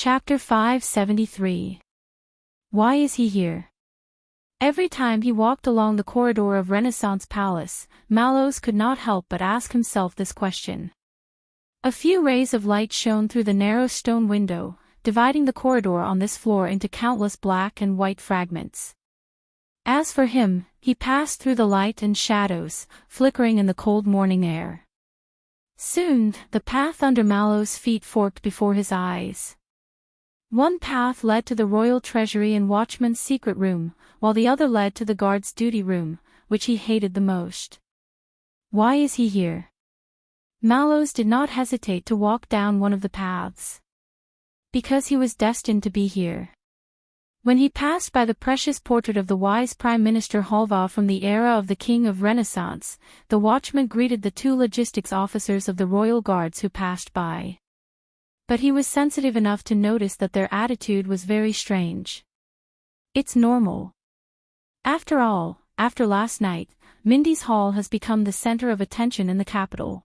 Chapter 573. Why is he here? Every time he walked along the corridor of Renaissance Palace, Mallows could not help but ask himself this question. A few rays of light shone through the narrow stone window, dividing the corridor on this floor into countless black and white fragments. As for him, he passed through the light and shadows, flickering in the cold morning air. Soon, the path under Mallows' feet forked before his eyes. One path led to the royal treasury and watchman's secret room, while the other led to the guard's duty room, which he hated the most. Why is he here? Mallows did not hesitate to walk down one of the paths. Because he was destined to be here. When he passed by the precious portrait of the wise Prime Minister Halva from the era of the King of Renaissance, the watchman greeted the two logistics officers of the royal guards who passed by. But he was sensitive enough to notice that their attitude was very strange. It's normal. After all, after last night, Mindy's Hall has become the center of attention in the capital.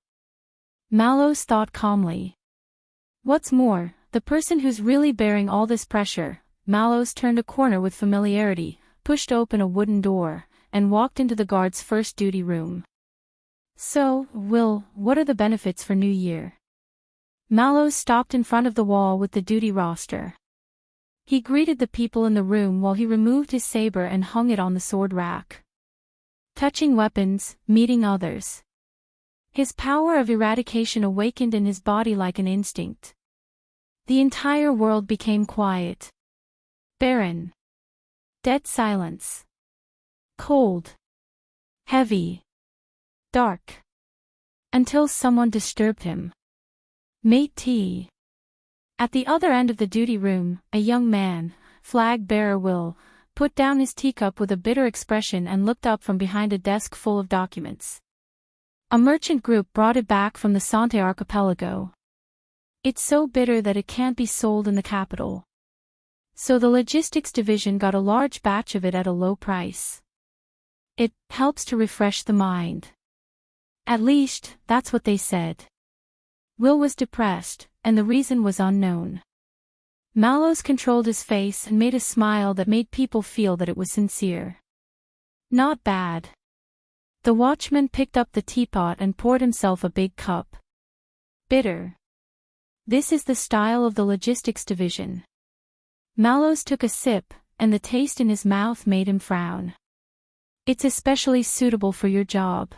Mallows thought calmly. What's more, the person who's really bearing all this pressure. Mallows turned a corner with familiarity, pushed open a wooden door, and walked into the guard's first duty room. So, Will, what are the benefits for New Year? Mallows stopped in front of the wall with the duty roster. He greeted the people in the room while he removed his saber and hung it on the sword rack. Touching weapons, meeting others. His power of eradication awakened in his body like an instinct. The entire world became quiet. Barren. Dead silence. Cold. Heavy. Dark. Until someone disturbed him. Mate T. At the other end of the duty room, a young man, flag-bearer Will, put down his teacup with a bitter expression and looked up from behind a desk full of documents. A merchant group brought it back from the Sante archipelago. It's so bitter that it can't be sold in the capital. So the logistics division got a large batch of it at a low price. It helps to refresh the mind. At least, that's what they said. Will was depressed, and the reason was unknown. Mallows controlled his face and made a smile that made people feel that it was sincere. Not bad. The watchman picked up the teapot and poured himself a big cup. Bitter. This is the style of the logistics division. Mallows took a sip, and the taste in his mouth made him frown. It's especially suitable for your job.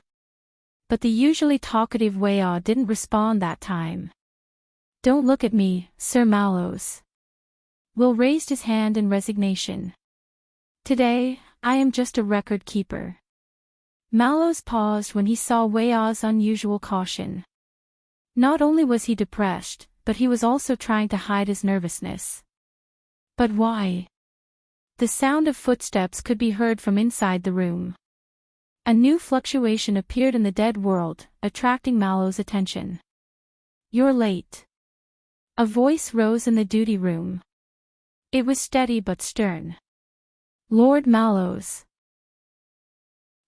But the usually talkative Weah didn't respond that time. Don't look at me, Sir Mallows. Will raised his hand in resignation. Today, I am just a record keeper. Mallows paused when he saw Weah's unusual caution. Not only was he depressed, but he was also trying to hide his nervousness. But why? The sound of footsteps could be heard from inside the room. A new fluctuation appeared in the dead world, attracting Mallows' attention. You're late. A voice rose in the duty room. It was steady but stern. Lord Mallows.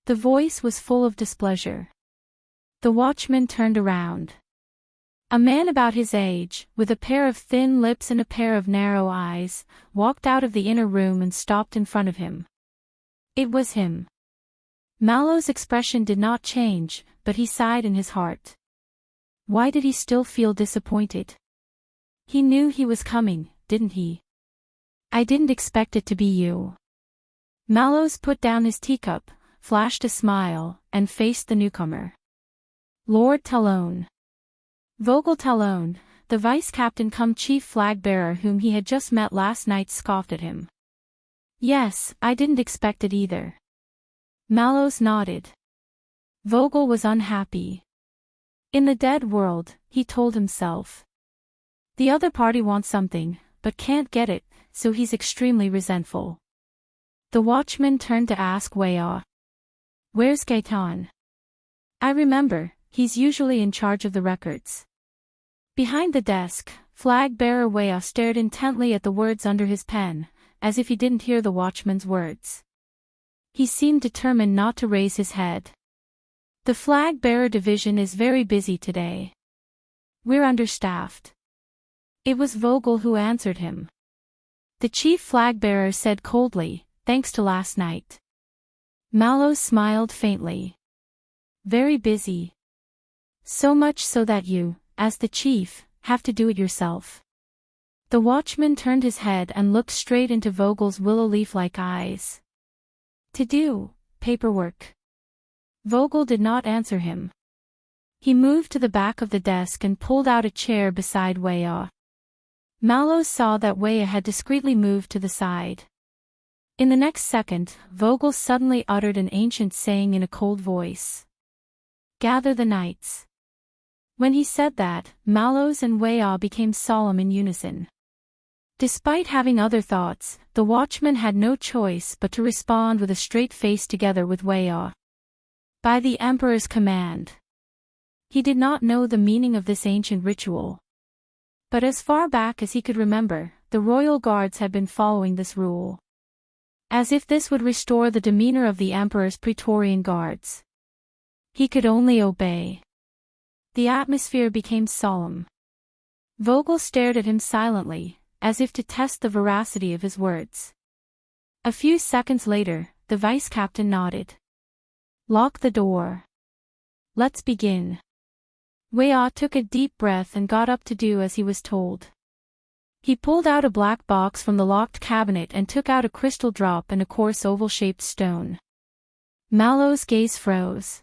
The voice was full of displeasure. The watchman turned around. A man about his age, with a pair of thin lips and a pair of narrow eyes, walked out of the inner room and stopped in front of him. It was him. Mallows' expression did not change, but he sighed in his heart. Why did he still feel disappointed? He knew he was coming, didn't he? I didn't expect it to be you. Mallows put down his teacup, flashed a smile, and faced the newcomer. Lord Talone. Vogel Talone, the vice-captain cum chief flag-bearer whom he had just met last night, scoffed at him. Yes, I didn't expect it either. Mallows nodded. Vogel was unhappy. In the dead world, he told himself. The other party wants something, but can't get it, so he's extremely resentful. The watchman turned to ask Weah. Where's Gaetan? I remember, he's usually in charge of the records. Behind the desk, flag-bearer Weah stared intently at the words under his pen, as if he didn't hear the watchman's words. He seemed determined not to raise his head. The flag-bearer division is very busy today. We're understaffed. It was Vogel who answered him. The chief flag-bearer said coldly, "Thanks to last night." Mallows smiled faintly. "Very busy. So much so that you, as the chief, have to do it yourself." The watchman turned his head and looked straight into Vogel's willow leaf-like eyes. "To do paperwork." Vogel did not answer him. He moved to the back of the desk and pulled out a chair beside Weah. Mallows saw that Weah had discreetly moved to the side. In the next second, Vogel suddenly uttered an ancient saying in a cold voice. "Gather the knights." When he said that, Mallows and Weah became solemn in unison. Despite having other thoughts, the watchman had no choice but to respond with a straight face together with Weah. "By the Emperor's command." He did not know the meaning of this ancient ritual. But as far back as he could remember, the royal guards had been following this rule. As if this would restore the demeanor of the Emperor's Praetorian guards. He could only obey. The atmosphere became solemn. Vogel stared at him silently, as if to test the veracity of his words. A few seconds later, the vice-captain nodded. "Lock the door. Let's begin." Weah took a deep breath and got up to do as he was told. He pulled out a black box from the locked cabinet and took out a crystal drop and a coarse oval-shaped stone. Mallows' gaze froze.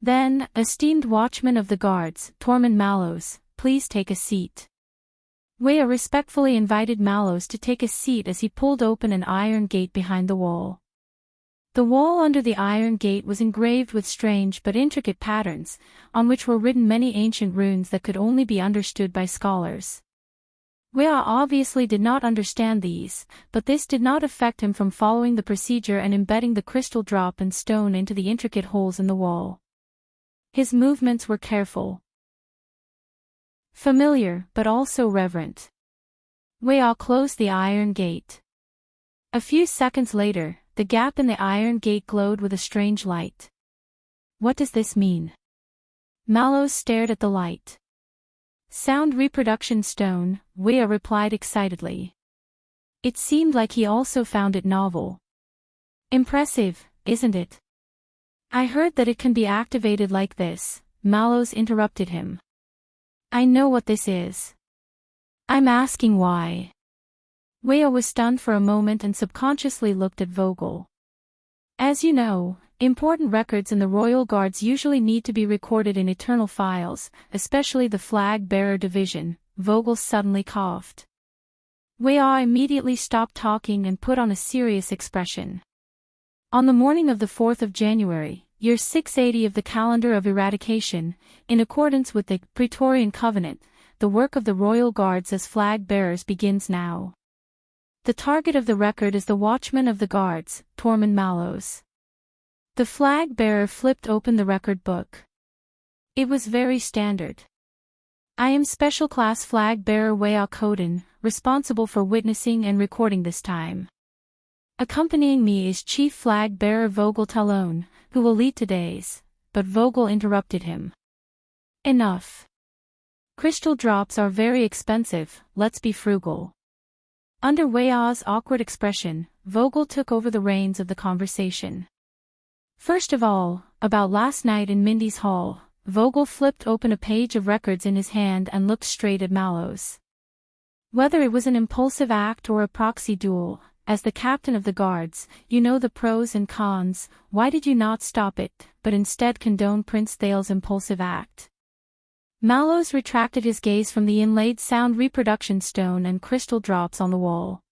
Then, "Esteemed watchman of the guards, Tormund Mallows, please take a seat." Weah respectfully invited Mallows to take a seat as he pulled open an iron gate behind the wall. The wall under the iron gate was engraved with strange but intricate patterns, on which were written many ancient runes that could only be understood by scholars. Weah obviously did not understand these, but this did not affect him from following the procedure and embedding the crystal drop and stone into the intricate holes in the wall. His movements were careful. Familiar, but also reverent. Weah closed the iron gate. A few seconds later, the gap in the iron gate glowed with a strange light. "What does this mean?" Mallows stared at the light. "Sound reproduction stone," Weah replied excitedly. It seemed like he also found it novel. "Impressive, isn't it?" "I heard that it can be activated like this," Mallows interrupted him. "I know what this is. I'm asking why." Weah was stunned for a moment and subconsciously looked at Vogel. "As you know, important records in the royal guards usually need to be recorded in eternal files, especially the flag-bearer division," Vogel suddenly coughed. Weah immediately stopped talking and put on a serious expression. "On the morning of the 4th of January, year 680 of the calendar of eradication, in accordance with the Praetorian Covenant, the work of the royal guards as flag-bearers begins now. The target of the record is the watchman of the guards, Tormund Mallows." The flag-bearer flipped open the record book. It was very standard. "I am Special Class Flag-bearer Weah Coden, responsible for witnessing and recording this time. Accompanying me is Chief Flag-bearer Vogel Talon, who will lead today's," but Vogel interrupted him. "Enough. Crystal drops are very expensive, let's be frugal." Under Weah's awkward expression, Vogel took over the reins of the conversation. "First of all, about last night in Mindy's hall," Vogel flipped open a page of records in his hand and looked straight at Mallows. "Whether it was an impulsive act or a proxy duel, as the captain of the guards, you know the pros and cons. Why did you not stop it, but instead condone Prince Thale's impulsive act?" Mallows retracted his gaze from the inlaid sound reproduction stone and crystal drops on the wall.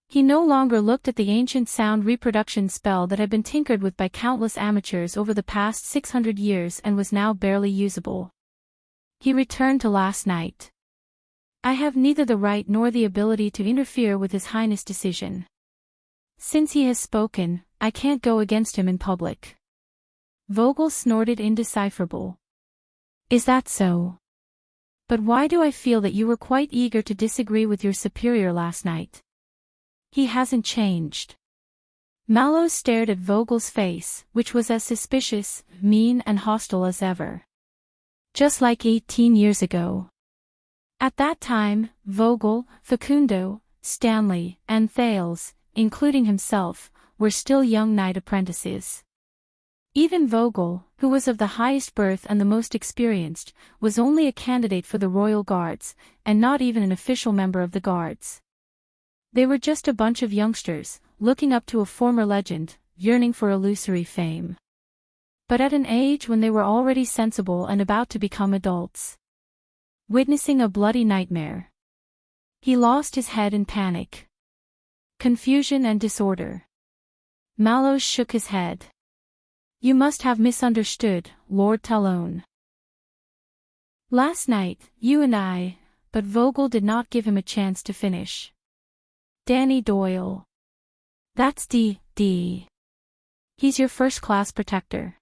He no longer looked at the ancient sound reproduction spell that had been tinkered with by countless amateurs over the past 600 years and was now barely usable. He returned to last night. "I have neither the right nor the ability to interfere with His Highness' decision. Since he has spoken, I can't go against him in public." Vogel snorted indecipherable. "Is that so? But why do I feel that you were quite eager to disagree with your superior last night? He hasn't changed." Mallows stared at Vogel's face, which was as suspicious, mean and hostile as ever. "Just like 18 years ago." At that time, Vogel, Facundo, Stanley, and Thales, including himself, were still young knight apprentices. Even Vogel, who was of the highest birth and the most experienced, was only a candidate for the Royal Guards, and not even an official member of the Guards. They were just a bunch of youngsters, looking up to a former legend, yearning for illusory fame. But at an age when they were already sensible and about to become adults. Witnessing a bloody nightmare. He lost his head in panic. Confusion and disorder. Mallows shook his head. You must have misunderstood, Lord Talon. Last night, you and I, but Vogel did not give him a chance to finish. Danny Doyle. That's D. He's your first-class protector.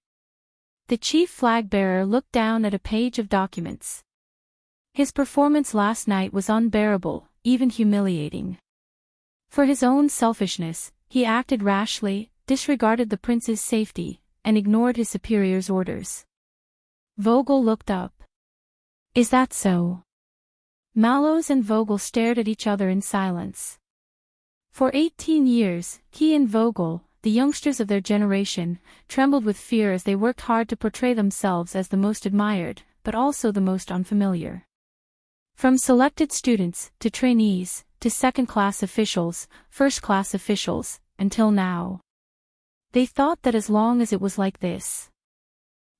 The chief flag-bearer looked down at a page of documents. His performance last night was unbearable, even humiliating. For his own selfishness, he acted rashly, disregarded the prince's safety, and ignored his superior's orders. Vogel looked up. Is that so? Mallows and Vogel stared at each other in silence. For 18 years, he and Vogel, the youngsters of their generation, trembled with fear as they worked hard to portray themselves as the most admired, but also the most unfamiliar. From selected students, to trainees, to second-class officials, first-class officials, until now. They thought that as long as it was like this,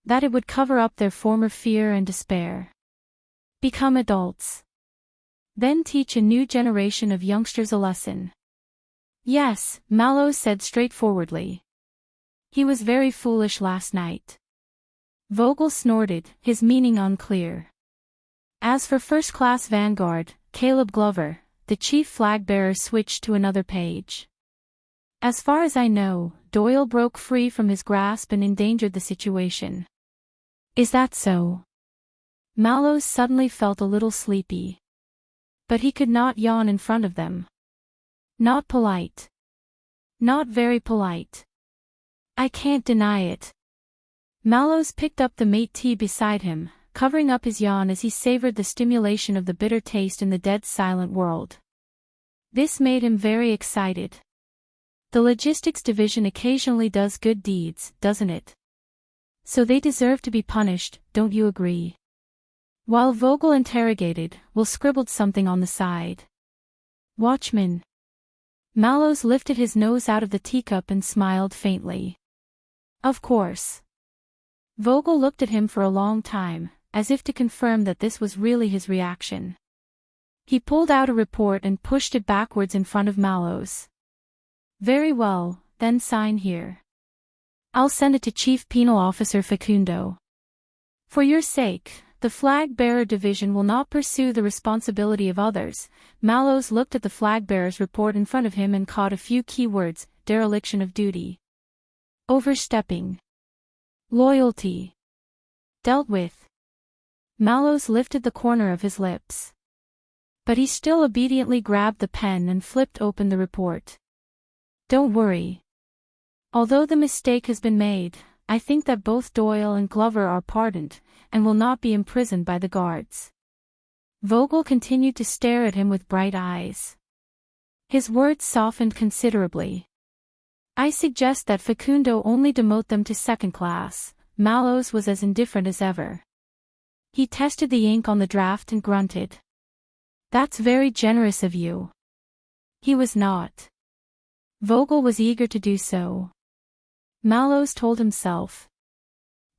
that it would cover up their former fear and despair. Become adults. Then teach a new generation of youngsters a lesson. Yes, Mallows said straightforwardly. He was very foolish last night. Vogel snorted, his meaning unclear. As for first-class vanguard, Caleb Glover, the chief flag-bearer switched to another page. As far as I know, Doyle broke free from his grasp and endangered the situation. Is that so? Mallows suddenly felt a little sleepy. But he could not yawn in front of them. Not polite. Not very polite. I can't deny it. Mallows picked up the métis beside him, covering up his yawn as he savored the stimulation of the bitter taste in the dead silent world. This made him very excited. The logistics division occasionally does good deeds, doesn't it? So they deserve to be punished, don't you agree? While Vogel interrogated, Will scribbled something on the side. Watchman. Mallows lifted his nose out of the teacup and smiled faintly. Of course. Vogel looked at him for a long time, as if to confirm that this was really his reaction. He pulled out a report and pushed it backwards in front of Mallows. Very well, then sign here. I'll send it to Chief Penal Officer Facundo. For your sake, the flag-bearer division will not pursue the responsibility of others. Mallows looked at the flag-bearer's report in front of him and caught a few key words: dereliction of duty, overstepping, loyalty. Dealt with. Mallows lifted the corner of his lips. But he still obediently grabbed the pen and flipped open the report. Don't worry. Although the mistake has been made, I think that both Doyle and Glover are pardoned, and will not be imprisoned by the guards. Vogel continued to stare at him with bright eyes. His words softened considerably. I suggest that Facundo only demote them to second class. Mallows was as indifferent as ever. He tested the ink on the draft and grunted. That's very generous of you. He was not. Vogel was eager to do so. Mallows told himself.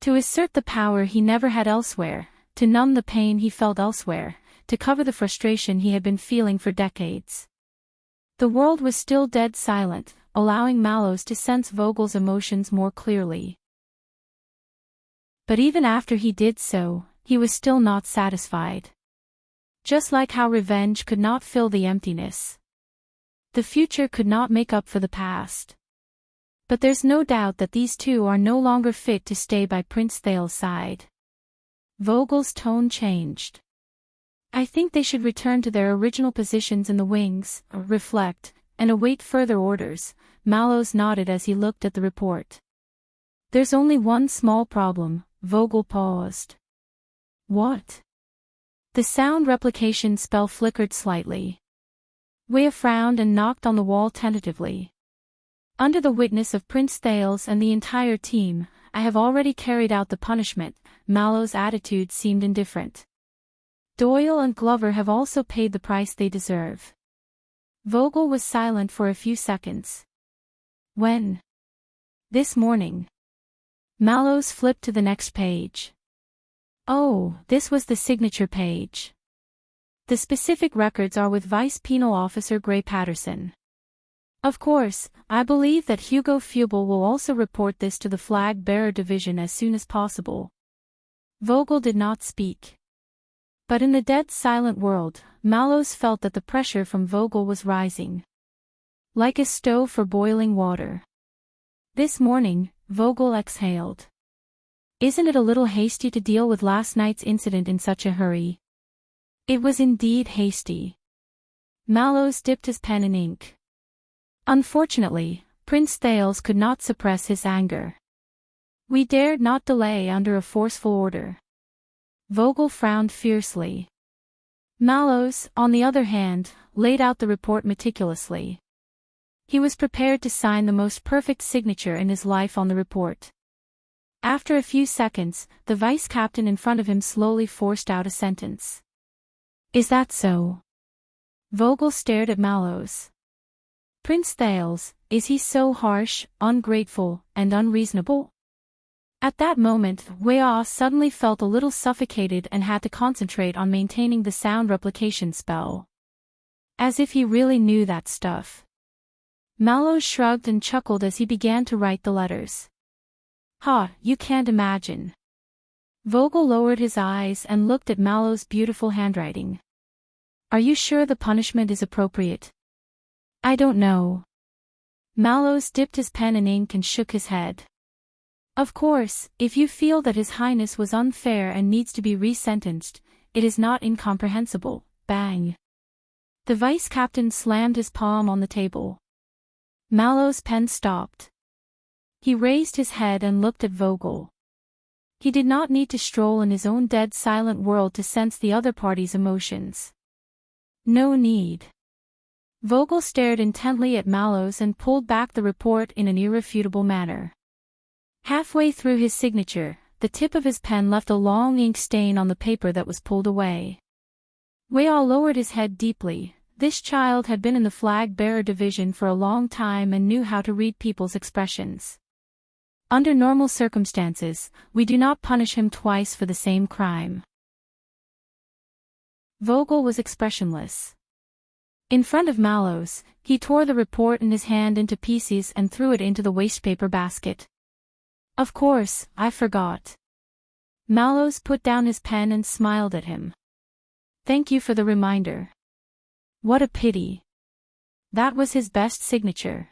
To assert the power he never had elsewhere, to numb the pain he felt elsewhere, to cover the frustration he had been feeling for decades. The world was still dead silent, allowing Mallows to sense Vogel's emotions more clearly. But even after he did so, he was still not satisfied. Just like how revenge could not fill the emptiness. The future could not make up for the past. But there's no doubt that these two are no longer fit to stay by Prince Thale's side. Vogel's tone changed. I think they should return to their original positions in the wings, reflect, and await further orders. Mallows nodded as he looked at the report. There's only one small problem. Vogel paused. What? The sound replication spell flickered slightly. Wea frowned and knocked on the wall tentatively. Under the witness of Prince Thales and the entire team, I have already carried out the punishment. Mallow's attitude seemed indifferent. Doyle and Glover have also paid the price they deserve. Vogel was silent for a few seconds. When? This morning. Mallows flipped to the next page. Oh, this was the signature page. The specific records are with Vice Penal Officer Gray Patterson. Of course, I believe that Hugo Fubel will also report this to the Flag Bearer Division as soon as possible. Vogel did not speak. But in the dead silent world, Mallows felt that the pressure from Vogel was rising. Like a stove for boiling water. This morning, Vogel exhaled. Isn't it a little hasty to deal with last night's incident in such a hurry? It was indeed hasty. Mallows dipped his pen in ink. Unfortunately, Prince Thales could not suppress his anger. We dared not delay under a forceful order. Vogel frowned fiercely. Mallows, on the other hand, laid out the report meticulously. He was prepared to sign the most perfect signature in his life on the report. After a few seconds, the vice captain in front of him slowly forced out a sentence. Is that so? Vogel stared at Mallows. Prince Thales, is he so harsh, ungrateful, and unreasonable? At that moment, Wea suddenly felt a little suffocated and had to concentrate on maintaining the sound replication spell. As if he really knew that stuff. Mallows shrugged and chuckled as he began to write the letters. Ha, you can't imagine. Vogel lowered his eyes and looked at Mallow's beautiful handwriting. Are you sure the punishment is appropriate? I don't know. Mallows dipped his pen in ink and shook his head. Of course, if you feel that His Highness was unfair and needs to be resentenced, it is not incomprehensible. Bang. The vice captain slammed his palm on the table. Mallow's pen stopped. He raised his head and looked at Vogel. He did not need to stroll in his own dead silent world to sense the other party's emotions. No need. Vogel stared intently at Mallows and pulled back the report in an irrefutable manner. Halfway through his signature, the tip of his pen left a long ink stain on the paper that was pulled away. Wea lowered his head deeply. This child had been in the Flag Bearer Division for a long time and knew how to read people's expressions. Under normal circumstances, we do not punish him twice for the same crime. Vogel was expressionless. In front of Mallows, he tore the report in his hand into pieces and threw it into the wastepaper basket. Of course, I forgot. Mallows put down his pen and smiled at him. Thank you for the reminder. What a pity. That was his best signature.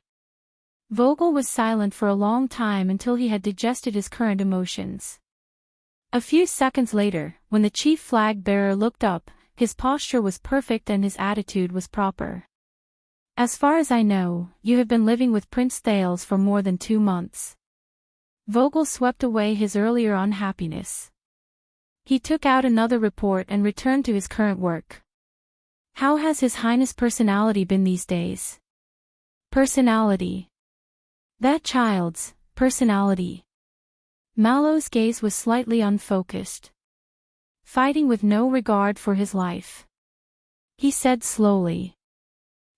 Vogel was silent for a long time until he had digested his current emotions. A few seconds later, when the chief flag bearer looked up, his posture was perfect and his attitude was proper. As far as I know, you have been living with Prince Thales for more than 2 months. Vogel swept away his earlier unhappiness. He took out another report and returned to his current work. How has His Highness' personality been these days? Personality. That child's personality. Mallow's gaze was slightly unfocused. Fighting with no regard for his life. He said slowly.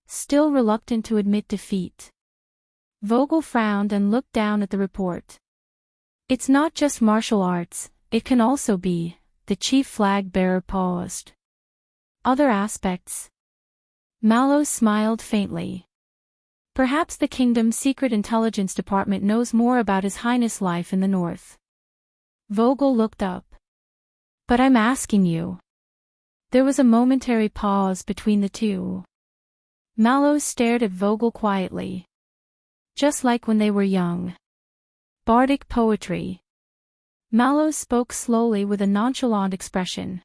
Still reluctant to admit defeat. Vogel frowned and looked down at the report. It's not just martial arts, it can also be, the chief flag bearer paused. Other aspects. Mallows smiled faintly. Perhaps the Kingdom's Secret Intelligence Department knows more about His Highness' life in the North. Vogel looked up. But I'm asking you. There was a momentary pause between the two. Mallows stared at Vogel quietly. Just like when they were young. Bardic poetry. Mallows spoke slowly with a nonchalant expression.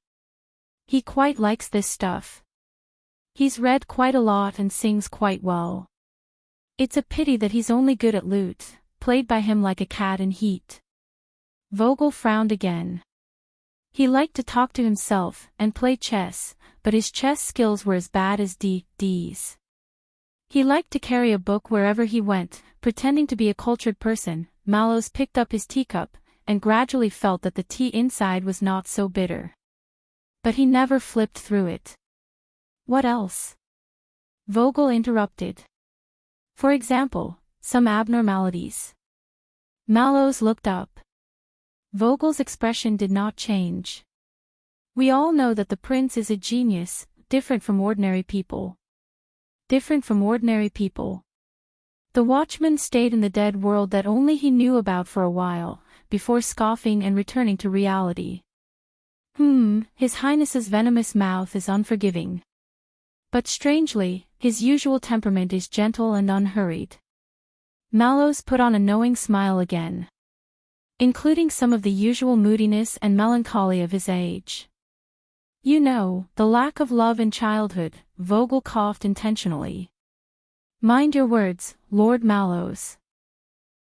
He quite likes this stuff. He's read quite a lot and sings quite well. It's a pity that he's only good at lute, played by him like a cat in heat. Vogel frowned again. He liked to talk to himself and play chess, but his chess skills were as bad as D's. He liked to carry a book wherever he went, pretending to be a cultured person. Mallows picked up his teacup, and gradually felt that the tea inside was not so bitter. But he never flipped through it. What else? Vogel interrupted. For example, some abnormalities. Mallows looked up. Vogel's expression did not change. We all know that the prince is a genius, different from ordinary people. Different from ordinary people. The watchman stayed in the dead world that only he knew about for a while, before scoffing and returning to reality. His Highness's venomous mouth is unforgiving. But strangely, his usual temperament is gentle and unhurried. Mallows put on a knowing smile again. Including some of the usual moodiness and melancholy of his age. You know, the lack of love in childhood. Vogel coughed intentionally. Mind your words, Lord Mallows.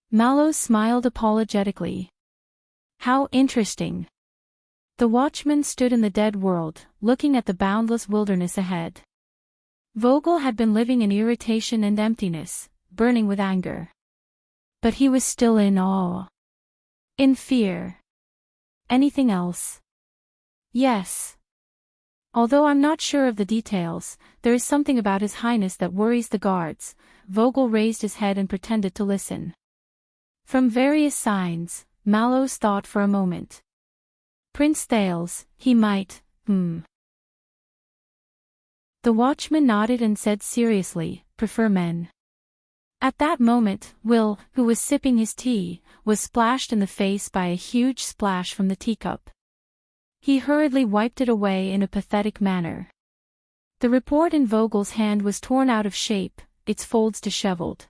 Mallows smiled apologetically. How interesting. The watchman stood in the dead world, looking at the boundless wilderness ahead. Vogel had been living in irritation and emptiness, burning with anger. But he was still in awe. In fear. Anything else? Yes. Although I'm not sure of the details, there is something about His Highness that worries the guards. Vogel raised his head and pretended to listen. From various signs, Mallows thought for a moment. Prince Thales, he might, The watchman nodded and said seriously, prefer men. At that moment, Will, who was sipping his tea, was splashed in the face by a huge splash from the teacup. He hurriedly wiped it away in a pathetic manner. The report in Vogel's hand was torn out of shape, its folds disheveled.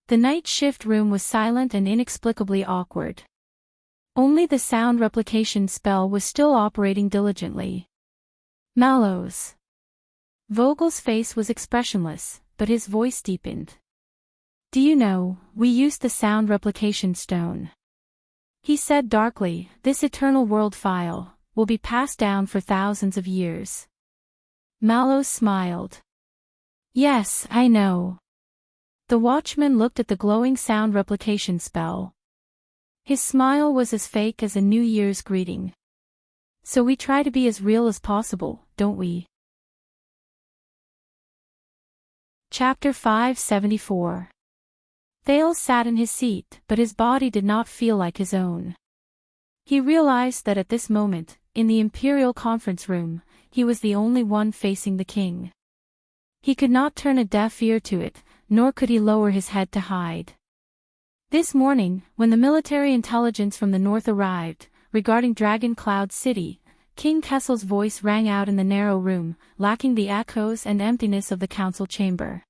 The night shift room was silent and inexplicably awkward. Only the sound replication spell was still operating diligently. Mallows. Vogel's face was expressionless, but his voice deepened. Do you know, we used the sound replication stone. He said darkly, this eternal world file will be passed down for thousands of years. Mallows smiled. Yes, I know. The watchman looked at the glowing sound replication spell. His smile was as fake as a New Year's greeting. So we try to be as real as possible, don't we? Chapter 574. Thales sat in his seat, but his body did not feel like his own. He realized that at this moment, in the Imperial Conference Room, he was the only one facing the king. He could not turn a deaf ear to it, nor could he lower his head to hide. This morning, when the military intelligence from the north arrived, regarding Dragon Cloud City, King Kessel's voice rang out in the narrow room, lacking the echoes and emptiness of the council chamber.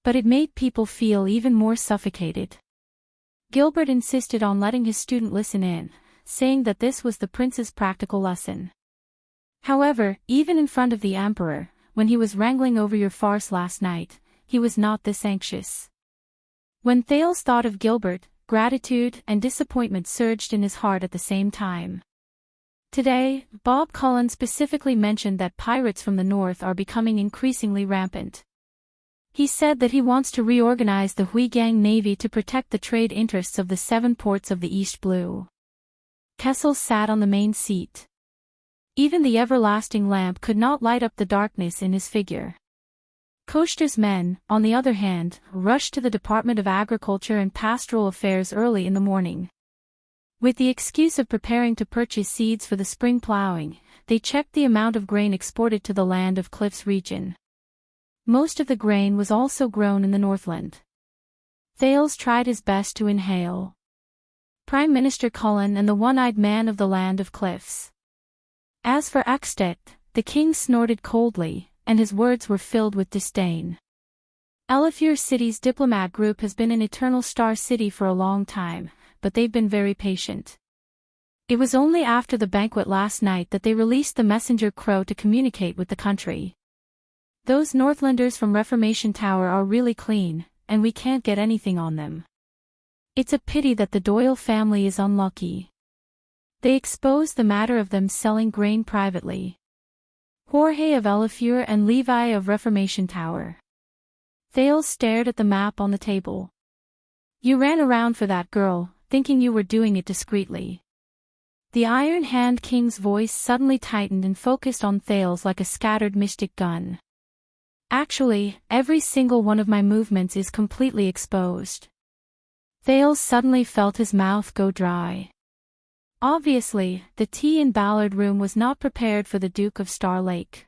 But it made people feel even more suffocated. Gilbert insisted on letting his student listen in, saying that this was the prince's practical lesson. However, even in front of the emperor, when he was wrangling over your farce last night, he was not this anxious. When Thales thought of Gilbert, gratitude and disappointment surged in his heart at the same time. Today, Bob Cullen specifically mentioned that pirates from the north are becoming increasingly rampant. He said that he wants to reorganize the Huigang Navy to protect the trade interests of the 7 ports of the East Blue. Kessel sat on the main seat. Even the everlasting lamp could not light up the darkness in his figure. Koster's men, on the other hand, rushed to the Department of Agriculture and Pastoral Affairs early in the morning. With the excuse of preparing to purchase seeds for the spring plowing, they checked the amount of grain exported to the Land of Cliffs region. Most of the grain was also grown in the Northland. Thales tried his best to inhale. Prime Minister Cullen and the one-eyed man of the Land of Cliffs. As for Axtet, the king snorted coldly, and his words were filled with disdain. Elifure City's diplomat group has been in Eternal Star City for a long time, but they've been very patient. It was only after the banquet last night that they released the messenger crow to communicate with the country. Those Northlanders from Reformation Tower are really clean, and we can't get anything on them. It's a pity that the Doyle family is unlucky. They exposed the matter of them selling grain privately. Jorge of Elefure and Levi of Reformation Tower. Thales stared at the map on the table. You ran around for that girl, thinking you were doing it discreetly. The Iron Hand King's voice suddenly tightened and focused on Thales like a scattered mystic gun. Actually, every single one of my movements is completely exposed. Thales suddenly felt his mouth go dry. Obviously, the tea in Ballard Room was not prepared for the Duke of Star Lake.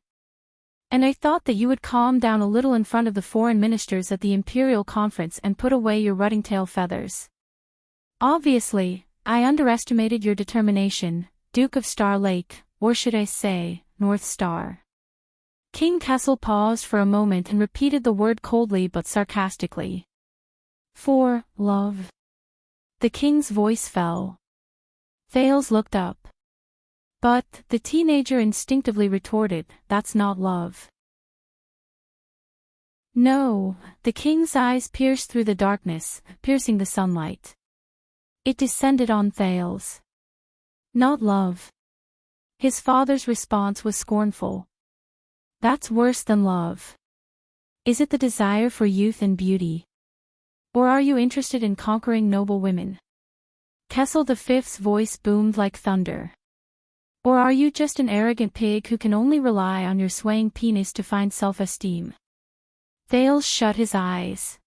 And I thought that you would calm down a little in front of the foreign ministers at the Imperial Conference and put away your rutting-tail feathers. Obviously, I underestimated your determination, Duke of Star Lake, or should I say, North Star. King Kessel paused for a moment and repeated the word coldly but sarcastically. For love. The king's voice fell. Thales looked up. But, the teenager instinctively retorted, that's not love. No, the king's eyes pierced through the darkness, piercing the sunlight. It descended on Thales. Not love. His father's response was scornful. That's worse than love. Is it the desire for youth and beauty? Or are you interested in conquering noble women? Kessel V's voice boomed like thunder. Or are you just an arrogant pig who can only rely on your swaying penis to find self-esteem? Thales shut his eyes.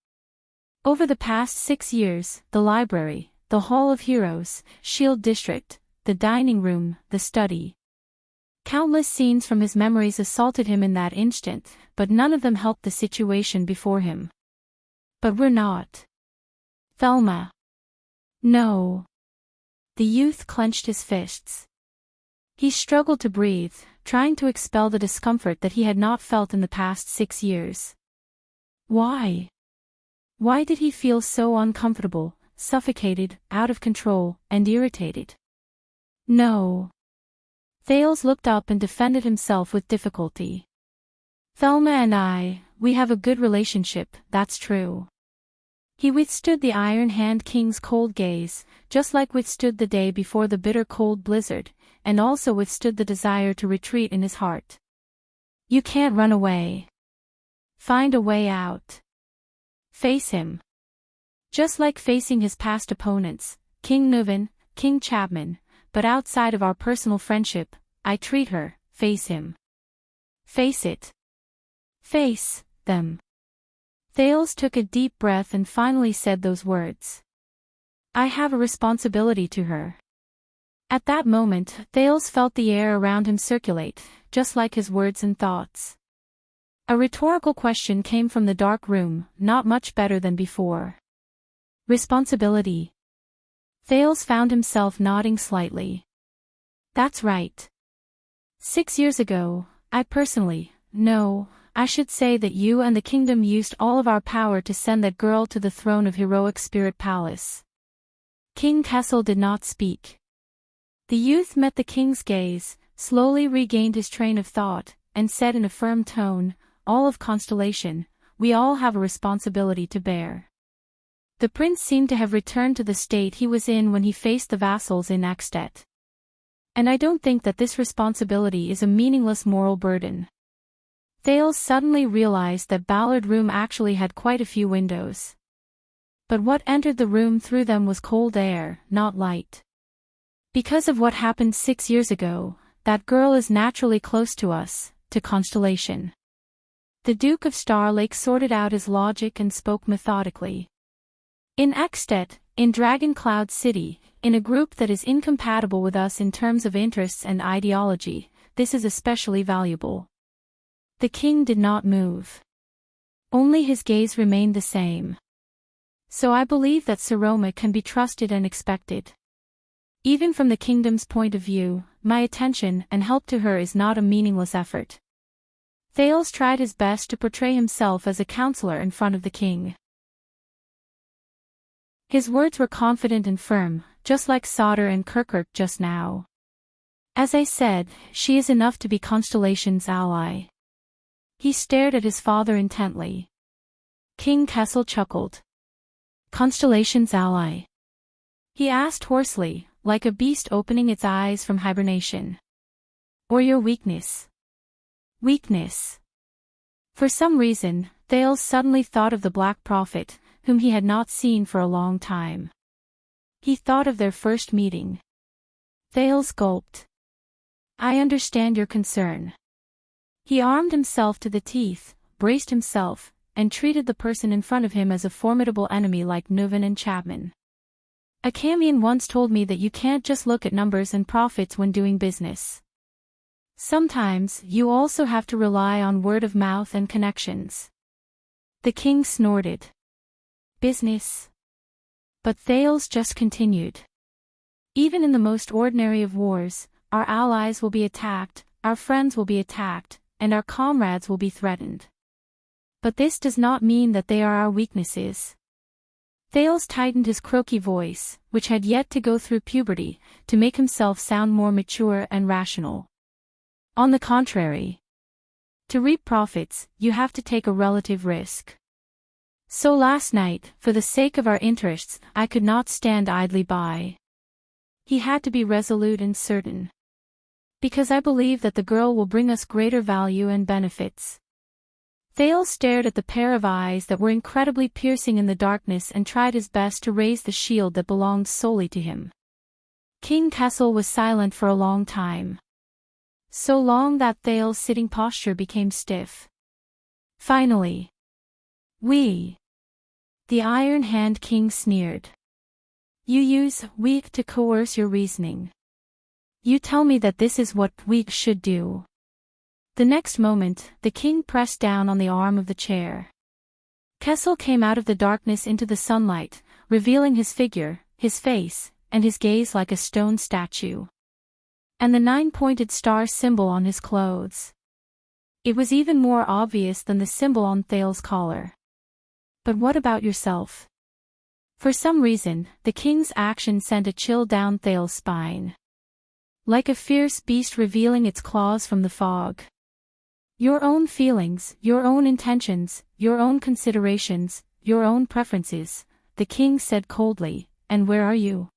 Over the past 6 years, the library, the Hall of Heroes, Shield District, the dining room, the study. Countless scenes from his memories assaulted him in that instant, but none of them helped the situation before him. But we're not. Thelma. No. The youth clenched his fists. He struggled to breathe, trying to expel the discomfort that he had not felt in the past 6 years. Why? Why did he feel so uncomfortable, suffocated, out of control, and irritated? No. Thales looked up and defended himself with difficulty. Thelma and I, we have a good relationship, that's true. He withstood the Iron Hand King's cold gaze, just like withstood the day before the bitter cold blizzard, and also withstood the desire to retreat in his heart. You can't run away. Find a way out. Face him. Just like facing his past opponents, King Nuvan, King Chapman, but outside of our personal friendship, I treat her, face him. Face it. Face them. Thales took a deep breath and finally said those words. I have a responsibility to her. At that moment, Thales felt the air around him circulate, just like his words and thoughts. A rhetorical question came from the dark room, not much better than before. Responsibility. Thales found himself nodding slightly. That's right. 6 years ago, I personally, no, I should say that you and the kingdom used all of our power to send that girl to the throne of Heroic Spirit Palace. King Kessel did not speak. The youth met the king's gaze, slowly regained his train of thought, and said in a firm tone, all of Constellation, we all have a responsibility to bear. The prince seemed to have returned to the state he was in when he faced the vassals in Axtet. And I don't think that this responsibility is a meaningless moral burden. Thales suddenly realized that Ballard Room actually had quite a few windows. But what entered the room through them was cold air, not light. Because of what happened 6 years ago, that girl is naturally close to us, to Constellation. The Duke of Star Lake sorted out his logic and spoke methodically. In Axtet, in Dragon Cloud City, in a group that is incompatible with us in terms of interests and ideology, this is especially valuable. The king did not move. Only his gaze remained the same. So I believe that Saroma can be trusted and expected. Even from the kingdom's point of view, my attention and help to her is not a meaningless effort. Thales tried his best to portray himself as a counselor in front of the king. His words were confident and firm, just like Sauter and Kirkirk just now. As I said, she is enough to be Constellation's ally. He stared at his father intently. King Kessel chuckled. Constellation's ally? He asked hoarsely, like a beast opening its eyes from hibernation. Or your weakness. Weakness. For some reason, Thales suddenly thought of the Black Prophet, whom he had not seen for a long time. He thought of their first meeting. Thales gulped. I understand your concern. He armed himself to the teeth, braced himself, and treated the person in front of him as a formidable enemy like Nuven and Chapman. A Camion once told me that you can't just look at numbers and profits when doing business. Sometimes, you also have to rely on word of mouth and connections. The king snorted. Business. But Thales just continued. Even in the most ordinary of wars, our allies will be attacked, our friends will be attacked, and our comrades will be threatened. But this does not mean that they are our weaknesses. Thales tightened his croaky voice, which had yet to go through puberty, to make himself sound more mature and rational. On the contrary. To reap profits, you have to take a relative risk. So last night, for the sake of our interests, I could not stand idly by. He had to be resolute and certain. Because I believe that the girl will bring us greater value and benefits. Thales stared at the pair of eyes that were incredibly piercing in the darkness and tried his best to raise the shield that belonged solely to him. King Kessel was silent for a long time. So long that Thales' sitting posture became stiff. Finally. We. The Iron Hand King sneered. You use "we" to coerce your reasoning. You tell me that this is what "we" should do. The next moment, the king pressed down on the arm of the chair. Kessel came out of the darkness into the sunlight, revealing his figure, his face, and his gaze like a stone statue. And the 9-pointed star symbol on his clothes. It was even more obvious than the symbol on Thales' collar. But what about yourself? For some reason, the king's action sent a chill down Thales' spine. Like a fierce beast revealing its claws from the fog. Your own feelings, your own intentions, your own considerations, your own preferences, the king said coldly, and where are you?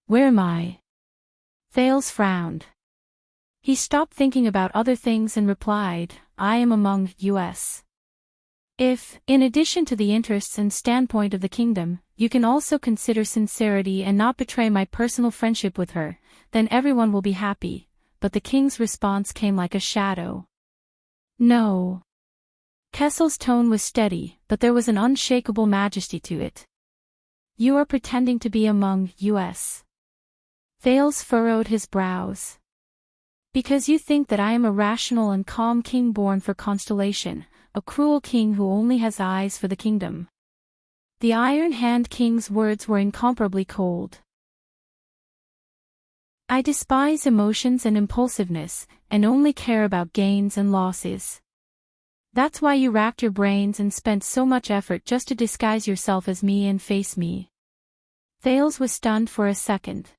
Where am I? Thales frowned. He stopped thinking about other things and replied, I am among us. If, in addition to the interests and standpoint of the kingdom, you can also consider sincerity and not betray my personal friendship with her, then everyone will be happy, but the king's response came like a shadow. No. Kessel's tone was steady, but there was an unshakable majesty to it. You are pretending to be among us. Thales furrowed his brows. Because you think that I am a rational and calm king born for constellation, a cruel king who only has eyes for the kingdom. The Iron Hand King's words were incomparably cold. I despise emotions and impulsiveness, and only care about gains and losses. That's why you racked your brains and spent so much effort just to disguise yourself as me and face me. Thales was stunned for a second.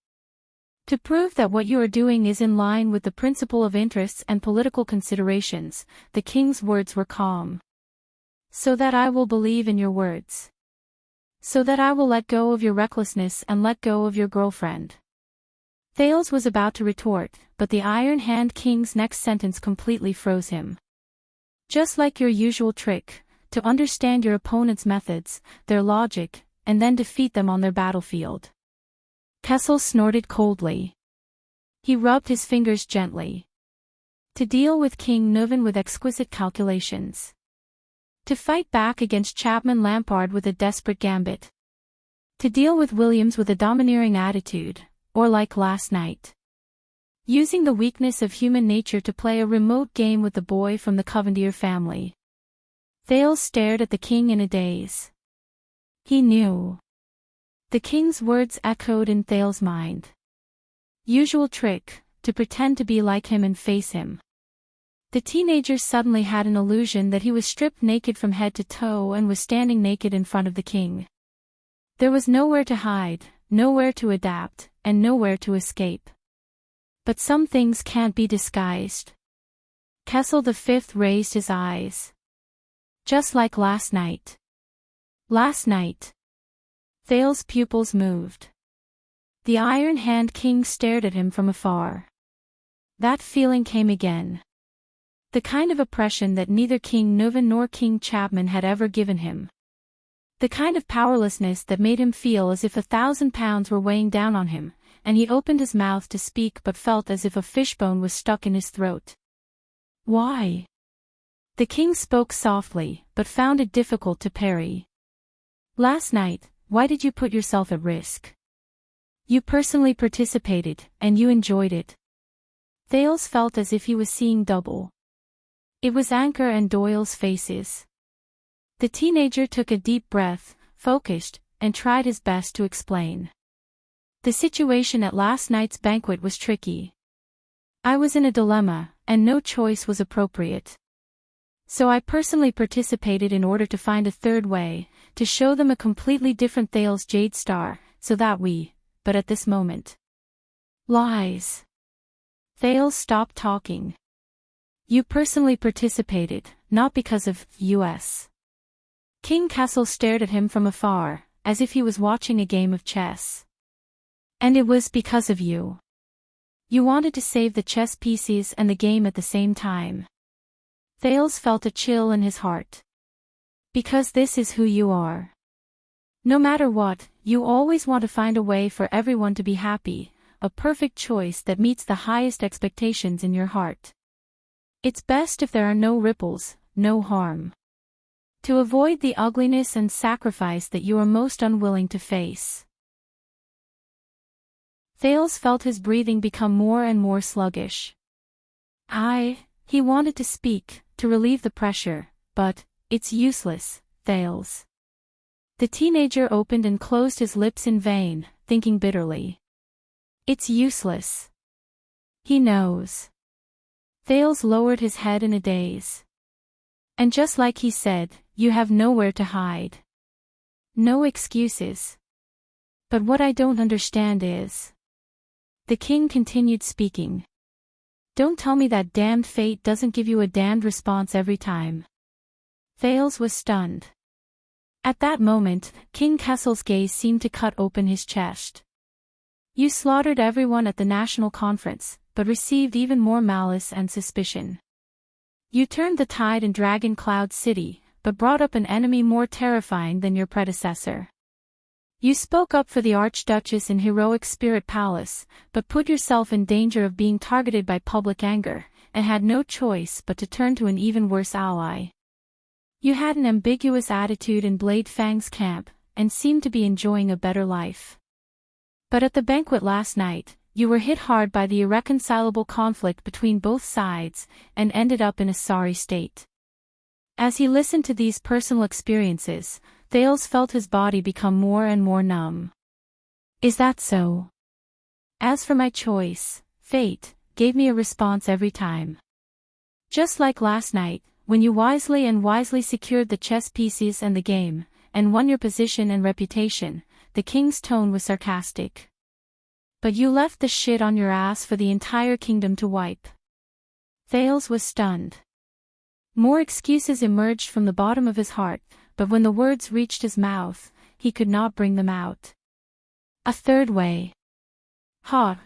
To prove that what you are doing is in line with the principle of interests and political considerations, the king's words were calm. So that I will believe in your words. So that I will let go of your recklessness and let go of your girlfriend. Thales was about to retort, but the Iron Hand King's next sentence completely froze him. Just like your usual trick, to understand your opponent's methods, their logic, and then defeat them on their battlefield. Kessel snorted coldly. He rubbed his fingers gently. To deal with King Nuven with exquisite calculations. To fight back against Chapman Lampard with a desperate gambit. To deal with Williams with a domineering attitude, or like last night. Using the weakness of human nature to play a remote game with the boy from the Covendier family. Thales stared at the king in a daze. He knew. The king's words echoed in Thales' mind. Usual trick, to pretend to be like him and face him. The teenager suddenly had an illusion that he was stripped naked from head to toe and was standing naked in front of the king. There was nowhere to hide, nowhere to adapt, and nowhere to escape. But some things can't be disguised. Kessel V raised his eyes. Just like last night. Last night. Thales' pupils moved. The Iron Hand King stared at him from afar. That feeling came again. The kind of oppression that neither King Nuvan nor King Chapman had ever given him. The kind of powerlessness that made him feel as if 1,000 pounds were weighing down on him, and he opened his mouth to speak but felt as if a fishbone was stuck in his throat. Why? The king spoke softly, but found it difficult to parry. Last night, why did you put yourself at risk? You personally participated, and you enjoyed it. Thales felt as if he was seeing double. It was Anchor and Doyle's faces. The teenager took a deep breath, focused, and tried his best to explain. The situation at last night's banquet was tricky. I was in a dilemma, and no choice was appropriate. So I personally participated in order to find a third way, to show them a completely different Thales Jade Star, so that but at this moment. Lies. Thales stopped talking. You personally participated, not because of US. King Kessel stared at him from afar, as if he was watching a game of chess. And it was because of you. You wanted to save the chess pieces and the game at the same time. Thales felt a chill in his heart. Because this is who you are. No matter what, you always want to find a way for everyone to be happy, a perfect choice that meets the highest expectations in your heart. It's best if there are no ripples, no harm. To avoid the ugliness and sacrifice that you are most unwilling to face. Thales felt his breathing become more and more sluggish. He wanted to speak, to relieve the pressure, but, it's useless, Thales. The teenager opened and closed his lips in vain, thinking bitterly. It's useless. He knows. Thales lowered his head in a daze. And just like he said, you have nowhere to hide. No excuses. But what I don't understand is... The king continued speaking. Don't tell me that damned fate doesn't give you a damned response every time. Thales was stunned. At that moment, King Kessel's gaze seemed to cut open his chest. You slaughtered everyone at the national conference, but received even more malice and suspicion. You turned the tide in Dragon Cloud City, but brought up an enemy more terrifying than your predecessor. You spoke up for the Archduchess in Heroic Spirit Palace, but put yourself in danger of being targeted by public anger, and had no choice but to turn to an even worse ally. You had an ambiguous attitude in Blade Fang's camp, and seemed to be enjoying a better life. But at the banquet last night, you were hit hard by the irreconcilable conflict between both sides, and ended up in a sorry state. As he listened to these personal experiences, Thales felt his body become more and more numb. Is that so? As for my choice, fate gave me a response every time. Just like last night, when you wisely secured the chess pieces and the game, and won your position and reputation, the king's tone was sarcastic. But you left the shit on your ass for the entire kingdom to wipe. Thales was stunned. More excuses emerged from the bottom of his heart, but when the words reached his mouth, he could not bring them out. A third way.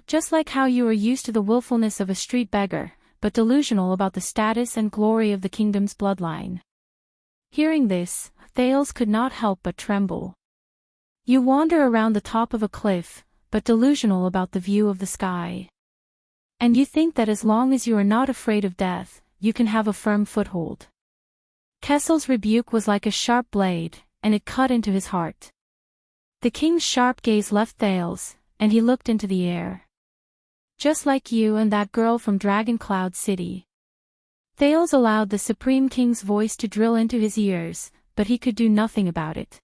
Just like how you were used to the willfulness of a street beggar, but delusional about the status and glory of the kingdom's bloodline. Hearing this, Thales could not help but tremble. You wander around the top of a cliff, but delusional about the view of the sky. And you think that as long as you are not afraid of death, you can have a firm foothold. Kessel's rebuke was like a sharp blade, and it cut into his heart. The king's sharp gaze left Thales, and he looked into the air. Just like you and that girl from Dragon Cloud City. Thales allowed the Supreme King's voice to drill into his ears, but he could do nothing about it.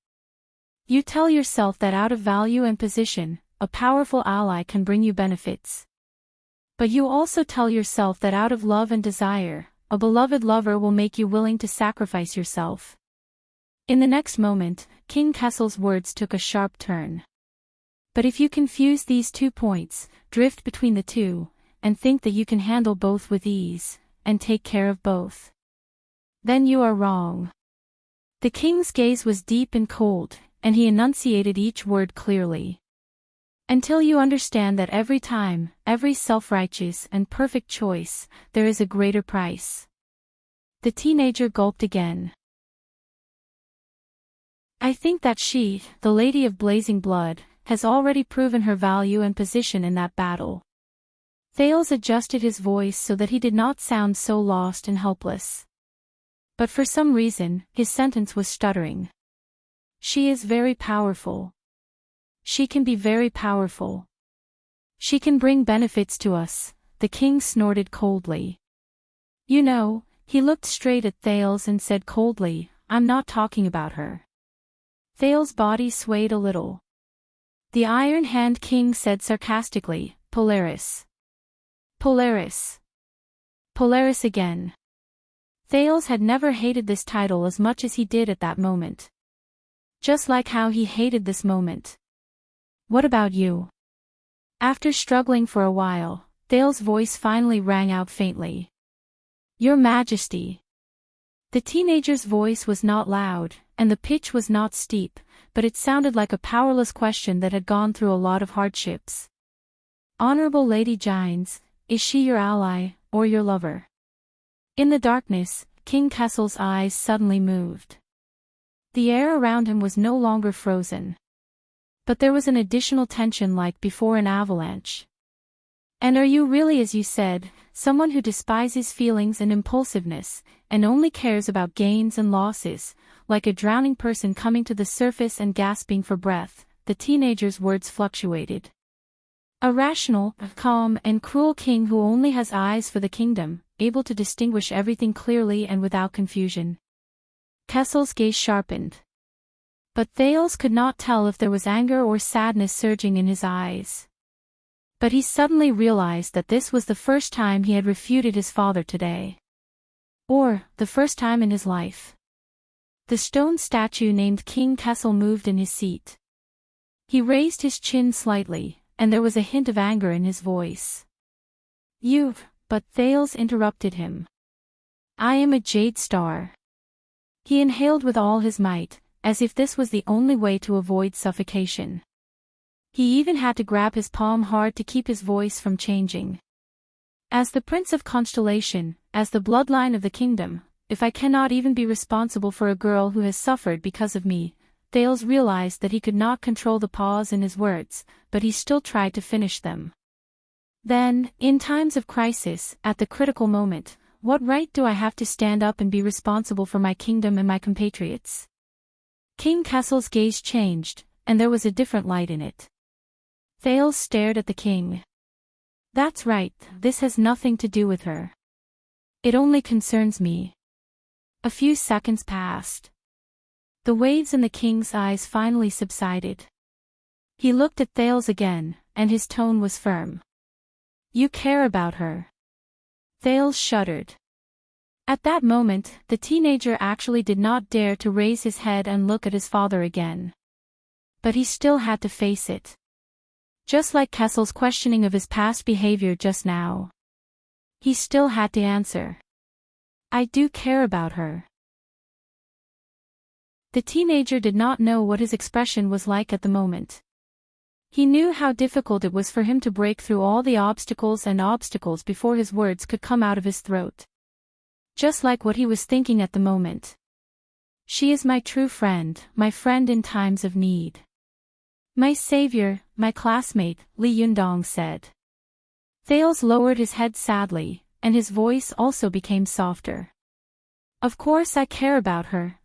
You tell yourself that out of value and position, a powerful ally can bring you benefits. But you also tell yourself that out of love and desire, a beloved lover will make you willing to sacrifice yourself. In the next moment, King Kessel's words took a sharp turn. But if you confuse these 2 points, drift between the two, and think that you can handle both with ease, and take care of both, then you are wrong. The king's gaze was deep and cold, and he enunciated each word clearly. Until you understand that every time, every self-righteous and perfect choice, there is a greater price. The teenager gulped again. I think that she, the Lady of Blazing Blood, has already proven her value and position in that battle. Thales adjusted his voice so that he did not sound so lost and helpless. But for some reason, his sentence was stuttering. She is very powerful. She can be very powerful. She can bring benefits to us, the king snorted coldly. You know, he looked straight at Thales and said coldly, I'm not talking about her. Thales' body swayed a little. The Iron Hand King said sarcastically, Polaris. Polaris. Polaris again. Thales had never hated this title as much as he did at that moment. Just like how he hated this moment. What about you? After struggling for a while, Thales' voice finally rang out faintly. Your Majesty. The teenager's voice was not loud, and the pitch was not steep, but it sounded like a powerless question that had gone through a lot of hardships. Honorable Lady Gines, is she your ally, or your lover? In the darkness, King Kessel's eyes suddenly moved. The air around him was no longer frozen. But there was an additional tension like before an avalanche. And are you really, as you said, someone who despises feelings and impulsiveness, and only cares about gains and losses, like a drowning person coming to the surface and gasping for breath? The teenager's words fluctuated. A rational, calm, and cruel king who only has eyes for the kingdom, able to distinguish everything clearly and without confusion. Kessel's gaze sharpened. But Thales could not tell if there was anger or sadness surging in his eyes. But he suddenly realized that this was the first time he had refuted his father today. Or, the first time in his life. The stone statue named King Kessel moved in his seat. He raised his chin slightly, and there was a hint of anger in his voice. But Thales interrupted him. I am a jade star. He inhaled with all his might, as if this was the only way to avoid suffocation. He even had to grab his palm hard to keep his voice from changing. As the Prince of Constellation, as the bloodline of the kingdom, if I cannot even be responsible for a girl who has suffered because of me, Thales realized that he could not control the pause in his words, but he still tried to finish them. Then, in times of crisis, at the critical moment, what right do I have to stand up and be responsible for my kingdom and my compatriots? King Kessel's gaze changed, and there was a different light in it. Thales stared at the king. That's right, this has nothing to do with her. It only concerns me. A few seconds passed. The waves in the king's eyes finally subsided. He looked at Thales again, and his tone was firm. You care about her. Thales shuddered. At that moment, the teenager actually did not dare to raise his head and look at his father again. But he still had to face it. Just like Kessel's questioning of his past behavior just now. He still had to answer. I do care about her. The teenager did not know what his expression was like at the moment. He knew how difficult it was for him to break through all the obstacles before his words could come out of his throat. Just like what he was thinking at the moment. She is my true friend, my friend in times of need. My savior, my classmate, Li Yundong said. Thales lowered his head sadly, and his voice also became softer. Of course I care about her,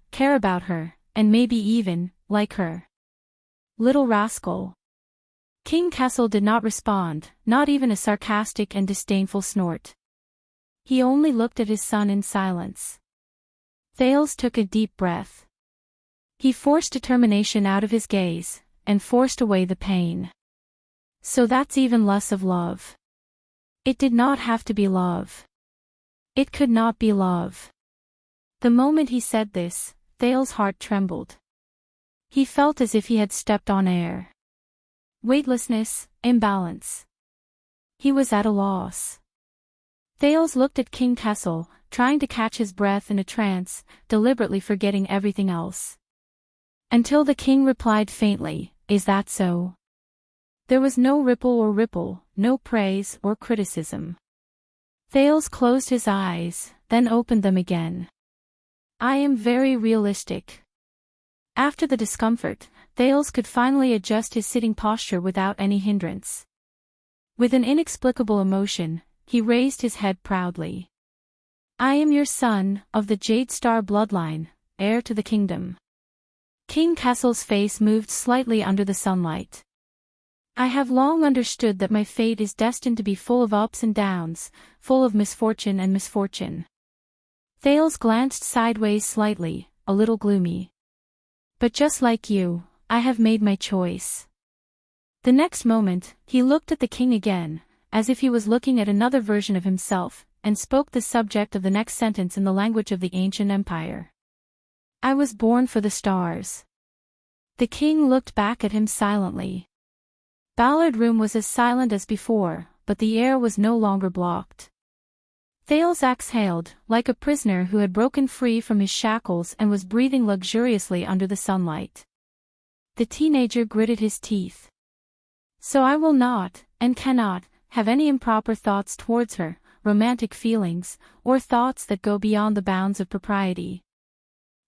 and maybe even, like her. Little rascal. King Kessel did not respond, not even a sarcastic and disdainful snort. He only looked at his son in silence. Thales took a deep breath. He forced determination out of his gaze, and forced away the pain. So that's even less of love. It did not have to be love. It could not be love. The moment he said this, Thales' heart trembled. He felt as if he had stepped on air. Weightlessness, imbalance. He was at a loss. Thales looked at King Kessel, trying to catch his breath in a trance, deliberately forgetting everything else. Until the king replied faintly, Is that so? There was no ripple, no praise or criticism. Thales closed his eyes, then opened them again. I am very realistic. After the discomfort, Thales could finally adjust his sitting posture without any hindrance. With an inexplicable emotion, he raised his head proudly. I am your son, of the Jade Star bloodline, heir to the kingdom. King Kessel's face moved slightly under the sunlight. I have long understood that my fate is destined to be full of ups and downs, full of misfortune and misfortune. Thales glanced sideways slightly, a little gloomy. But just like you, I have made my choice. The next moment, he looked at the king again, as if he was looking at another version of himself, and spoke the subject of the next sentence in the language of the ancient empire. I was born for the stars. The king looked back at him silently. Ballard Room was as silent as before, but the air was no longer blocked. Thales exhaled, like a prisoner who had broken free from his shackles and was breathing luxuriously under the sunlight. The teenager gritted his teeth. So I will not, and cannot, have any improper thoughts towards her, romantic feelings, or thoughts that go beyond the bounds of propriety.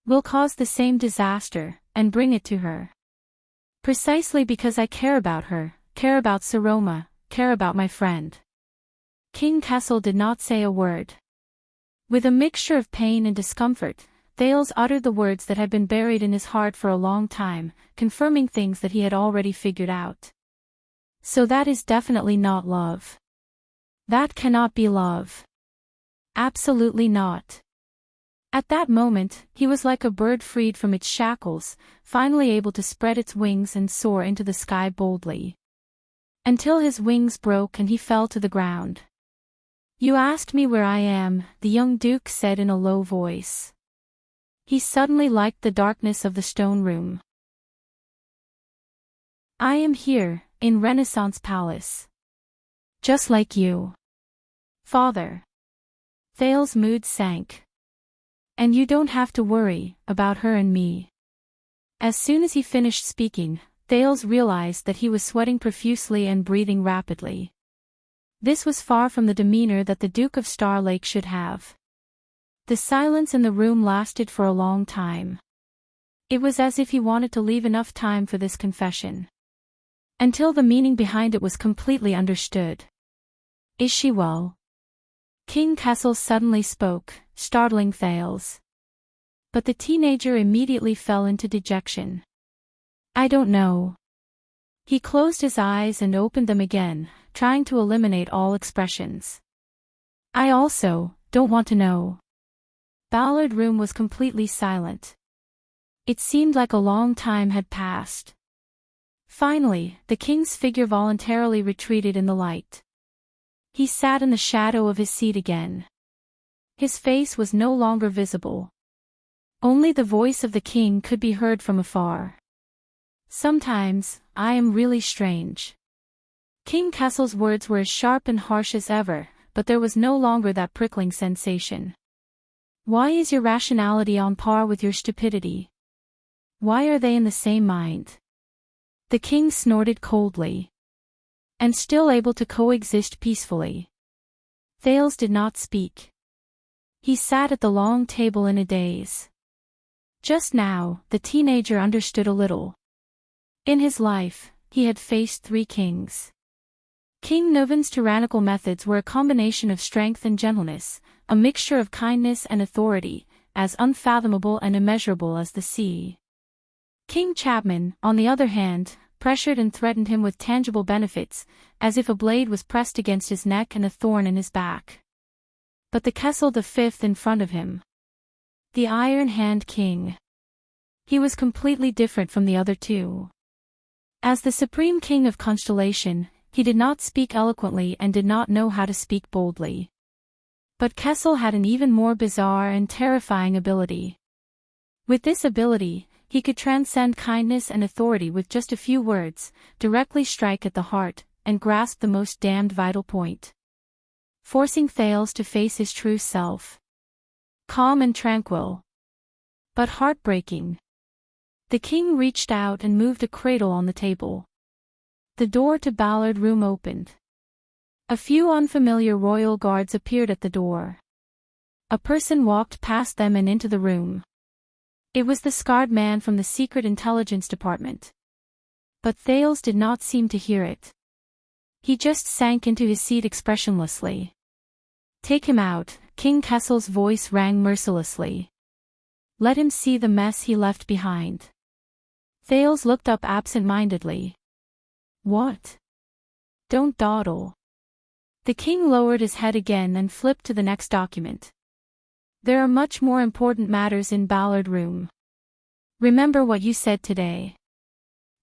Will cause the same disaster, and bring it to her. Precisely because I care about her, care about Saroma, care about my friend. King Kessel did not say a word. With a mixture of pain and discomfort, Thales uttered the words that had been buried in his heart for a long time, confirming things that he had already figured out. So that is definitely not love. That cannot be love. Absolutely not. At that moment, he was like a bird freed from its shackles, finally able to spread its wings and soar into the sky boldly. Until his wings broke and he fell to the ground. You asked me where I am, the young duke said in a low voice. He suddenly liked the darkness of the stone room. I am here, in Renaissance Palace. Just like you. Father. Thales' mood sank. And you don't have to worry about her and me. As soon as he finished speaking, Thales realized that he was sweating profusely and breathing rapidly. This was far from the demeanor that the Duke of Star Lake should have. The silence in the room lasted for a long time. It was as if he wanted to leave enough time for this confession. Until the meaning behind it was completely understood. Is she well? King Kessel suddenly spoke, startling Thales. But the teenager immediately fell into dejection. I don't know. He closed his eyes and opened them again, trying to eliminate all expressions. I also don't want to know. Ballard Room was completely silent. It seemed like a long time had passed. Finally, the king's figure voluntarily retreated in the light. He sat in the shadow of his seat again. His face was no longer visible. Only the voice of the king could be heard from afar. Sometimes, I am really strange. King Kessel's words were as sharp and harsh as ever, but there was no longer that prickling sensation. Why is your rationality on par with your stupidity? Why are they in the same mind? The king snorted coldly. And still able to coexist peacefully. Thales did not speak. He sat at the long table in a daze. Just now, the teenager understood a little. In his life, he had faced 3 kings. King Nuvan's tyrannical methods were a combination of strength and gentleness, a mixture of kindness and authority, as unfathomable and immeasurable as the sea. King Chapman, on the other hand, pressured and threatened him with tangible benefits, as if a blade was pressed against his neck and a thorn in his back. But the Kessel V in front of him. The Iron Hand King. He was completely different from the other 2. As the Supreme King of Constellation, he did not speak eloquently and did not know how to speak boldly. But Kessel had an even more bizarre and terrifying ability. With this ability, he could transcend kindness and authority with just a few words, directly strike at the heart, and grasp the most damned vital point. Forcing Thales to face his true self. Calm and tranquil. But heartbreaking. The king reached out and moved a cradle on the table. The door to Ballard Room opened. A few unfamiliar royal guards appeared at the door. A person walked past them and into the room. It was the scarred man from the Secret Intelligence Department. But Thales did not seem to hear it. He just sank into his seat expressionlessly. "Take him out," King Kessel's voice rang mercilessly. "Let him see the mess he left behind." Thales looked up absent-mindedly. "What?" "Don't dawdle." The king lowered his head again and flipped to the next document. "There are much more important matters in Ballard Room. Remember what you said today."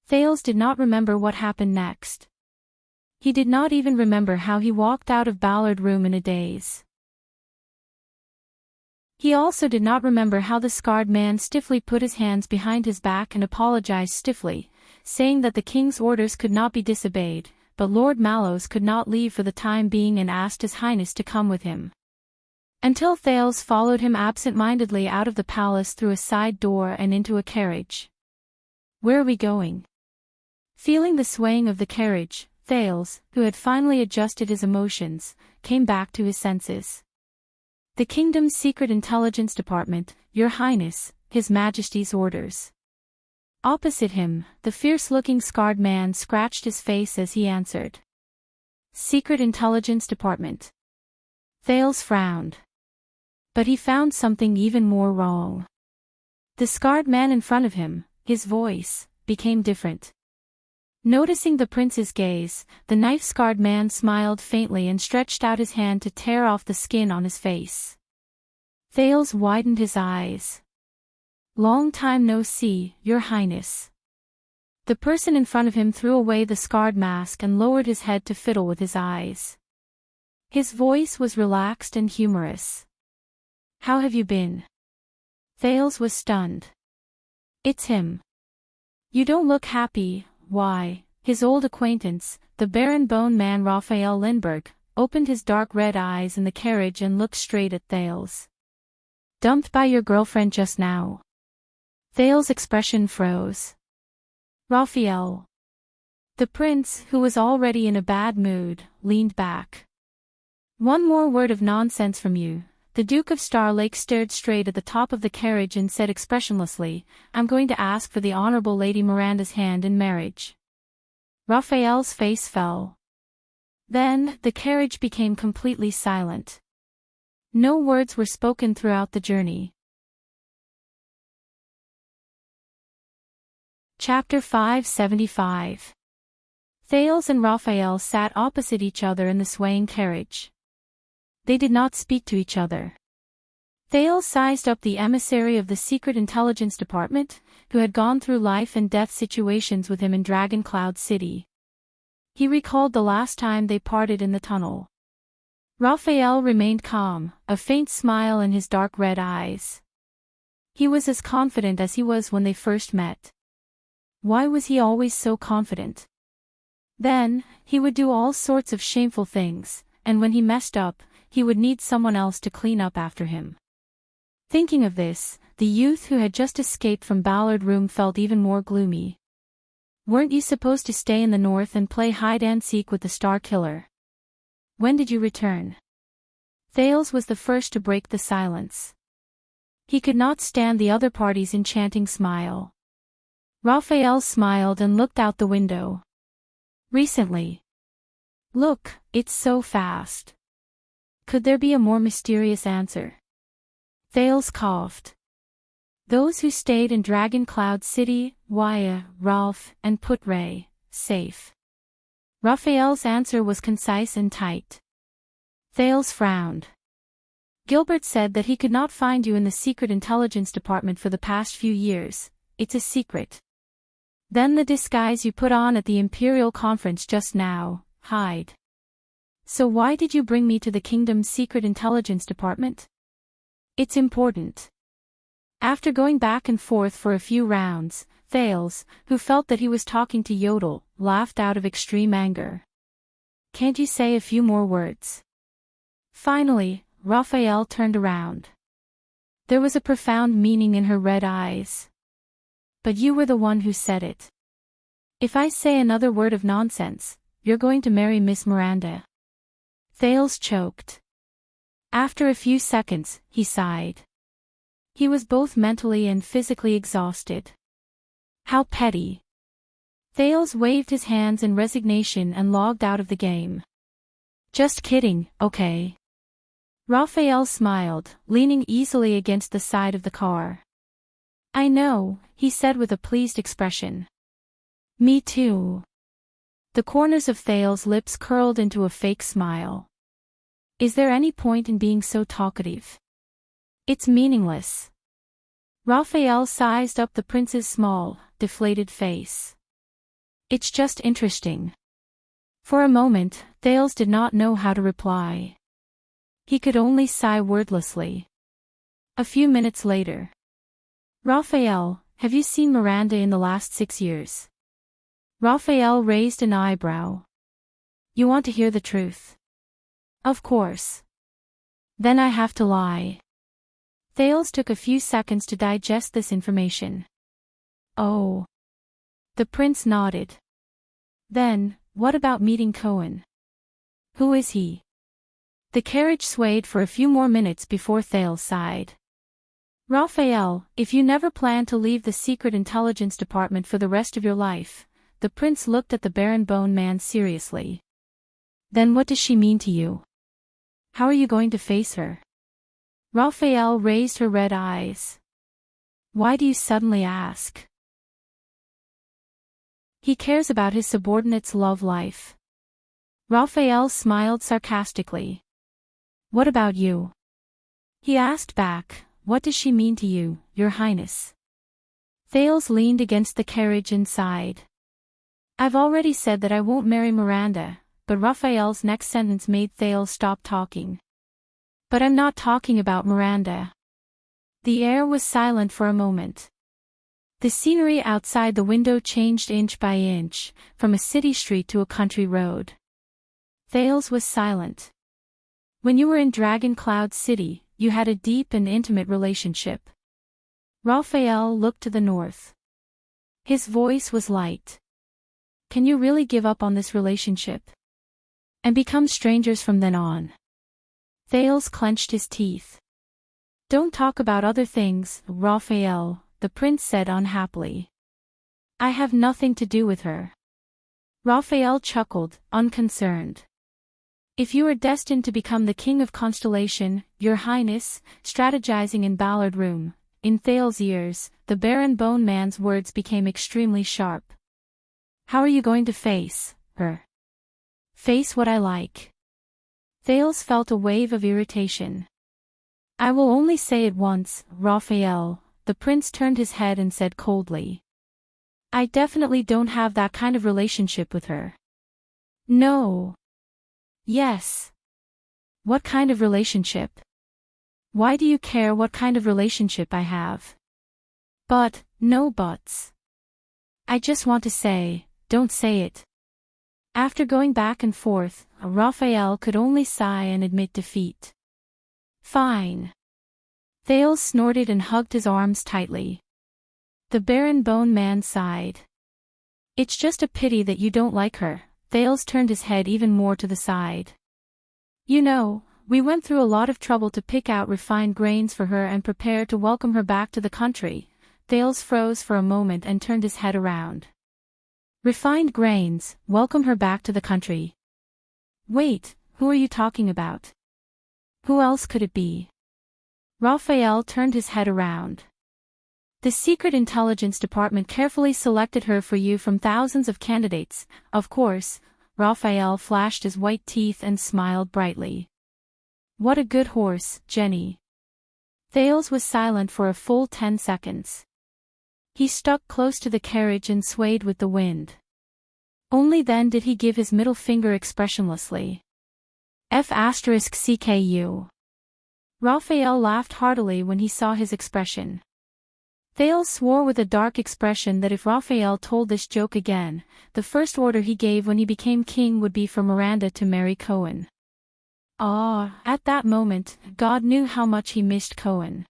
Thales did not remember what happened next. He did not even remember how he walked out of Ballard Room in a daze. He also did not remember how the scarred man stiffly put his hands behind his back and apologized stiffly, saying that the king's orders could not be disobeyed, but Lord Mallows could not leave for the time being and asked His Highness to come with him. Until Thales followed him absent-mindedly out of the palace through a side door and into a carriage. "Where are we going?" Feeling the swaying of the carriage, Thales, who had finally adjusted his emotions, came back to his senses. "The kingdom's secret intelligence department, Your Highness, His Majesty's orders." Opposite him, the fierce-looking scarred man scratched his face as he answered. "Secret Intelligence Department." Thales frowned. But he found something even more wrong. The scarred man in front of him, his voice, became different. Noticing the prince's gaze, the knife-scarred man smiled faintly and stretched out his hand to tear off the skin on his face. Thales widened his eyes. "Long time no see, Your Highness." The person in front of him threw away the scarred mask and lowered his head to fiddle with his eyes. His voice was relaxed and humorous. "How have you been?" Thales was stunned. "It's him. You don't look happy." Why, his old acquaintance, the Baron Bone Man Raphael Lindbergh, opened his dark red eyes in the carriage and looked straight at Thales. "Dumped by your girlfriend just now?" Thales' expression froze. "Raphael." The prince, who was already in a bad mood, leaned back. "One more word of nonsense from you." The Duke of Star Lake stared straight at the top of the carriage and said expressionlessly, "I'm going to ask for the Honorable Lady Miranda's hand in marriage." Raphael's face fell. Then, the carriage became completely silent. No words were spoken throughout the journey. Chapter 575. Thales and Raphael sat opposite each other in the swaying carriage. They did not speak to each other. Thales sized up the emissary of the Secret Intelligence Department, who had gone through life and death situations with him in Dragon Cloud City. He recalled the last time they parted in the tunnel. Raphael remained calm, a faint smile in his dark red eyes. He was as confident as he was when they first met. Why was he always so confident? Then, he would do all sorts of shameful things, and when he messed up, he would need someone else to clean up after him. Thinking of this, the youth who had just escaped from Ballard Room felt even more gloomy. "Weren't you supposed to stay in the north and play hide-and-seek with the Star Killer? When did you return?" Thales was the first to break the silence. He could not stand the other party's enchanting smile. Raphael smiled and looked out the window. "Recently." "Look, it's so fast." Could there be a more mysterious answer? Thales coughed. "Those who stayed in Dragon Cloud City, Waya, Ralph, and Putre, safe." Raphael's answer was concise and tight. Thales frowned. "Gilbert said that he could not find you in the Secret Intelligence Department for the past few years. It's a secret. Then the disguise you put on at the Imperial Conference just now, hide. So why did you bring me to the Kingdom's Secret Intelligence Department?" "It's important." After going back and forth for a few rounds, Thales, who felt that he was talking to Yodel, laughed out of extreme anger. "Can't you say a few more words?" Finally, Raphael turned around. There was a profound meaning in her red eyes. "But you were the one who said it." If I say another word of nonsense, you're going to marry Miss Miranda. Thales choked. After a few seconds, he sighed. He was both mentally and physically exhausted. How petty. Thales waved his hands in resignation and logged out of the game. Just kidding, okay. Raphael smiled, leaning easily against the side of the car. I know, he said with a pleased expression. Me too. The corners of Thales' lips curled into a fake smile. Is there any point in being so talkative? It's meaningless. Raphael sized up the prince's small, deflated face. It's just interesting. For a moment, Thales did not know how to reply. He could only sigh wordlessly. A few minutes later. Raphael, have you seen Miranda in the last 6 years? Raphael raised an eyebrow. You want to hear the truth? Of course. Then I have to lie. Thales took a few seconds to digest this information. Oh. The prince nodded. Then, what about meeting Cohen? Who is he? The carriage swayed for a few more minutes before Thales sighed. Raphael, if you never plan to leave the Secret Intelligence Department for the rest of your life, the prince looked at the Baron Bone Man seriously. Then what does she mean to you? How are you going to face her? Raphael raised her red eyes. Why do you suddenly ask? He cares about his subordinate's love life. Raphael smiled sarcastically. What about you? He asked back, what does she mean to you, Your Highness? Thales leaned against the carriage and sighed. I've already said that I won't marry Miranda, but Raphael's next sentence made Thales stop talking. But I'm not talking about Miranda. The air was silent for a moment. The scenery outside the window changed inch by inch, from a city street to a country road. Thales was silent. When you were in Dragon Cloud City, you had a deep and intimate relationship. Raphael looked to the north. His voice was light. Can you really give up on this relationship? And become strangers from then on? Thales clenched his teeth. Don't talk about other things, Raphael, the prince said unhappily. I have nothing to do with her. Raphael chuckled, unconcerned. If you are destined to become the king of Constellation, Your Highness, strategizing in Ballard Room, in Thales' ears, the Baron Bone Man's words became extremely sharp. How are you going to face her? Face what I like. Thales felt a wave of irritation. I will only say it once, Raphael, the prince turned his head and said coldly. I definitely don't have that kind of relationship with her. No. Yes. What kind of relationship? Why do you care what kind of relationship I have? But, no buts. I just want to say, don't say it. After going back and forth, Raphael could only sigh and admit defeat. Fine. Thales snorted and hugged his arms tightly. The Baron Bone Man sighed. It's just a pity that you don't like her. Thales turned his head even more to the side. You know, we went through a lot of trouble to pick out refined grains for her and prepare to welcome her back to the country. Thales froze for a moment and turned his head around. Refined grains, welcome her back to the country. Wait, who are you talking about? Who else could it be? Raphael turned his head around. The Secret Intelligence Department carefully selected her for you from thousands of candidates, of course. Raphael flashed his white teeth and smiled brightly. What a good horse, Jenny. Thales was silent for a full 10 seconds. He stuck close to the carriage and swayed with the wind. Only then did he give his middle finger expressionlessly. F***CKU. Raphael laughed heartily when he saw his expression. Thales swore with a dark expression that if Raphael told this joke again, the first order he gave when he became king would be for Miranda to marry Cohen. At that moment, God knew how much he missed Cohen.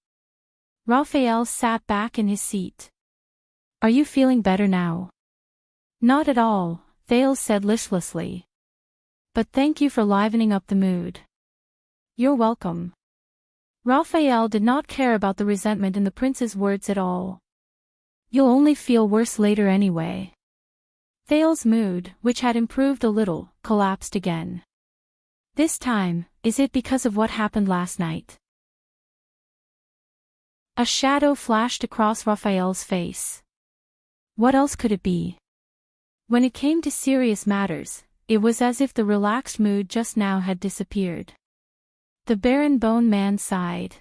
Raphael sat back in his seat. Are you feeling better now? Not at all, Thales said listlessly. But thank you for livening up the mood. You're welcome. Raphael did not care about the resentment in the prince's words at all. You'll only feel worse later anyway. Thales' mood, which had improved a little, collapsed again. This time, is it because of what happened last night? A shadow flashed across Raphael's face. What else could it be? When it came to serious matters, it was as if the relaxed mood just now had disappeared. The Baron Bone Man sighed.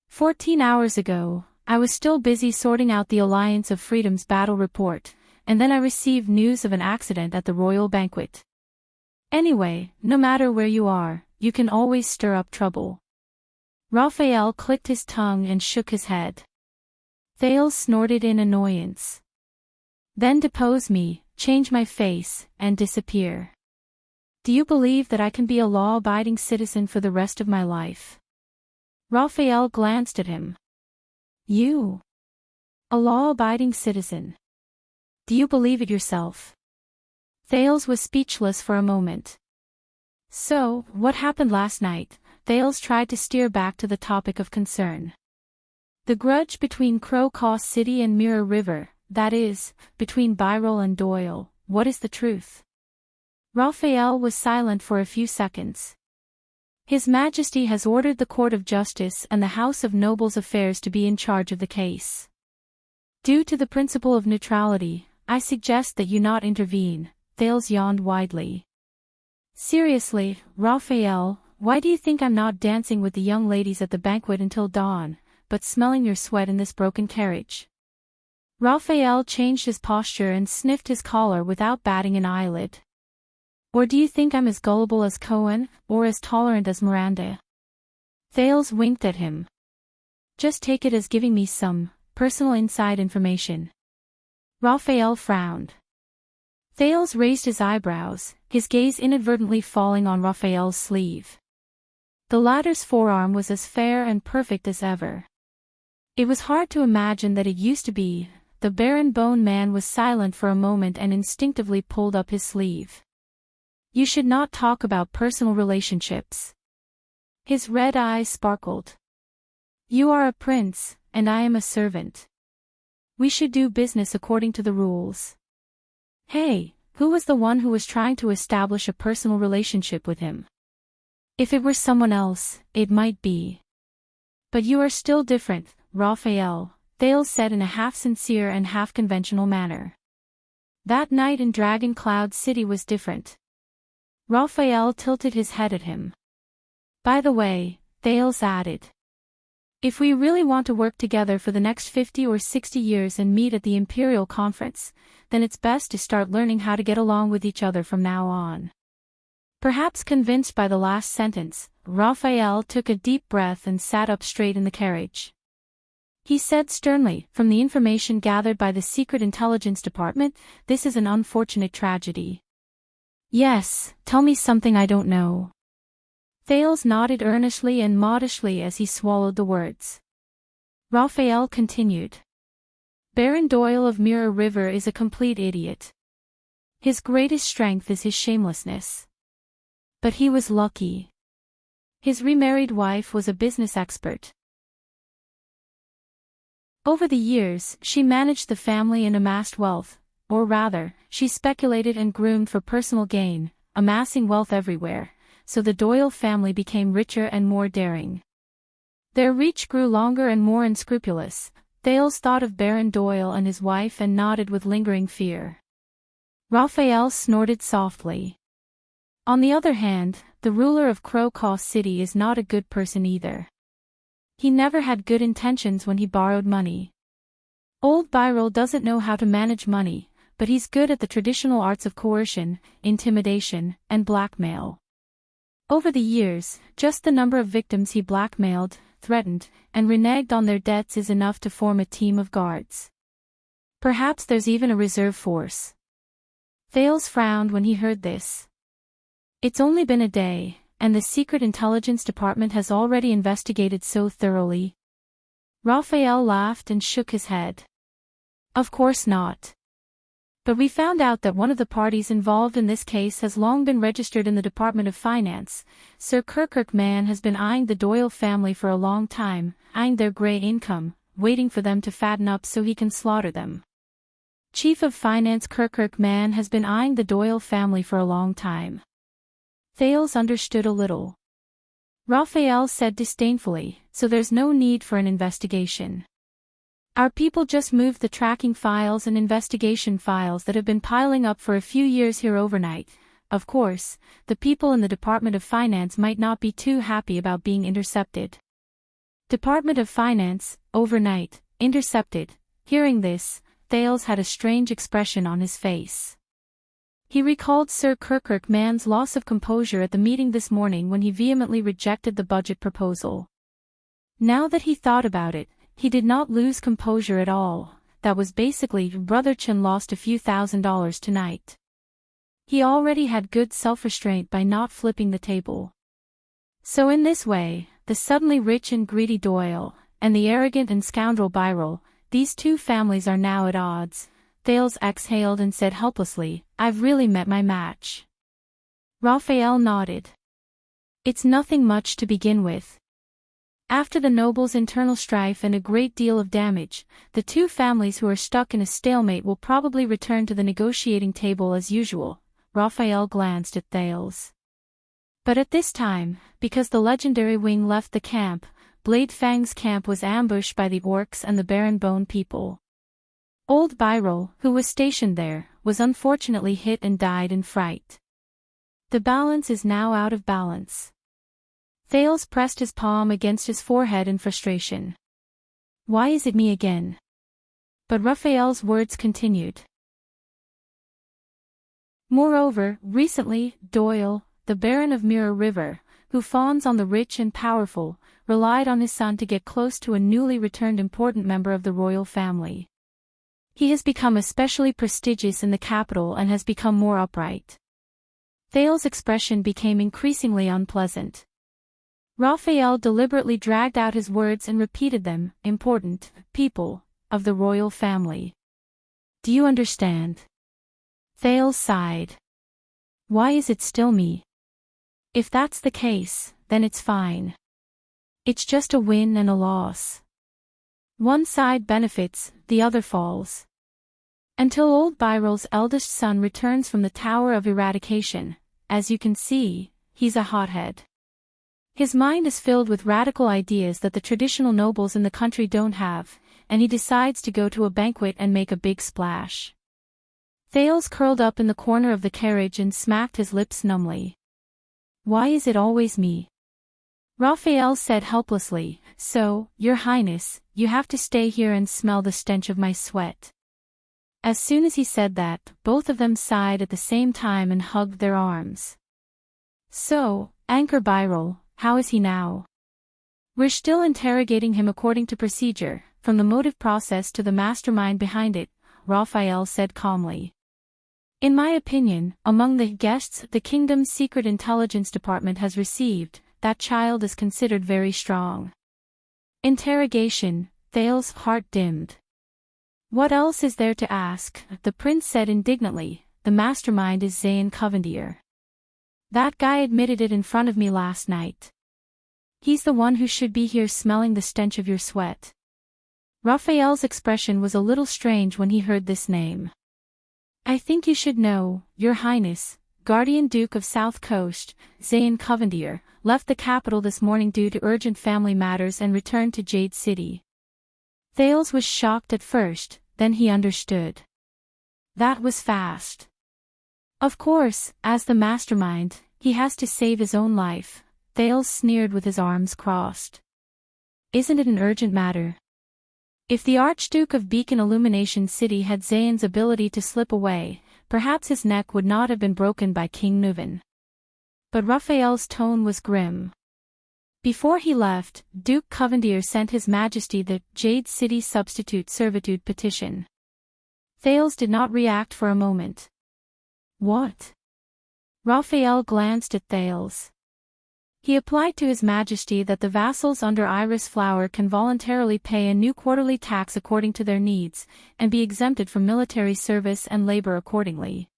14 hours ago, I was still busy sorting out the Alliance of Freedom's battle report, and then I received news of an accident at the royal banquet. Anyway, no matter where you are, you can always stir up trouble. Raphael clicked his tongue and shook his head. Thales snorted in annoyance. Then depose me, change my face, and disappear. Do you believe that I can be a law-abiding citizen for the rest of my life? Raphael glanced at him. You? A law-abiding citizen? Do you believe it yourself? Thales was speechless for a moment. So, what happened last night? Thales tried to steer back to the topic of concern. The grudge between Crowcaw City and Mirror River, that is, between Byrol and Doyle, what is the truth? Raphael was silent for a few seconds. His Majesty has ordered the Court of Justice and the House of Nobles Affairs to be in charge of the case. Due to the principle of neutrality, I suggest that you not intervene. Thales yawned widely. Seriously, Raphael, why do you think I'm not dancing with the young ladies at the banquet until dawn, but smelling your sweat in this broken carriage? Raphael changed his posture and sniffed his collar without batting an eyelid. Or do you think I'm as gullible as Cohen, or as tolerant as Miranda? Thales winked at him. Just take it as giving me some personal inside information. Raphael frowned. Thales raised his eyebrows, his gaze inadvertently falling on Raphael's sleeve. The latter's forearm was as fair and perfect as ever. It was hard to imagine that it used to be. The Baron Bone Man was silent for a moment and instinctively pulled up his sleeve. You should not talk about personal relationships. His red eyes sparkled. You are a prince, and I am a servant. We should do business according to the rules. Hey, who was the one who was trying to establish a personal relationship with him? If it were someone else, it might be. But you are still different, Raphael, Thales said in a half-sincere and half-conventional manner. That night in Dragon Cloud City was different. Raphael tilted his head at him. By the way, Thales added. If we really want to work together for the next 50 or 60 years and meet at the Imperial Conference, then it's best to start learning how to get along with each other from now on. Perhaps convinced by the last sentence, Raphael took a deep breath and sat up straight in the carriage. He said sternly, from the information gathered by the Secret Intelligence Department, this is an unfortunate tragedy. Yes, tell me something I don't know. Thales nodded earnestly and modestly as he swallowed the words. Raphael continued. Baron Doyle of Mirror River is a complete idiot. His greatest strength is his shamelessness. But he was lucky. His remarried wife was a business expert. Over the years, she managed the family and amassed wealth, or rather, she speculated and groomed for personal gain, amassing wealth everywhere, so the Doyle family became richer and more daring. Their reach grew longer and more unscrupulous. Thales thought of Baron Doyle and his wife and nodded with lingering fear. Raphael snorted softly. On the other hand, the ruler of Crowcaw City is not a good person either. He never had good intentions when he borrowed money. Old Byrol doesn't know how to manage money, but he's good at the traditional arts of coercion, intimidation, and blackmail. Over the years, just the number of victims he blackmailed, threatened, and reneged on their debts is enough to form a team of guards. Perhaps there's even a reserve force. Thales frowned when he heard this. It's only been a day, and the Secret Intelligence Department has already investigated so thoroughly. Raphael laughed and shook his head. Of course not. But we found out that one of the parties involved in this case has long been registered in the Department of Finance. Sir Kirkman has been eyeing the Doyle family for a long time, eyeing their grey income, waiting for them to fatten up so he can slaughter them. Chief of Finance Kirkman has been eyeing the Doyle family for a long time. Thales understood a little. Raphael said disdainfully, so there's no need for an investigation. Our people just moved the tracking files and investigation files that have been piling up for a few years here overnight. Of course, the people in the Department of Finance might not be too happy about being intercepted. Department of Finance, overnight, intercepted. Hearing this, Thales had a strange expression on his face. He recalled Sir Kirkman's loss of composure at the meeting this morning when he vehemently rejected the budget proposal. Now that he thought about it, he did not lose composure at all. That was basically Brother Chin lost a few $1,000s tonight. He already had good self-restraint by not flipping the table. So in this way, the suddenly rich and greedy Doyle, and the arrogant and scoundrel Birel, these two families are now at odds. Thales exhaled and said helplessly, I've really met my match. Raphael nodded. It's nothing much to begin with. After the nobles' internal strife and a great deal of damage, the two families who are stuck in a stalemate will probably return to the negotiating table as usual. Raphael glanced at Thales. But at this time, because the legendary wing left the camp, Blade Fang's camp was ambushed by the orcs and the Baron Bone people. Old Birel, who was stationed there, was unfortunately hit and died in fright. The balance is now out of balance. Thales pressed his palm against his forehead in frustration. Why is it me again? But Raphael's words continued. Moreover, recently, Doyle, the Baron of Mirror River, who fawns on the rich and powerful, relied on his son to get close to a newly returned important member of the royal family. He has become especially prestigious in the capital and has become more upright. Thales' expression became increasingly unpleasant. Raphael deliberately dragged out his words and repeated them, important, people, of the royal family. Do you understand? Thales sighed. Why is it still me? If that's the case, then it's fine. It's just a win and a loss. One side benefits, the other falls. Until old Birel's eldest son returns from the Tower of Eradication, as you can see, he's a hothead. His mind is filled with radical ideas that the traditional nobles in the country don't have, and he decides to go to a banquet and make a big splash. Thales curled up in the corner of the carriage and smacked his lips numbly. Why is it always me? Raphael said helplessly, so, Your Highness, you have to stay here and smell the stench of my sweat. As soon as he said that, both of them sighed at the same time and hugged their arms. So, Anchor Birel, how is he now? We're still interrogating him according to procedure, from the motive process to the mastermind behind it, Raphael said calmly. In my opinion, among the guests the kingdom's secret intelligence department has received, that child is considered very strong. Interrogation, Thales' heart dimmed. What else is there to ask? The prince said indignantly, the mastermind is Zayn Covendier. That guy admitted it in front of me last night. He's the one who should be here smelling the stench of your sweat. Raphael's expression was a little strange when he heard this name. I think you should know, Your Highness, Guardian Duke of South Coast, Zayn Covendier, left the capital this morning due to urgent family matters and returned to Jade City. Thales was shocked at first, then he understood. That was fast. Of course, as the mastermind, he has to save his own life, Thales sneered with his arms crossed. Isn't it an urgent matter? If the Archduke of Beacon Illumination City had Zayn's ability to slip away, perhaps his neck would not have been broken by King Nuvan. But Raphael's tone was grim. Before he left, Duke Covendier sent His Majesty the Jade City Substitute Servitude petition. Thales did not react for a moment. What? Raphael glanced at Thales. He applied to His Majesty that the vassals under Iris Flower can voluntarily pay a new quarterly tax according to their needs, and be exempted from military service and labor accordingly.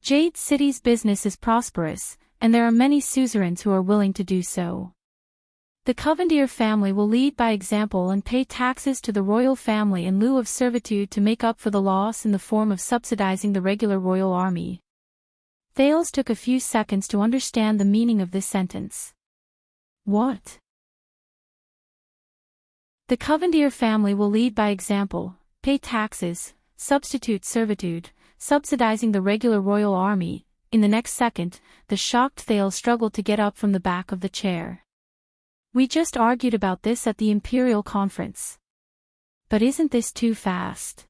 Jade City's business is prosperous, and there are many suzerains who are willing to do so. The Covendier family will lead by example and pay taxes to the royal family in lieu of servitude to make up for the loss in the form of subsidizing the regular royal army. Thales took a few seconds to understand the meaning of this sentence. What? The Covendier family will lead by example, pay taxes, substitute servitude, subsidizing the regular royal army. In the next second, the shocked Thales struggled to get up from the back of the chair. We just argued about this at the Imperial Conference. But isn't this too fast?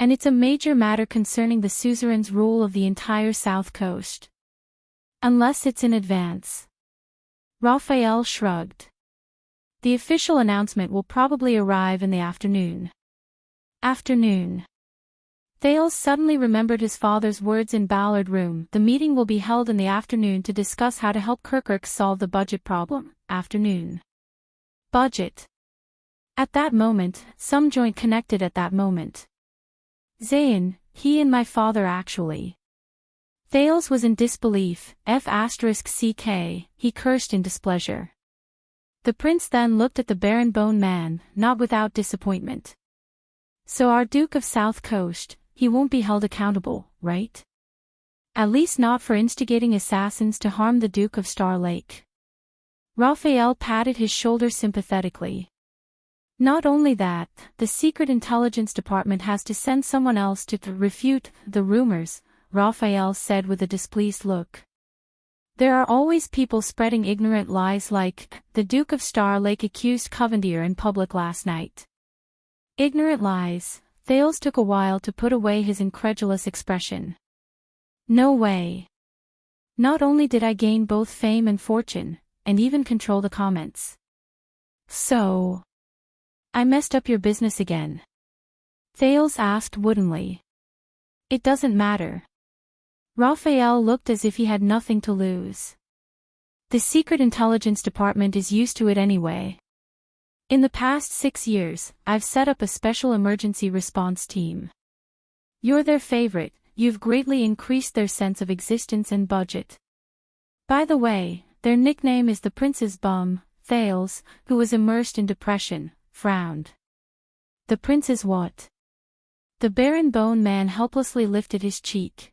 And it's a major matter concerning the suzerain's rule of the entire South Coast. Unless it's in advance. Raphael shrugged. The official announcement will probably arrive in the afternoon. Afternoon. Thales suddenly remembered his father's words in Ballard Room. The meeting will be held in the afternoon to discuss how to help Kirkuk solve the budget problem. Afternoon. Budget. At that moment, some joint connected at that moment. Zayn, he and my father actually. Thales was in disbelief, F***ck, he cursed in displeasure. The prince then looked at the Baron Bone Man, not without disappointment. So our Duke of South Coast, he won't be held accountable, right? At least not for instigating assassins to harm the Duke of Star Lake. Raphael patted his shoulder sympathetically. Not only that, the Secret Intelligence Department has to send someone else to refute the rumors, Raphael said with a displeased look. There are always people spreading ignorant lies like, the Duke of Star Lake accused Covendier in public last night. Ignorant lies. Thales took a while to put away his incredulous expression. No way. Not only did I gain both fame and fortune, and even control the comments. So... I messed up your business again? Thales asked woodenly. It doesn't matter. Raphael looked as if he had nothing to lose. The Secret Intelligence Department is used to it anyway. In the past 6 years, I've set up a special emergency response team. You're their favorite, you've greatly increased their sense of existence and budget. By the way, their nickname is the Prince's Bum. Thales, who was immersed in depression, frowned. The Prince's what? The Baron Bone Man helplessly lifted his cheek.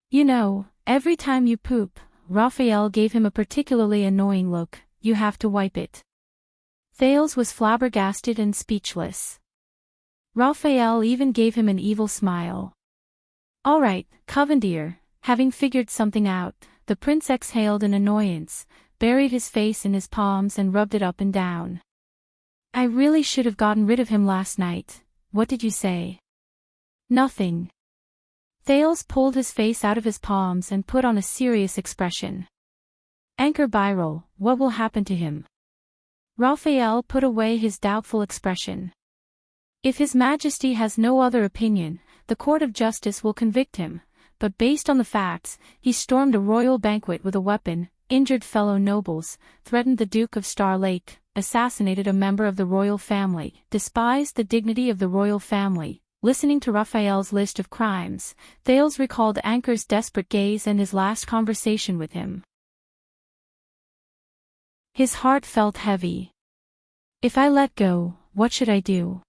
You know, every time you poop, Raphael gave him a particularly annoying look, you have to wipe it. Thales was flabbergasted and speechless. Raphael even gave him an evil smile. All right, Covendier, having figured something out, the prince exhaled in annoyance, buried his face in his palms and rubbed it up and down. I really should have gotten rid of him last night. What did you say? Nothing. Thales pulled his face out of his palms and put on a serious expression. Anchor Byrel, what will happen to him? Raphael put away his doubtful expression. If His Majesty has no other opinion, the Court of Justice will convict him, but based on the facts, he stormed a royal banquet with a weapon, injured fellow nobles, threatened the Duke of Star Lake, assassinated a member of the royal family, despised the dignity of the royal family. Listening to Raphael's list of crimes, Thales recalled Anchor's desperate gaze and his last conversation with him. His heart felt heavy. If I let go, what should I do?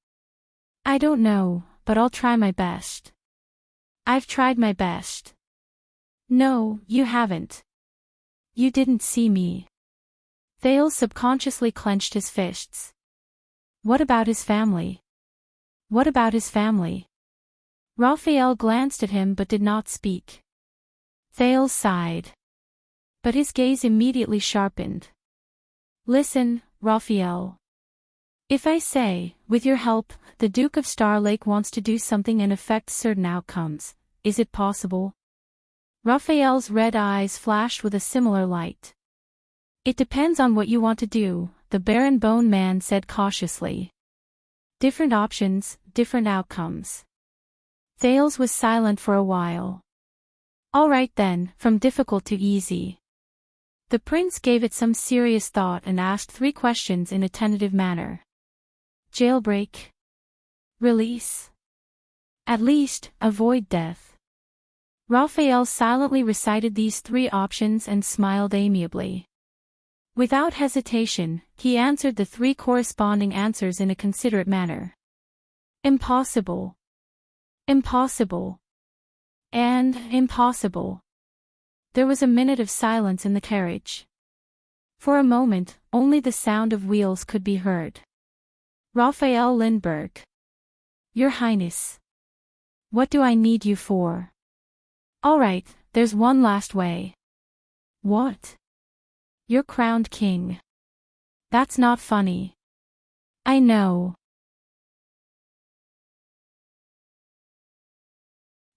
I don't know, but I'll try my best. I've tried my best. No, you haven't. You didn't see me. Thales subconsciously clenched his fists. What about his family? What about his family? Raphael glanced at him but did not speak. Thales sighed. But his gaze immediately sharpened. Listen, Raphael. If I say, with your help, the Duke of Star Lake wants to do something and affect certain outcomes, is it possible? Raphael's red eyes flashed with a similar light. It depends on what you want to do, the Baron Bone Man said cautiously. Different options, different outcomes. Thales was silent for a while. All right then, from difficult to easy. The prince gave it some serious thought and asked 3 questions in a tentative manner. Jailbreak. Release. At least, avoid death. Raphael silently recited these 3 options and smiled amiably. Without hesitation, he answered the 3 corresponding answers in a considerate manner. Impossible. Impossible. And impossible. There was a minute of silence in the carriage. For a moment, only the sound of wheels could be heard. Raphael Lindbergh. Your Highness. What do I need you for? All right, there's one last way. What? You're crowned king. That's not funny. I know.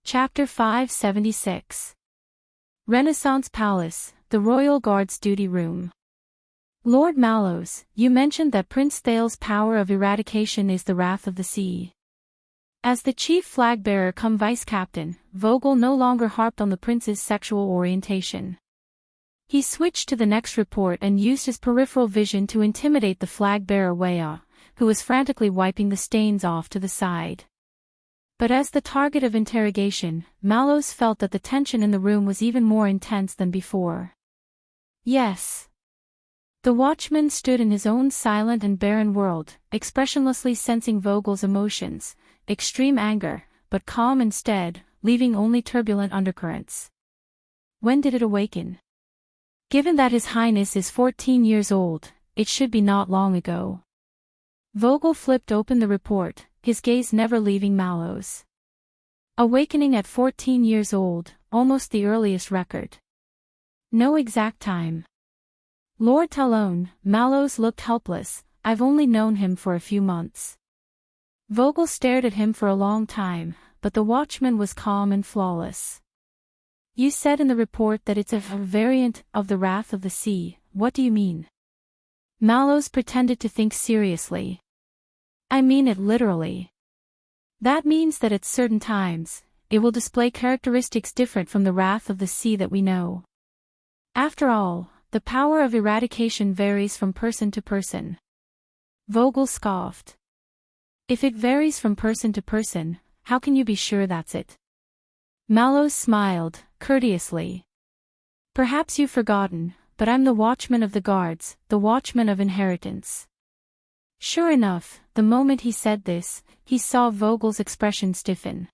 Chapter 576. Renaissance Palace, the Royal Guard's Duty Room. Lord Mallows, you mentioned that Prince Thal's power of eradication is the wrath of the sea. As the chief flag-bearer cum vice-captain, Vogel no longer harped on the prince's sexual orientation. He switched to the next report and used his peripheral vision to intimidate the flag-bearer Weah, who was frantically wiping the stains off to the side. But as the target of interrogation, Mallows felt that the tension in the room was even more intense than before. Yes. The watchman stood in his own silent and barren world, expressionlessly sensing Vogel's emotions, extreme anger, but calm instead, leaving only turbulent undercurrents. When did it awaken? Given that His Highness is 14 years old, it should be not long ago. Vogel flipped open the report, his gaze never leaving Mallows. Awakening at 14 years old, almost the earliest record. No exact time. Lord Talon, Mallows looked helpless. I've only known him for a few months. Vogel stared at him for a long time, but the watchman was calm and flawless. You said in the report that it's a variant of the wrath of the sea. What do you mean? Mallows pretended to think seriously. I mean it literally. That means that at certain times, it will display characteristics different from the wrath of the sea that we know. After all, the power of eradication varies from person to person. Vogel scoffed. If it varies from person to person, how can you be sure that's it? Mallows smiled, courteously. Perhaps you've forgotten, but I'm the watchman of the guards, the watchman of inheritance. Sure enough, the moment he said this, he saw Vogel's expression stiffen.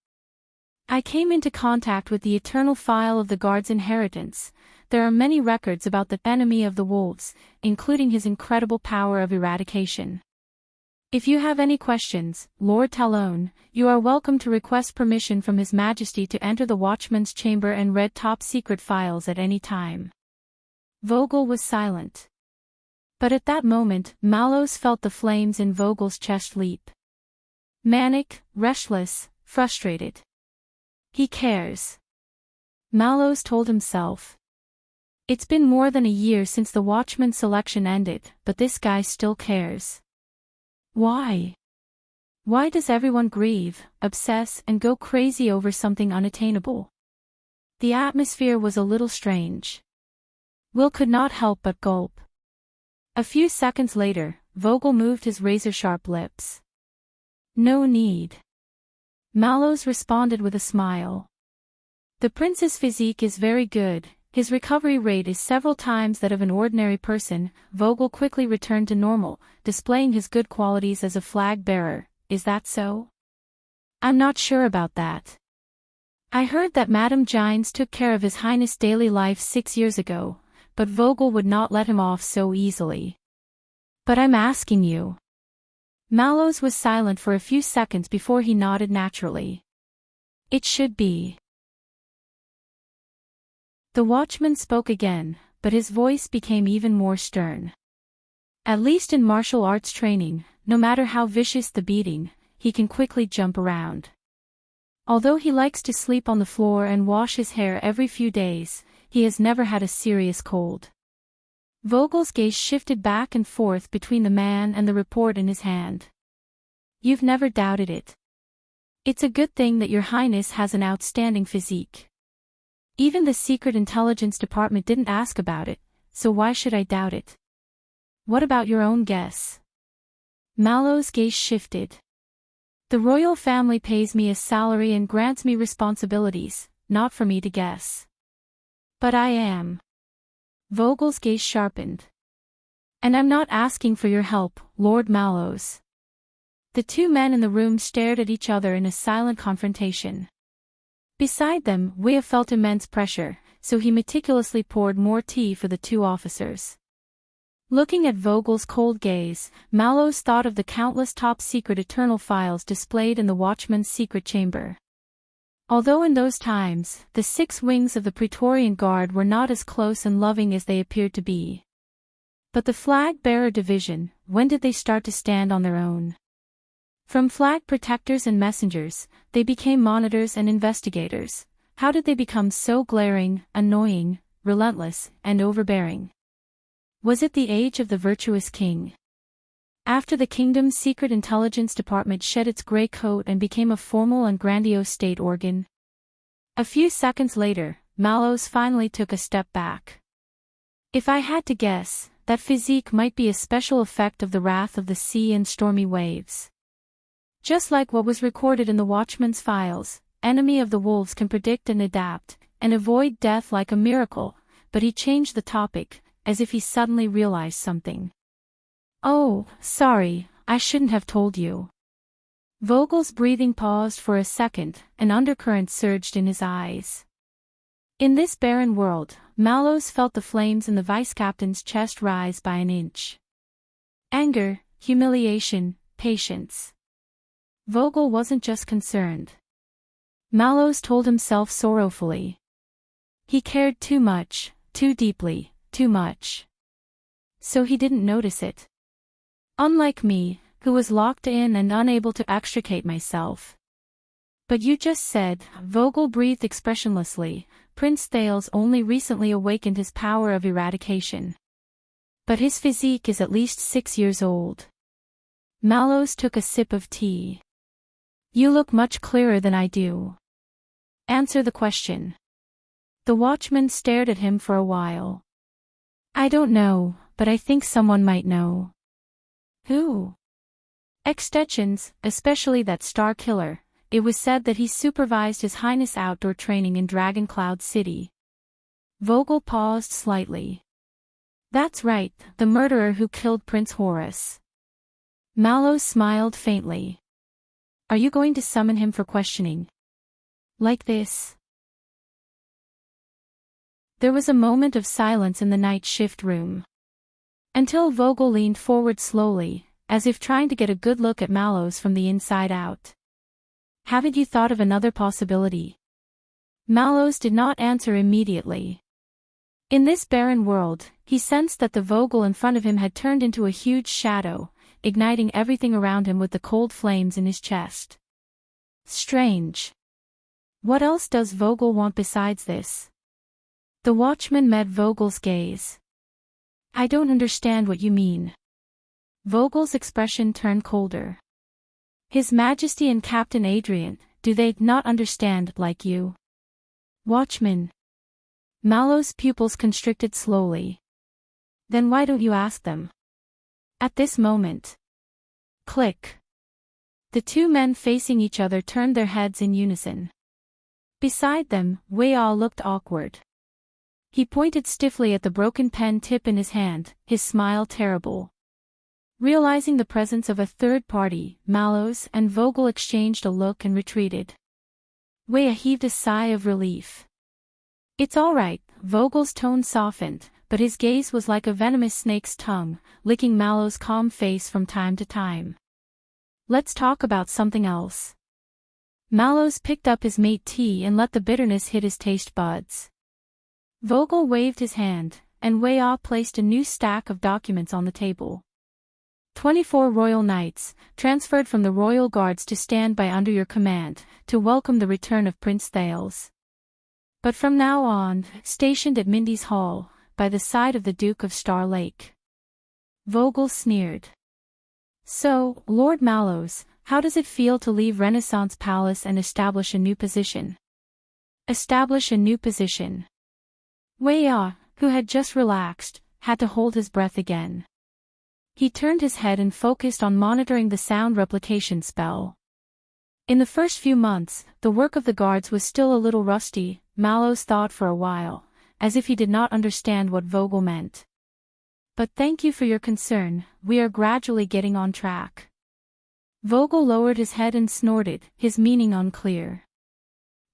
I came into contact with the eternal file of the guard's inheritance. There are many records about the enemy of the wolves, including his incredible power of eradication. If you have any questions, Lord Talon, you are welcome to request permission from His Majesty to enter the watchman's chamber and read top-secret files at any time. Vogel was silent. But at that moment, Mallows felt the flames in Vogel's chest leap. Manic, restless, frustrated. He cares. Mallows told himself. It's been more than a year since the watchman's selection ended, but this guy still cares. Why? Why does everyone grieve, obsess, and go crazy over something unattainable? The atmosphere was a little strange. Will could not help but gulp. A few seconds later, Vogel moved his razor-sharp lips. No need. Mallows responded with a smile. The prince's physique is very good, his recovery rate is several times that of an ordinary person. Vogel quickly returned to normal, displaying his good qualities as a flag-bearer. Is that so? I'm not sure about that. I heard that Madame Gines took care of His Highness' daily life 6 years ago, but Vogel would not let him off so easily. But I'm asking you. Mallows was silent for a few seconds before he nodded naturally. It should be. The watchman spoke again, but his voice became even more stern. At least in martial arts training, no matter how vicious the beating, he can quickly jump around. Although he likes to sleep on the floor and wash his hair every few days, he has never had a serious cold. Vogel's gaze shifted back and forth between the man and the report in his hand. You've never doubted it. It's a good thing that Your Highness has an outstanding physique. Even the Secret Intelligence Department didn't ask about it, so why should I doubt it? What about your own guess? Mallow's gaze shifted. The royal family pays me a salary and grants me responsibilities, not for me to guess. But I am. Vogel's gaze sharpened. And I'm not asking for your help, Lord Mallows. The two men in the room stared at each other in a silent confrontation. Beside them, Wea felt immense pressure, so he meticulously poured more tea for the two officers. Looking at Vogel's cold gaze, Mallows thought of the countless top-secret eternal files displayed in the Watchman's secret chamber. Although in those times, the 6 wings of the Praetorian Guard were not as close and loving as they appeared to be. But the flag-bearer division, when did they start to stand on their own? From flag protectors and messengers, they became monitors and investigators. How did they become so glaring, annoying, relentless, and overbearing? Was it the age of the virtuous king? After the kingdom's secret intelligence department shed its grey coat and became a formal and grandiose state organ? A few seconds later, Mallows finally took a step back. If I had to guess, that physique might be a special effect of the wrath of the sea and stormy waves. Just like what was recorded in the Watchman's files, Enemy of the Wolves can predict and adapt, and avoid death like a miracle, but he changed the topic, as if he suddenly realized something. Oh, sorry, I shouldn't have told you. Vogel's breathing paused for a second, an undercurrent surged in his eyes. In this barren world, Mallows felt the flames in the vice-captain's chest rise by an inch. Anger, humiliation, patience. Vogel wasn't just concerned. Mallows told himself sorrowfully. He cared too much, too deeply, too much. So he didn't notice it. Unlike me, who was locked in and unable to extricate myself. But you just said, Vogel breathed expressionlessly, Prince Thales only recently awakened his power of eradication. But his physique is at least 6 years old. Mallows took a sip of tea. You look much clearer than I do. Answer the question. The watchman stared at him for a while. I don't know, but I think someone might know. Who? Extensions, especially that Star Killer. It was said that he supervised His Highness outdoor training in Dragon Cloud City. Vogel paused slightly. That's right, the murderer who killed Prince Horus. Mallows smiled faintly. Are you going to summon him for questioning? Like this? There was a moment of silence in the night shift room. Until Vogel leaned forward slowly, as if trying to get a good look at Mallows from the inside out. Haven't you thought of another possibility? Mallows did not answer immediately. In this barren world, he sensed that the Vogel in front of him had turned into a huge shadow, igniting everything around him with the cold flames in his chest. Strange. What else does Vogel want besides this? The watchman met Vogel's gaze. I don't understand what you mean. Vogel's expression turned colder. His Majesty and Captain Adrian, do they not understand like you? Watchman. Mallow's pupils constricted slowly. Then why don't you ask them? At this moment. Click. The two men facing each other turned their heads in unison. Beside them, Wei looked awkward. He pointed stiffly at the broken pen tip in his hand, his smile terrible. Realizing the presence of a third party, Mallows and Vogel exchanged a look and retreated. Wei heaved a sigh of relief. It's all right, Vogel's tone softened, but his gaze was like a venomous snake's tongue, licking Mallow's calm face from time to time. Let's talk about something else. Mallows picked up his mate tea and let the bitterness hit his taste buds. Vogel waved his hand, and Wei placed a new stack of documents on the table. 24 royal knights, transferred from the royal guards to stand by under your command, to welcome the return of Prince Thales. But from now on, stationed at Mindy's Hall, by the side of the Duke of Star Lake. Vogel sneered. So, Lord Mallows, how does it feel to leave Renaissance Palace and establish a new position? Establish a new position. Wei, who had just relaxed, had to hold his breath again. He turned his head and focused on monitoring the sound replication spell. In the first few months, the work of the guards was still a little rusty, Mallows thought for a while, as if he did not understand what Vogel meant. But thank you for your concern, we are gradually getting on track. Vogel lowered his head and snorted, his meaning unclear.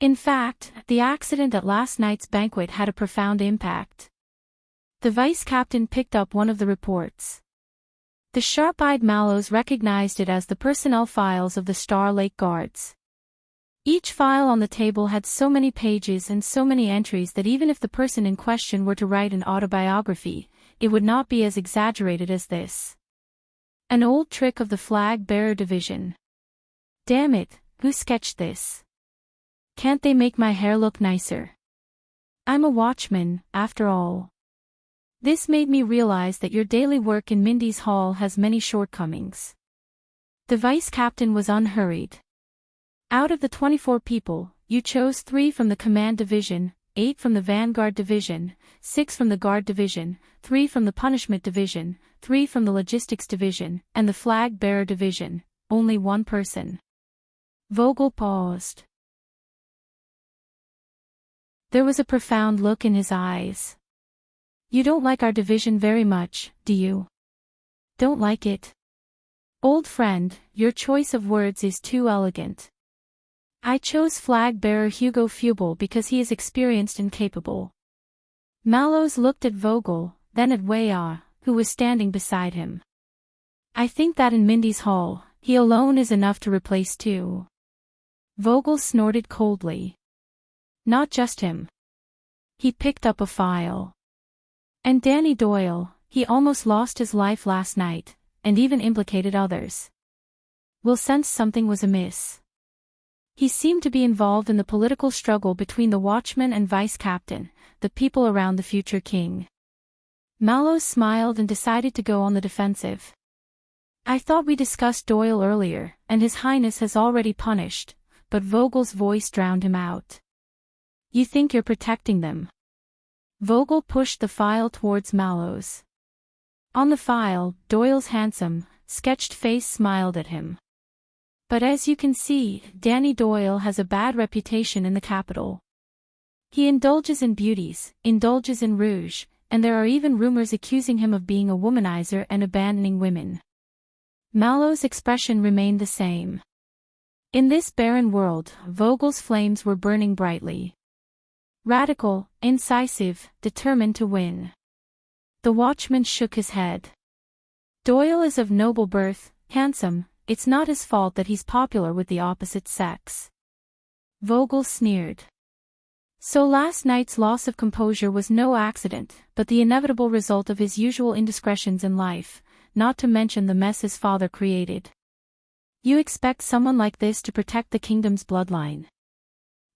In fact, the accident at last night's banquet had a profound impact. The vice captain picked up one of the reports. The sharp-eyed Mallows recognized it as the personnel files of the Star Lake Guards. Each file on the table had so many pages and so many entries that even if the person in question were to write an autobiography, it would not be as exaggerated as this. An old trick of the flag-bearer division. Damn it, who sketched this? Can't they make my hair look nicer? I'm a watchman, after all. This made me realize that your daily work in Mindy's Hall has many shortcomings. The vice captain was unhurried. Out of the 24 people, you chose 3 from the command division, 8 from the vanguard division, 6 from the guard division, 3 from the punishment division, 3 from the logistics division, and the flag-bearer division, only 1 person. Vogel paused. There was a profound look in his eyes. You don't like our division very much, do you? Don't like it? Old friend, your choice of words is too elegant. I chose flag-bearer Hugo Fubel because he is experienced and capable. Mallows looked at Vogel, then at Weah, who was standing beside him. I think that in Mindy's Hall, he alone is enough to replace 2. Vogel snorted coldly. Not just him. He picked up a file. And Danny Doyle, he almost lost his life last night, and even implicated others. Will sensed something was amiss. He seemed to be involved in the political struggle between the watchman and vice captain, the people around the future king. Mallows smiled and decided to go on the defensive. I thought we discussed Doyle earlier, and His Highness has already punished, but Vogel's voice drowned him out. You think you're protecting them? Vogel pushed the file towards Mallows. On the file, Doyle's handsome, sketched face smiled at him. But as you can see, Danny Doyle has a bad reputation in the capital. He indulges in beauties, indulges in rouge, and there are even rumors accusing him of being a womanizer and abandoning women. Mallows' expression remained the same. In this barren world, Vogel's flames were burning brightly. Radical, incisive, determined to win. The watchman shook his head. Doyle is of noble birth, handsome, it's not his fault that he's popular with the opposite sex. Vogel sneered. So last night's loss of composure was no accident, but the inevitable result of his usual indiscretions in life, not to mention the mess his father created. You expect someone like this to protect the kingdom's bloodline?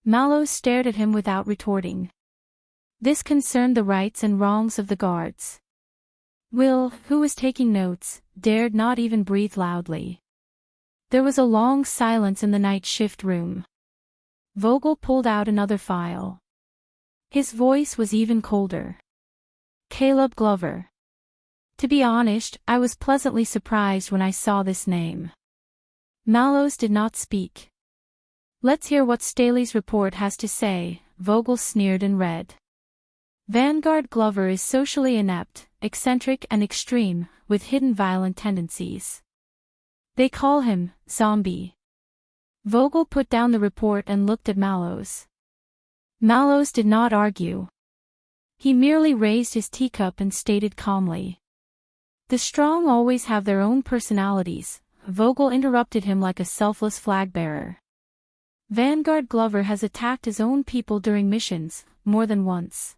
Mallows stared at him without retorting. This concerned the rights and wrongs of the guards. Will, who was taking notes, dared not even breathe loudly. There was a long silence in the night shift room. Vogel pulled out another file. His voice was even colder. Caleb Glover. To be honest, I was pleasantly surprised when I saw this name. Mallows did not speak. Let's hear what Staley's report has to say, Vogel sneered and read. Vanguard Glover is socially inept, eccentric and extreme, with hidden violent tendencies. They call him, Zombie. Vogel put down the report and looked at Mallows. Mallows did not argue. He merely raised his teacup and stated calmly. The strong always have their own personalities, Vogel interrupted him like a selfless flag-bearer. Vanguard Glover has attacked his own people during missions, more than once.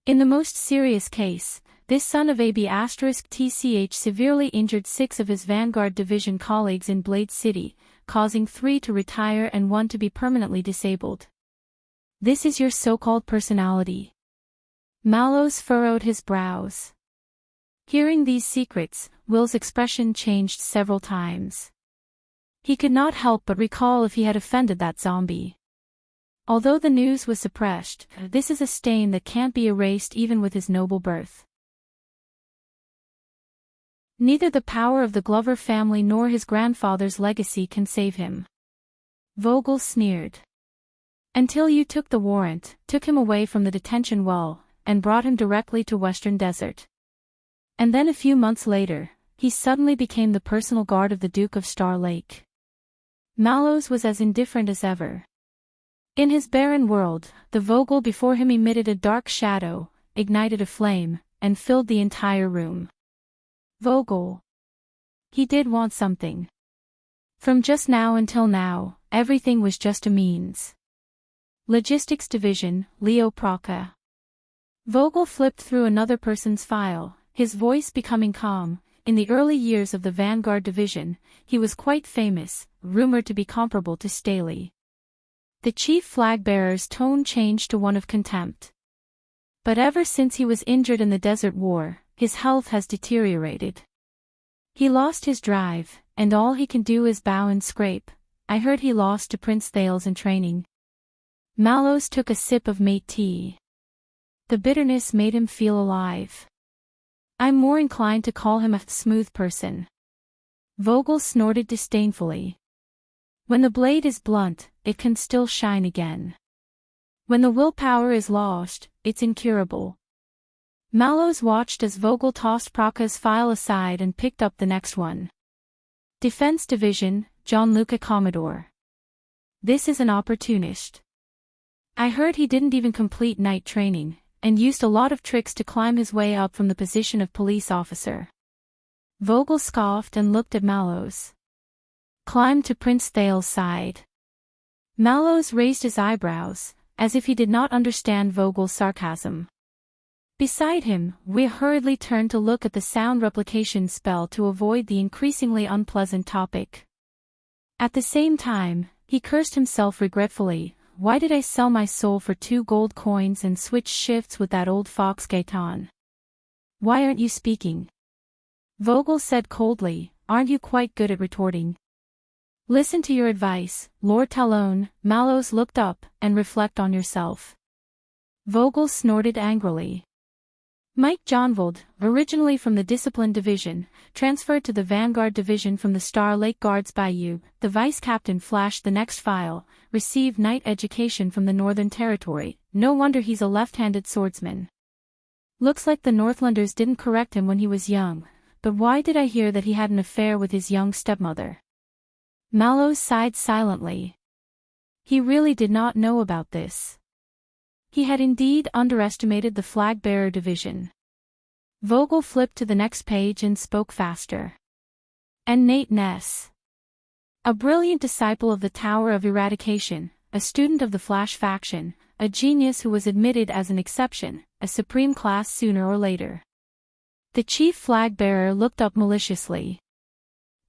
In the most serious case, this son of AB*TCH severely injured 6 of his Vanguard Division colleagues in Blade City, causing 3 to retire and 1 to be permanently disabled. This is your so-called personality. Mallows furrowed his brows. Hearing these secrets, Will's expression changed several times. He could not help but recall if he had offended that zombie. Although the news was suppressed, this is a stain that can't be erased even with his noble birth. Neither the power of the Glover family nor his grandfather's legacy can save him. Vogel sneered. Until you took the warrant, took him away from the detention well, and brought him directly to Western Desert. And then a few months later, he suddenly became the personal guard of the Duke of Star Lake. Mallows was as indifferent as ever. In his barren world, the Vogel before him emitted a dark shadow, ignited a flame, and filled the entire room. Vogel. He did want something. From just now until now, everything was just a means. Logistics Division, Leo Praka. Vogel flipped through another person's file, his voice becoming calm. In the early years of the Vanguard Division, he was quite famous, rumored to be comparable to Staley. The chief flag-bearer's tone changed to one of contempt. But ever since he was injured in the Desert War, his health has deteriorated. He lost his drive, and all he can do is bow and scrape. I heard he lost to Prince Thales in training. Mallows took a sip of mate tea. The bitterness made him feel alive. I'm more inclined to call him a smooth person. Vogel snorted disdainfully. When the blade is blunt, it can still shine again. When the willpower is lost, it's incurable. Mallows watched as Vogel tossed Praka's file aside and picked up the next one. Defense Division, John Luca Commodore. This is an opportunist. I heard he didn't even complete night training, and used a lot of tricks to climb his way up from the position of police officer. Vogel scoffed and looked at Mallows. Climbed to Prince Thales' side. Mallows raised his eyebrows, as if he did not understand Vogel's sarcasm. Beside him, we hurriedly turned to look at the sound replication spell to avoid the increasingly unpleasant topic. At the same time, he cursed himself regretfully. Why did I sell my soul for 2 gold coins and switch shifts with that old fox Gaetan? Why aren't you speaking? Vogel said coldly, aren't you quite good at retorting? Listen to your advice, Lord Talon. Mallows looked up, and reflect on yourself. Vogel snorted angrily. Mike Johnvold, originally from the Discipline Division, transferred to the Vanguard Division from the Star Lake Guards Bayou, the vice captain flashed the next file, received night education from the Northern Territory, no wonder he's a left-handed swordsman. Looks like the Northlanders didn't correct him when he was young, but why did I hear that he had an affair with his young stepmother? Mallows sighed silently. He really did not know about this. He had indeed underestimated the flag-bearer division. Vogel flipped to the next page and spoke faster. And Nate Ness. A brilliant disciple of the Tower of Eradication, a student of the Flash faction, a genius who was admitted as an exception, a supreme class sooner or later. The chief flag-bearer looked up maliciously.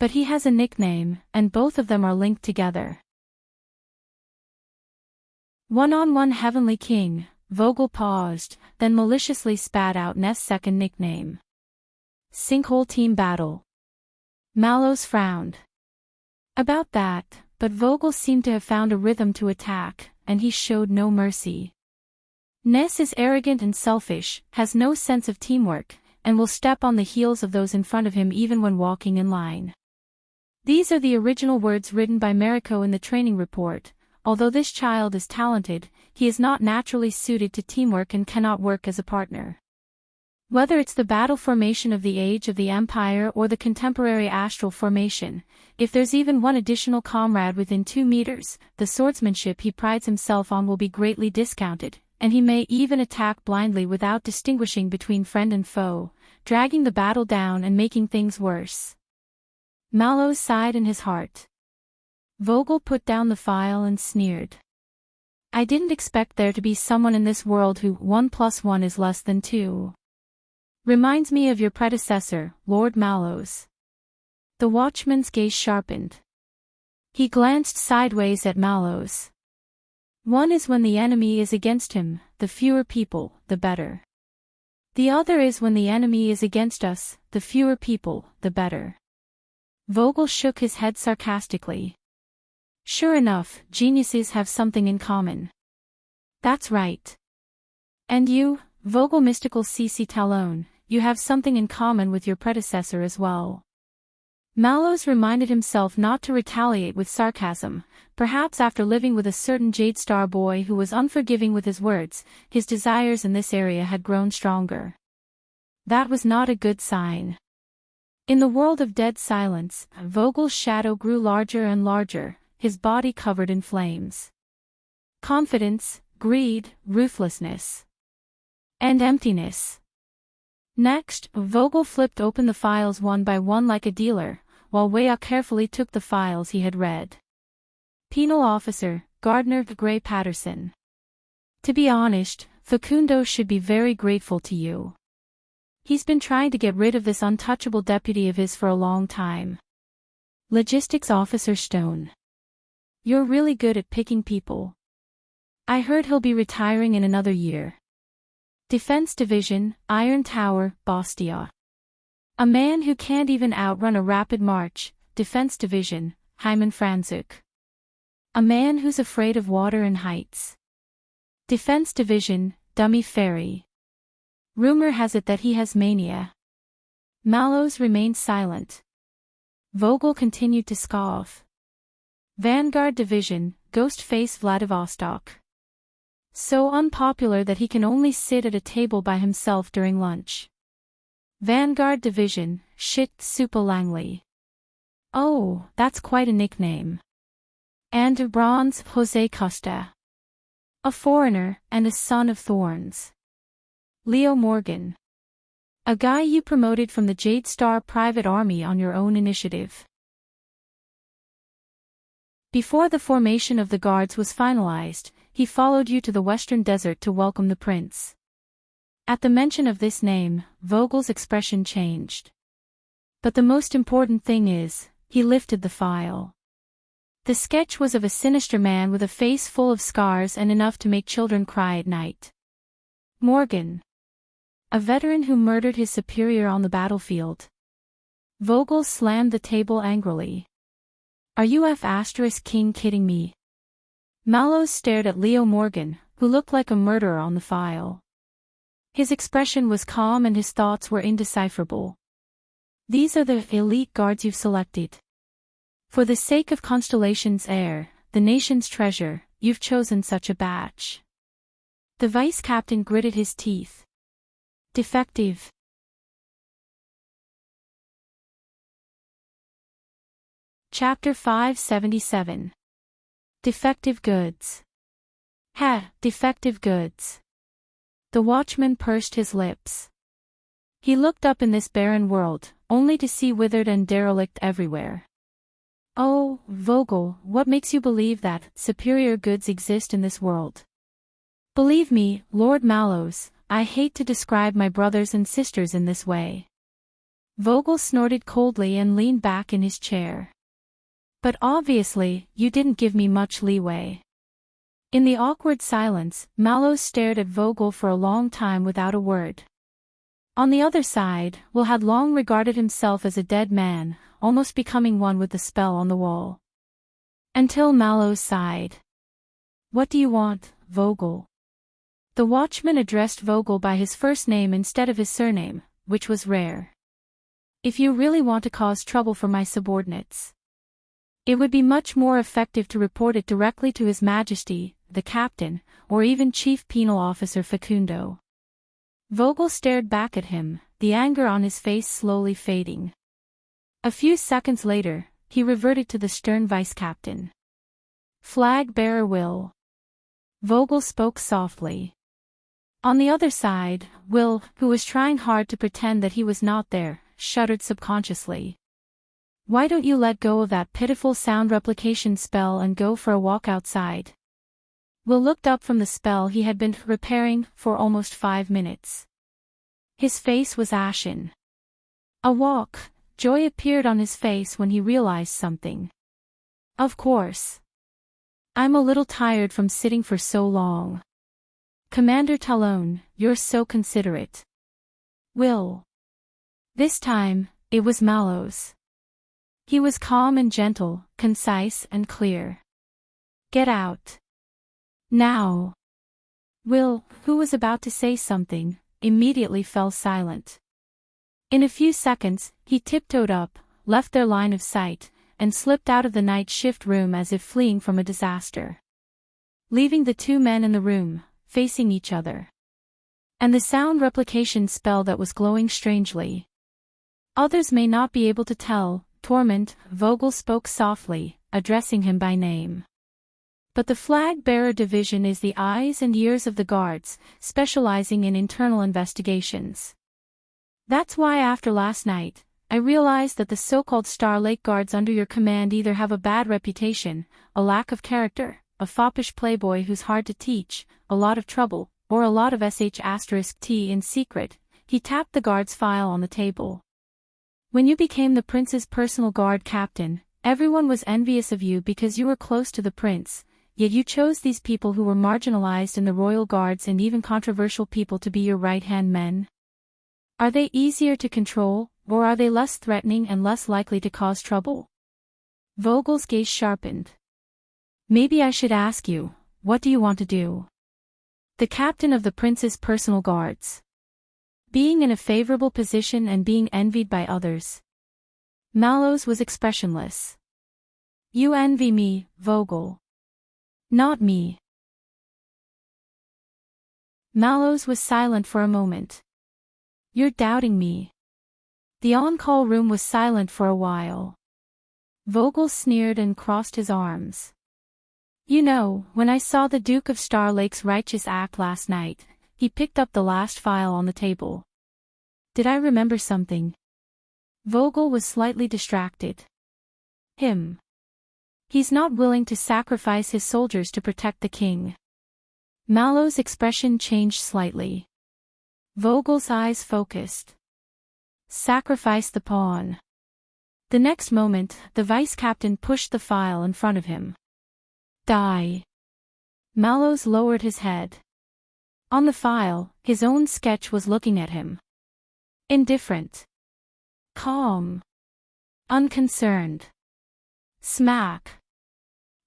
But he has a nickname, and both of them are linked together. One-on-one Heavenly King. Vogel paused, then maliciously spat out Ness' second nickname. Sinkhole Team Battle. Mallows frowned. About that, but Vogel seemed to have found a rhythm to attack, and he showed no mercy. Ness is arrogant and selfish, has no sense of teamwork, and will step on the heels of those in front of him even when walking in line. These are the original words written by Mariko in the training report. Although this child is talented, he is not naturally suited to teamwork and cannot work as a partner. Whether it's the battle formation of the Age of the Empire or the contemporary astral formation, if there's even one additional comrade within 2 meters, the swordsmanship he prides himself on will be greatly discounted, and he may even attack blindly without distinguishing between friend and foe, dragging the battle down and making things worse. Mallows sighed in his heart. Vogel put down the file and sneered. I didn't expect there to be someone in this world who 1 + 1 is less than 2. Reminds me of your predecessor, Lord Mallows. The watchman's gaze sharpened. He glanced sideways at Mallows. One is when the enemy is against him, the fewer people, the better. The other is when the enemy is against us, the fewer people, the better. Vogel shook his head sarcastically. Sure enough, geniuses have something in common. That's right. And you, Vogel Mystical CC Talon, you have something in common with your predecessor as well. Mallows reminded himself not to retaliate with sarcasm. Perhaps after living with a certain Jade Star boy who was unforgiving with his words, his desires in this area had grown stronger. That was not a good sign. In the world of dead silence, Vogel's shadow grew larger and larger, his body covered in flames. Confidence, greed, ruthlessness. And emptiness. Next, Vogel flipped open the files one by one like a dealer, while Wea carefully took the files he had read. Penal Officer, Gardner Gray Patterson. To be honest, Facundo should be very grateful to you. He's been trying to get rid of this untouchable deputy of his for a long time. Logistics Officer Stone. You're really good at picking people. I heard he'll be retiring in another year. Defense Division, Iron Tower, Bastia. A man who can't even outrun a rapid march, Defense Division, Hyman Franzuk. A man who's afraid of water and heights. Defense Division, Dummy Ferry. Rumor has it that he has mania. Mallows remained silent. Vogel continued to scoff. Vanguard Division, Ghostface Vladivostok. So unpopular that he can only sit at a table by himself during lunch. Vanguard Division, Shit Supa Langley. Oh, that's quite a nickname. And Bronze Jose Costa. A foreigner, and a son of thorns. Leo Morgan. A guy you promoted from the Jade Star Private Army on your own initiative. Before the formation of the guards was finalized, he followed you to the western desert to welcome the prince. At the mention of this name, Vogel's expression changed. But the most important thing is, he lifted the file. The sketch was of a sinister man with a face full of scars and enough to make children cry at night. Morgan. A veteran who murdered his superior on the battlefield. Vogel slammed the table angrily. Are you F***king kidding me? Mallows stared at Leo Morgan, who looked like a murderer on the file. His expression was calm and his thoughts were indecipherable. These are the elite guards you've selected. For the sake of Constellation's heir, the nation's treasure, you've chosen such a batch. The vice captain gritted his teeth. Defective. Chapter 577. Defective goods. Defective goods. The watchman pursed his lips. He looked up in this barren world, only to see withered and derelict everywhere. Oh, Vogel, what makes you believe that superior goods exist in this world? Believe me, Lord Mallows, I hate to describe my brothers and sisters in this way. Vogel snorted coldly and leaned back in his chair. But obviously, you didn't give me much leeway. In the awkward silence, Mallows stared at Vogel for a long time without a word. On the other side, Will had long regarded himself as a dead man, almost becoming one with the spell on the wall. Until Mallows sighed. What do you want, Vogel? The watchman addressed Vogel by his first name instead of his surname, which was rare. If you really want to cause trouble for my subordinates, it would be much more effective to report it directly to His Majesty, the Captain, or even Chief Penal Officer Facundo. Vogel stared back at him, the anger on his face slowly fading. A few seconds later, he reverted to the stern vice-captain. Flag bearer Will. Vogel spoke softly. On the other side, Will, who was trying hard to pretend that he was not there, shuddered subconsciously. Why don't you let go of that pitiful sound replication spell and go for a walk outside? Will looked up from the spell he had been repairing for almost 5 minutes. His face was ashen. A walk, joy appeared on his face when he realized something. Of course. I'm a little tired from sitting for so long. Commander Talon, you're so considerate. Will. This time, it was Mallows. He was calm and gentle, concise and clear. Get out. Now. Will, who was about to say something, immediately fell silent. In a few seconds, he tiptoed up, left their line of sight, and slipped out of the night shift room as if fleeing from a disaster, leaving the two men in the room, facing each other. And the sound replication spell that was glowing strangely. Others may not be able to tell, Torment, Vogel spoke softly, addressing him by name. But the flag-bearer division is the eyes and ears of the guards, specializing in internal investigations. That's why after last night, I realized that the so-called Star Lake guards under your command either have a bad reputation, a lack of character, a foppish playboy who's hard to teach, a lot of trouble, or a lot of sh*t in secret. He tapped the guard's file on the table. When you became the prince's personal guard captain, everyone was envious of you because you were close to the prince, yet you chose these people who were marginalized in the royal guards and even controversial people to be your right-hand men. Are they easier to control, or are they less threatening and less likely to cause trouble? Vogel's gaze sharpened. Maybe I should ask you, what do you want to do? The captain of the prince's personal guards. Being in a favorable position and being envied by others. Mallows was expressionless. You envy me, Vogel. Not me. Mallows was silent for a moment. You're doubting me. The on-call room was silent for a while. Vogel sneered and crossed his arms. You know, when I saw the Duke of Star Lake's righteous act last night, he picked up the last file on the table. Did I remember something? Vogel was slightly distracted. Him. He's not willing to sacrifice his soldiers to protect the king. Mallow's expression changed slightly. Vogel's eyes focused. Sacrifice the pawn. The next moment, the vice-captain pushed the file in front of him. Die. Mallows lowered his head. On the file, his own sketch was looking at him. Indifferent. Calm. Unconcerned. Smack.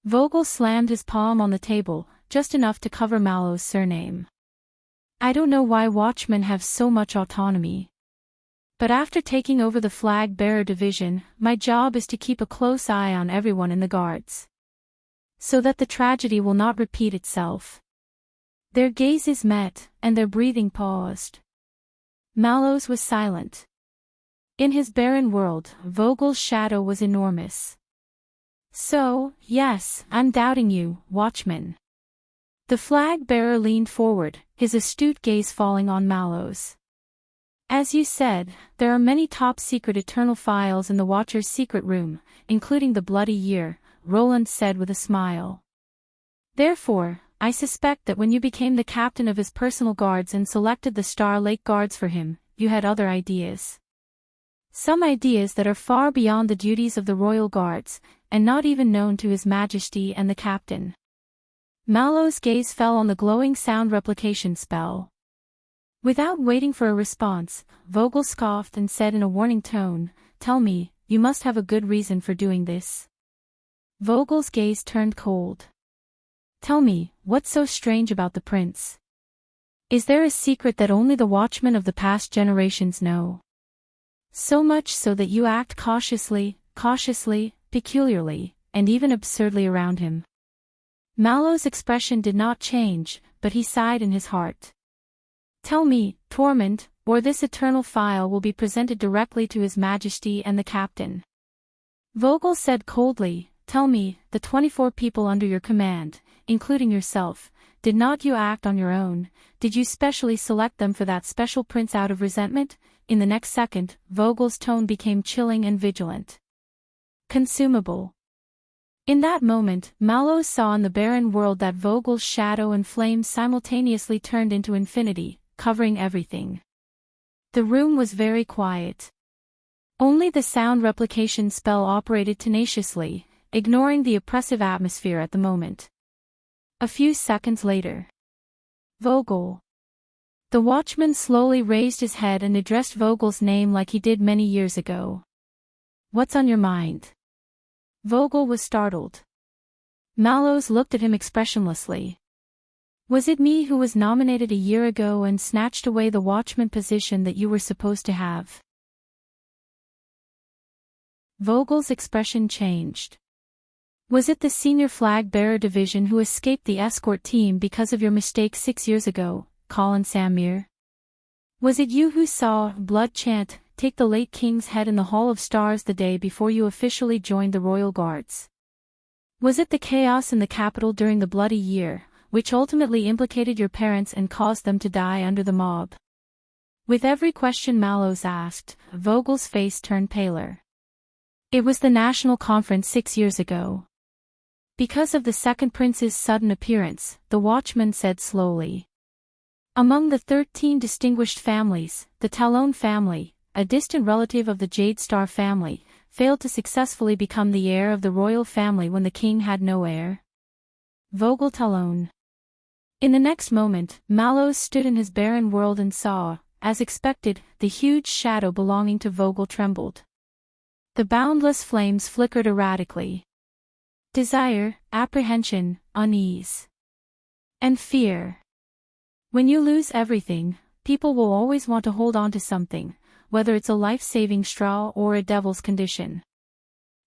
Vogel slammed his palm on the table, just enough to cover Mallow's surname. I don't know why watchmen have so much autonomy. But after taking over the flag-bearer division, my job is to keep a close eye on everyone in the guards. So that the tragedy will not repeat itself. Their gazes met, and their breathing paused. Mallows was silent. In his barren world, Vogel's shadow was enormous. So, yes, I'm doubting you, watchman. The flag-bearer leaned forward, his astute gaze falling on Mallows. As you said, there are many top-secret eternal files in the Watcher's secret room, including the bloody year, Roland said with a smile. Therefore, I suspect that when you became the captain of his personal guards and selected the Star Lake guards for him, you had other ideas. Some ideas that are far beyond the duties of the royal guards, and not even known to His Majesty and the captain. Mallow's gaze fell on the glowing sound replication spell. Without waiting for a response, Vogel scoffed and said in a warning tone, Tell me, you must have a good reason for doing this. Vogel's gaze turned cold. Tell me, what's so strange about the prince? Is there a secret that only the watchmen of the past generations know? So much so that you act cautiously, peculiarly, and even absurdly around him. Mallow's expression did not change, but he sighed in his heart. Tell me, Torment, or this eternal file will be presented directly to His Majesty and the captain. Vogel said coldly, Tell me, the 24 people under your command, including yourself, did not you act on your own? Did you specially select them for that special prince out of resentment? In the next second, Vogel's tone became chilling and vigilant. Consumable. In that moment, Mallows saw in the barren world that Vogel's shadow and flame simultaneously turned into infinity, covering everything. The room was very quiet. Only the sound replication spell operated tenaciously, ignoring the oppressive atmosphere at the moment. A few seconds later. Vogel. The watchman slowly raised his head and addressed Vogel's name like he did many years ago. What's on your mind? Vogel was startled. Mallows looked at him expressionlessly. Was it me who was nominated a year ago and snatched away the watchman position that you were supposed to have? Vogel's expression changed. Was it the senior flag bearer division who escaped the escort team because of your mistake 6 years ago, Colin Samir? Was it you who saw Blood Chant take the late king's head in the Hall of Stars the day before you officially joined the Royal Guards? Was it the chaos in the capital during the Bloody Year, which ultimately implicated your parents and caused them to die under the mob? With every question Mallows asked, Vogel's face turned paler. It was the national conference 6 years ago. Because of the second prince's sudden appearance, the watchman said slowly. Among the 13 distinguished families, the Talon family, a distant relative of the Jade Star family, failed to successfully become the heir of the royal family when the king had no heir. Vogel Talon. In the next moment, Mallows stood in his barren world and saw, as expected, the huge shadow belonging to Vogel trembled. The boundless flames flickered erratically. Desire, apprehension, unease. And fear. When you lose everything, people will always want to hold on to something, whether it's a life-saving straw or a devil's condition.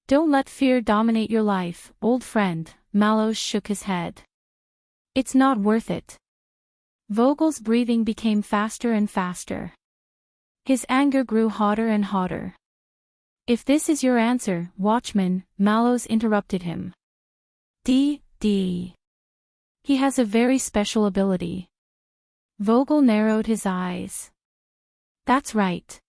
Don't let fear dominate your life, old friend, Mallows shook his head. It's not worth it. Vogel's breathing became faster and faster. His anger grew hotter and hotter. If this is your answer, watchman, Mallows interrupted him. He has a very special ability. Vogel narrowed his eyes. That's right.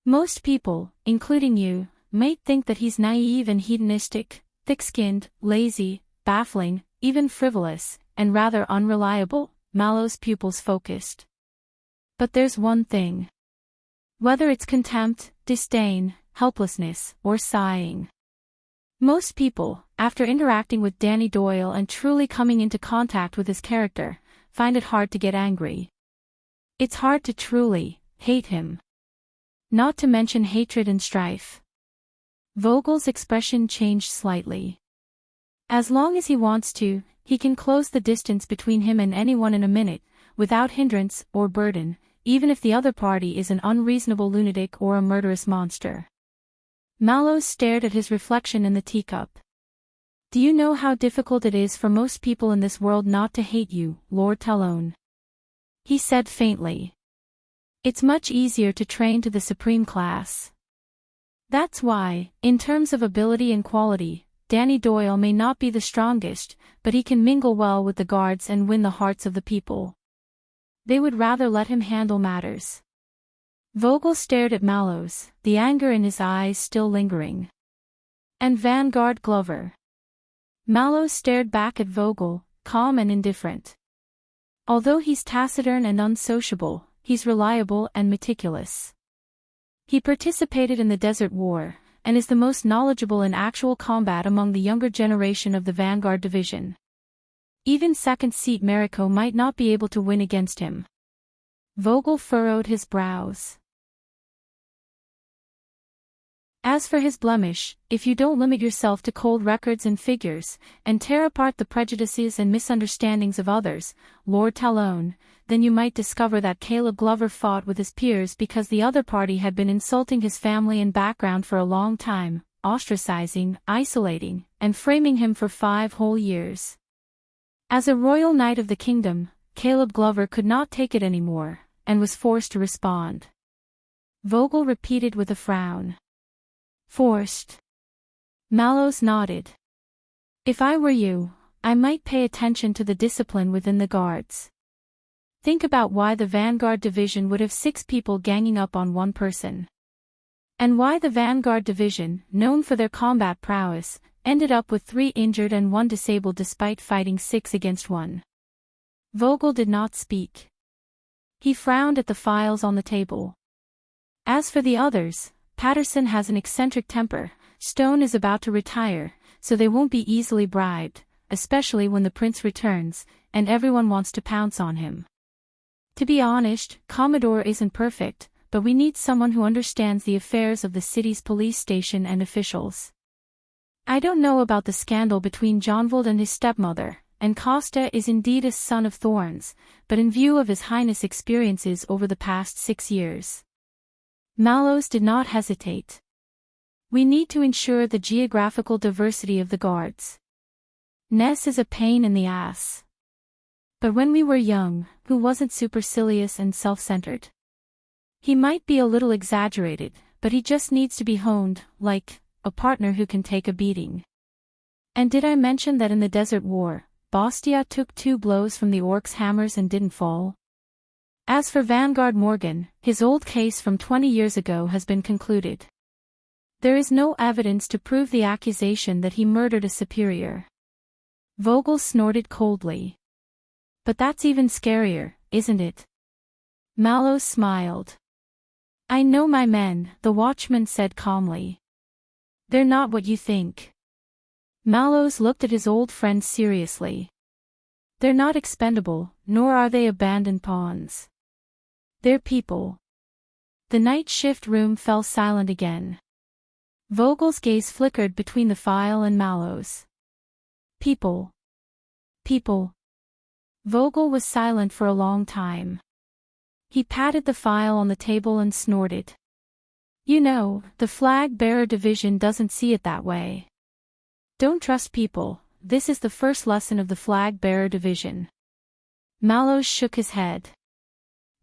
Most people, including you, might think that he's naive and hedonistic, thick-skinned, lazy, baffling, even frivolous, and rather unreliable, Mallows' pupils focused. But there's one thing. Whether it's contempt, disdain, helplessness, or sighing. Most people, after interacting with Danny Doyle and truly coming into contact with his character, find it hard to get angry. It's hard to truly hate him. Not to mention hatred and strife. Vogel's expression changed slightly. As long as he wants to, he can close the distance between him and anyone in a minute, without hindrance or burden, even if the other party is an unreasonable lunatic or a murderous monster. Mallows stared at his reflection in the teacup. Do you know how difficult it is for most people in this world not to hate you, Lord Talon? He said faintly. It's much easier to train to the supreme class. That's why, in terms of ability and quality, Danny Doyle may not be the strongest, but he can mingle well with the guards and win the hearts of the people. They would rather let him handle matters. Vogel stared at Mallows, the anger in his eyes still lingering. And Vanguard Glover. Mallows stared back at Vogel, calm and indifferent. Although he's taciturn and unsociable, he's reliable and meticulous. He participated in the Desert War, and is the most knowledgeable in actual combat among the younger generation of the Vanguard Division. Even second seat Mariko might not be able to win against him. Vogel furrowed his brows. As for his blemish, if you don't limit yourself to cold records and figures, and tear apart the prejudices and misunderstandings of others, Lord Talon, then you might discover that Caleb Glover fought with his peers because the other party had been insulting his family and background for a long time, ostracizing, isolating, and framing him for 5 whole years. As a royal knight of the kingdom, Caleb Glover could not take it anymore, and was forced to respond. Vogel repeated with a frown. Forced. Mallows nodded. If I were you, I might pay attention to the discipline within the guards. Think about why the Vanguard Division would have 6 people ganging up on one person. And why the Vanguard Division, known for their combat prowess, ended up with 3 injured and 1 disabled despite fighting 6 against 1. Vogel did not speak. He frowned at the files on the table. As for the others, Patterson has an eccentric temper, Stone is about to retire, so they won't be easily bribed, especially when the prince returns, and everyone wants to pounce on him. To be honest, Commodore isn't perfect, but we need someone who understands the affairs of the city's police station and officials. I don't know about the scandal between Jonvold and his stepmother, and Costa is indeed a son of thorns, but in view of His Highness' experiences over the past 6 years. Mallows did not hesitate. We need to ensure the geographical diversity of the guards. Ness is a pain in the ass. But when we were young, who wasn't supercilious and self-centered? He might be a little exaggerated, but he just needs to be honed, like a partner who can take a beating. And did I mention that in the Desert War, Bastia took 2 blows from the orcs' hammers and didn't fall? As for Vanguard Morgan, his old case from 20 years ago has been concluded. There is no evidence to prove the accusation that he murdered a superior. Vogel snorted coldly. But that's even scarier, isn't it? Mallows smiled. I know my men, the watchman said calmly. They're not what you think. Mallows looked at his old friend seriously. They're not expendable, nor are they abandoned pawns. They're people. The night shift room fell silent again. Vogel's gaze flickered between the file and Mallows. People. People. Vogel was silent for a long time. He patted the file on the table and snorted. You know, the flag-bearer division doesn't see it that way. Don't trust people, this is the first lesson of the flag-bearer division. Mallows shook his head.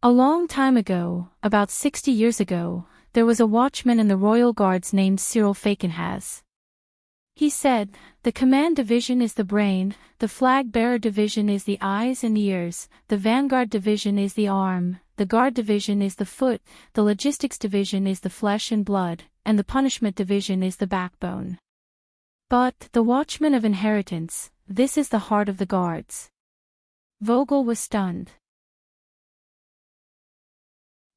A long time ago, about 60 years ago, there was a watchman in the Royal Guards named Cyril Fakenhas. He said, the command division is the brain, the flag-bearer division is the eyes and ears, the vanguard division is the arm, the guard division is the foot, the logistics division is the flesh and blood, and the punishment division is the backbone. But, the watchman of inheritance, this is the heart of the guards. Vogel was stunned.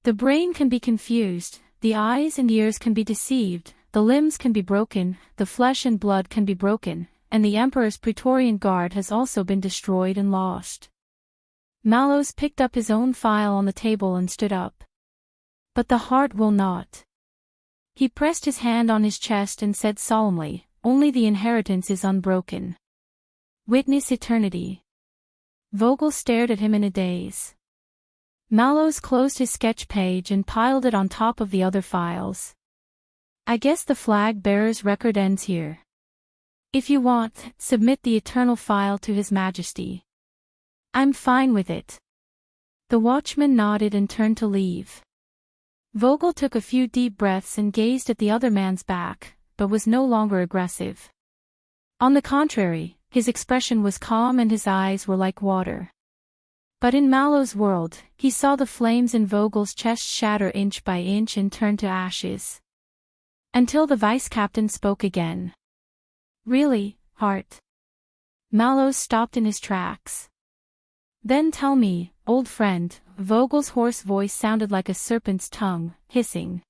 The brain can be confused, the eyes and ears can be deceived, the limbs can be broken, the flesh and blood can be broken, and the Emperor's Praetorian Guard has also been destroyed and lost. Mallows picked up his own file on the table and stood up. But the heart will not. He pressed his hand on his chest and said solemnly, only the inheritance is unbroken. Witness eternity. Vogel stared at him in a daze. Mallows closed his sketch page and piled it on top of the other files. I guess the flag-bearer's record ends here. If you want, submit the eternal file to His Majesty. I'm fine with it. The watchman nodded and turned to leave. Vogel took a few deep breaths and gazed at the other man's back, but was no longer aggressive. On the contrary, his expression was calm and his eyes were like water. But in Mallow's world, he saw the flames in Vogel's chest shatter inch by inch and turn to ashes. Until the vice-captain spoke again. Really, Hart? Mallows stopped in his tracks. Then tell me, old friend, Vogel's hoarse voice sounded like a serpent's tongue, hissing.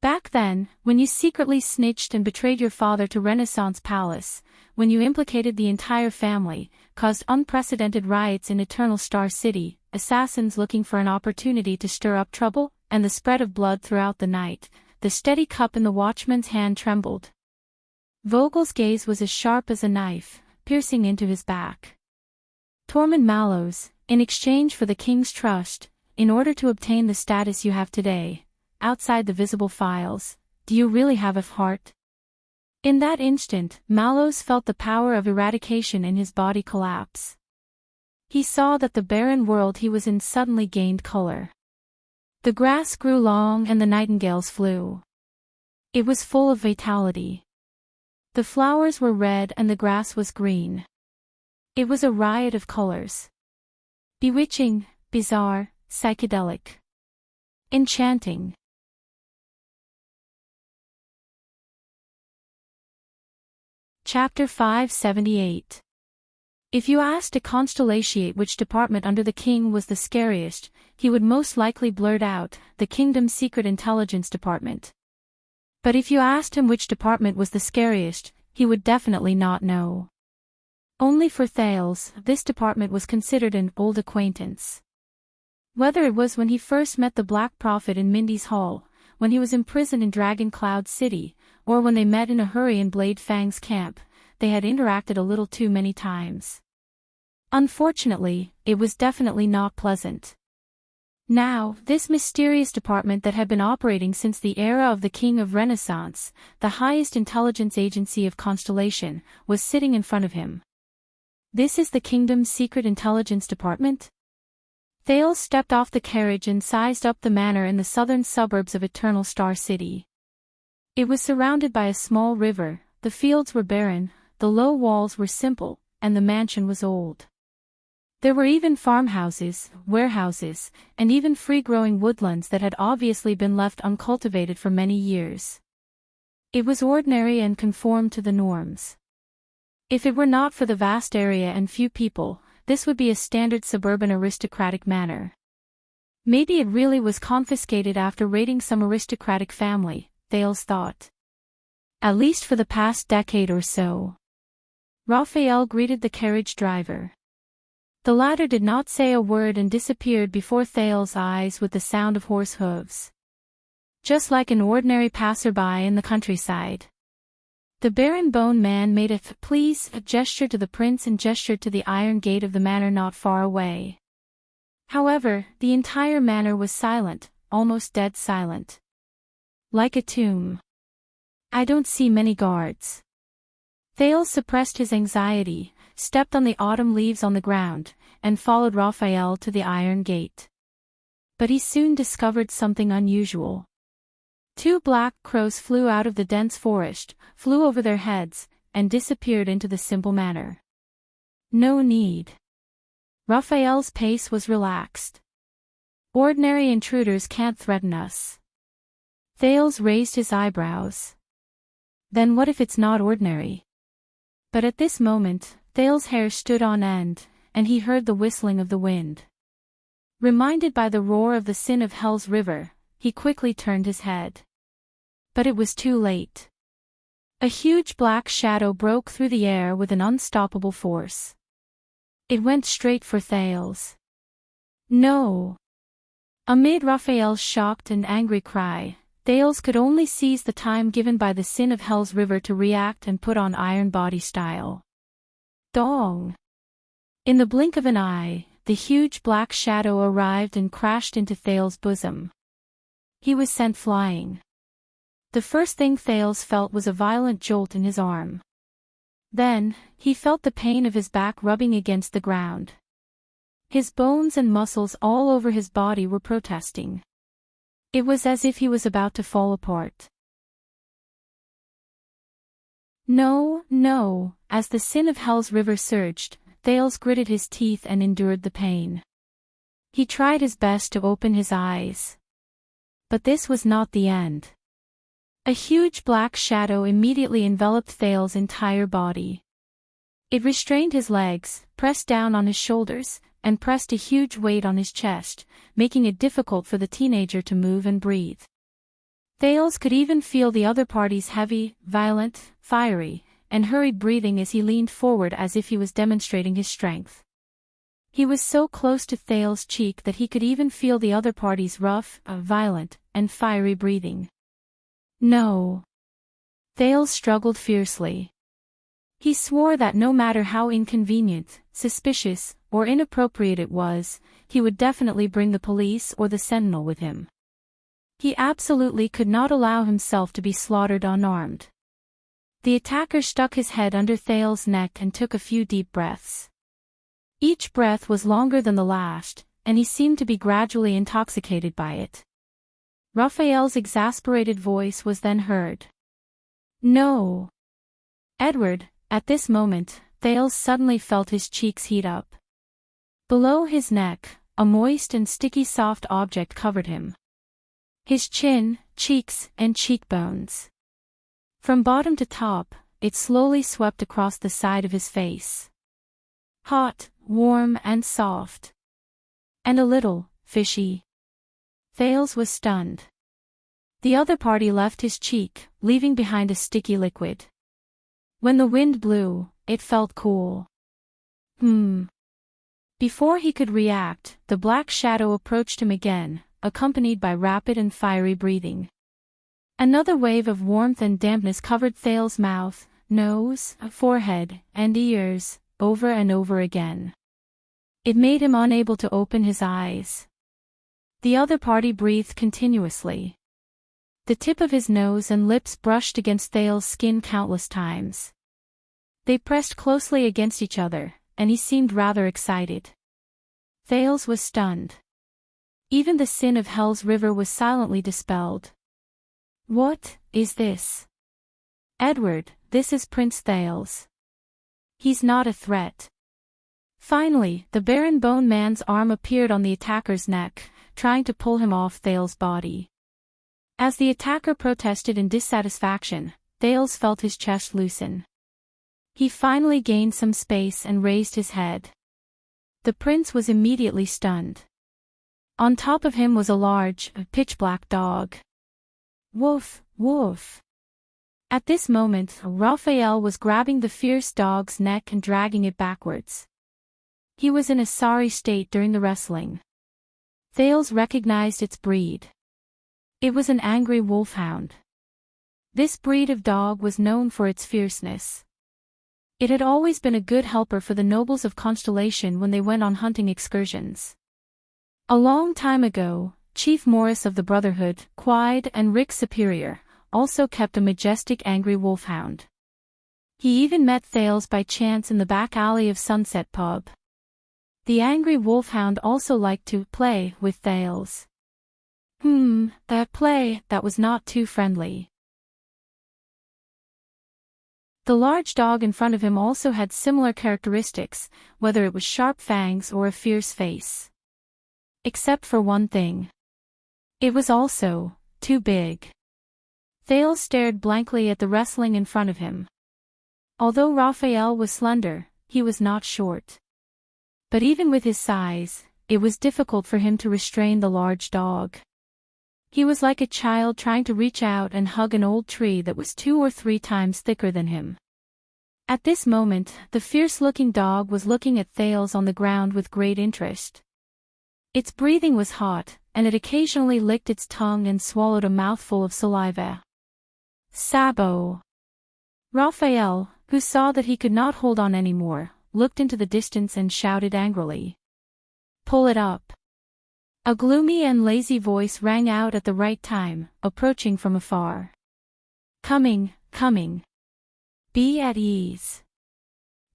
Back then, when you secretly snitched and betrayed your father to Renaissance Palace, when you implicated the entire family, caused unprecedented riots in Eternal Star City, assassins looking for an opportunity to stir up trouble, and the spread of blood throughout the night, the steady cup in the watchman's hand trembled. Vogel's gaze was as sharp as a knife, piercing into his back. Tormund Mallows, in exchange for the king's trust, in order to obtain the status you have today, outside the visible files, do you really have a heart? In that instant, Mallows felt the power of eradication in his body collapse. He saw that the barren world he was in suddenly gained color. The grass grew long and the nightingales flew. It was full of vitality. The flowers were red and the grass was green. It was a riot of colors. Bewitching, bizarre, psychedelic. Enchanting. Chapter 578. If you asked a constellatiate which department under the king was the scariest, he would most likely blurt out, the kingdom's secret intelligence department. But if you asked him which department was the scariest, he would definitely not know. Only for Thales, this department was considered an old acquaintance. Whether it was when he first met the Black Prophet in Mindy's Hall, when he was imprisoned in Dragon Cloud City, or when they met in a hurry in Blade Fang's camp, they had interacted a little too many times. Unfortunately, it was definitely not pleasant. Now, this mysterious department that had been operating since the era of the King of Renaissance, the highest intelligence agency of Constellation, was sitting in front of him. This is the kingdom's secret intelligence department? Thales stepped off the carriage and sized up the manor in the southern suburbs of Eternal Star City. It was surrounded by a small river, the fields were barren, the low walls were simple, and the mansion was old. There were even farmhouses, warehouses, and even free-growing woodlands that had obviously been left uncultivated for many years. It was ordinary and conformed to the norms. If it were not for the vast area and few people, this would be a standard suburban aristocratic manor. Maybe it really was confiscated after raiding some aristocratic family, Thales thought. At least for the past decade or so. Raphael greeted the carriage driver. The latter did not say a word and disappeared before Thales' eyes with the sound of horse hooves. Just like an ordinary passerby in the countryside. The baron-bone man made a please gesture to the prince and gestured to the iron gate of the manor not far away. However, the entire manor was silent, almost dead silent. Like a tomb. I don't see many guards. Thales suppressed his anxiety, stepped on the autumn leaves on the ground, and followed Raphael to the iron gate. But he soon discovered something unusual. 2 black crows flew out of the dense forest, flew over their heads, and disappeared into the simple manor. No need. Raphael's pace was relaxed. Ordinary intruders can't threaten us. Thales raised his eyebrows. Then what if it's not ordinary? But at this moment, Thales' hair stood on end, and he heard the whistling of the wind. Reminded by the roar of the Sin of Hell's river, he quickly turned his head. But it was too late. A huge black shadow broke through the air with an unstoppable force. It went straight for Thales. No! Amid Raphael's shocked and angry cry, Thales could only seize the time given by the Sin of Hell's river to react and put on iron body style. Dong! In the blink of an eye, the huge black shadow arrived and crashed into Thales' bosom. He was sent flying. The first thing Thales felt was a violent jolt in his arm. Then, he felt the pain of his back rubbing against the ground. His bones and muscles all over his body were protesting. It was as if he was about to fall apart. No, no, as the Sin of Hell's river surged, Thales gritted his teeth and endured the pain. He tried his best to open his eyes. But this was not the end. A huge black shadow immediately enveloped Thales' entire body. It restrained his legs, pressed down on his shoulders, and pressed a huge weight on his chest, making it difficult for the teenager to move and breathe. Thales could even feel the other party's heavy, violent, fiery, and hurried breathing as he leaned forward as if he was demonstrating his strength. He was so close to Thales' cheek that he could even feel the other party's rough, violent, and fiery breathing. No. Thales struggled fiercely. He swore that no matter how inconvenient, suspicious, or inappropriate it was, he would definitely bring the police or the sentinel with him. He absolutely could not allow himself to be slaughtered unarmed. The attacker stuck his head under Thales' neck and took a few deep breaths. Each breath was longer than the last, and he seemed to be gradually intoxicated by it. Raphael's exasperated voice was then heard. No. Edward, at this moment, Thales suddenly felt his cheeks heat up. Below his neck, a moist and sticky soft object covered him. His chin, cheeks, and cheekbones. From bottom to top, it slowly swept across the side of his face. Hot, warm and soft. And a little, fishy. Thales was stunned. The other party left his cheek, leaving behind a sticky liquid. When the wind blew, it felt cool. Before he could react, the black shadow approached him again, accompanied by rapid and fiery breathing. Another wave of warmth and dampness covered Thales' mouth, nose, forehead, and ears, over and over again. It made him unable to open his eyes. The other party breathed continuously. The tip of his nose and lips brushed against Thale's skin countless times. They pressed closely against each other, and he seemed rather excited. Thales was stunned. Even the sin of Hell's River was silently dispelled. What is this? Edward, this is Prince Thales. He's not a threat. Finally, the Baron Bone Man's arm appeared on the attacker's neck, trying to pull him off Thales' body. As the attacker protested in dissatisfaction, Thales felt his chest loosen. He finally gained some space and raised his head. The prince was immediately stunned. On top of him was a large, pitch-black dog. Woof, woof. At this moment, Raphael was grabbing the fierce dog's neck and dragging it backwards. He was in a sorry state during the wrestling. Thales recognized its breed. It was an angry wolfhound. This breed of dog was known for its fierceness. It had always been a good helper for the nobles of Constellation when they went on hunting excursions. A long time ago, Chief Morris of the Brotherhood, Quide and Rick Superior, also kept a majestic angry wolfhound. He even met Thales by chance in the back alley of Sunset Pub. The angry wolfhound also liked to play with Thales. That was not too friendly. The large dog in front of him also had similar characteristics, whether it was sharp fangs or a fierce face. Except for one thing. It was also too big. Thales stared blankly at the wrestling in front of him. Although Raphael was slender, he was not short. But even with his size, it was difficult for him to restrain the large dog. He was like a child trying to reach out and hug an old tree that was 2 or 3 times thicker than him. At this moment, the fierce-looking dog was looking at Thales on the ground with great interest. Its breathing was hot, and it occasionally licked its tongue and swallowed a mouthful of saliva. Sabo! Raphael, who saw that he could not hold on anymore, looked into the distance and shouted angrily. Pull it up! A gloomy and lazy voice rang out at the right time, approaching from afar. Coming, coming. Be at ease.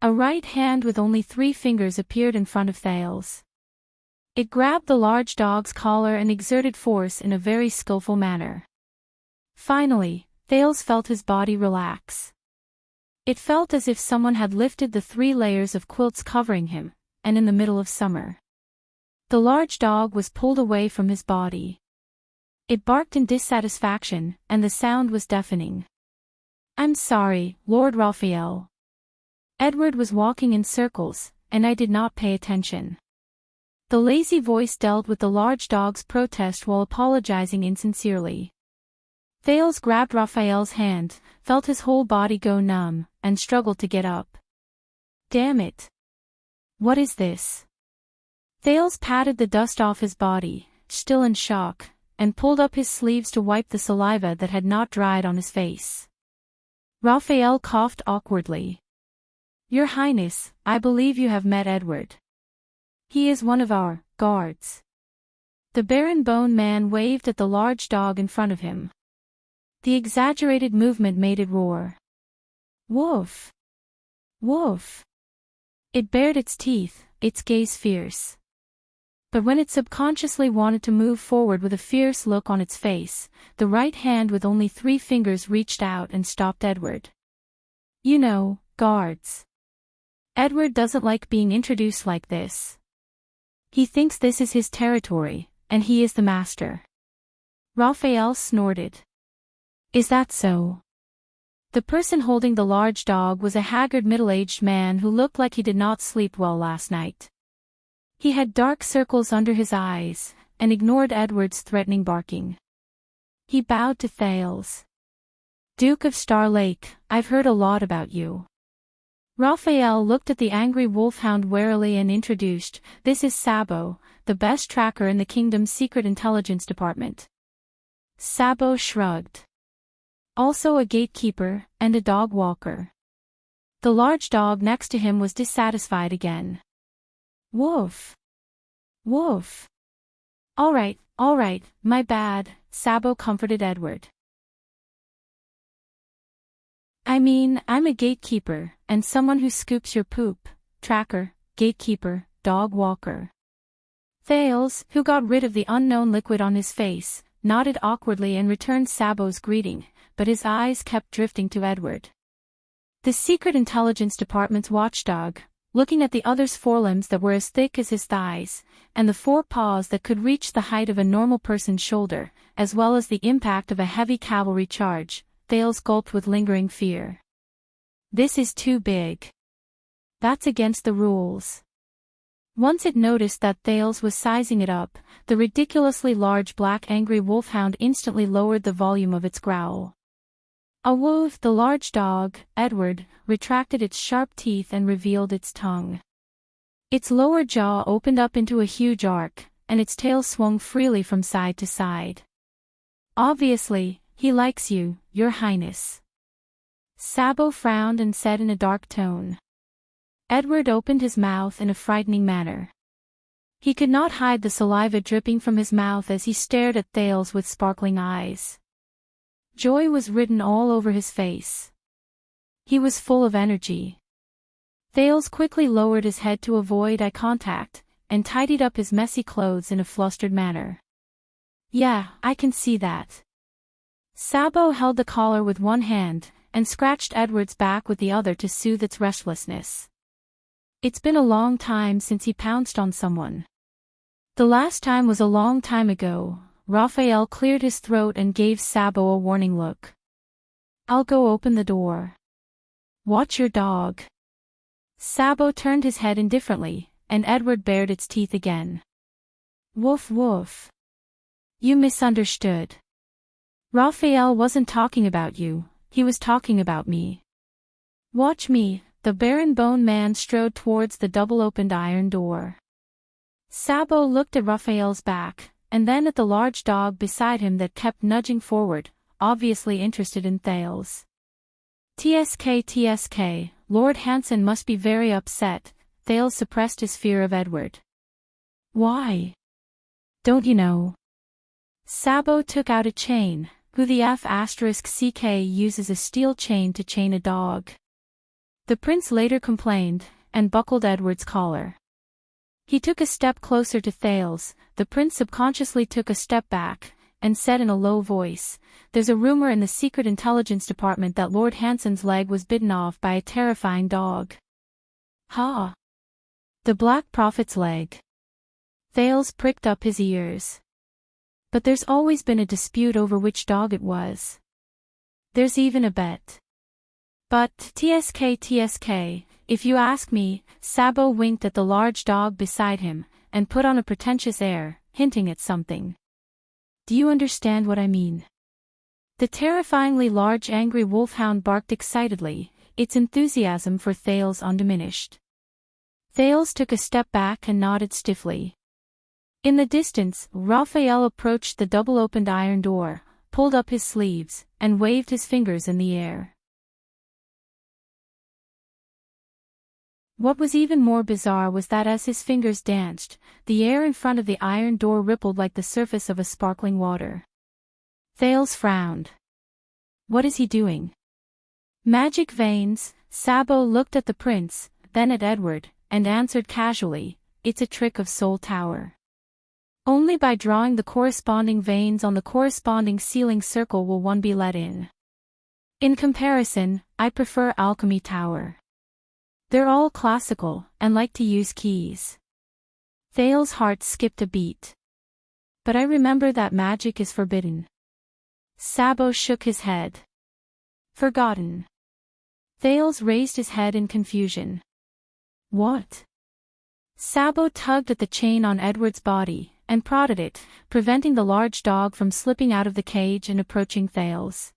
A right hand with only 3 fingers appeared in front of Thales. It grabbed the large dog's collar and exerted force in a very skillful manner. Finally, Thales felt his body relax. It felt as if someone had lifted the 3 layers of quilts covering him, and in the middle of summer. The large dog was pulled away from his body. It barked in dissatisfaction, and the sound was deafening. I'm sorry, Lord Raphael. Edward was walking in circles, and I did not pay attention. The lazy voice dealt with the large dog's protest while apologizing insincerely. Thales grabbed Raphael's hand, felt his whole body go numb, and struggled to get up. Damn it! What is this? Thales patted the dust off his body, still in shock, and pulled up his sleeves to wipe the saliva that had not dried on his face. Raphael coughed awkwardly. Your Highness, I believe you have met Edward. He is one of our guards. The Baron Bone Man waved at the large dog in front of him. The exaggerated movement made it roar. Woof! Woof! It bared its teeth, its gaze fierce. But when it subconsciously wanted to move forward with a fierce look on its face, the right hand with only 3 fingers reached out and stopped Edward. You know, guards. Edward doesn't like being introduced like this. He thinks this is his territory, and he is the master. Raphael snorted. Is that so? The person holding the large dog was a haggard middle-aged man who looked like he did not sleep well last night. He had dark circles under his eyes, and ignored Edward's threatening barking. He bowed to Thales. Duke of Star Lake, I've heard a lot about you. Raphael looked at the angry wolfhound warily and introduced, this is Sabo, the best tracker in the kingdom's secret intelligence department. Sabo shrugged. Also a gatekeeper, and a dog walker. The large dog next to him was dissatisfied again. Woof! Woof! All right, All right, my bad, Sabo comforted Edward. I mean, I'm a gatekeeper, and someone who scoops your poop. Tracker, gatekeeper, dog walker. Thales, who got rid of the unknown liquid on his face, nodded awkwardly and returned Sabo's greeting, but his eyes kept drifting to Edward. The Secret Intelligence Department's watchdog, looking at the other's forelimbs that were as thick as his thighs, and the four paws that could reach the height of a normal person's shoulder, as well as the impact of a heavy cavalry charge, Thales gulped with lingering fear. This is too big. That's against the rules. Once it noticed that Thales was sizing it up, the ridiculously large black angry wolfhound instantly lowered the volume of its growl. A woof, the large dog, Edward, retracted its sharp teeth and revealed its tongue. Its lower jaw opened up into a huge arc, and its tail swung freely from side to side. Obviously, he likes you, Your Highness. Sabo frowned and said in a dark tone. Edward opened his mouth in a frightening manner. He could not hide the saliva dripping from his mouth as he stared at Thales with sparkling eyes. Joy was written all over his face. He was full of energy. Thales quickly lowered his head to avoid eye contact, and tidied up his messy clothes in a flustered manner. Yeah, I can see that. Sabo held the collar with one hand, and scratched Edward's back with the other to soothe its restlessness. It's been a long time since he pounced on someone. The last time was a long time ago. Raphael cleared his throat and gave Sabo a warning look. I'll go open the door. Watch your dog. Sabo turned his head indifferently, and Edward bared its teeth again. Woof woof. You misunderstood. Raphael wasn't talking about you, he was talking about me. Watch me. The barren bone man strode towards the double-opened iron door. Sabo looked at Raphael's back, and then at the large dog beside him that kept nudging forward, obviously interested in Thales. TSK, Lord Hansen must be very upset. Thales suppressed his fear of Edward. Why? Don't you know? Sabo took out a chain. Who the F***ck uses a steel chain to chain a dog? The prince later complained, and buckled Edward's collar. He took a step closer to Thales. The prince subconsciously took a step back, and said in a low voice, There's a rumor in the Secret Intelligence Department that Lord Hansen's leg was bitten off by a terrifying dog. Ha! The Black Prophet's leg. Thales pricked up his ears. But there's always been a dispute over which dog it was. There's even a bet. But, TSK, if you ask me, Sabo winked at the large dog beside him, and put on a pretentious air, hinting at something. Do you understand what I mean? The terrifyingly large angry wolfhound barked excitedly, its enthusiasm for Thales undiminished. Thales took a step back and nodded stiffly. In the distance, Raphael approached the double-opened iron door, pulled up his sleeves, and waved his fingers in the air. What was even more bizarre was that as his fingers danced, the air in front of the iron door rippled like the surface of a sparkling water. Thales frowned. What is he doing? Magic veins. Sabo looked at the prince, then at Edward, and answered casually, It's a trick of Soul Tower. Only by drawing the corresponding veins on the corresponding ceiling circle will one be let in. In comparison, I prefer Alchemy Tower. They're all classical, and like to use keys. Thales' heart skipped a beat. But I remember that magic is forbidden. Sabo shook his head. Forgotten. Thales raised his head in confusion. What? Sabo tugged at the chain on Edward's body, and prodded it, preventing the large dog from slipping out of the cage and approaching Thales.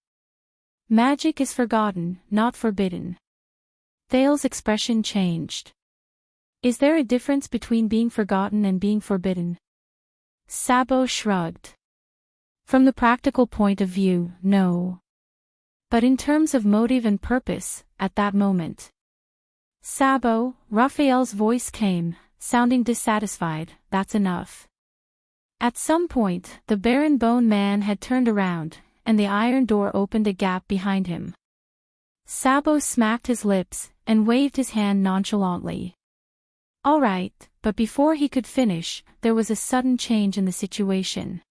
Magic is forgotten, not forbidden. Thales' expression changed. Is there a difference between being forgotten and being forbidden? Sabo shrugged. From the practical point of view, no. But in terms of motive and purpose, at that moment. Sabo, Raphael's voice came, sounding dissatisfied, that's enough. At some point, the barren bone man had turned around, and the iron door opened a gap behind him. Sabo smacked his lips, and waved his hand nonchalantly. All right, but before he could finish, there was a sudden change in the situation.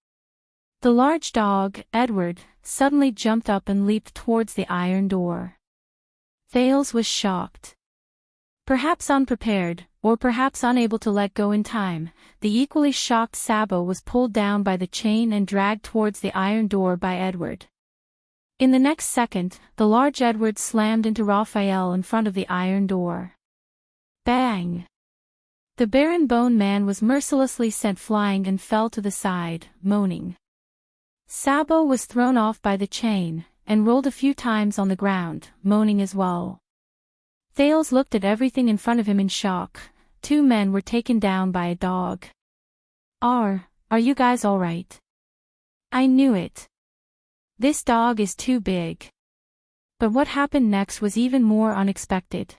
The large dog, Edward, suddenly jumped up and leaped towards the iron door. Thales was shocked. Perhaps unprepared, or perhaps unable to let go in time, the equally shocked Sabo was pulled down by the chain and dragged towards the iron door by Edward. In the next second, the large Edward slammed into Raphael in front of the iron door. Bang! The barren bone man was mercilessly sent flying and fell to the side, moaning. Sabo was thrown off by the chain, and rolled a few times on the ground, moaning as well. Thales looked at everything in front of him in shock. 2 men were taken down by a dog. Are you guys alright? I knew it. This dog is too big. But what happened next was even more unexpected.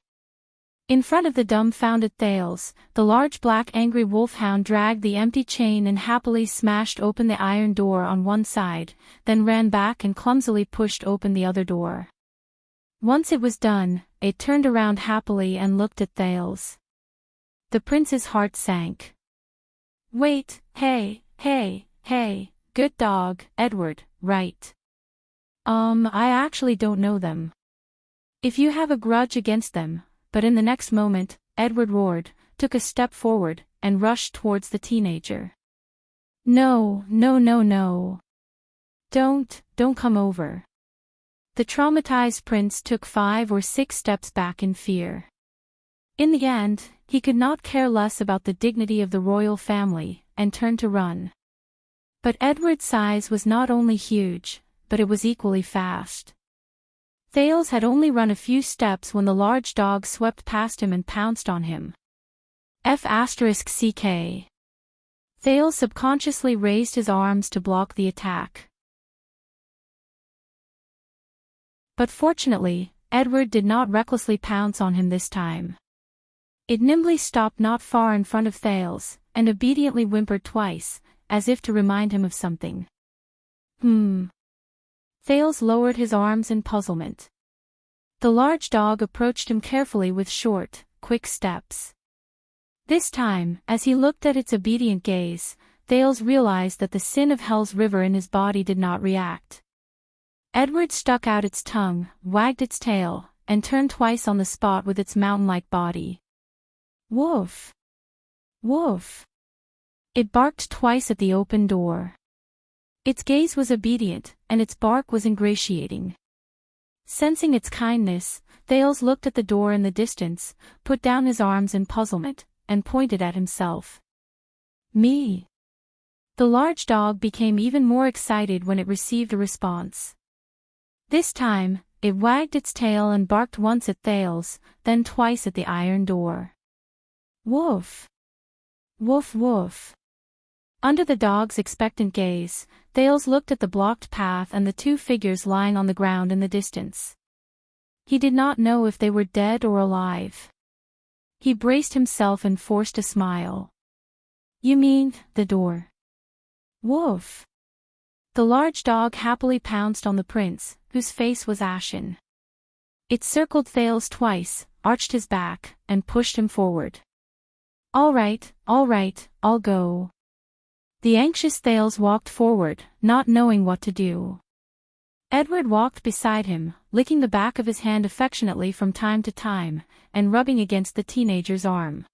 In front of the dumbfounded Thales, the large black angry wolfhound dragged the empty chain and happily smashed open the iron door on one side, then ran back and clumsily pushed open the other door. Once it was done, it turned around happily and looked at Thales. The prince's heart sank. Wait, hey, good dog, Edward, right? I actually don't know them. If you have a grudge against them. But in the next moment, Edward roared, took a step forward, and rushed towards the teenager. No. Don't come over. The traumatized prince took 5 or 6 steps back in fear. In the end, he could not care less about the dignity of the royal family, and turned to run. But Edward's size was not only huge, but it was equally fast. Thales had only run a few steps when the large dog swept past him and pounced on him. F***ck. Thales subconsciously raised his arms to block the attack. But fortunately, Edward did not recklessly pounce on him this time. It nimbly stopped not far in front of Thales, and obediently whimpered twice, as if to remind him of something. Thales lowered his arms in puzzlement. The large dog approached him carefully with short, quick steps. This time, as he looked at its obedient gaze, Thales realized that the sin of Hell's river in his body did not react. Edward stuck out its tongue, wagged its tail, and turned twice on the spot with its mountain-like body. Woof! Woof! It barked twice at the open door. Its gaze was obedient, and its bark was ingratiating. Sensing its kindness, Thales looked at the door in the distance, put down his arms in puzzlement, and pointed at himself. Me. The large dog became even more excited when it received a response. This time, it wagged its tail and barked once at Thales, then twice at the iron door. Woof! Woof woof! Under the dog's expectant gaze, Thales looked at the blocked path and the 2 figures lying on the ground in the distance. He did not know if they were dead or alive. He braced himself and forced a smile. You mean, the door? Woof! The large dog happily pounced on the prince, whose face was ashen. It circled Thales twice, arched his back, and pushed him forward. All right, I'll go. The anxious Thales walked forward, not knowing what to do. Edward walked beside him, licking the back of his hand affectionately from time to time, and rubbing against the teenager's arm.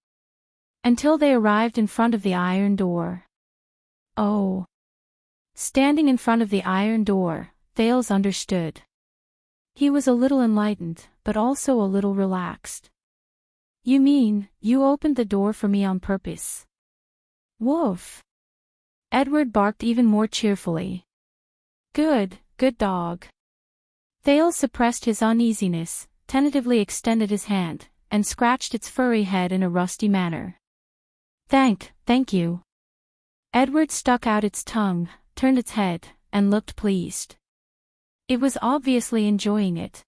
Until they arrived in front of the iron door. Oh! Standing in front of the iron door, Thales understood. He was a little enlightened, but also a little relaxed. You mean, you opened the door for me on purpose? Woof! Edward barked even more cheerfully. Good dog. Thales suppressed his uneasiness, tentatively extended his hand, and scratched its furry head in a rusty manner. Thank you. Edward stuck out its tongue, turned its head, and looked pleased. It was obviously enjoying it.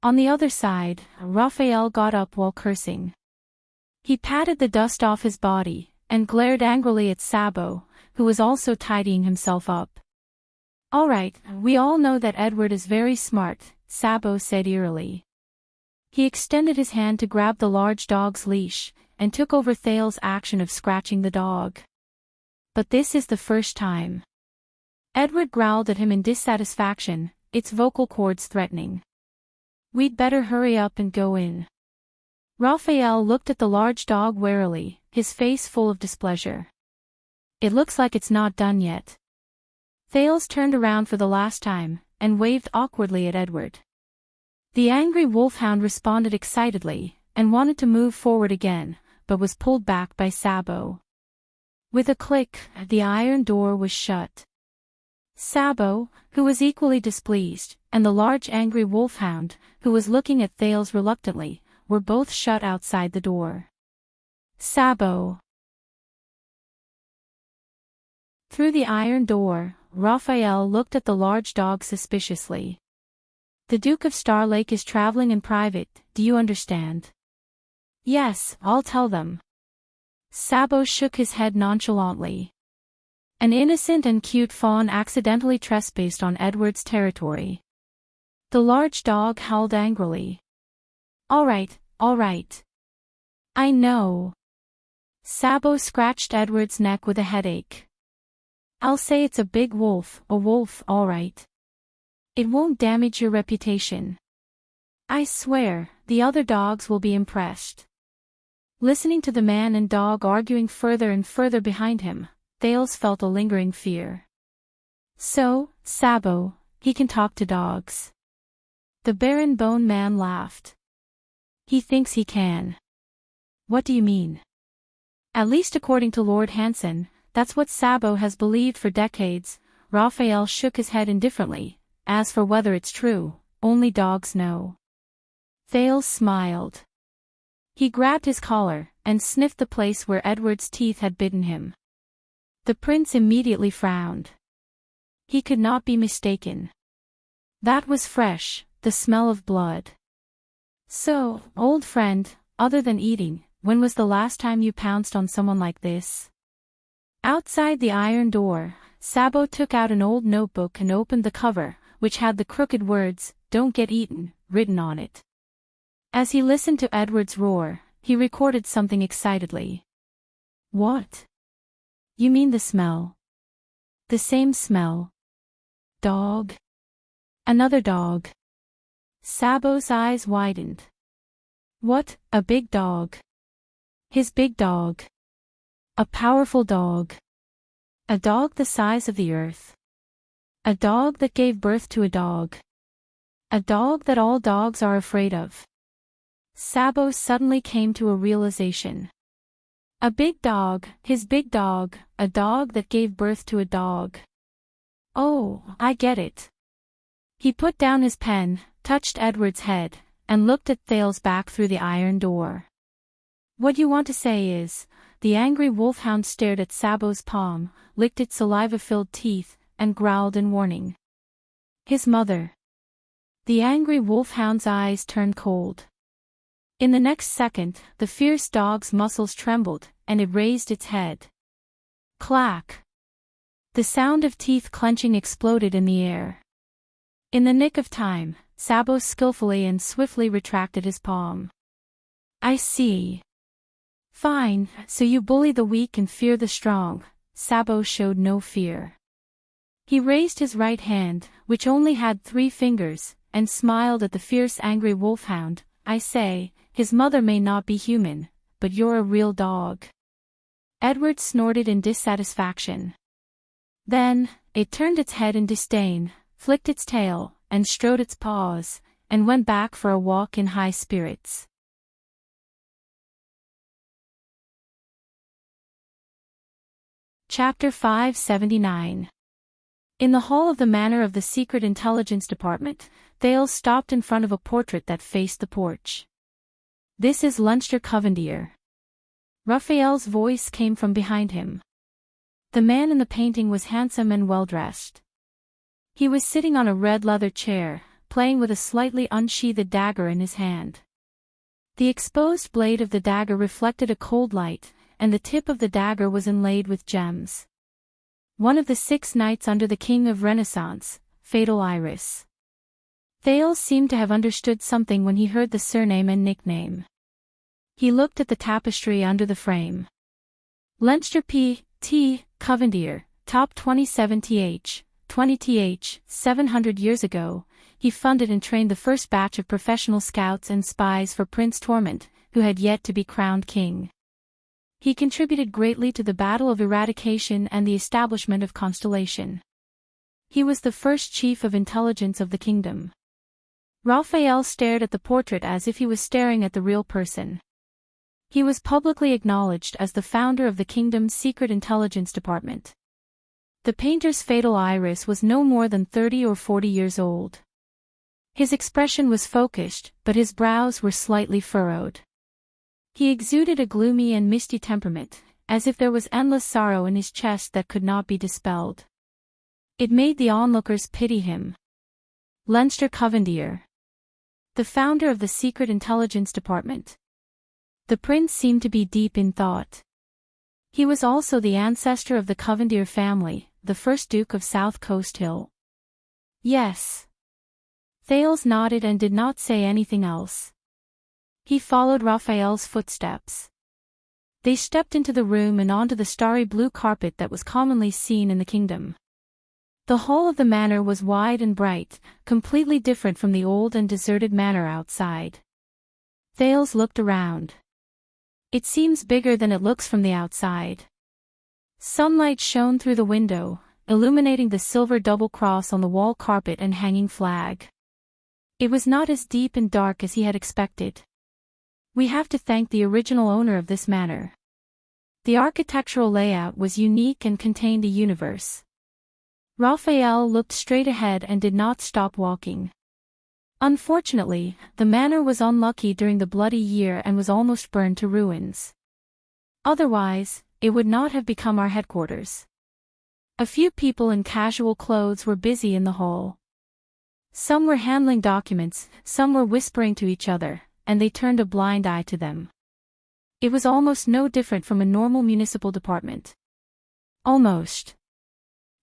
On the other side, Raphael got up while cursing. He patted the dust off his body, and glared angrily at Sabo, who was also tidying himself up. "All right, we all know that Edward is very smart," Sabo said eerily. He extended his hand to grab the large dog's leash, and took over Thale's action of scratching the dog. "But this is the first time." Edward growled at him in dissatisfaction, its vocal cords threatening. "We'd better hurry up and go in." Raphael looked at the large dog warily, his face full of displeasure. "It looks like it's not done yet." Thales turned around for the last time, and waved awkwardly at Edward. The angry wolfhound responded excitedly, and wanted to move forward again, but was pulled back by Sabo. With a click, the iron door was shut. Sabo, who was equally displeased, and the large angry wolfhound, who was looking at Thales reluctantly, were both shut outside the door. Sabo. Through the iron door, Raphael looked at the large dog suspiciously. "The Duke of Starlake is traveling in private, do you understand?" "Yes, I'll tell them." Sabo shook his head nonchalantly. An innocent and cute fawn accidentally trespassed on Edward's territory. The large dog howled angrily. All right. I know." Sabo scratched Edward's neck with a headache. "I'll say it's a big wolf, all right. It won't damage your reputation. I swear, the other dogs will be impressed." Listening to the man and dog arguing further and further behind him, Thales felt a lingering fear. "So, Sabo, he can talk to dogs." The Baron Bone Man laughed. "He thinks he can." "What do you mean?" "At least according to Lord Hanson, that's what Sabo has believed for decades." Raphael shook his head indifferently. "As for whether it's true, only dogs know." Thales smiled. He grabbed his collar, and sniffed the place where Edward's teeth had bitten him. The prince immediately frowned. He could not be mistaken. That was fresh, the smell of blood. "So, old friend, other than eating, when was the last time you pounced on someone like this?" Outside the iron door, Sabo took out an old notebook and opened the cover, which had the crooked words, "Don't get eaten," written on it. As he listened to Edward's roar, he recorded something excitedly. "What? You mean the smell?" "The same smell." "Dog?" "Another dog." Sabo's eyes widened. "What, a big dog?" "His big dog. A powerful dog. A dog the size of the earth. A dog that gave birth to a dog. A dog that all dogs are afraid of." Sabo suddenly came to a realization. A big dog, his big dog, a dog that gave birth to a dog. "Oh, I get it." He put down his pen, touched Edward's head, and looked at Thales back through the iron door. "What you want to say is," the angry wolfhound stared at Sabo's palm, licked its saliva-filled teeth, and growled in warning. "His mother." The angry wolfhound's eyes turned cold. In the next second, the fierce dog's muscles trembled, and it raised its head. Clack! The sound of teeth clenching exploded in the air. In the nick of time, Sabo skillfully and swiftly retracted his palm. "I see. Fine, so you bully the weak and fear the strong." Sabo showed no fear. He raised his right hand, which only had 3 fingers, and smiled at the fierce angry wolfhound. "I say, his mother may not be human, but you're a real dog." Edward snorted in dissatisfaction. Then, it turned its head in disdain, flicked its tail, and strode its paws, and went back for a walk in high spirits. Chapter 579. In the hall of the Manor of the Secret Intelligence Department, Thales stopped in front of a portrait that faced the porch. "This is Lunster Covendier." Raphael's voice came from behind him. The man in the painting was handsome and well-dressed. He was sitting on a red leather chair, playing with a slightly unsheathed dagger in his hand. The exposed blade of the dagger reflected a cold light, and the tip of the dagger was inlaid with gems. One of the 6 knights under the King of Renaissance, Fatal Iris. Thales seemed to have understood something when he heard the surname and nickname. He looked at the tapestry under the frame. Leinster P.T. Covendier, top 27 th, 20 th, 700 years ago, he funded and trained the first batch of professional scouts and spies for Prince Torment, who had yet to be crowned king. He contributed greatly to the Battle of Eradication and the establishment of Constellation. He was the first chief of intelligence of the kingdom. Raphael stared at the portrait as if he was staring at the real person. He was publicly acknowledged as the founder of the kingdom's secret intelligence department. The painter's Fatal Iris was no more than 30 or 40 years old. His expression was focused, but his brows were slightly furrowed. He exuded a gloomy and misty temperament, as if there was endless sorrow in his chest that could not be dispelled. It made the onlookers pity him. Leinster Covendier, the founder of the secret intelligence department. The prince seemed to be deep in thought. He was also the ancestor of the Covendier family, the first Duke of South Coast Hill. Yes. Thales nodded and did not say anything else. He followed Raphael's footsteps. They stepped into the room and onto the starry blue carpet that was commonly seen in the kingdom. The hall of the manor was wide and bright, completely different from the old and deserted manor outside. Thales looked around. It seems bigger than it looks from the outside. Sunlight shone through the window, illuminating the silver double cross on the wall carpet and hanging flag. It was not as deep and dark as he had expected. We have to thank the original owner of this manor. The architectural layout was unique and contained a universe. Raphael looked straight ahead and did not stop walking. Unfortunately, the manor was unlucky during the Bloody Year and was almost burned to ruins. Otherwise, it would not have become our headquarters. A few people in casual clothes were busy in the hall. Some were handling documents, some were whispering to each other, and they turned a blind eye to them. It was almost no different from a normal municipal department. Almost.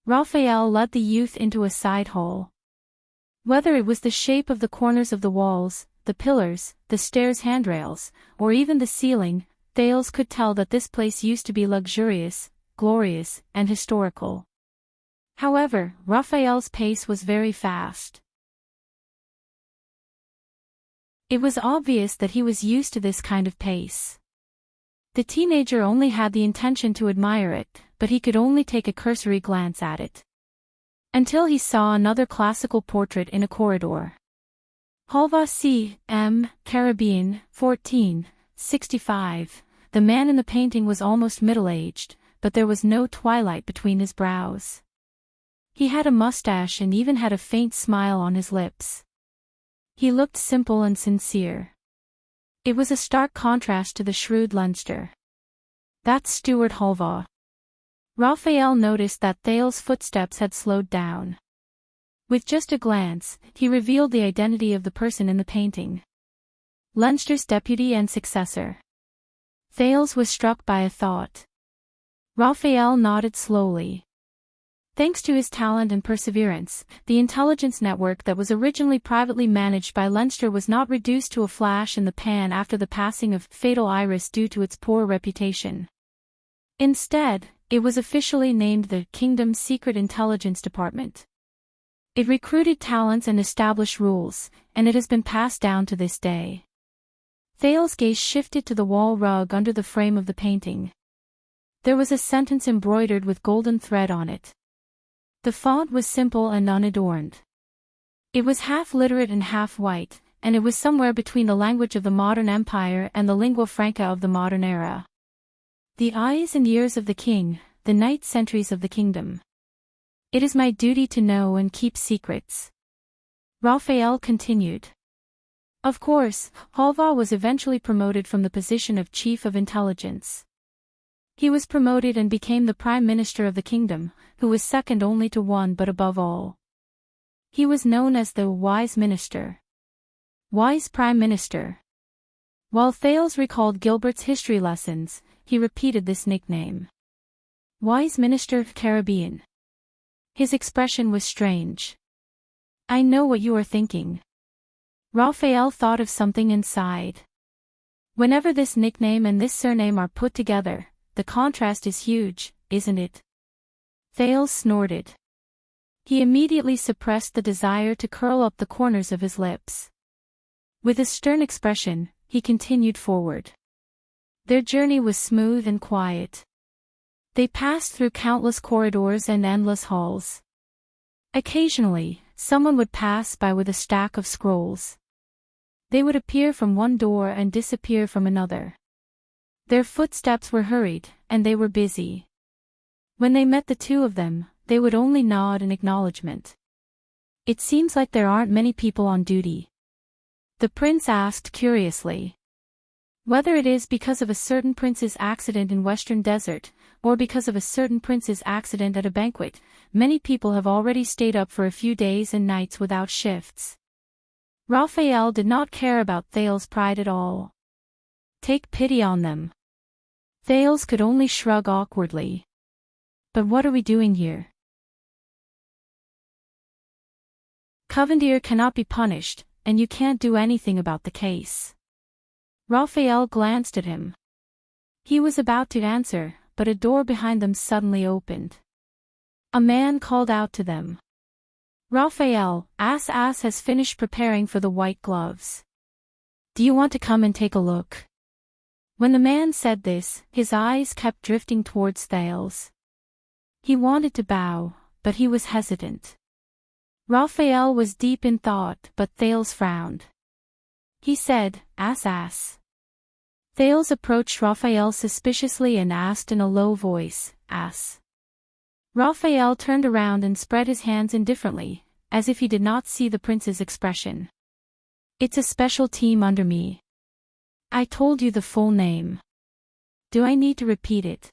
Raphael led the youth into a side hall. Whether it was the shape of the corners of the walls, the pillars, the stairs' handrails, or even the ceiling, Thales could tell that this place used to be luxurious, glorious, and historical. However, Raphael's pace was very fast. It was obvious that he was used to this kind of pace. The teenager only had the intention to admire it, but he could only take a cursory glance at it. Until he saw another classical portrait in a corridor. Halva C.M. Caribbean, 1465. The man in the painting was almost middle-aged, but there was no twilight between his brows. He had a mustache and even had a faint smile on his lips. He looked simple and sincere. It was a stark contrast to the shrewd Leinster. That's Stuart Halva. Raphael noticed that Thales' footsteps had slowed down. With just a glance, he revealed the identity of the person in the painting. Leinster's deputy and successor. Thales was struck by a thought. Raphael nodded slowly. Thanks to his talent and perseverance, the intelligence network that was originally privately managed by Leinster was not reduced to a flash in the pan after the passing of Fatal Iris due to its poor reputation. Instead, it was officially named the Kingdom's Secret Intelligence Department. It recruited talents and established rules, and it has been passed down to this day. Thales' gaze shifted to the wall rug under the frame of the painting. There was a sentence embroidered with golden thread on it. The font was simple and unadorned. It was half literate and half white, and it was somewhere between the language of the modern empire and the lingua franca of the modern era. The eyes and ears of the king, the night sentries of the kingdom. It is my duty to know and keep secrets. Raphael continued. Of course, Halva was eventually promoted from the position of Chief of Intelligence. He was promoted and became the Prime Minister of the kingdom, who was second only to one but above all. He was known as the Wise Minister. Wise Prime Minister. While Thales recalled Gilbert's history lessons, he repeated this nickname. Wise Minister of Caribbean. His expression was strange. I know what you are thinking. Raphael thought of something inside. Whenever this nickname and this surname are put together, the contrast is huge, isn't it? Thales snorted. He immediately suppressed the desire to curl up the corners of his lips. With a stern expression, he continued forward. Their journey was smooth and quiet. They passed through countless corridors and endless halls. Occasionally, someone would pass by with a stack of scrolls. They would appear from one door and disappear from another. Their footsteps were hurried, and they were busy. When they met the two of them, they would only nod in acknowledgement. It seems like there aren't many people on duty. The prince asked curiously. Whether it is because of a certain prince's accident in Western Desert, or because of a certain prince's accident at a banquet, many people have already stayed up for a few days and nights without shifts. Raphael did not care about Thales' pride at all. Take pity on them. Thales could only shrug awkwardly. But what are we doing here? Covendier cannot be punished, and you can't do anything about the case. Raphael glanced at him. He was about to answer, but a door behind them suddenly opened. A man called out to them. Raphael, Ass has finished preparing for the white gloves. Do you want to come and take a look? When the man said this, his eyes kept drifting towards Thales. He wanted to bow, but he was hesitant. Raphael was deep in thought, but Thales frowned. He said, Ass. Thales approached Raphael suspiciously and asked in a low voice, Ass. Raphael turned around and spread his hands indifferently, as if he did not see the prince's expression. It's a special team under me. I told you the full name. Do I need to repeat it?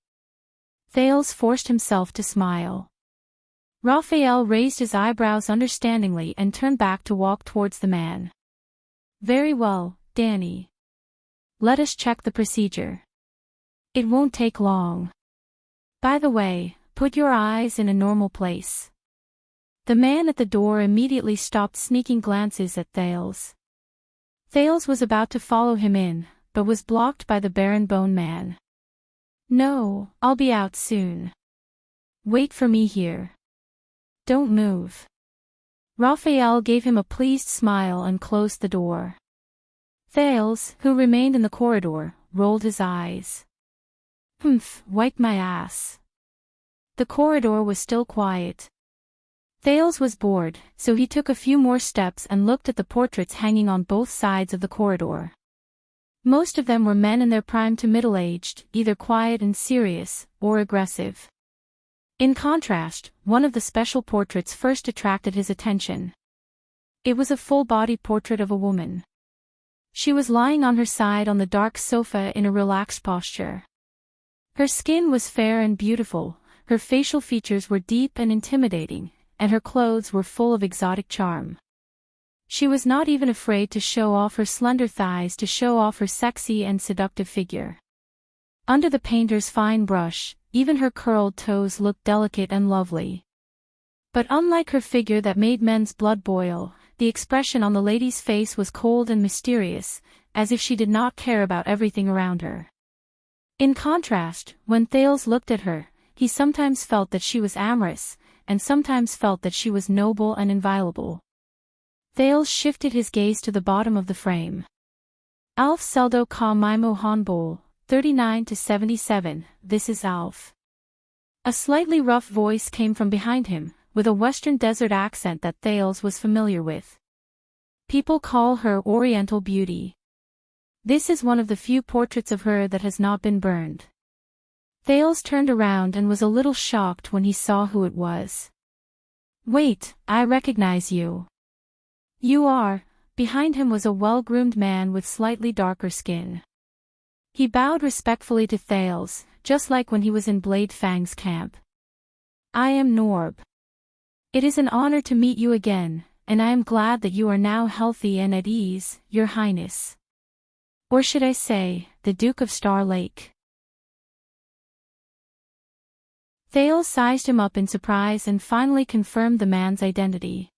Thales forced himself to smile. Raphael raised his eyebrows understandingly and turned back to walk towards the man. Very well, Danny. Let us check the procedure. It won't take long. By the way, put your eyes in a normal place. The man at the door immediately stopped sneaking glances at Thales. Thales was about to follow him in, but was blocked by the Baron Bone Man. No, I'll be out soon. Wait for me here. Don't move. Raphael gave him a pleased smile and closed the door. Thales, who remained in the corridor, rolled his eyes. Wipe my ass. The corridor was still quiet. Thales was bored, so he took a few more steps and looked at the portraits hanging on both sides of the corridor. Most of them were men in their prime to middle-aged, either quiet and serious, or aggressive. In contrast, one of the special portraits first attracted his attention. It was a full-body portrait of a woman. She was lying on her side on the dark sofa in a relaxed posture. Her skin was fair and beautiful, her facial features were deep and intimidating, and her clothes were full of exotic charm. She was not even afraid to show off her slender thighs to show off her sexy and seductive figure. Under the painter's fine brush, even her curled toes looked delicate and lovely. But unlike her figure that made men's blood boil, the expression on the lady's face was cold and mysterious, as if she did not care about everything around her. In contrast, when Thales looked at her, he sometimes felt that she was amorous, and sometimes felt that she was noble and inviolable. Thales shifted his gaze to the bottom of the frame. Alf Seldo ka Mimo Hanbol, 39-77, this is Alf. A slightly rough voice came from behind him, with a Western Desert accent that Thales was familiar with. People call her Oriental Beauty. This is one of the few portraits of her that has not been burned. Thales turned around and was a little shocked when he saw who it was. Wait, I recognize you. You are. Behind him was a well-groomed man with slightly darker skin. He bowed respectfully to Thales, just like when he was in Blade Fang's camp. I am Norb. It is an honor to meet you again, and I am glad that you are now healthy and at ease, Your Highness. Or should I say, the Duke of Star Lake. Thales sized him up in surprise and finally confirmed the man's identity.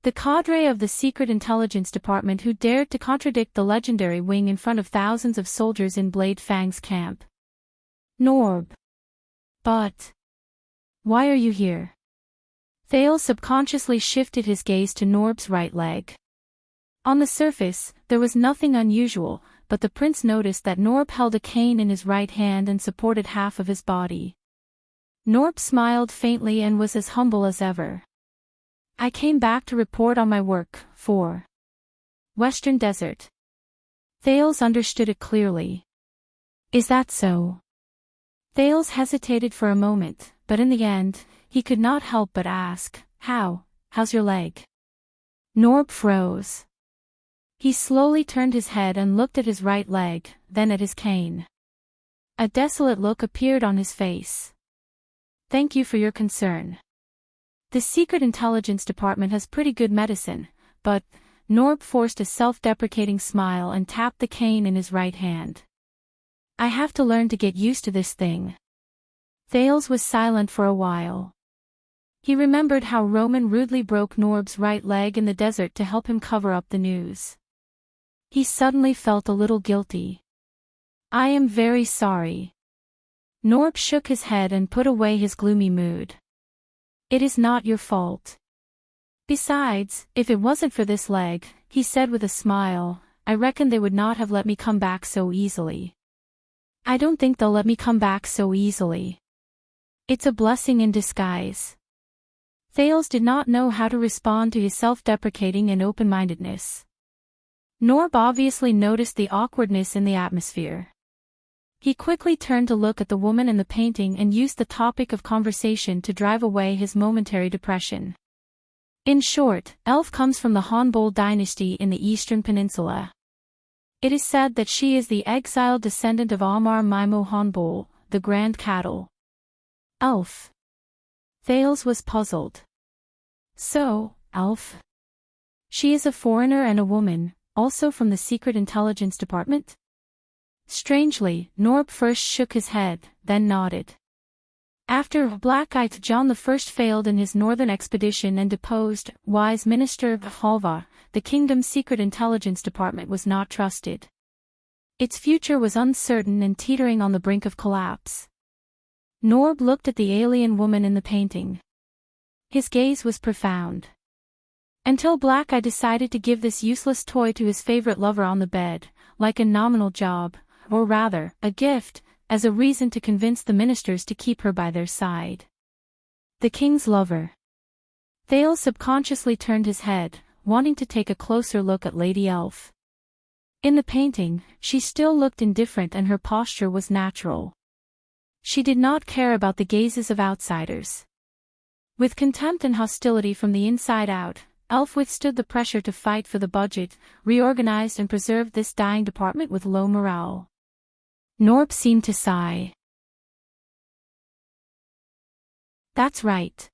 The cadre of the Secret Intelligence Department who dared to contradict the legendary Wing in front of thousands of soldiers in Blade Fang's camp. Norb. But why are you here? Thales subconsciously shifted his gaze to Norb's right leg. On the surface, there was nothing unusual, but the prince noticed that Norb held a cane in his right hand and supported half of his body. Norb smiled faintly and was as humble as ever. I came back to report on my work, for Western Desert. Thales understood it clearly. Is that so? Thales hesitated for a moment, but in the end, he could not help but ask, how's your leg? Norb froze. He slowly turned his head and looked at his right leg, then at his cane. A desolate look appeared on his face. Thank you for your concern. The Secret Intelligence Department has pretty good medicine, but Norb forced a self-deprecating smile and tapped the cane in his right hand. I have to learn to get used to this thing. Thales was silent for a while. He remembered how Roman rudely broke Norb's right leg in the desert to help him cover up the news. He suddenly felt a little guilty. I am very sorry. Norb shook his head and put away his gloomy mood. It is not your fault. Besides, if it wasn't for this leg, he said with a smile, I reckon they would not have let me come back so easily. I don't think they'll let me come back so easily. It's a blessing in disguise. Thales did not know how to respond to his self-deprecating and open-mindedness. Norb obviously noticed the awkwardness in the atmosphere. He quickly turned to look at the woman in the painting and used the topic of conversation to drive away his momentary depression. In short, Elf comes from the Hanbol dynasty in the Eastern Peninsula. It is said that she is the exiled descendant of Amar Maimo Hanbol, the Grand Cattle. Elf. Thales was puzzled. So, Elf? She is a foreigner and a woman, also from the Secret Intelligence Department? Strangely, Norb first shook his head, then nodded. After Black-Eyed John I failed in his northern expedition and deposed, wise minister Halva, the kingdom's secret intelligence department was not trusted. Its future was uncertain and teetering on the brink of collapse. Norb looked at the alien woman in the painting. His gaze was profound. Until Black-Eye decided to give this useless toy to his favorite lover on the bed, like a nominal job, or rather, a gift, as a reason to convince the ministers to keep her by their side. The king's lover. Thales subconsciously turned his head, wanting to take a closer look at Lady Elf. In the painting, she still looked indifferent and her posture was natural. She did not care about the gazes of outsiders. With contempt and hostility from the inside out, Elf withstood the pressure to fight for the budget, reorganized and preserved this dying department with low morale. Norb seemed to sigh. That's right.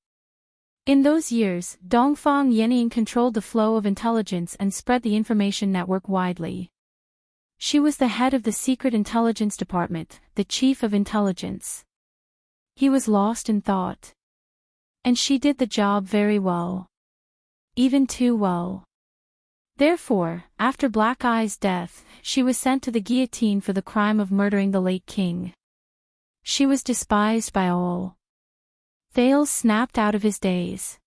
In those years, Dongfang Yening controlled the flow of intelligence and spread the information network widely. She was the head of the Secret Intelligence Department, the chief of intelligence. He was lost in thought. And she did the job very well. Even too well. Therefore, after Black-Eye's death, she was sent to the guillotine for the crime of murdering the late king. She was despised by all. Thales snapped out of his daze.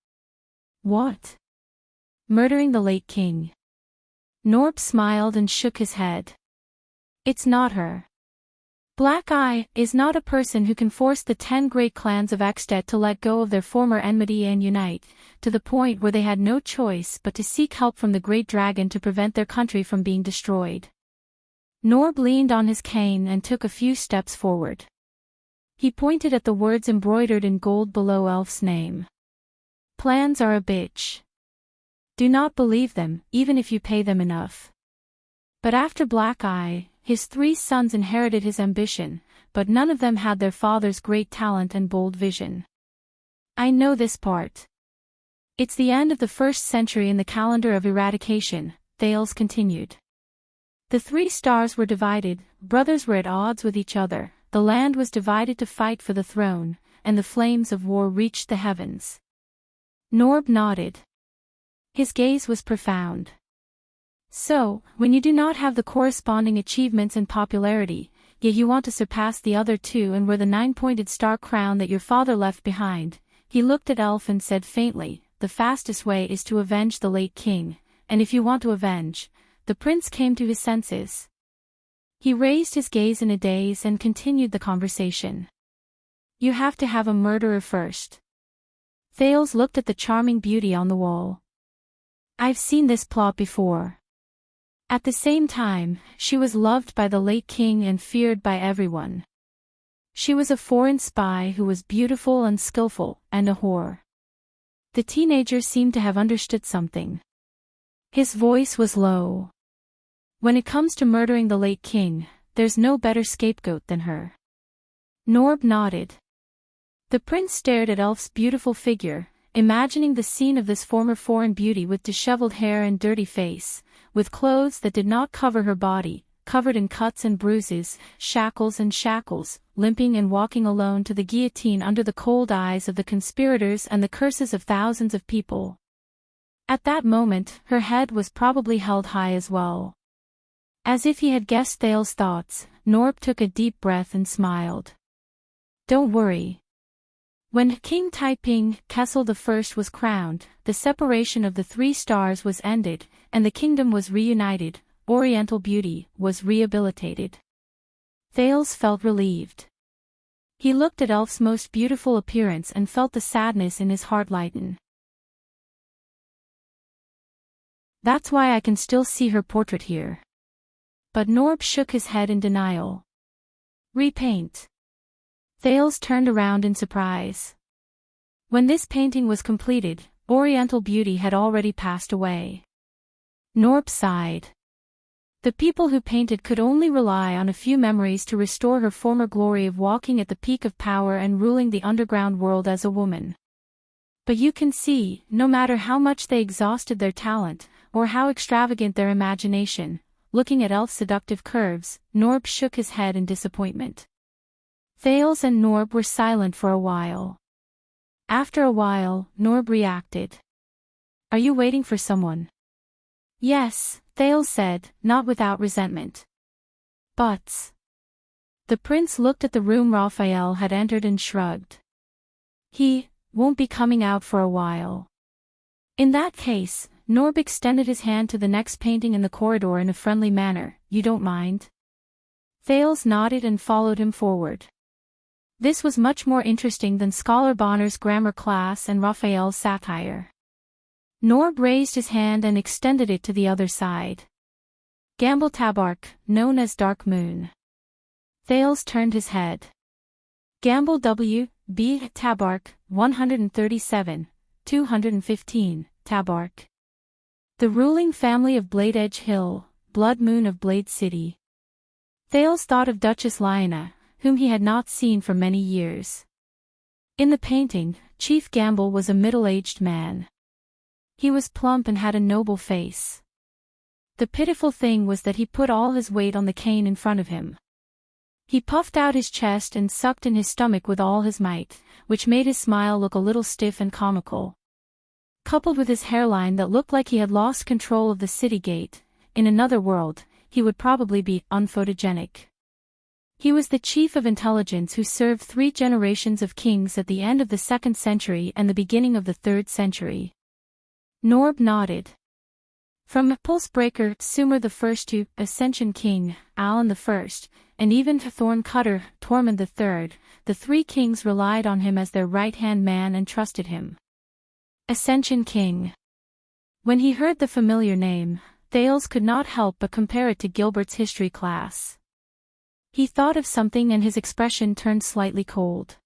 What? Murdering the late king? Norb smiled and shook his head. It's not her. Black-Eye is not a person who can force the 10 great clans of Extet to let go of their former enmity and unite, to the point where they had no choice but to seek help from the great dragon to prevent their country from being destroyed. Norb leaned on his cane and took a few steps forward. He pointed at the words embroidered in gold below Elf's name. Plans are a bitch. Do not believe them, even if you pay them enough. But after Black-Eye, his 3 sons inherited his ambition, but none of them had their father's great talent and bold vision. I know this part. It's the end of the 1st century in the calendar of eradication, Thales continued. The 3 stars were divided, brothers were at odds with each other, the land was divided to fight for the throne, and the flames of war reached the heavens. Norb nodded. His gaze was profound. So, when you do not have the corresponding achievements and popularity, yet you want to surpass the other two and wear the 9-pointed star crown that your father left behind, he looked at Elf and said faintly, the fastest way is to avenge the late king, and if you want to avenge, the prince came to his senses. He raised his gaze in a daze and continued the conversation. You have to have a murderer first. Thales looked at the charming beauty on the wall. I've seen this plot before. At the same time, she was loved by the late king and feared by everyone. She was a foreign spy who was beautiful and skillful, and a whore. The teenager seemed to have understood something. His voice was low. When it comes to murdering the late king, there's no better scapegoat than her. Norb nodded. The prince stared at Elf's beautiful figure, imagining the scene of this former foreign beauty with disheveled hair and dirty face, with clothes that did not cover her body, covered in cuts and bruises, shackles, limping and walking alone to the guillotine under the cold eyes of the conspirators and the curses of thousands of people. At that moment, her head was probably held high as well. As if he had guessed Thales' thoughts, Norb took a deep breath and smiled. Don't worry. When King Taiping Kessel I was crowned, the separation of the 3 stars was ended, and the kingdom was reunited. Oriental beauty was rehabilitated. Thales felt relieved. He looked at Elf's most beautiful appearance and felt the sadness in his heart lighten. That's why I can still see her portrait here. But Norb shook his head in denial. Repaint. Thales turned around in surprise. When this painting was completed, Oriental beauty had already passed away. Norb sighed. The people who painted could only rely on a few memories to restore her former glory of walking at the peak of power and ruling the underground world as a woman. But you can see, no matter how much they exhausted their talent, or how extravagant their imagination, looking at Elf's seductive curves, Norb shook his head in disappointment. Thales and Norb were silent for a while. After a while, Norb reacted. Are you waiting for someone? Yes, Thales said, not without resentment. But... The prince looked at the room Raphael had entered and shrugged. He won't be coming out for a while. In that case, Norb extended his hand to the next painting in the corridor in a friendly manner. You don't mind? Thales nodded and followed him forward. This was much more interesting than Scholar Bonner's grammar class and Raphael's satire. Norb raised his hand and extended it to the other side. Gamble Tabark, known as Dark Moon. Thales turned his head. Gamble W. B. Tabark, 137, 215, Tabark. The ruling family of Blade Edge Hill, Blood Moon of Blade City. Thales thought of Duchess Lyanna, whom he had not seen for many years. In the painting, Chief Gamble was a middle-aged man. He was plump and had a noble face. The pitiful thing was that he put all his weight on the cane in front of him. He puffed out his chest and sucked in his stomach with all his might, which made his smile look a little stiff and comical. Coupled with his hairline that looked like he had lost control of the city gate, in another world, he would probably be unphotogenic. He was the chief of intelligence who served 3 generations of kings at the end of the 2nd century and the beginning of the 3rd century. Norb nodded. From Pulsebreaker Sumer I to Ascension King, Alan I, and even to Thorn Cutter, Tormund III, the 3 kings relied on him as their right-hand man and trusted him. Ascension King. When he heard the familiar name, Thales could not help but compare it to Gilbert's history class. He thought of something and his expression turned slightly cold.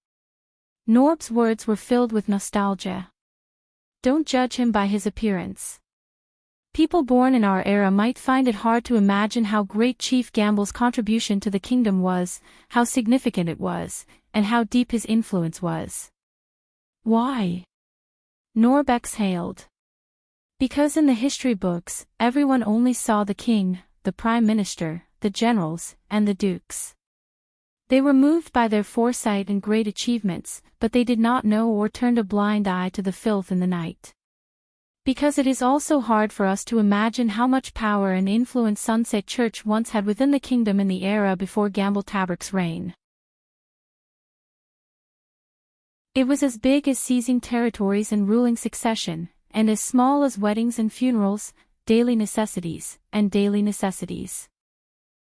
Norb's words were filled with nostalgia. Don't judge him by his appearance. People born in our era might find it hard to imagine how great Chief Gamble's contribution to the kingdom was, how significant it was, and how deep his influence was. Why? Norb exhaled. Because in the history books, everyone only saw the king, the prime minister, the generals, and the dukes. They were moved by their foresight and great achievements, but they did not know or turned a blind eye to the filth in the night. Because it is also hard for us to imagine how much power and influence Sunset Church once had within the kingdom in the era before Gamble Tabrick's reign. It was as big as seizing territories and ruling succession, and as small as weddings and funerals, daily necessities, and daily necessities.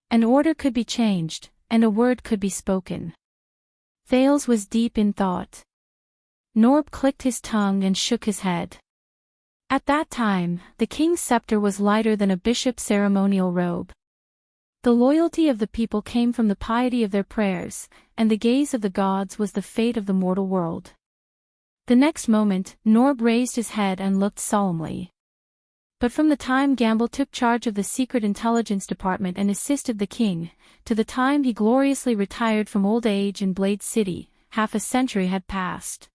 An order could be changed, and a word could be spoken. Thales was deep in thought. Norb clicked his tongue and shook his head. At that time, the king's scepter was lighter than a bishop's ceremonial robe. The loyalty of the people came from the piety of their prayers, and the gaze of the gods was the fate of the mortal world. The next moment, Norb raised his head and looked solemnly. But from the time Gamble took charge of the Secret Intelligence Department and assisted the king, to the time he gloriously retired from old age in Blade City, half a century had passed.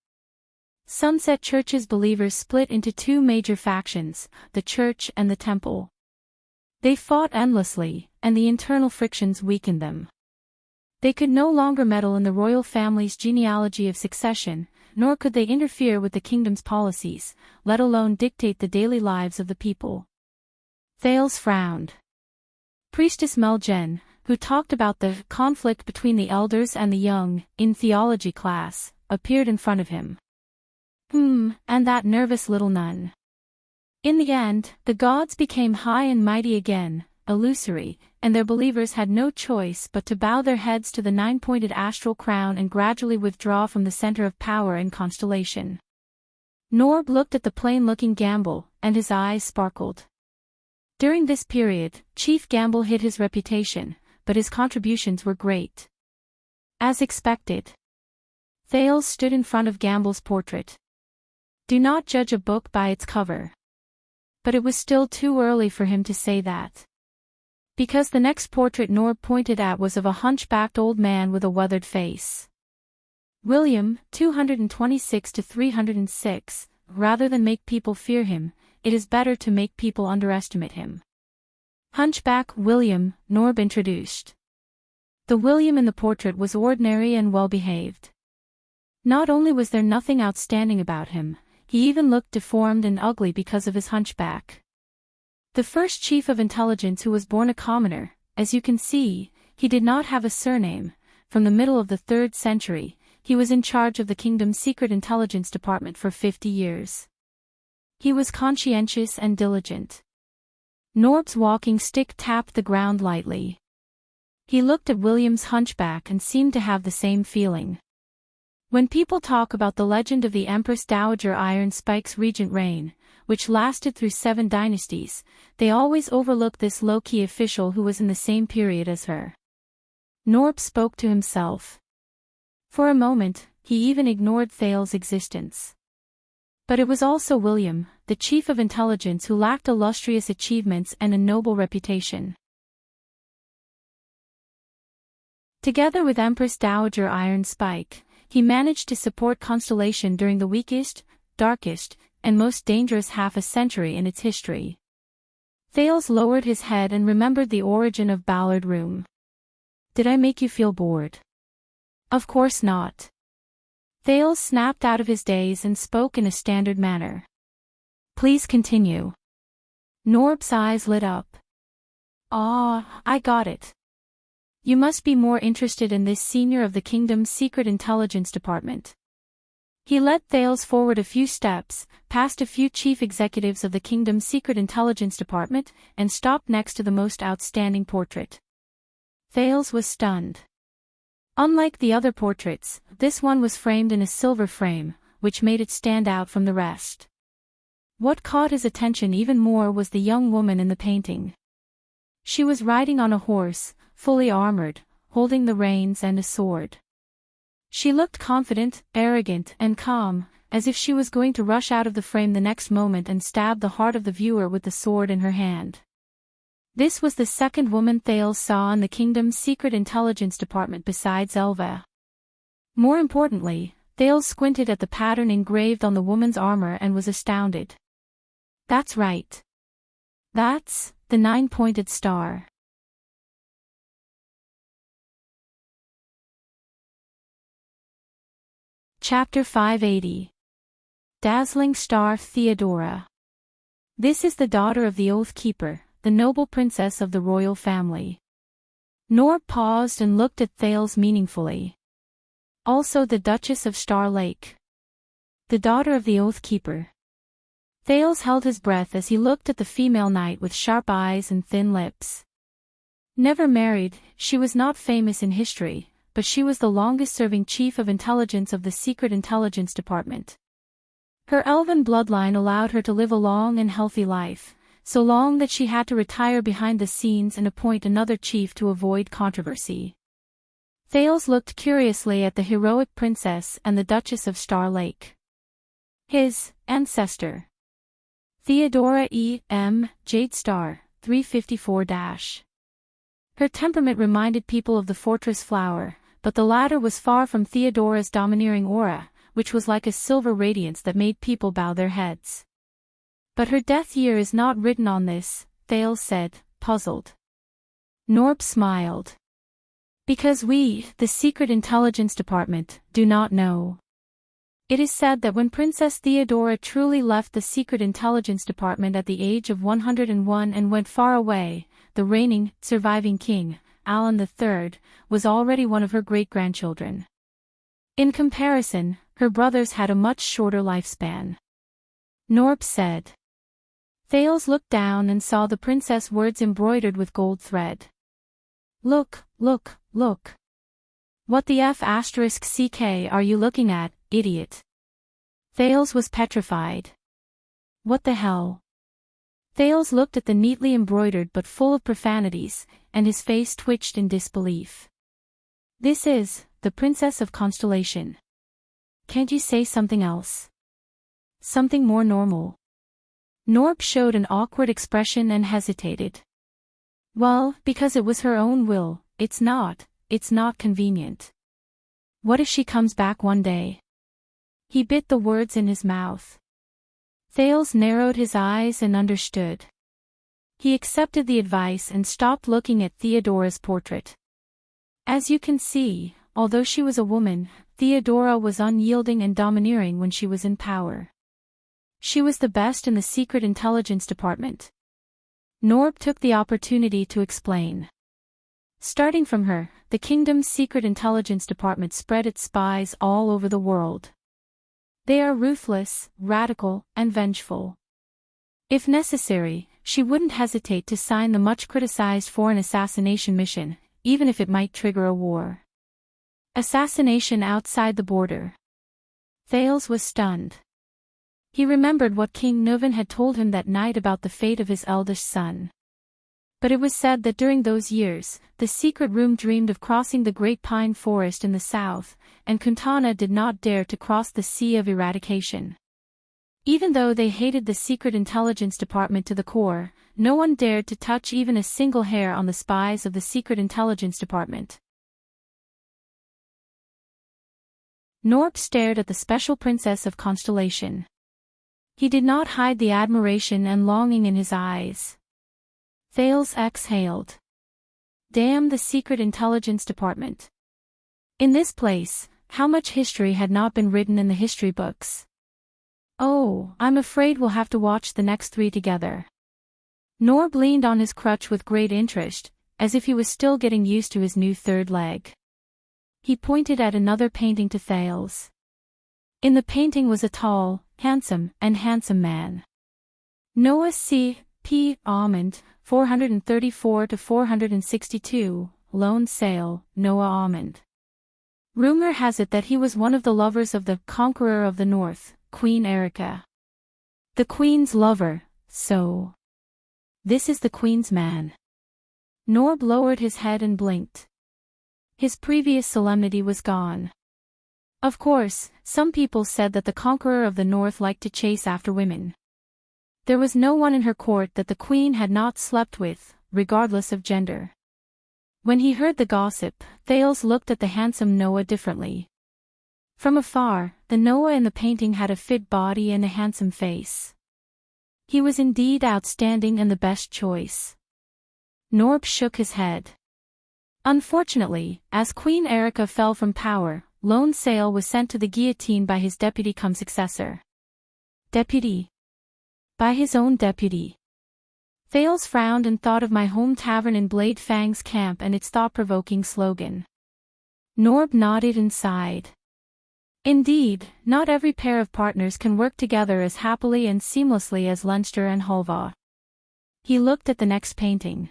Sunset Church's believers split into two major factions, the Church and the Temple. They fought endlessly, and the internal frictions weakened them. They could no longer meddle in the royal family's genealogy of succession, nor could they interfere with the kingdom's policies, let alone dictate the daily lives of the people. Thales frowned. Priestess Melgen, who talked about the conflict between the elders and the young, in theology class, appeared in front of him. And that nervous little nun. In the end, the gods became high and mighty again, illusory, and their believers had no choice but to bow their heads to the nine-pointed astral crown and gradually withdraw from the center of power and constellation. Norb looked at the plain-looking Gamble, and his eyes sparkled. During this period, Chief Gamble hid his reputation, but his contributions were great. As expected, Thales stood in front of Gamble's portrait. Do not judge a book by its cover. But it was still too early for him to say that. Because the next portrait Norb pointed at was of a hunchbacked old man with a weathered face. William, 226-306, rather than make people fear him, it is better to make people underestimate him. Hunchback William, Norb introduced. The William in the portrait was ordinary and well-behaved. Not only was there nothing outstanding about him, he even looked deformed and ugly because of his hunchback. The first chief of intelligence who was born a commoner, as you can see, he did not have a surname. From the middle of the 3rd century, he was in charge of the kingdom's secret intelligence department for 50 years. He was conscientious and diligent. Norb's walking stick tapped the ground lightly. He looked at William's hunchback and seemed to have the same feeling. When people talk about the legend of the Empress Dowager Iron Spike's regent reign, which lasted through 7 dynasties, they always overlook this low-key official who was in the same period as her. Norb spoke to himself. For a moment, he even ignored Thales' existence. But it was also William, the chief of intelligence, who lacked illustrious achievements and a noble reputation. Together with Empress Dowager Iron Spike, he managed to support Constellation during the weakest, darkest, and most dangerous half a century in its history. Thales lowered his head and remembered the origin of Ballard Room. Did I make you feel bored? Of course not. Thales snapped out of his daze and spoke in a standard manner. Please continue. Norb's eyes lit up. Ah, I got it. You must be more interested in this senior of the kingdom's secret intelligence department. He led Thales forward a few steps, past a few chief executives of the kingdom's secret intelligence department, and stopped next to the most outstanding portrait. Thales was stunned. Unlike the other portraits, this one was framed in a silver frame, which made it stand out from the rest. What caught his attention even more was the young woman in the painting. She was riding on a horse, fully armored, holding the reins and a sword. She looked confident, arrogant, and calm, as if she was going to rush out of the frame the next moment and stab the heart of the viewer with the sword in her hand. This was the second woman Thales saw in the kingdom's secret intelligence department besides Elva. More importantly, Thales squinted at the pattern engraved on the woman's armor and was astounded. That's right. That's the 9-pointed star. Chapter 580. Dazzling Star Theodora. This is the daughter of the Oath Keeper, the noble princess of the royal family. Norb paused and looked at Thales meaningfully. Also the Duchess of Star Lake. The daughter of the Oath Keeper. Thales held his breath as he looked at the female knight with sharp eyes and thin lips. Never married, she was not famous in history, but she was the longest-serving chief of intelligence of the Secret Intelligence Department. Her elven bloodline allowed her to live a long and healthy life, so long that she had to retire behind the scenes and appoint another chief to avoid controversy. Thales looked curiously at the heroic princess and the Duchess of Star Lake. His ancestor. Theodora E.M. Jade Star, 354-. Her temperament reminded people of the Fortress Flower, but the latter was far from Theodora's domineering aura, which was like a silver radiance that made people bow their heads. But her death year is not written on this, Thales said, puzzled. Norb smiled. Because we, the Secret Intelligence Department, do not know. It is said that when Princess Theodora truly left the Secret Intelligence Department at the age of 101 and went far away, the reigning, surviving king, Alan III, was already one of her great-grandchildren. In comparison, her brothers had a much shorter lifespan. Norb said. Thales looked down and saw the princess words embroidered with gold thread. Look, look, look. What the F***ck are you looking at, idiot? Thales was petrified. What the hell? Thales looked at the neatly embroidered but full of profanities, and his face twitched in disbelief. This is, the Princess of Constellation. Can't you say something else? Something more normal? Norb showed an awkward expression and hesitated. Well, because it was her own will, it's not convenient. What if she comes back one day? He bit the words in his mouth. Thales narrowed his eyes and understood. He accepted the advice and stopped looking at Theodora's portrait. As you can see, although she was a woman, Theodora was unyielding and domineering when she was in power. She was the best in the Secret Intelligence Department. Norb took the opportunity to explain. Starting from her, the kingdom's Secret Intelligence Department spread its spies all over the world. They are ruthless, radical, and vengeful. If necessary, she wouldn't hesitate to sign the much-criticized foreign assassination mission, even if it might trigger a war. Assassination outside the border. Thales was stunned. He remembered what King Nuvan had told him that night about the fate of his eldest son. But it was said that during those years, the secret room dreamed of crossing the Great Pine Forest in the south, and Kuntana did not dare to cross the Sea of Eradication. Even though they hated the Secret Intelligence Department to the core, no one dared to touch even a single hair on the spies of the Secret Intelligence Department. Norb stared at the Special Princess of Constellation. He did not hide the admiration and longing in his eyes. Thales exhaled. Damn the Secret Intelligence Department. In this place, how much history had not been written in the history books? Oh, I'm afraid we'll have to watch the next 3 together. Norb leaned on his crutch with great interest, as if he was still getting used to his new third leg. He pointed at another painting to Thales. In the painting was a tall, handsome man. Noah C. P. Almond, 434 to 462, Lone Sail, Noah Almond. Rumor has it that he was one of the lovers of the Conqueror of the North, Queen Erica. The Queen's lover, so. This is the Queen's man. Norb lowered his head and blinked. His previous solemnity was gone. Of course, some people said that the Conqueror of the North liked to chase after women. There was no one in her court that the Queen had not slept with, regardless of gender. When he heard the gossip, Thales looked at the handsome Noah differently. From afar, the Noah in the painting had a fit body and a handsome face. He was indeed outstanding and the best choice. Norb shook his head. Unfortunately, as Queen Erica fell from power, Lone Sail was sent to the guillotine by his deputy-cum-successor. Deputy? By his own deputy. Thales frowned and thought of my home tavern in Blade Fang's camp and its thought-provoking slogan. Norb nodded and sighed. Indeed, not every pair of partners can work together as happily and seamlessly as Leinster and Hulva. He looked at the next painting.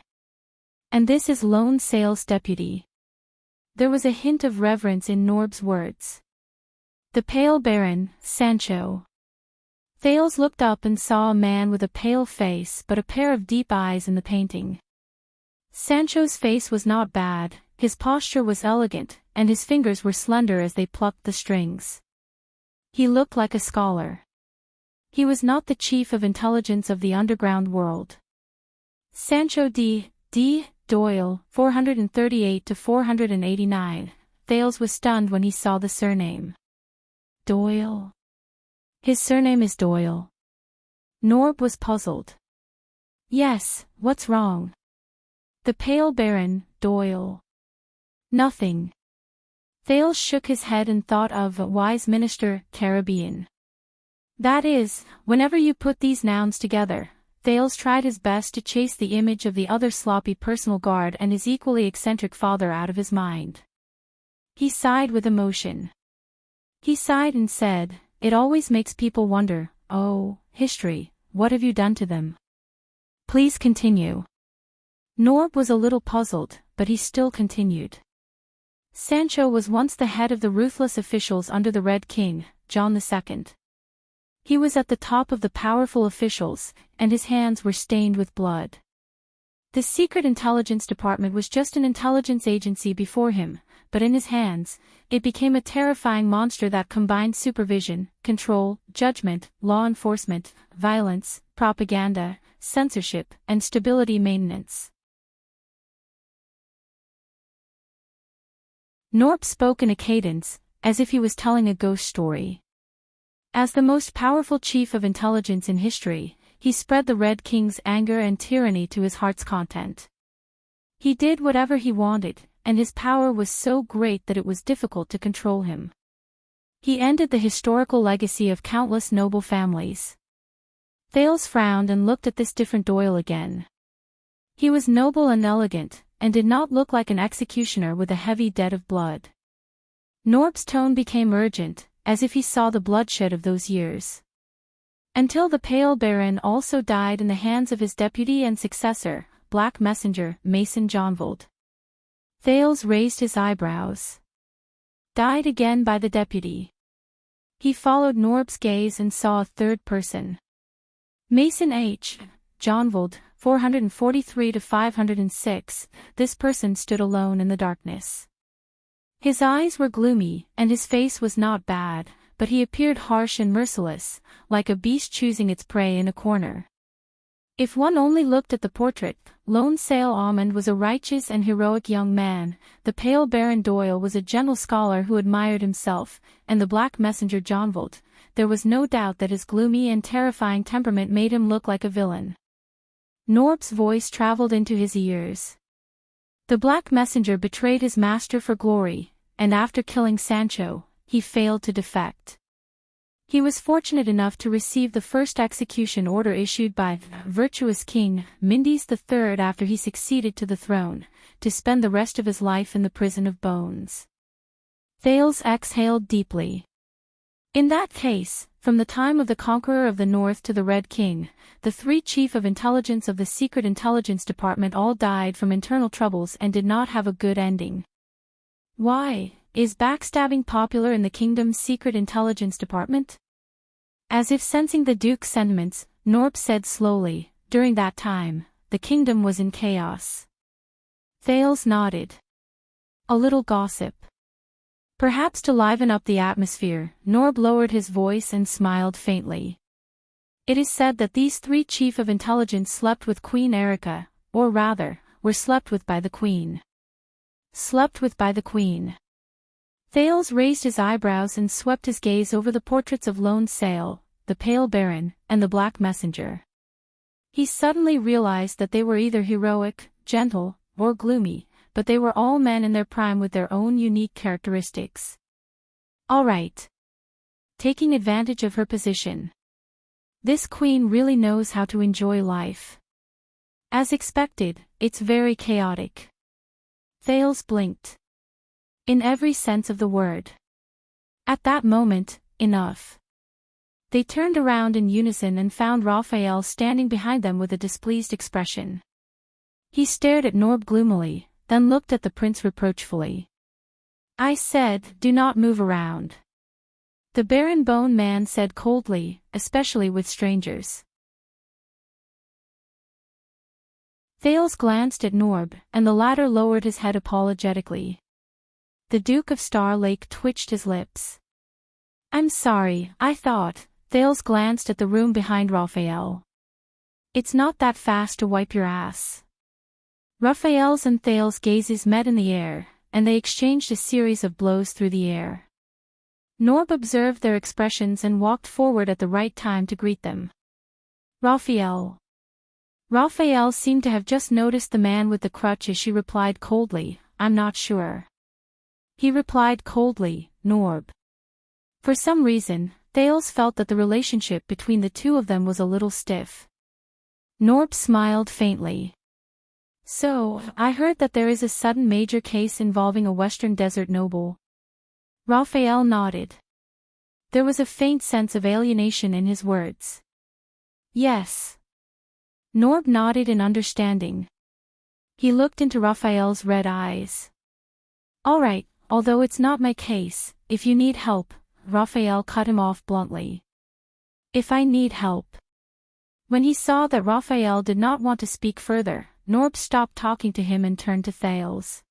And this is Lone Sail's deputy. There was a hint of reverence in Norb's words. The pale Baron, Sancho. Thales looked up and saw a man with a pale face but a pair of deep eyes in the painting. Sancho's face was not bad, his posture was elegant, and his fingers were slender as they plucked the strings. He looked like a scholar. He was not the chief of intelligence of the underground world. Sancho D. Doyle, 438 to 489. Thales was stunned when he saw the surname. Doyle. His surname is Doyle. Norb was puzzled. Yes, what's wrong? The pale Baron, Doyle. Nothing. Thales shook his head and thought of a wise minister, Caribbean. That is, whenever you put these nouns together, Thales tried his best to chase the image of the other sloppy personal guard and his equally eccentric father out of his mind. He sighed with emotion. He sighed and said, "It always makes people wonder, oh, history, what have you done to them? Please continue." Norb was a little puzzled, but he still continued. Sancho was once the head of the ruthless officials under the Red King, John II. He was at the top of the powerful officials, and his hands were stained with blood. The Secret Intelligence Department was just an intelligence agency before him, but in his hands, it became a terrifying monster that combined supervision, control, judgment, law enforcement, violence, propaganda, censorship, and stability maintenance. Norb spoke in a cadence, as if he was telling a ghost story. As the most powerful chief of intelligence in history, he spread the Red King's anger and tyranny to his heart's content. He did whatever he wanted, and his power was so great that it was difficult to control him. He ended the historical legacy of countless noble families. Thales frowned and looked at this different Doyle again. He was noble and elegant, and did not look like an executioner with a heavy debt of blood. Norb's tone became urgent, as if he saw the bloodshed of those years. Until the pale Baron also died in the hands of his deputy and successor, Black Messenger, Mason Johnvold. Thales raised his eyebrows. Died again by the deputy. He followed Norb's gaze and saw a third person. Mason H. Johnvold, 443 to 506, this person stood alone in the darkness. His eyes were gloomy, and his face was not bad, but he appeared harsh and merciless, like a beast choosing its prey in a corner. If one only looked at the portrait, Lone Sail Almond was a righteous and heroic young man, the pale Baron Doyle was a gentle scholar who admired himself, and the Black Messenger Johnvold, there was no doubt that his gloomy and terrifying temperament made him look like a villain. Norb's voice traveled into his ears. The Black Messenger betrayed his master for glory, and after killing Sancho, he failed to defect. He was fortunate enough to receive the first execution order issued by virtuous King Mindys III after he succeeded to the throne, to spend the rest of his life in the prison of bones. Thales exhaled deeply. In that case, from the time of the Conqueror of the North to the Red King, the three chief of intelligence of the Secret Intelligence Department all died from internal troubles and did not have a good ending. Why, is backstabbing popular in the kingdom's Secret Intelligence Department? As if sensing the Duke's sentiments, Norb said slowly, during that time, the kingdom was in chaos. Thales nodded. A little gossip. Perhaps to liven up the atmosphere, Norb lowered his voice and smiled faintly. It is said that these three chief of intelligence slept with Queen Erica, or rather, were slept with by the Queen. Slept with by the Queen. Thales raised his eyebrows and swept his gaze over the portraits of Lone Sail, the Pale Baron, and the Black Messenger. He suddenly realized that they were either heroic, gentle, or gloomy, but they were all men in their prime with their own unique characteristics. All right. Taking advantage of her position. This queen really knows how to enjoy life. As expected, it's very chaotic. Thales blinked. In every sense of the word. At that moment, enough. They turned around in unison and found Raphael standing behind them with a displeased expression. He stared at Norb gloomily, then looked at the prince reproachfully. I said, do not move around. The Baron Bone Man said coldly, especially with strangers. Thales glanced at Norb, and the latter lowered his head apologetically. The Duke of Star Lake twitched his lips. I'm sorry, I thought. Thales glanced at the room behind Raphael. It's not that fast to wipe your ass. Raphael's and Thales' gazes met in the air, and they exchanged a series of blows through the air. Norb observed their expressions and walked forward at the right time to greet them. Raphael. Raphael seemed to have just noticed the man with the crutch as she replied coldly, I'm not sure. He replied coldly, Norb. For some reason, Thales felt that the relationship between the two of them was a little stiff. Norb smiled faintly. So, I heard that there is a sudden major case involving a Western Desert noble. Raphael nodded. There was a faint sense of alienation in his words. Yes. Norb nodded in understanding. He looked into Raphael's red eyes. All right, although it's not my case, if you need help, Raphael cut him off bluntly. If I need help. When he saw that Raphael did not want to speak further, Norb stopped talking to him and turned to Thales.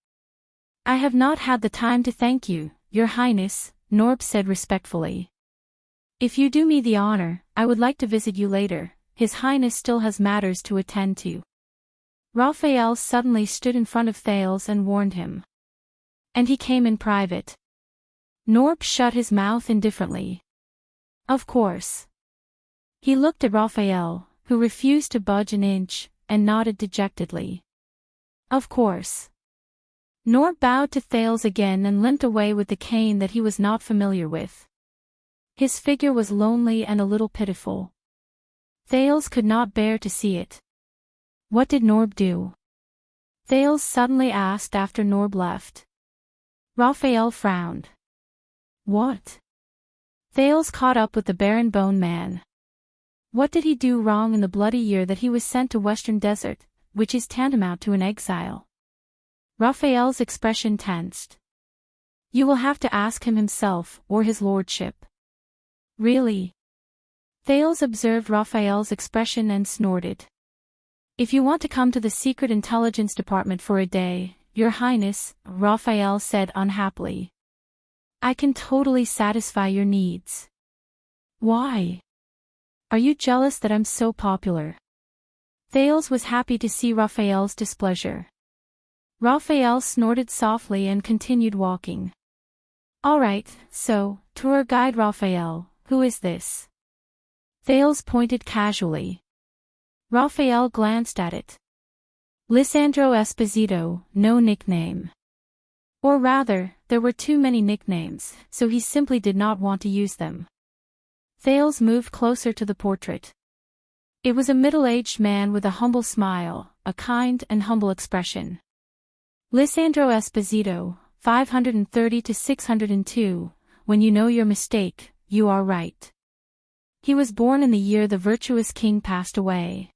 I have not had the time to thank you, Your Highness, Norb said respectfully. If you do me the honor, I would like to visit you later. His Highness still has matters to attend to. Raphael suddenly stood in front of Thales and warned him. And he came in private. Norb shut his mouth indifferently. Of course. He looked at Raphael, who refused to budge an inch, and nodded dejectedly. Of course. Norb bowed to Thales again and limped away with the cane that he was not familiar with. His figure was lonely and a little pitiful. Thales could not bear to see it. What did Norb do? Thales suddenly asked after Norb left. Raphael frowned. What? Thales caught up with the Baron Bone Man. What did he do wrong in the bloody year that he was sent to Western Desert, which is tantamount to an exile? Raphael's expression tensed. You will have to ask him himself, or his lordship. Really? Thales observed Raphael's expression and snorted. If you want to come to the Secret Intelligence Department for a day, Your Highness, Raphael said unhappily. I can totally satisfy your needs. Why? Are you jealous that I'm so popular? Thales was happy to see Raphael's displeasure. Raphael snorted softly and continued walking. All right, so, tour guide Raphael, who is this? Thales pointed casually. Raphael glanced at it. Lisandro Esposito, no nickname. Or rather, there were too many nicknames, so he simply did not want to use them. Thales moved closer to the portrait. It was a middle-aged man with a humble smile, a kind and humble expression. Lisandro Esposito, 530 to 602, when you know your mistake, you are right. He was born in the year the virtuous king passed away.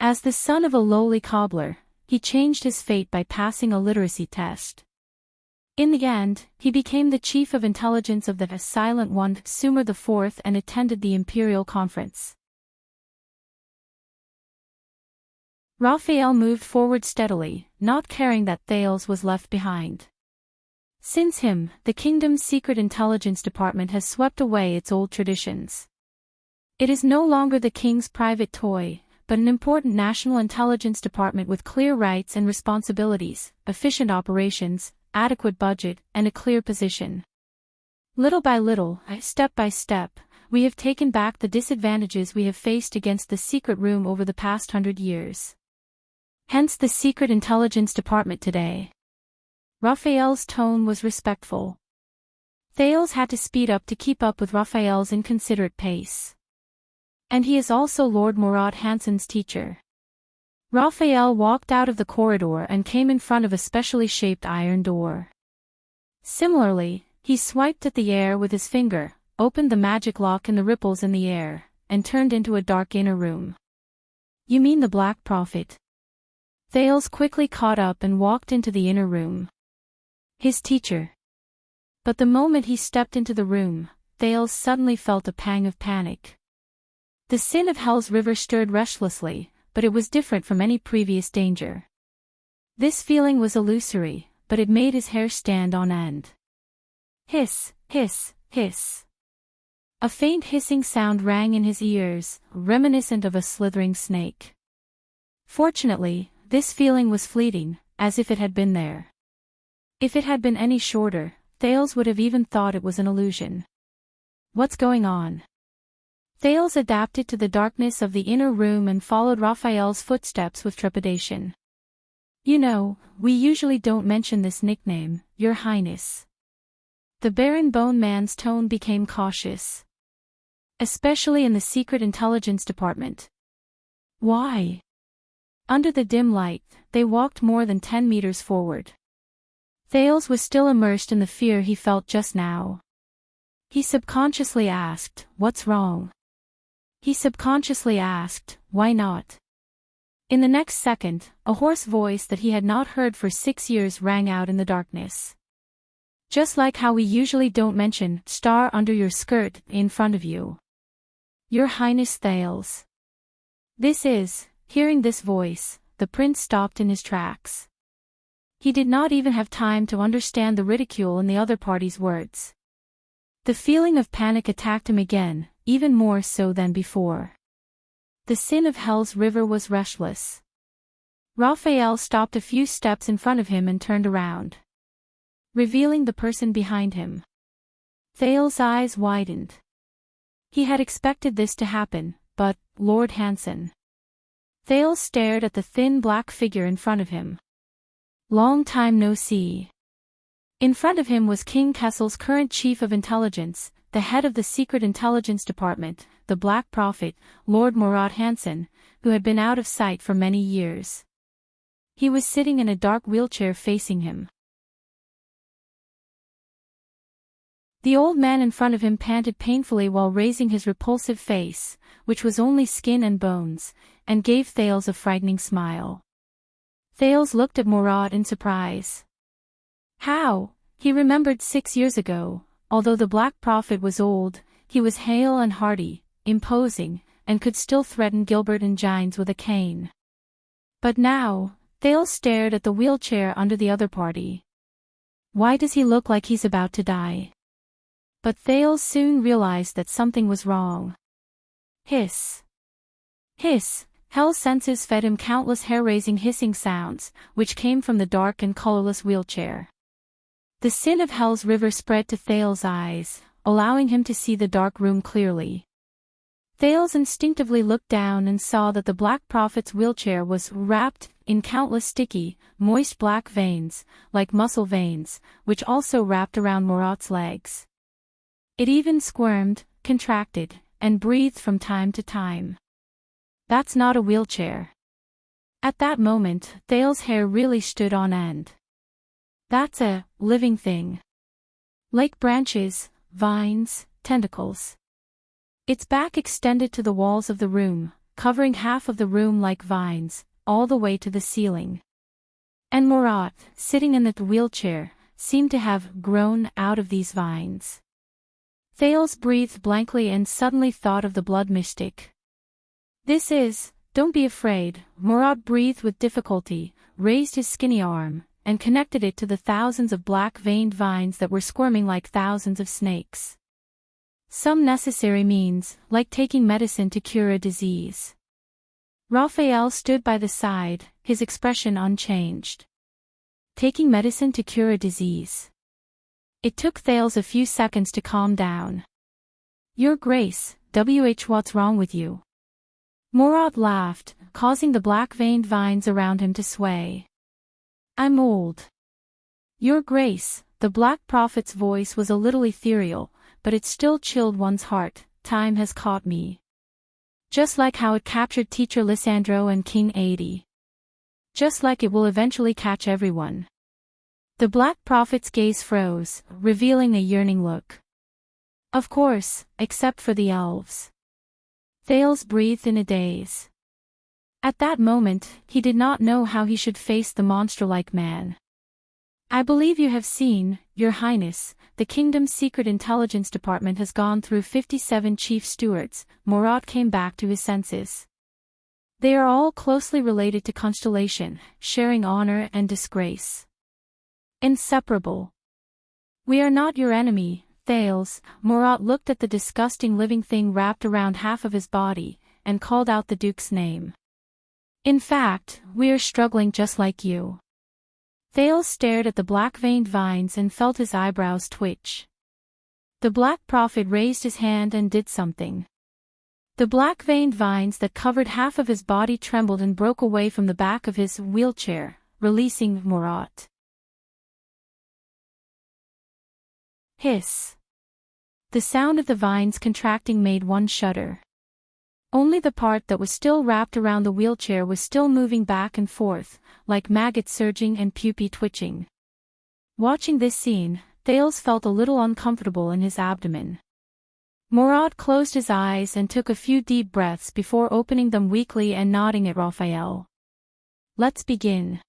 As the son of a lowly cobbler, he changed his fate by passing a literacy test. In the end, he became the chief of intelligence of the Silent One, Sumer IV, and attended the imperial conference. Raphael moved forward steadily, not caring that Thales was left behind. Since him, the kingdom's secret intelligence department has swept away its old traditions. It is no longer the king's private toy, but an important national intelligence department with clear rights and responsibilities, efficient operations, adequate budget, and a clear position. Little by little, step by step, we have taken back the disadvantages we have faced against the secret room over the past 100 years. Hence the secret intelligence department today. Raphael's tone was respectful. Thales had to speed up to keep up with Raphael's inconsiderate pace. And he is also Lord Murat Hansen's teacher. Raphael walked out of the corridor and came in front of a specially shaped iron door. Similarly, he swiped at the air with his finger, opened the magic lock in the ripples in the air, and turned into a dark inner room. You mean the Black Prophet? Thales quickly caught up and walked into the inner room. His teacher. But the moment he stepped into the room, Thales suddenly felt a pang of panic. The sin of Hell's river stirred restlessly, but it was different from any previous danger. This feeling was illusory, but it made his hair stand on end. Hiss, hiss, hiss. A faint hissing sound rang in his ears, reminiscent of a slithering snake. Fortunately, this feeling was fleeting, as if it had been there. If it had been any shorter, Thales would have even thought it was an illusion. What's going on? Thales adapted to the darkness of the inner room and followed Raphael's footsteps with trepidation. You know, we usually don't mention this nickname, Your Highness. The Baron Bone Man's tone became cautious. Especially in the Secret Intelligence Department. Why? Under the dim light, they walked more than 10 meters forward. Thales was still immersed in the fear he felt just now. He subconsciously asked, what's wrong? He subconsciously asked, why not? In the next second, a hoarse voice that he had not heard for 6 years rang out in the darkness. Just like how we usually don't mention star under your skirt in front of you. Your Highness Thales. Hearing this voice, the prince stopped in his tracks. He did not even have time to understand the ridicule in the other party's words. The feeling of panic attacked him again, even more so than before. The sin of Hell's river was restless. Raphael stopped a few steps in front of him and turned around, revealing the person behind him. Thales' eyes widened. He had expected this to happen, but, Lord Hansen. Thales stared at the thin black figure in front of him. Long time no see. In front of him was King Kessel's current chief of intelligence, the head of the Secret Intelligence Department, the Black Prophet, Lord Murat Hansen, who had been out of sight for many years. He was sitting in a dark wheelchair facing him. The old man in front of him panted painfully while raising his repulsive face, which was only skin and bones, and gave Thales a frightening smile. Thales looked at Murat in surprise. How? He remembered 6 years ago, although the Black Prophet was old, he was hale and hearty, imposing, and could still threaten Gilbert and Gines with a cane. But now, Thales stared at the wheelchair under the other party. Why does he look like he's about to die? But Thales soon realized that something was wrong. Hiss. Hiss. Hell's senses fed him countless hair-raising hissing sounds, which came from the dark and colorless wheelchair. The sin of Hell's river spread to Thales' eyes, allowing him to see the dark room clearly. Thales instinctively looked down and saw that the Black Prophet's wheelchair was wrapped in countless sticky, moist black veins, like muscle veins, which also wrapped around Murat's legs. It even squirmed, contracted, and breathed from time to time. That's not a wheelchair. At that moment, Thales' hair really stood on end. That's a living thing. Like branches, vines, tentacles. Its back extended to the walls of the room, covering half of the room like vines, all the way to the ceiling. And Murat, sitting in the wheelchair, seemed to have grown out of these vines. Thales breathed blankly and suddenly thought of the blood mystic. Don't be afraid, Murat breathed with difficulty, raised his skinny arm, and connected it to the thousands of black-veined vines that were squirming like thousands of snakes. Some necessary means, like taking medicine to cure a disease. Raphael stood by the side, his expression unchanged. Taking medicine to cure a disease. It took Thales a few seconds to calm down. Your Grace, what's wrong with you? Murat laughed, causing the black-veined vines around him to sway. I'm old. Your Grace, The Black Prophet's voice was a little ethereal, but it still chilled one's heart. Time has caught me. Just like how it captured Teacher Lysandro and King Aedi. Just like it will eventually catch everyone. The Black Prophet's gaze froze, revealing a yearning look. Of course, except for the elves. Thales breathed in a daze. At that moment, he did not know how he should face the monster-like man. I believe you have seen, Your Highness, the kingdom's secret intelligence department has gone through 57 chief stewards. Morat came back to his senses. They are all closely related to Constellation, sharing honor and disgrace. Inseparable. We are not your enemy, Thales. Morat looked at the disgusting living thing wrapped around half of his body, and called out the Duke's name. In fact, we are struggling just like you. Thales stared at the black-veined vines and felt his eyebrows twitch. The Black Prophet raised his hand and did something. The black-veined vines that covered half of his body trembled and broke away from the back of his wheelchair, releasing Morat. Hiss. The sound of the vines contracting made one shudder. Only the part that was still wrapped around the wheelchair was still moving back and forth, like maggots surging and pupae twitching. Watching this scene, Thales felt a little uncomfortable in his abdomen. Morat closed his eyes and took a few deep breaths before opening them weakly and nodding at Raphael. Let's begin.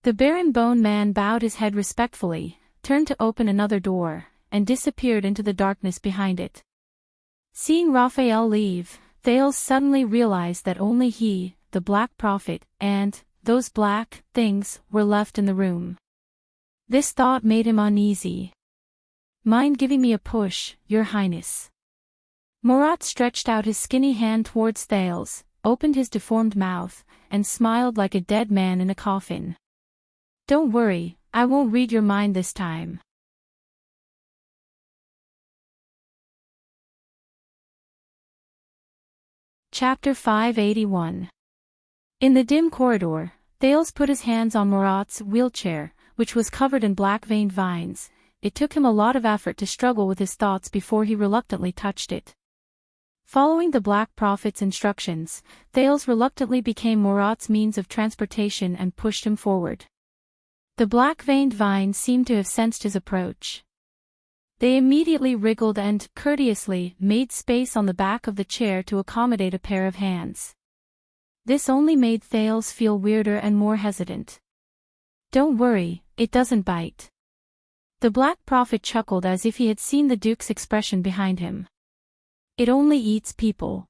The Baron Bone Man bowed his head respectfully, turned to open another door, and disappeared into the darkness behind it. Seeing Raphael leave, Thales suddenly realized that only he, the Black Prophet, and those black things were left in the room. This thought made him uneasy. Mind giving me a push, Your Highness? Morat stretched out his skinny hand towards Thales, opened his deformed mouth, and smiled like a dead man in a coffin. Don't worry, I won't read your mind this time. Chapter 581. In the dim corridor, Thales put his hands on Morat's wheelchair, which was covered in black-veined vines. It took him a lot of effort to struggle with his thoughts before he reluctantly touched it. Following the Black Prophet's instructions, Thales reluctantly became Morat's means of transportation and pushed him forward. The black-veined vines seemed to have sensed his approach. They immediately wriggled and, courteously, made space on the back of the chair to accommodate a pair of hands. This only made Thales feel weirder and more hesitant. Don't worry, it doesn't bite. The Black Prophet chuckled as if he had seen the Duke's expression behind him. It only eats people.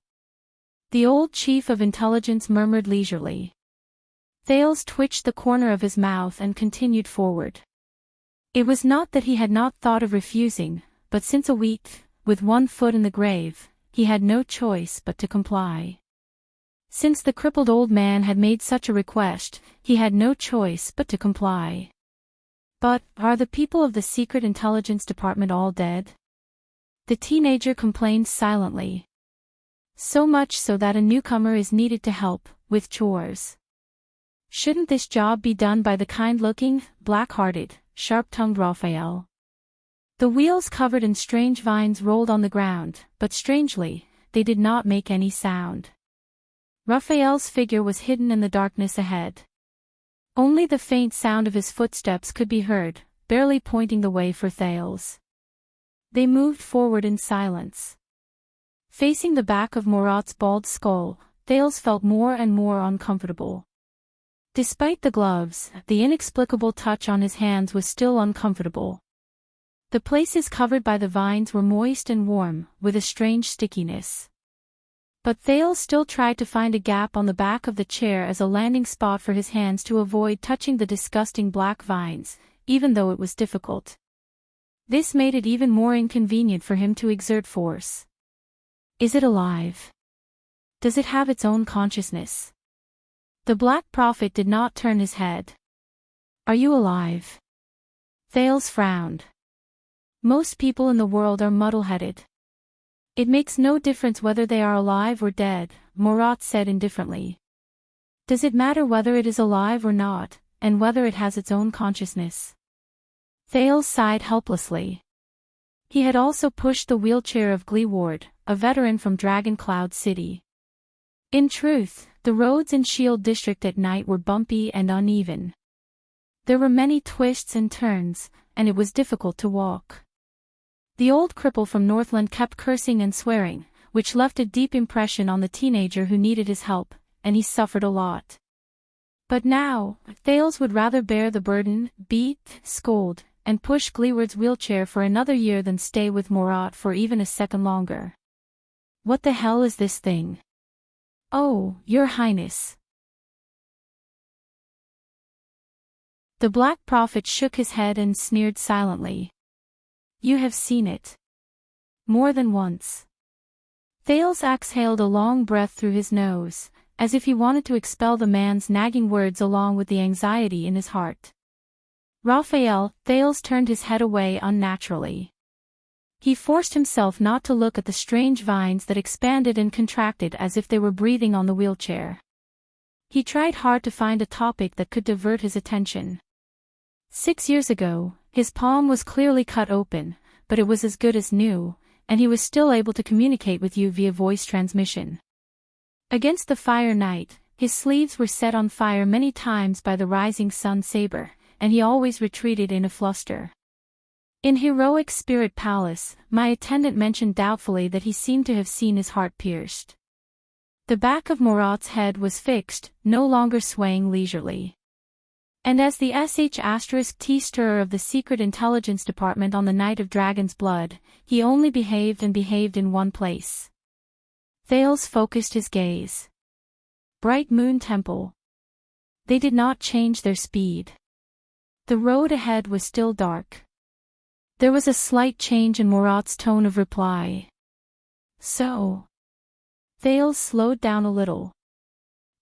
The old chief of intelligence murmured leisurely. Thales twitched the corner of his mouth and continued forward. It was not that he had not thought of refusing, but since a week, with one foot in the grave, he had no choice but to comply. Since the crippled old man had made such a request, he had no choice but to comply. But, are the people of the Secret Intelligence Department all dead? The teenager complained silently. So much so that a newcomer is needed to help with chores. Shouldn't this job be done by the kind-looking, black-hearted, sharp-tongued Raphael? The wheels covered in strange vines rolled on the ground, but strangely, they did not make any sound. Raphael's figure was hidden in the darkness ahead. Only the faint sound of his footsteps could be heard, barely pointing the way for Thales. They moved forward in silence. Facing the back of Morat's bald skull, Thales felt more and more uncomfortable. Despite the gloves, the inexplicable touch on his hands was still uncomfortable. The places covered by the vines were moist and warm, with a strange stickiness. But Thales still tried to find a gap on the back of the chair as a landing spot for his hands to avoid touching the disgusting black vines, even though it was difficult. This made it even more inconvenient for him to exert force. Is it alive? Does it have its own consciousness? The Black Prophet did not turn his head. Are you alive? Thales frowned. Most people in the world are muddle-headed. It makes no difference whether they are alive or dead, Morat said indifferently. Does it matter whether it is alive or not, and whether it has its own consciousness? Thales sighed helplessly. He had also pushed the wheelchair of Gleeward, a veteran from Dragon Cloud City. In truth, the roads in Shield District at night were bumpy and uneven. There were many twists and turns, and it was difficult to walk. The old cripple from Northland kept cursing and swearing, which left a deep impression on the teenager who needed his help, and he suffered a lot. But now, Thales would rather bear the burden, beat, scold, and push Gleeward's wheelchair for another year than stay with Morat for even a second longer. What the hell is this thing? Oh, Your Highness. The Black Prophet shook his head and sneered silently. You have seen it. More than once. Thales exhaled a long breath through his nose, as if he wanted to expel the man's nagging words along with the anxiety in his heart. Raphael, Thales turned his head away unnaturally. He forced himself not to look at the strange vines that expanded and contracted as if they were breathing on the wheelchair. He tried hard to find a topic that could divert his attention. 6 years ago, his palm was clearly cut open, but it was as good as new, and he was still able to communicate with you via voice transmission. Against the fire night, his sleeves were set on fire many times by the rising sun saber, and he always retreated in a fluster. In Heroic Spirit Palace, my attendant mentioned doubtfully that he seemed to have seen his heart pierced. The back of Morat's head was fixed, no longer swaying leisurely. And as the *T stirrer of the Secret Intelligence Department on the night of Dragon's Blood, he only behaved in one place. Thales focused his gaze. Bright Moon Temple. They did not change their speed. The road ahead was still dark. There was a slight change in Morat's tone of reply. So. Thales slowed down a little.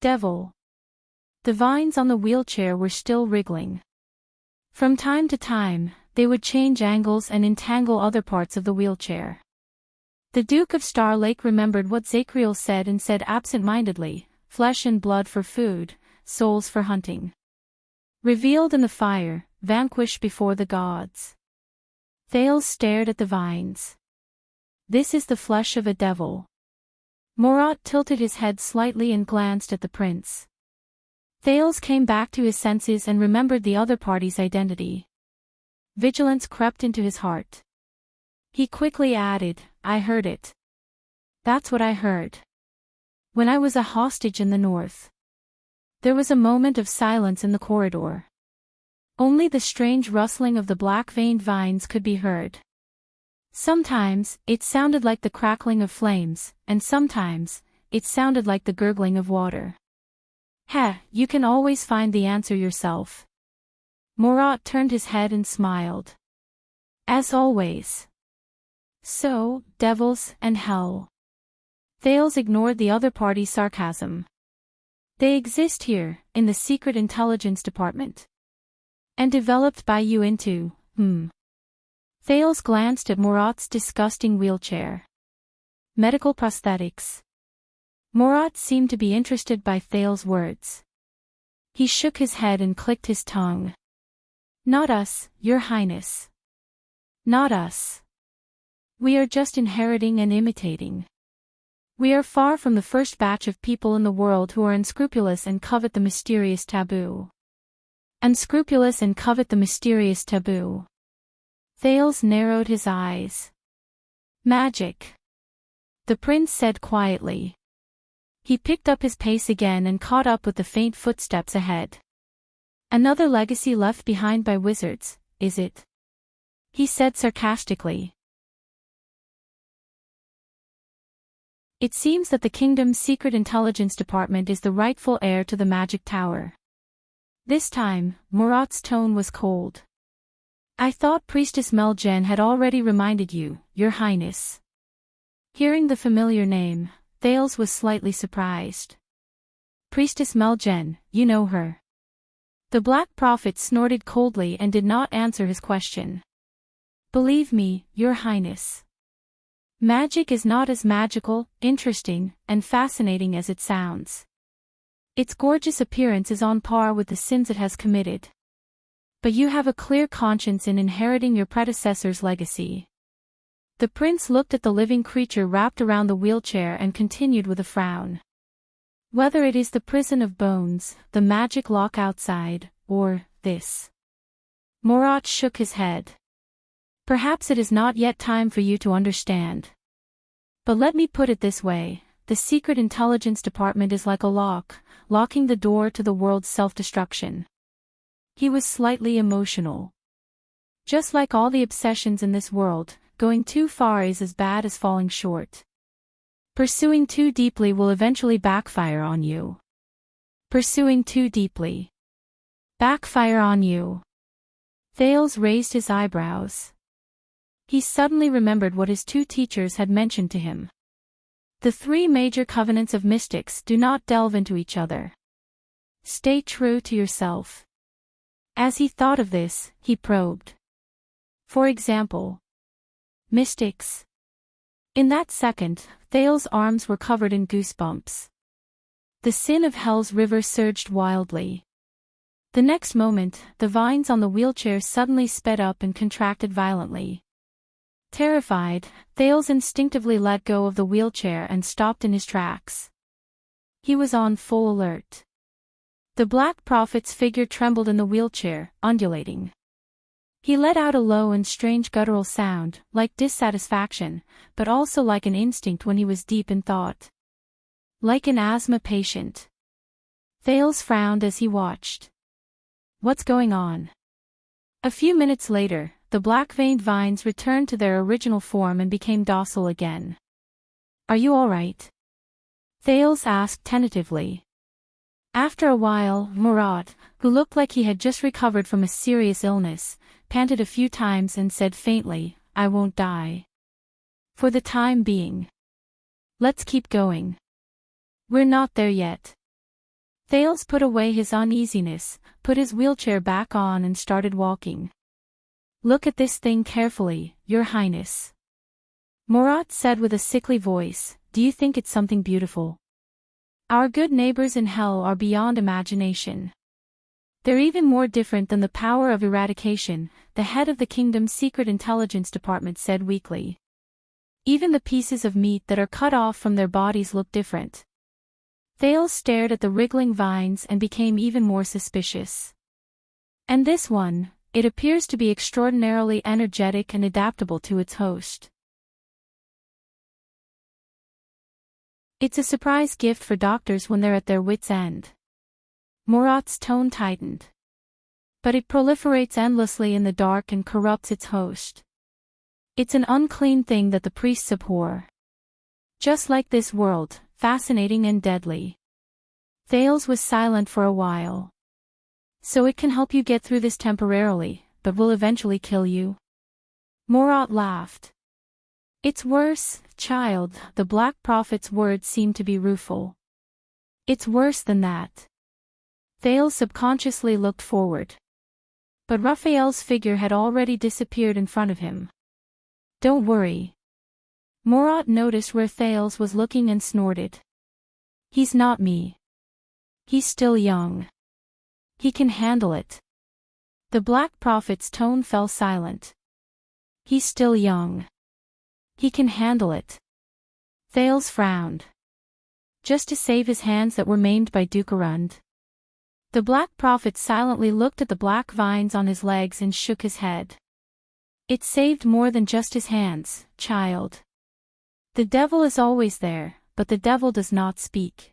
Devil. The vines on the wheelchair were still wriggling. From time to time, they would change angles and entangle other parts of the wheelchair. The Duke of Star Lake remembered what Zachriel said and said absent-mindedly, flesh and blood for food, souls for hunting. Revealed in the fire, vanquished before the gods. Thales stared at the vines. This is the flesh of a devil. Morat tilted his head slightly and glanced at the prince. Thales came back to his senses and remembered the other party's identity. Vigilance crept into his heart. He quickly added, I heard it. That's what I heard. When I was a hostage in the north. There was a moment of silence in the corridor. Only the strange rustling of the black-veined vines could be heard. Sometimes, it sounded like the crackling of flames, and sometimes, it sounded like the gurgling of water. You can always find the answer yourself. Morat turned his head and smiled. As always. So, devils and hell. Thales ignored the other party's sarcasm. They exist here, in the Secret Intelligence Department. And developed by you into, Thales glanced at Morat's disgusting wheelchair. Medical prosthetics. Morat seemed to be interested by Thales' words. He shook his head and clicked his tongue. Not us, Your Highness. Not us. We are just inheriting and imitating. We are far from the first batch of people in the world who are unscrupulous and covet the mysterious taboo. Unscrupulous and covet the mysterious taboo. Thales narrowed his eyes. Magic. The prince said quietly. He picked up his pace again and caught up with the faint footsteps ahead. Another legacy left behind by wizards, is it? He said sarcastically. It seems that the kingdom's secret intelligence department is the rightful heir to the magic tower. This time, Morat's tone was cold. I thought Priestess Meljen had already reminded you, Your Highness. Hearing the familiar name, Thales was slightly surprised. Priestess Meljen, you know her. The Black Prophet snorted coldly and did not answer his question. Believe me, Your Highness. Magic is not as magical, interesting, and fascinating as it sounds. Its gorgeous appearance is on par with the sins it has committed. But you have a clear conscience in inheriting your predecessor's legacy. The prince looked at the living creature wrapped around the wheelchair and continued with a frown. Whether it is the prison of bones, the magic lock outside, or this. Morat shook his head. Perhaps it is not yet time for you to understand. But let me put it this way, the Secret Intelligence Department is like a lock, locking the door to the world's self-destruction. He was slightly emotional. Just like all the obsessions in this world, going too far is as bad as falling short. Pursuing too deeply will eventually backfire on you. Pursuing too deeply. Backfire on you. Thales raised his eyebrows. He suddenly remembered what his two teachers had mentioned to him. The three major covenants of mystics do not delve into each other. Stay true to yourself. As he thought of this, he probed. For example, mystics. In that second, Thales' arms were covered in goosebumps. The sin of hell's river surged wildly. The next moment, the vines on the wheelchair suddenly sped up and contracted violently. Terrified, Thales instinctively let go of the wheelchair and stopped in his tracks. He was on full alert. The Black Prophet's figure trembled in the wheelchair, undulating. He let out a low and strange guttural sound, like dissatisfaction, but also like an instinct when he was deep in thought. Like an asthma patient. Thales frowned as he watched. What's going on? A few minutes later, the black-veined vines returned to their original form and became docile again. Are you all right? Thales asked tentatively. After a while, Murat, who looked like he had just recovered from a serious illness, panted a few times and said faintly, I won't die. For the time being. Let's keep going. We're not there yet. Thales put away his uneasiness, put his wheelchair back on and started walking. Look at this thing carefully, Your Highness. Murat said with a sickly voice, do you think it's something beautiful? Our good neighbors in hell are beyond imagination. They're even more different than the power of eradication, the head of the kingdom's secret intelligence department said weakly. Even the pieces of meat that are cut off from their bodies look different. Thales stared at the wriggling vines and became even more suspicious. And this one, it appears to be extraordinarily energetic and adaptable to its host. It's a surprise gift for doctors when they're at their wits' end. Murat's tone tightened. But it proliferates endlessly in the dark and corrupts its host. It's an unclean thing that the priests abhor. Just like this world, fascinating and deadly. Thales was silent for a while. So it can help you get through this temporarily, but will eventually kill you? Murat laughed. It's worse, child, the Black Prophet's words seemed to be rueful. It's worse than that. Thales subconsciously looked forward. But Raphael's figure had already disappeared in front of him. Don't worry. Murat noticed where Thales was looking and snorted. He's not me. He's still young. He can handle it. The Black Prophet's tone fell silent. He's still young. He can handle it. Thales frowned. Just to save his hands that were maimed by Dukerund. The Black Prophet silently looked at the black vines on his legs and shook his head. It saved more than just his hands, child. The devil is always there, but the devil does not speak.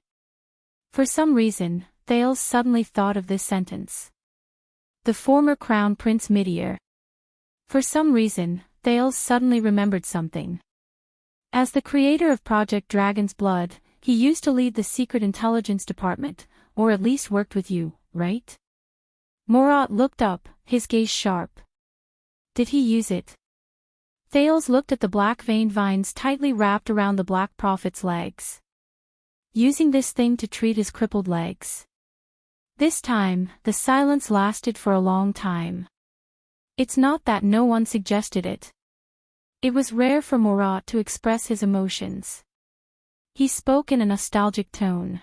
For some reason, Thales suddenly thought of this sentence. The former Crown Prince Midir. For some reason, Thales suddenly remembered something. As the creator of Project Dragon's Blood, he used to lead the Secret Intelligence Department, or at least worked with you, right? Murat looked up, his gaze sharp. Did he use it? Thales looked at the black-veined vines tightly wrapped around the Black Prophet's legs. Using this thing to treat his crippled legs. This time, the silence lasted for a long time. It's not that no one suggested it. It was rare for Murat to express his emotions. He spoke in a nostalgic tone.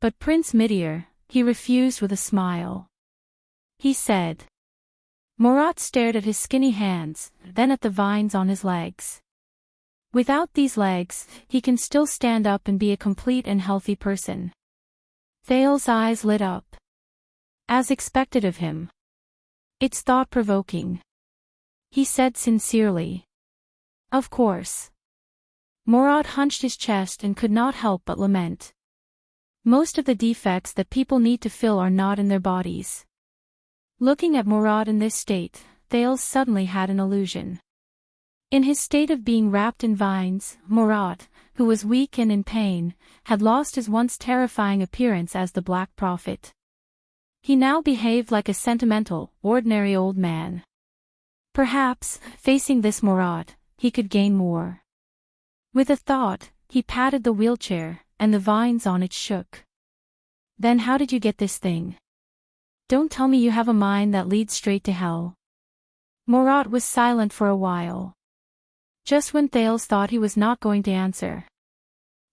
But Prince Midir, he refused with a smile. He said, Morat stared at his skinny hands, then at the vines on his legs. Without these legs, he can still stand up and be a complete and healthy person. Thale's eyes lit up. As expected of him. It's thought-provoking. He said sincerely. Of course. Morat hunched his chest and could not help but lament. Most of the defects that people need to fill are not in their bodies. Looking at Morat in this state, Thales suddenly had an illusion. In his state of being wrapped in vines, Morat, who was weak and in pain, had lost his once terrifying appearance as the Black Prophet. He now behaved like a sentimental, ordinary old man. Perhaps, facing this Morat, he could gain more. With a thought, he patted the wheelchair, and the vines on it shook. Then how did you get this thing? Don't tell me you have a mind that leads straight to hell. Morat was silent for a while. Just when Thales thought he was not going to answer.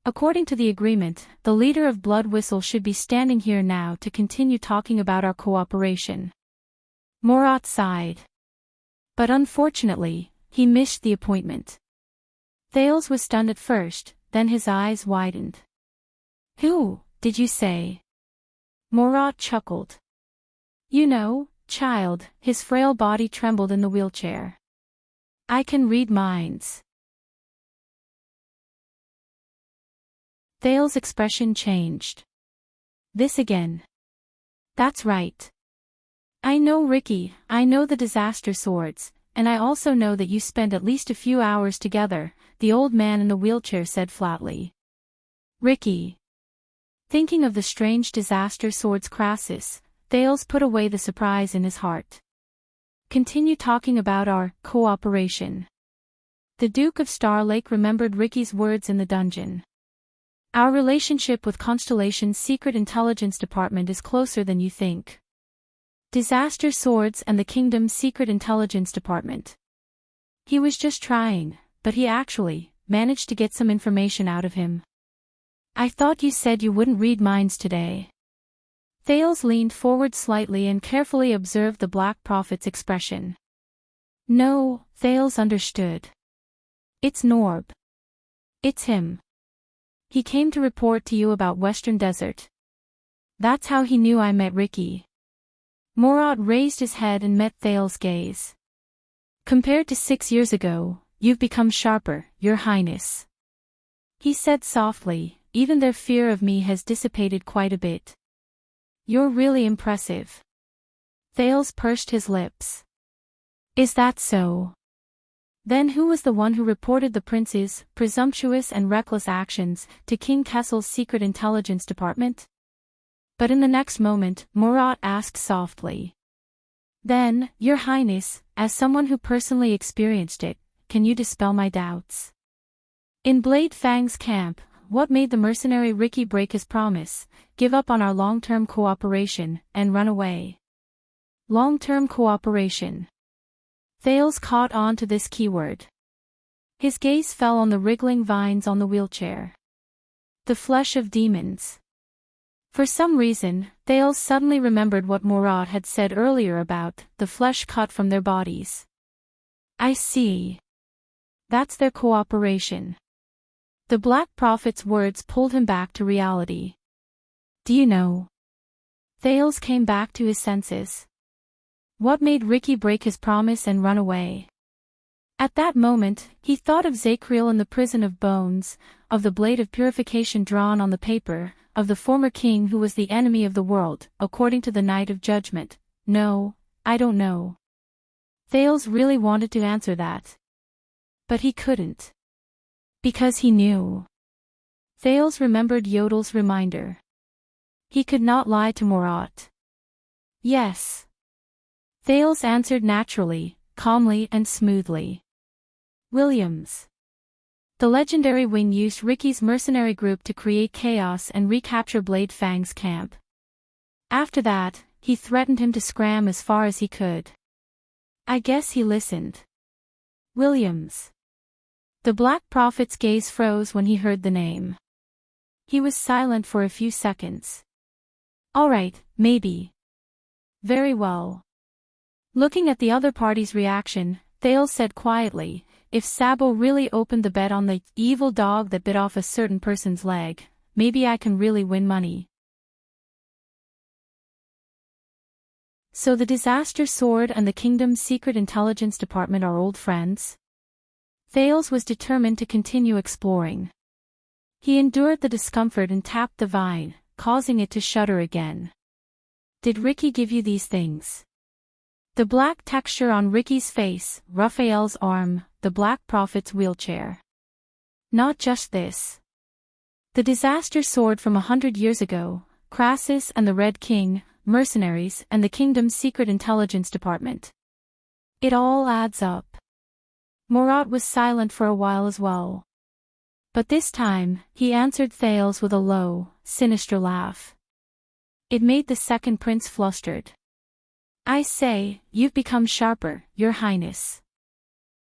According to the agreement, the leader of Blood Whistle should be standing here now to continue talking about our cooperation. Morat sighed. But unfortunately, he missed the appointment. Thales was stunned at first, then his eyes widened. Who, did you say? Morat chuckled. You know, child, his frail body trembled in the wheelchair. I can read minds. Thales' expression changed. This again. That's right. I know Ricky, I know the disaster swords, and I also know that you spent at least a few hours together, the old man in the wheelchair said flatly. Ricky. Thinking of the strange disaster swords Crassus, Thales put away the surprise in his heart. Continue talking about our cooperation. The Duke of Star Lake remembered Ricky's words in the dungeon. Our relationship with Constellation's Secret Intelligence Department is closer than you think. Disaster Swords and the Kingdom's Secret Intelligence Department. He was just trying, but he actually managed to get some information out of him. I thought you said you wouldn't read minds today. Thales leaned forward slightly and carefully observed the Black Prophet's expression. No, Thales understood. It's Norb. It's him. He came to report to you about Western Desert. That's how he knew I met Ricky. Morat raised his head and met Thales' gaze. Compared to 6 years ago, you've become sharper, Your Highness. He said softly, even their fear of me has dissipated quite a bit. You're really impressive. Thales pursed his lips. Is that so? Then who was the one who reported the prince's presumptuous and reckless actions to King Kessel's Secret Intelligence Department? But in the next moment, Morat asked softly. Then, Your Highness, as someone who personally experienced it, can you dispel my doubts? In Blade Fang's camp, what made the mercenary Ricky break his promise, give up on our long-term cooperation, and run away? Long-term cooperation. Thales caught on to this keyword. His gaze fell on the wriggling vines on the wheelchair. The flesh of demons. For some reason, Thales suddenly remembered what Morat had said earlier about the flesh cut from their bodies. I see. That's their cooperation. The Black Prophet's words pulled him back to reality. Do you know? Thales came back to his senses. What made Ricky break his promise and run away? At that moment, he thought of Zacriel in the prison of bones, of the blade of purification drawn on the paper, of the former king who was the enemy of the world, according to the Night of Judgment. No, I don't know. Thales really wanted to answer that. But he couldn't. Because he knew. Thales remembered Yodel's reminder. He could not lie to Morat. Yes. Thales answered naturally, calmly and smoothly. Williams. The legendary wing used Ricky's mercenary group to create chaos and recapture Blade Fang's camp. After that, he threatened him to scram as far as he could. I guess he listened. Williams. The Black Prophet's gaze froze when he heard the name. He was silent for a few seconds. All right, maybe. Very well. Looking at the other party's reaction, Thales said quietly, "If Sabo really opened the bet on the evil dog that bit off a certain person's leg, maybe I can really win money." So the Disaster Sword and the Kingdom's Secret Intelligence Department are old friends? Thales was determined to continue exploring. He endured the discomfort and tapped the vine, causing it to shudder again. "Did Ricky give you these things?" The black texture on Ricky's face, Raphael's arm, the Black Prophet's wheelchair. "Not just this. The Disaster Sword from 100 years ago, Crassus and the Red King, mercenaries and the Kingdom's Secret Intelligence Department. It all adds up." Murat was silent for a while as well. But this time, he answered Thales with a low, sinister laugh. It made the second prince flustered. "I say, you've become sharper, Your Highness.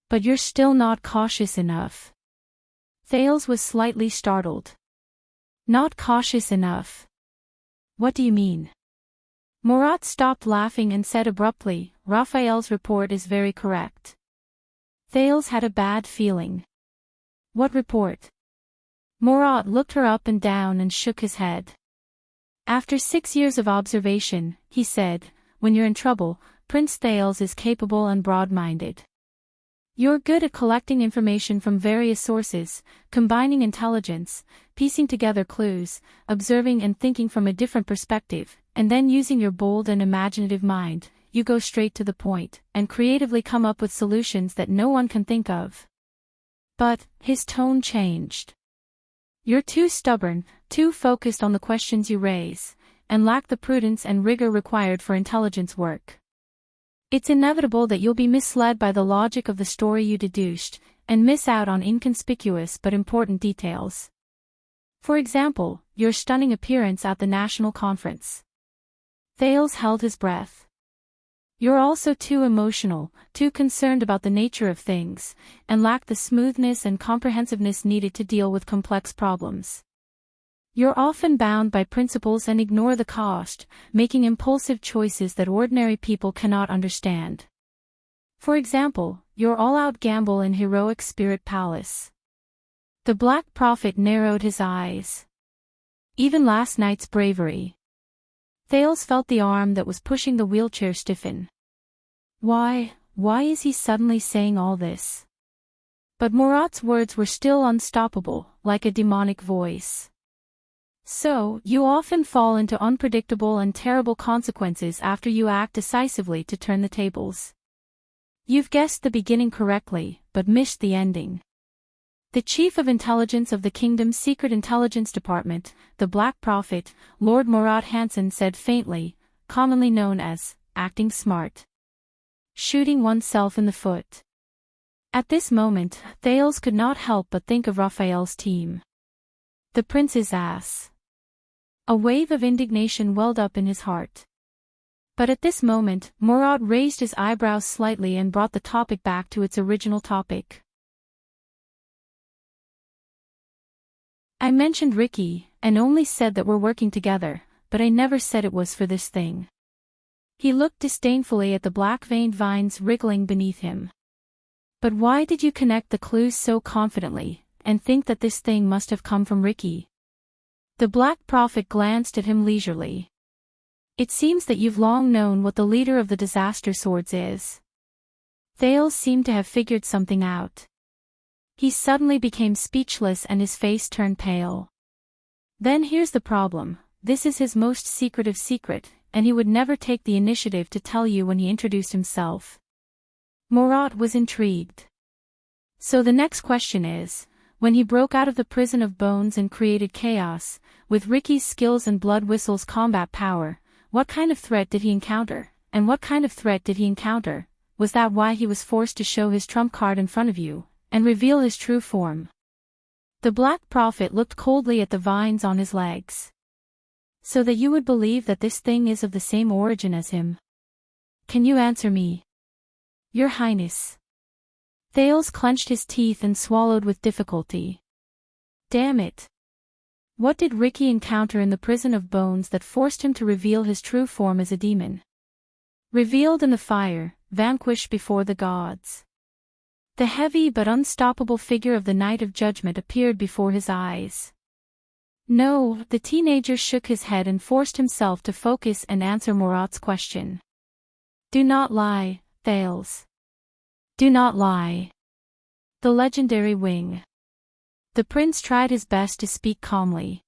But you're still not cautious enough." Thales was slightly startled. "Not cautious enough? What do you mean?" Murat stopped laughing and said abruptly, "Raphael's report is very correct." Thales had a bad feeling. "What report?" Murat looked her up and down and shook his head. After 6 years of observation, he said, "When you're in trouble, Prince Thales is capable and broad-minded. You're good at collecting information from various sources, combining intelligence, piecing together clues, observing and thinking from a different perspective, and then using your bold and imaginative mind, you go straight to the point, and creatively come up with solutions that no one can think of." But, his tone changed. "You're too stubborn, too focused on the questions you raise, and lack the prudence and rigor required for intelligence work. It's inevitable that you'll be misled by the logic of the story you deduced, and miss out on inconspicuous but important details. For example, your stunning appearance at the national conference." Thales held his breath. "You're also too emotional, too concerned about the nature of things, and lack the smoothness and comprehensiveness needed to deal with complex problems. You're often bound by principles and ignore the cost, making impulsive choices that ordinary people cannot understand. For example, your all-out gamble in Heroic Spirit Palace." The Black Prophet narrowed his eyes. "Even last night's bravery." Thales felt the arm that was pushing the wheelchair stiffen. Why is he suddenly saying all this? But Murat's words were still unstoppable, like a demonic voice. "So, you often fall into unpredictable and terrible consequences after you act decisively to turn the tables. You've guessed the beginning correctly, but missed the ending." The Chief of Intelligence of the Kingdom's Secret Intelligence Department, the Black Prophet, Lord Murat Hansen said faintly, commonly known as, acting smart. Shooting oneself in the foot. At this moment, Thales could not help but think of Raphael's team. The prince's ass. A wave of indignation welled up in his heart. But at this moment, Murat raised his eyebrows slightly and brought the topic back to its original topic. "I mentioned Ricky, and only said that we're working together, but I never said it was for this thing." He looked disdainfully at the black-veined vines wriggling beneath him. "But why did you connect the clues so confidently, and think that this thing must have come from Ricky?" The Black Prophet glanced at him leisurely. "It seems that you've long known what the leader of the Disaster Swords is." Thales seemed to have figured something out. He suddenly became speechless and his face turned pale. "Then here's the problem, this is his most secretive secret, and he would never take the initiative to tell you when he introduced himself." Murat was intrigued. "So the next question is, when he broke out of the prison of bones and created chaos, with Ricky's skills and Blood Whistle's combat power, what kind of threat did he encounter, and what kind of threat did he encounter? Was that why he was forced to show his trump card in front of you, and reveal his true form?" The Black Prophet looked coldly at the vines on his legs. "So that you would believe that this thing is of the same origin as him? Can you answer me?" "Your Highness." Thales clenched his teeth and swallowed with difficulty. Damn it. What did Ricky encounter in the prison of bones that forced him to reveal his true form as a demon? Revealed in the fire, vanquished before the gods. The heavy but unstoppable figure of the Night of Judgment appeared before his eyes. No, the teenager shook his head and forced himself to focus and answer Murat's question. Do not lie, Thales. Do not lie. The legendary wing. The prince tried his best to speak calmly.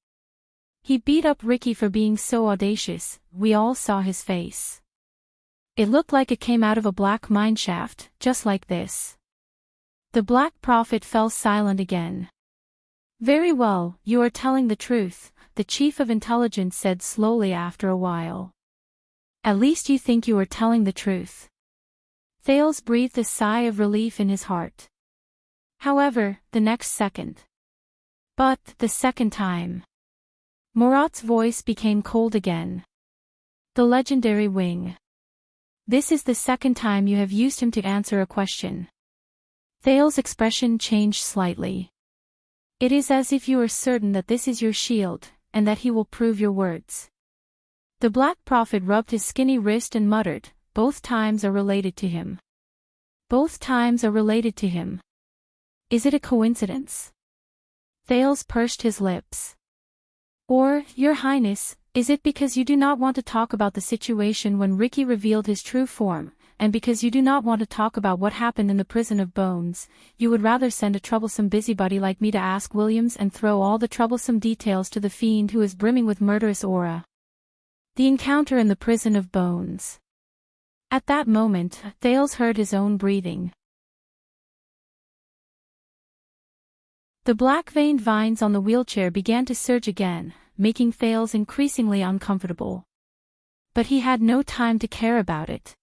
He beat up Ricky for being so audacious, we all saw his face. It looked like it came out of a black mineshaft, just like this. The Black Prophet fell silent again. Very well, you are telling the truth, the Chief of Intelligence said slowly after a while. At least you think you are telling the truth. Thales breathed a sigh of relief in his heart. However, the next second. But, the second time. Murat's voice became cold again. The legendary wing. This is the second time you have used him to answer a question. Thales' expression changed slightly. It is as if you are certain that this is your shield, and that he will prove your words. The Black Prophet rubbed his skinny wrist and muttered, both times are related to him. Both times are related to him. Is it a coincidence? Thales pursed his lips. Or, Your Highness, is it because you do not want to talk about the situation when Ricky revealed his true form, and because you do not want to talk about what happened in the prison of bones, you would rather send a troublesome busybody like me to ask Williams and throw all the troublesome details to the fiend who is brimming with murderous aura? The encounter in the prison of bones. At that moment, Thales heard his own breathing. The black-veined vines on the wheelchair began to surge again, making Thales increasingly uncomfortable. But he had no time to care about it.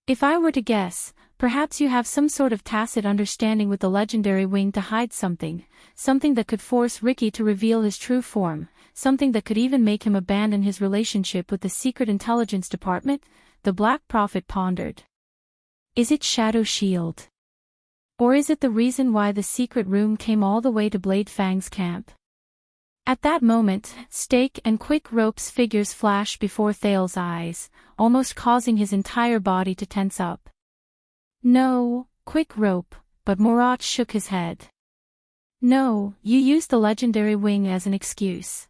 If I were to guess, perhaps you have some sort of tacit understanding with the legendary wing to hide something that could force Ricky to reveal his true form, something that could even make him abandon his relationship with the Secret Intelligence Department, the Black Prophet pondered. Is it Shadow Shield? Or is it the reason why the secret room came all the way to Blade Fang's camp? At that moment, stake and quick ropes figures flashed before Thales' eyes, almost causing his entire body to tense up. No, quick rope, but Murat shook his head. No, you used the legendary wing as an excuse.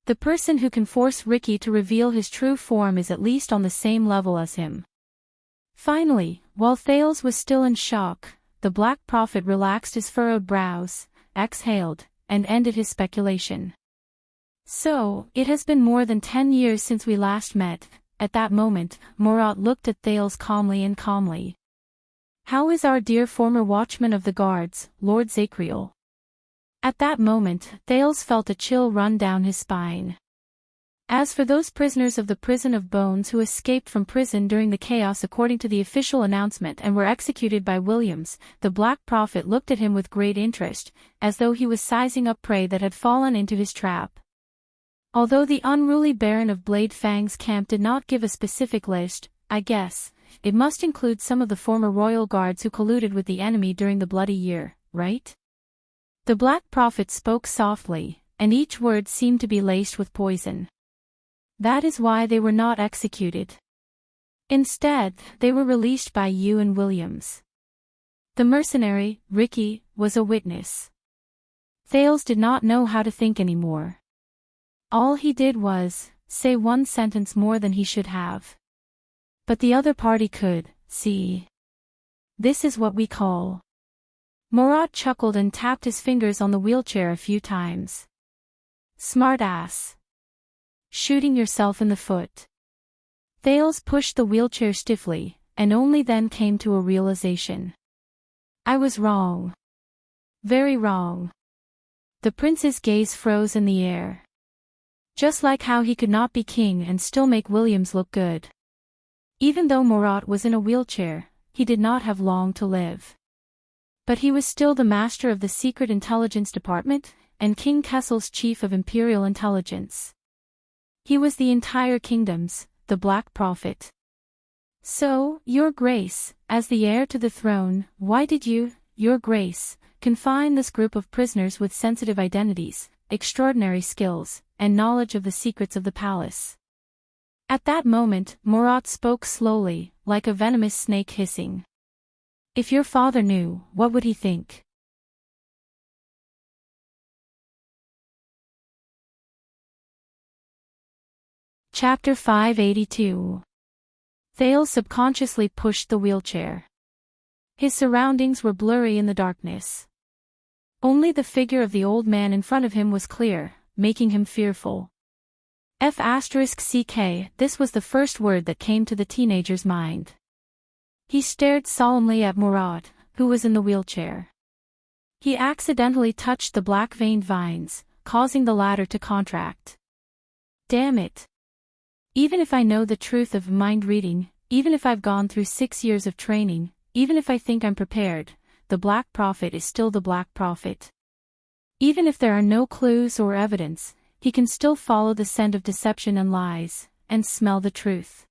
The person who can force Ricky to reveal his true form is at least on the same level as him. Finally, while Thales was still in shock, the Black Prophet relaxed his furrowed brows, exhaled, and ended his speculation. So, it has been more than 10 years since we last met. At that moment, Murat looked at Thales calmly. How is our dear former watchman of the guards, Lord Zakriel? At that moment, Thales felt a chill run down his spine. As for those prisoners of the prison of bones who escaped from prison during the chaos according to the official announcement and were executed by Williams, the Black Prophet looked at him with great interest, as though he was sizing up prey that had fallen into his trap. Although the unruly Baron of Blade Fang's camp did not give a specific list, I guess, it must include some of the former royal guards who colluded with the enemy during the Bloody Year, right? The Black Prophet spoke softly, and each word seemed to be laced with poison. That is why they were not executed. Instead, they were released by you and Williams. The mercenary, Ricky, was a witness. Thales did not know how to think anymore. All he did was say one sentence more than he should have. But the other party could see. This is what we call. Murat chuckled and tapped his fingers on the wheelchair a few times. Smart ass. Shooting yourself in the foot. Thales pushed the wheelchair stiffly, and only then came to a realization. I was wrong. Very wrong. The prince's gaze froze in the air. Just like how he could not be king and still make Williams look good. Even though Murat was in a wheelchair, he did not have long to live. But he was still the master of the Secret Intelligence Department, and King Kessel's chief of Imperial Intelligence. He was the entire kingdom's, the Black Prophet. So, Your Grace, as the heir to the throne, why did you, Your Grace, confine this group of prisoners with sensitive identities, extraordinary skills, and knowledge of the secrets of the palace? At that moment, Murat spoke slowly, like a venomous snake hissing. If your father knew, what would he think? Chapter 582. Thales subconsciously pushed the wheelchair. His surroundings were blurry in the darkness. Only the figure of the old man in front of him was clear, making him fearful. F***ck, this was the first word that came to the teenager's mind. He stared solemnly at Murad, who was in the wheelchair. He accidentally touched the black-veined vines, causing the latter to contract. Damn it. Even if I know the truth of mind reading, even if I've gone through 6 years of training, even if I think I'm prepared, the Black Prophet is still the Black Prophet. Even if there are no clues or evidence, he can still follow the scent of deception and lies, and smell the truth.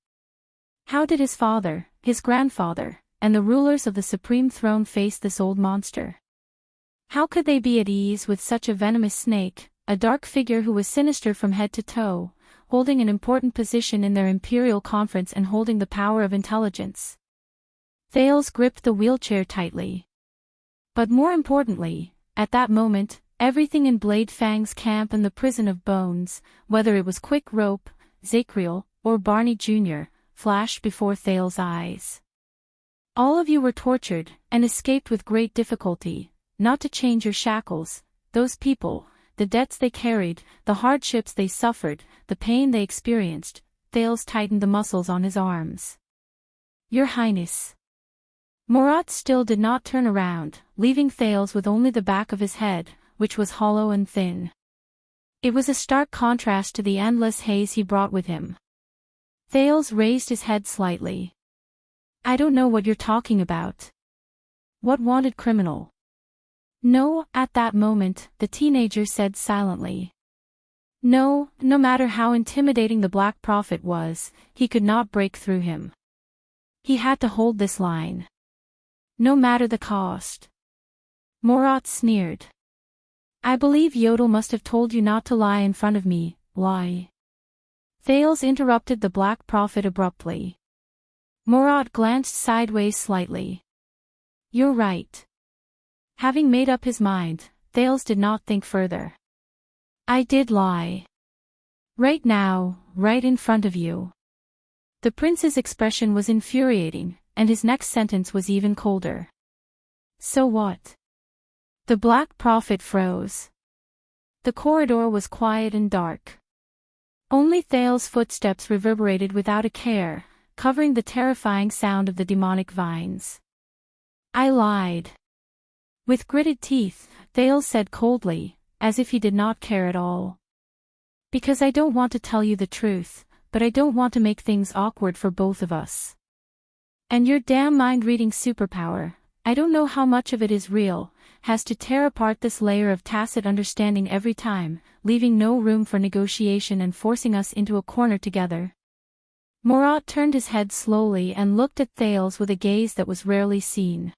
How did his father, his grandfather, and the rulers of the Supreme Throne face this old monster? How could they be at ease with such a venomous snake, a dark figure who was sinister from head to toe, holding an important position in their imperial conference and holding the power of intelligence? Thales gripped the wheelchair tightly. But more importantly, at that moment, everything in Blade Fang's camp and the prison of bones, whether it was Quick Rope, Zacriel, or Barney Jr., flashed before Thales' eyes. All of you were tortured, and escaped with great difficulty, not to change your shackles. Those people, the debts they carried, the hardships they suffered, the pain they experienced. Thales tightened the muscles on his arms. Your Highness. Murad still did not turn around, leaving Thales with only the back of his head, which was hollow and thin. It was a stark contrast to the endless haze he brought with him. Thales raised his head slightly. I don't know what you're talking about. What wanted criminal? No, at that moment, the teenager said silently. No, no matter how intimidating the Black Prophet was, he could not break through him. He had to hold this line. No matter the cost. Murad sneered. I believe Yodel must have told you not to lie in front of me. Lie. Thales interrupted the Black Prophet abruptly. Murad glanced sideways slightly. You're right. Having made up his mind, Thales did not think further. I did lie. Right now, right in front of you. The prince's expression was infuriating, and his next sentence was even colder. So what? The Black Prophet froze. The corridor was quiet and dark. Only Thales' footsteps reverberated without a care, covering the terrifying sound of the demonic vines. I lied. With gritted teeth, Thales said coldly, as if he did not care at all. Because I don't want to tell you the truth, but I don't want to make things awkward for both of us. And your damn mind-reading superpower, I don't know how much of it is real, has to tear apart this layer of tacit understanding every time, leaving no room for negotiation and forcing us into a corner together. Murad turned his head slowly and looked at Thales with a gaze that was rarely seen.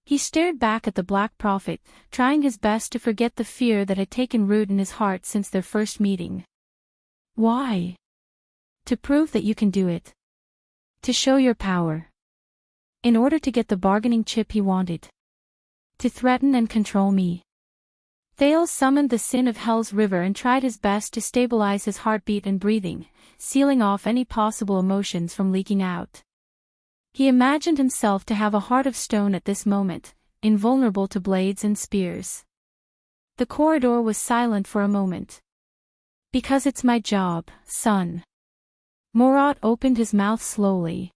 He stared back at the Black Prophet, trying his best to forget the fear that had taken root in his heart since their first meeting. Why? To prove that you can do it. To show your power. In order to get the bargaining chip he wanted. To threaten and control me. Thales summoned the sin of Hell's river and tried his best to stabilize his heartbeat and breathing, sealing off any possible emotions from leaking out. He imagined himself to have a heart of stone at this moment, invulnerable to blades and spears. The corridor was silent for a moment. Because it's my job, son. Murad opened his mouth slowly.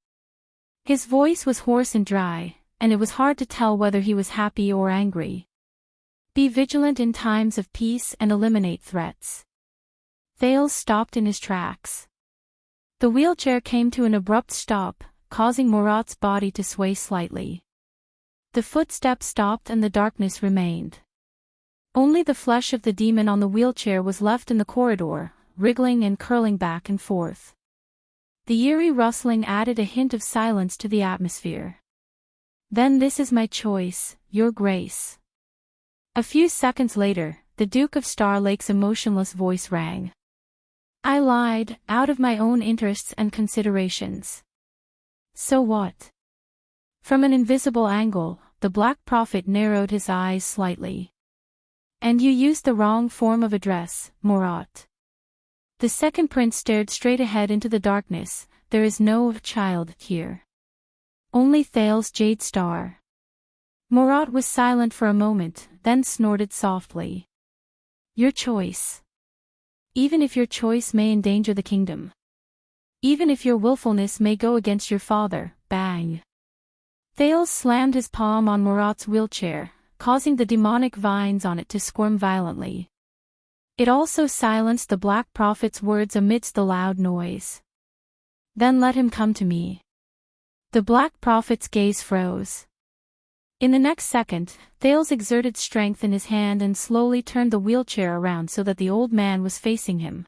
His voice was hoarse and dry, and it was hard to tell whether he was happy or angry. Be vigilant in times of peace and eliminate threats. Thales stopped in his tracks. The wheelchair came to an abrupt stop, causing Murad's body to sway slightly. The footsteps stopped and the darkness remained. Only the flesh of the demon on the wheelchair was left in the corridor, wriggling and curling back and forth. The eerie rustling added a hint of silence to the atmosphere. Then this is my choice, Your Grace. A few seconds later, the Duke of Star Lake's emotionless voice rang. I lied, out of my own interests and considerations. So what? From an invisible angle, the Black Prophet narrowed his eyes slightly. And you used the wrong form of address, Morat. The second prince stared straight ahead into the darkness. There is no child here. Only Thales Jade Star. Morat was silent for a moment, then snorted softly. Your choice. Even if your choice may endanger the kingdom. Even if your willfulness may go against your father, bang. Thales slammed his palm on Morat's wheelchair, causing the demonic vines on it to squirm violently. It also silenced the Black Prophet's words amidst the loud noise. Then let him come to me. The Black Prophet's gaze froze. In the next second, Thales exerted strength in his hand and slowly turned the wheelchair around so that the old man was facing him.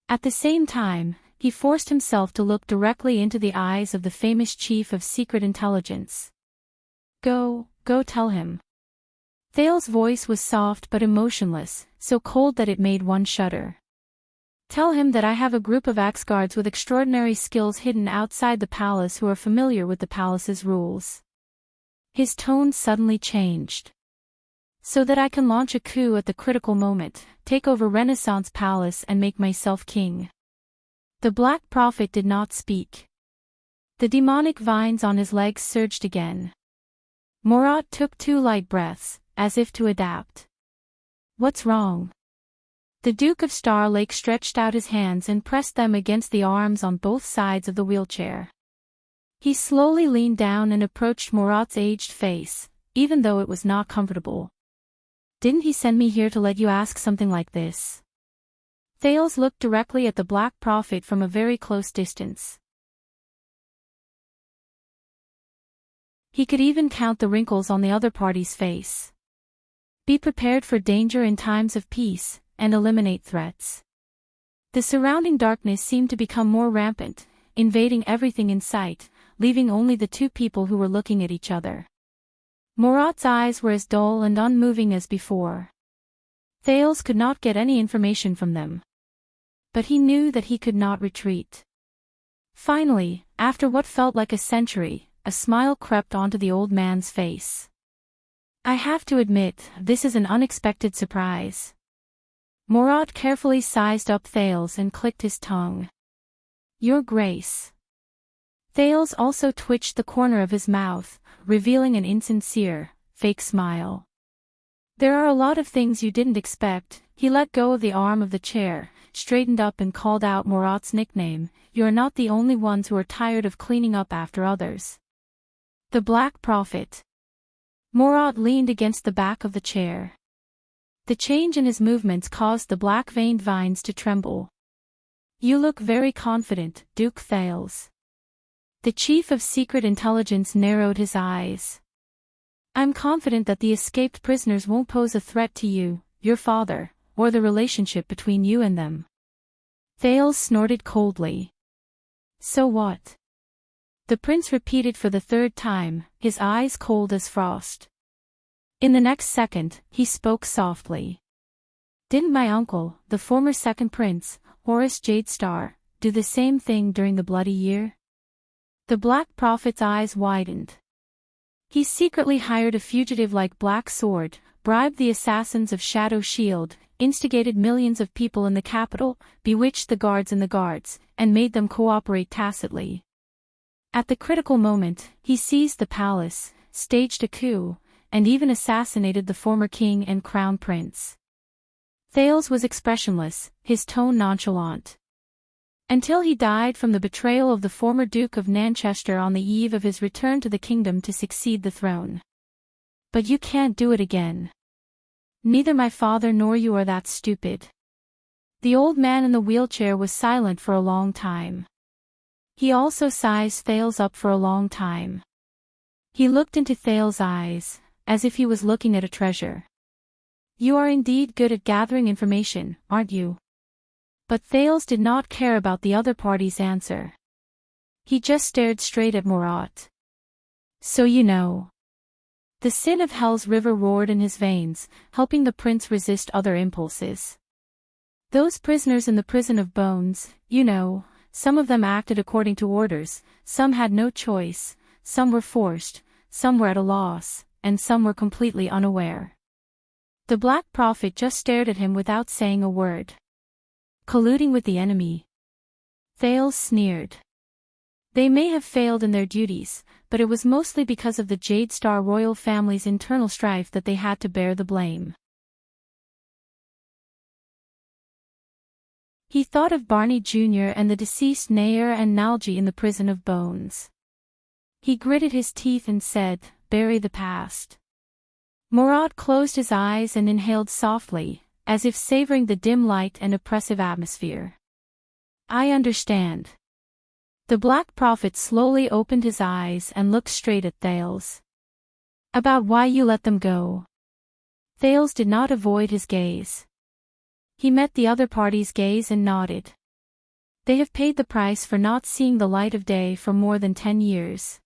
At the same time, he forced himself to look directly into the eyes of the famous chief of secret intelligence. Go tell him. Thales' voice was soft but emotionless, so cold that it made one shudder. Tell him that I have a group of axguards with extraordinary skills hidden outside the palace who are familiar with the palace's rules. His tone suddenly changed. So that I can launch a coup at the critical moment, take over Renaissance Palace and make myself king. The Black Prophet did not speak. The demonic vines on his legs surged again. Morat took 2 light breaths, as if to adapt. What's wrong? The Duke of Star Lake stretched out his hands and pressed them against the arms on both sides of the wheelchair. He slowly leaned down and approached Morat's aged face, even though it was not comfortable. Didn't he send me here to let you ask something like this? Thales looked directly at the Black Prophet from a very close distance. He could even count the wrinkles on the other party's face. Be prepared for danger in times of peace, and eliminate threats. The surrounding darkness seemed to become more rampant, invading everything in sight, leaving only the 2 people who were looking at each other. Morat's eyes were as dull and unmoving as before. Thales could not get any information from them. But he knew that he could not retreat. Finally, after what felt like a century, a smile crept onto the old man's face. I have to admit, this is an unexpected surprise. Morat carefully sized up Thales and clicked his tongue. Your Grace. Thales also twitched the corner of his mouth, revealing an insincere, fake smile. There are a lot of things you didn't expect. He let go of the arm of the chair, straightened up and called out Morat's nickname. You are not the only ones who are tired of cleaning up after others. The Black Prophet. Morat leaned against the back of the chair. The change in his movements caused the black-veined vines to tremble. You look very confident, Duke Thales. The chief of secret intelligence narrowed his eyes. I'm confident that the escaped prisoners won't pose a threat to you, your father, or the relationship between you and them. Thales snorted coldly. So what? The prince repeated for the 3rd time, his eyes cold as frost. In the next second, he spoke softly. Didn't my uncle, the former second prince, Horace Jadestar, do the same thing during the Bloody Year? The Black Prophet's eyes widened. He secretly hired a fugitive like Black Sword, bribed the assassins of Shadow Shield, instigated millions of people in the capital, bewitched the guards in the guards, and made them cooperate tacitly. At the critical moment, he seized the palace, staged a coup, and even assassinated the former king and crown prince. Thales was expressionless, his tone nonchalant. Until he died from the betrayal of the former Duke of Nanchester on the eve of his return to the kingdom to succeed the throne. But you can't do it again. Neither my father nor you are that stupid. The old man in the wheelchair was silent for a long time. He also sized Thales up for a long time. He looked into Thales' eyes, as if he was looking at a treasure. You are indeed good at gathering information, aren't you? But Thales did not care about the other party's answer. He just stared straight at Morat. So you know. The sin of Hell's river roared in his veins, helping the prince resist other impulses. Those prisoners in the prison of bones, you know, some of them acted according to orders, some had no choice, some were forced, some were at a loss, and some were completely unaware. The Black Prophet just stared at him without saying a word. Colluding with the enemy. Thales sneered. They may have failed in their duties, but it was mostly because of the Jade Star royal family's internal strife that they had to bear the blame. He thought of Barney Jr. and the deceased Nair and Nalji in the prison of bones. He gritted his teeth and said, "Bury the past." Murad closed his eyes and inhaled softly, as if savoring the dim light and oppressive atmosphere. "I understand." The Black Prophet slowly opened his eyes and looked straight at Thales. "About why you let them go." Thales did not avoid his gaze. He met the other party's gaze and nodded. "They have paid the price for not seeing the light of day for more than 10 years.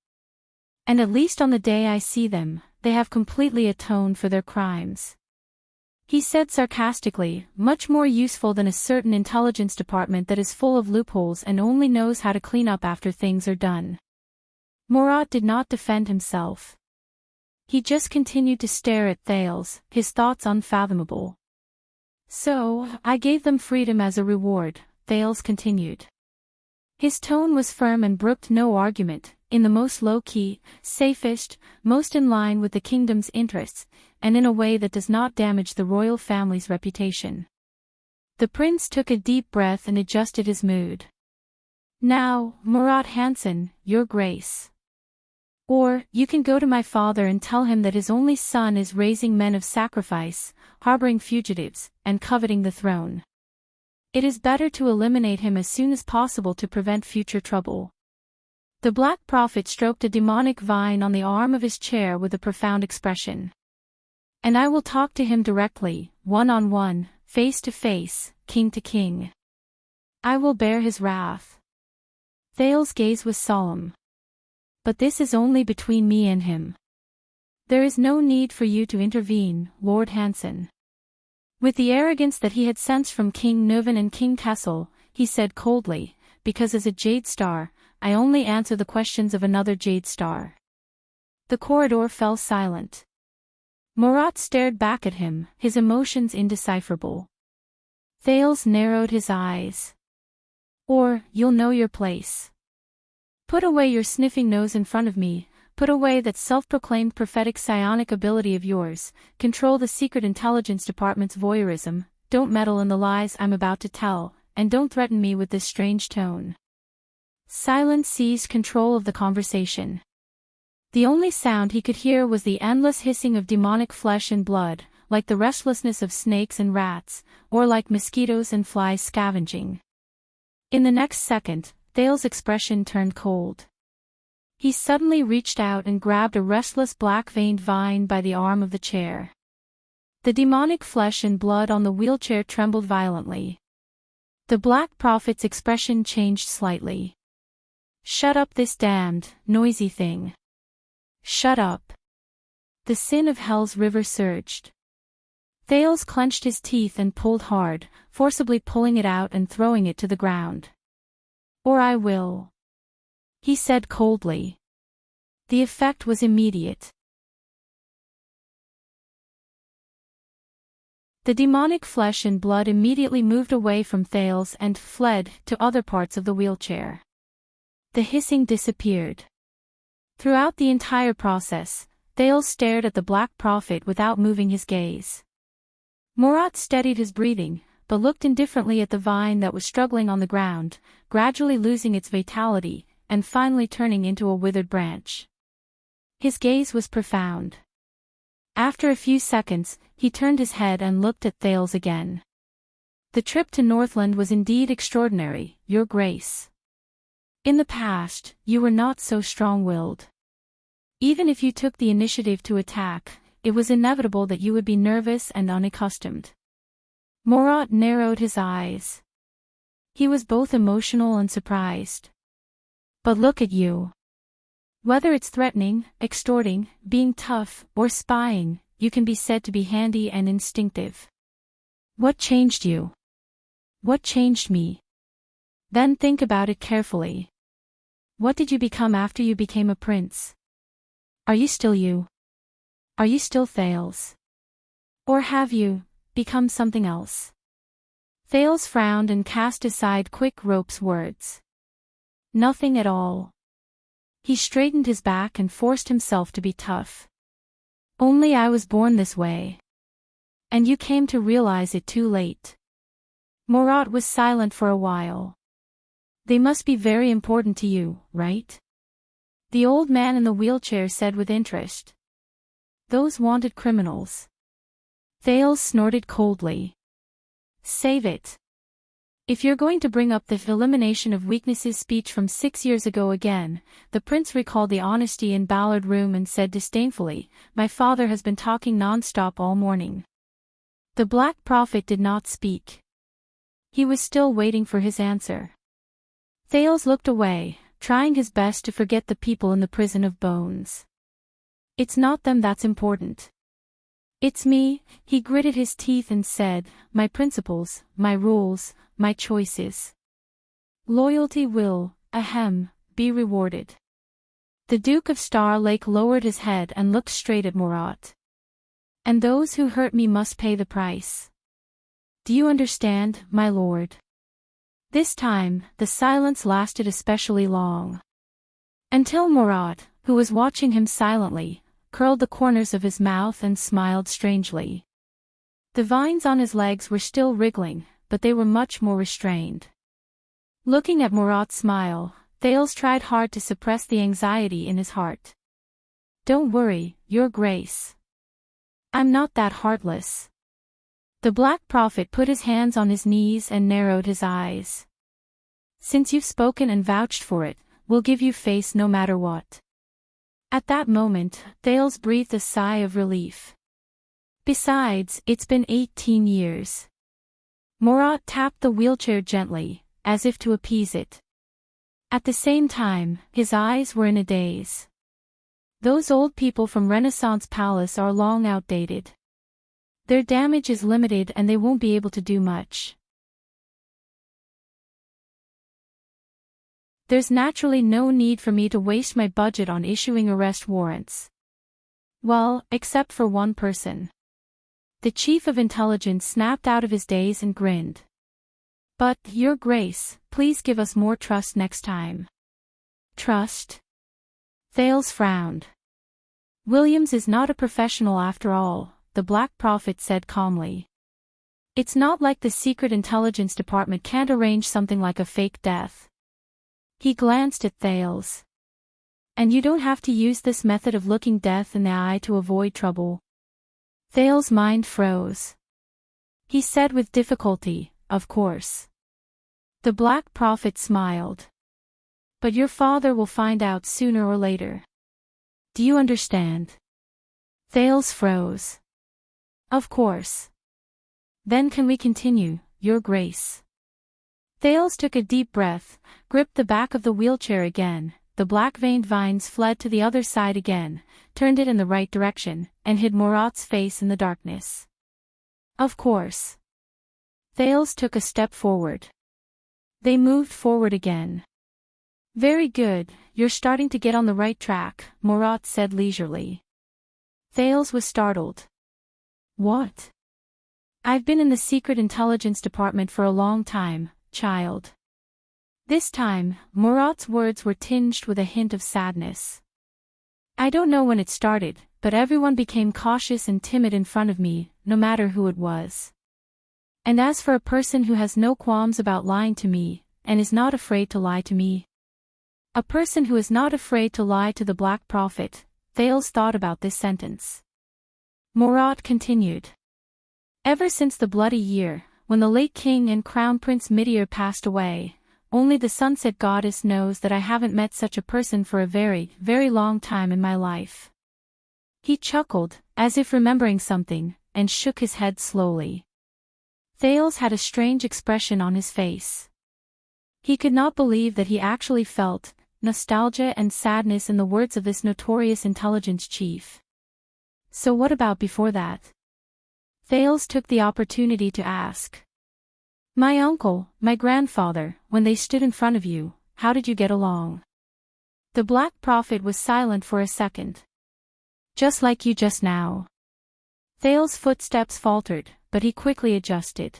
And at least on the day I see them, they have completely atoned for their crimes." He said sarcastically, "Much more useful than a certain intelligence department that is full of loopholes and only knows how to clean up after things are done." Murad did not defend himself. He just continued to stare at Thales, his thoughts unfathomable. "So, I gave them freedom as a reward," Thales continued. His tone was firm and brooked no argument, in the most low-key, safest, most in line with the kingdom's interests, and in a way that does not damage the royal family's reputation. The prince took a deep breath and adjusted his mood. "Now, Murad Hansen, your grace. Or, you can go to my father and tell him that his only son is raising men of sacrifice, harboring fugitives, and coveting the throne. It is better to eliminate him as soon as possible to prevent future trouble." The Black Prophet stroked a demonic vine on the arm of his chair with a profound expression. "And I will talk to him directly, one-on-one, face-to-face, king to king. I will bear his wrath." Thales' gaze was solemn. "But this is only between me and him. There is no need for you to intervene, Lord Hansen." With the arrogance that he had sensed from King Nuvan and King Kessel, he said coldly, "Because as a Jade Star, I only answer the questions of another Jade Star." The corridor fell silent. Murad stared back at him, his emotions indecipherable. Thales narrowed his eyes. "Or, you'll know your place. Put away your sniffing nose in front of me, put away that self-proclaimed prophetic psionic ability of yours, control the secret intelligence department's voyeurism, don't meddle in the lies I'm about to tell, and don't threaten me with this strange tone." Silence seized control of the conversation. The only sound he could hear was the endless hissing of demonic flesh and blood, like the restlessness of snakes and rats, or like mosquitoes and flies scavenging. In the next second, Thales' expression turned cold. He suddenly reached out and grabbed a restless black-veined vine by the arm of the chair. The demonic flesh and blood on the wheelchair trembled violently. The Black Prophet's expression changed slightly. "Shut up, this damned, noisy thing. Shut up." The sin of hell's river surged. Thales clenched his teeth and pulled hard, forcibly pulling it out and throwing it to the ground. "Or I will," he said coldly. The effect was immediate. The demonic flesh and blood immediately moved away from Thales and fled to other parts of the wheelchair. The hissing disappeared. Throughout the entire process, Thales stared at the Black Prophet without moving his gaze. Murad steadied his breathing, but looked indifferently at the vine that was struggling on the ground, gradually losing its vitality, and finally turning into a withered branch. His gaze was profound. After a few seconds, he turned his head and looked at Thales again. "The trip to Northland was indeed extraordinary, Your Grace. In the past, you were not so strong-willed. Even if you took the initiative to attack, it was inevitable that you would be nervous and unaccustomed." Murad narrowed his eyes. He was both emotional and surprised. "But look at you. Whether it's threatening, extorting, being tough, or spying, you can be said to be handy and instinctive. What changed you?" What changed me? Then think about it carefully. What did you become after you became a prince? Are you still you? Are you still Thales? Or have you become something else? Thales frowned and cast aside quick Rope's words. Nothing at all. He straightened his back and forced himself to be tough. Only I was born this way. And you came to realize it too late. Morat was silent for a while. They must be very important to you, right? The old man in the wheelchair said with interest. Those wanted criminals. Thales snorted coldly. Save it. If you're going to bring up the elimination of weaknesses speech from 6 years ago again, the prince recalled the honesty in Ballard room and said disdainfully, my father has been talking non-stop all morning. The Black Prophet did not speak. He was still waiting for his answer. Thales looked away, trying his best to forget the people in the prison of bones. It's not them that's important. It's me, he gritted his teeth and said, my principles, my rules, my choices. Loyalty will, be rewarded. The Duke of Star Lake lowered his head and looked straight at Morat. And those who hurt me must pay the price. Do you understand, my lord? This time, the silence lasted especially long. Until Morat, who was watching him silently, curled the corners of his mouth and smiled strangely. The vines on his legs were still wriggling, but they were much more restrained. Looking at Morat's smile, Thales tried hard to suppress the anxiety in his heart. Don't worry, Your Grace. I'm not that heartless. The Black Prophet put his hands on his knees and narrowed his eyes. Since you've spoken and vouched for it, we'll give you face no matter what. At that moment, Thales breathed a sigh of relief. Besides, it's been 18 years. Morat tapped the wheelchair gently, as if to appease it. At the same time, his eyes were in a daze. Those old people from Renaissance Palace are long outdated. Their damage is limited and they won't be able to do much. There's naturally no need for me to waste my budget on issuing arrest warrants. Well, except for one person. The Chief of Intelligence snapped out of his daze and grinned. But, Your Grace, please give us more trust next time. Trust? Thales frowned. Williams is not a professional after all, the Black Prophet said calmly. It's not like the Secret Intelligence Department can't arrange something like a fake death. He glanced at Thales. And you don't have to use this method of looking death in the eye to avoid trouble. Thales' mind froze. He said with difficulty, of course. The Black Prophet smiled. But your father will find out sooner or later. Do you understand? Thales froze. Of course. Then can we continue, Your Grace? Thales took a deep breath, gripped the back of the wheelchair again, the black-veined vines fled to the other side again, turned it in the right direction, and hid Morat's face in the darkness. Of course. Thales took a step forward. They moved forward again. Very good, you're starting to get on the right track, Morat said leisurely. Thales was startled. What? I've been in the Secret Intelligence Department for a long time, child. This time, Morat's words were tinged with a hint of sadness. I don't know when it started, but everyone became cautious and timid in front of me, no matter who it was. And as for a person who has no qualms about lying to me, and is not afraid to lie to me. A person who is not afraid to lie to the Black Prophet, Thales thought about this sentence. Morat continued. Ever since the bloody year, when the late king and crown prince Midir passed away, only the sunset goddess knows that I haven't met such a person for a very, very long time in my life. He chuckled, as if remembering something, and shook his head slowly. Thales had a strange expression on his face. He could not believe that he actually felt nostalgia and sadness in the words of this notorious intelligence chief. So what about before that? Thales took the opportunity to ask. My uncle, my grandfather, when they stood in front of you, how did you get along? The Black Prophet was silent for a second. Just like you just now. Thale's footsteps faltered, but he quickly adjusted.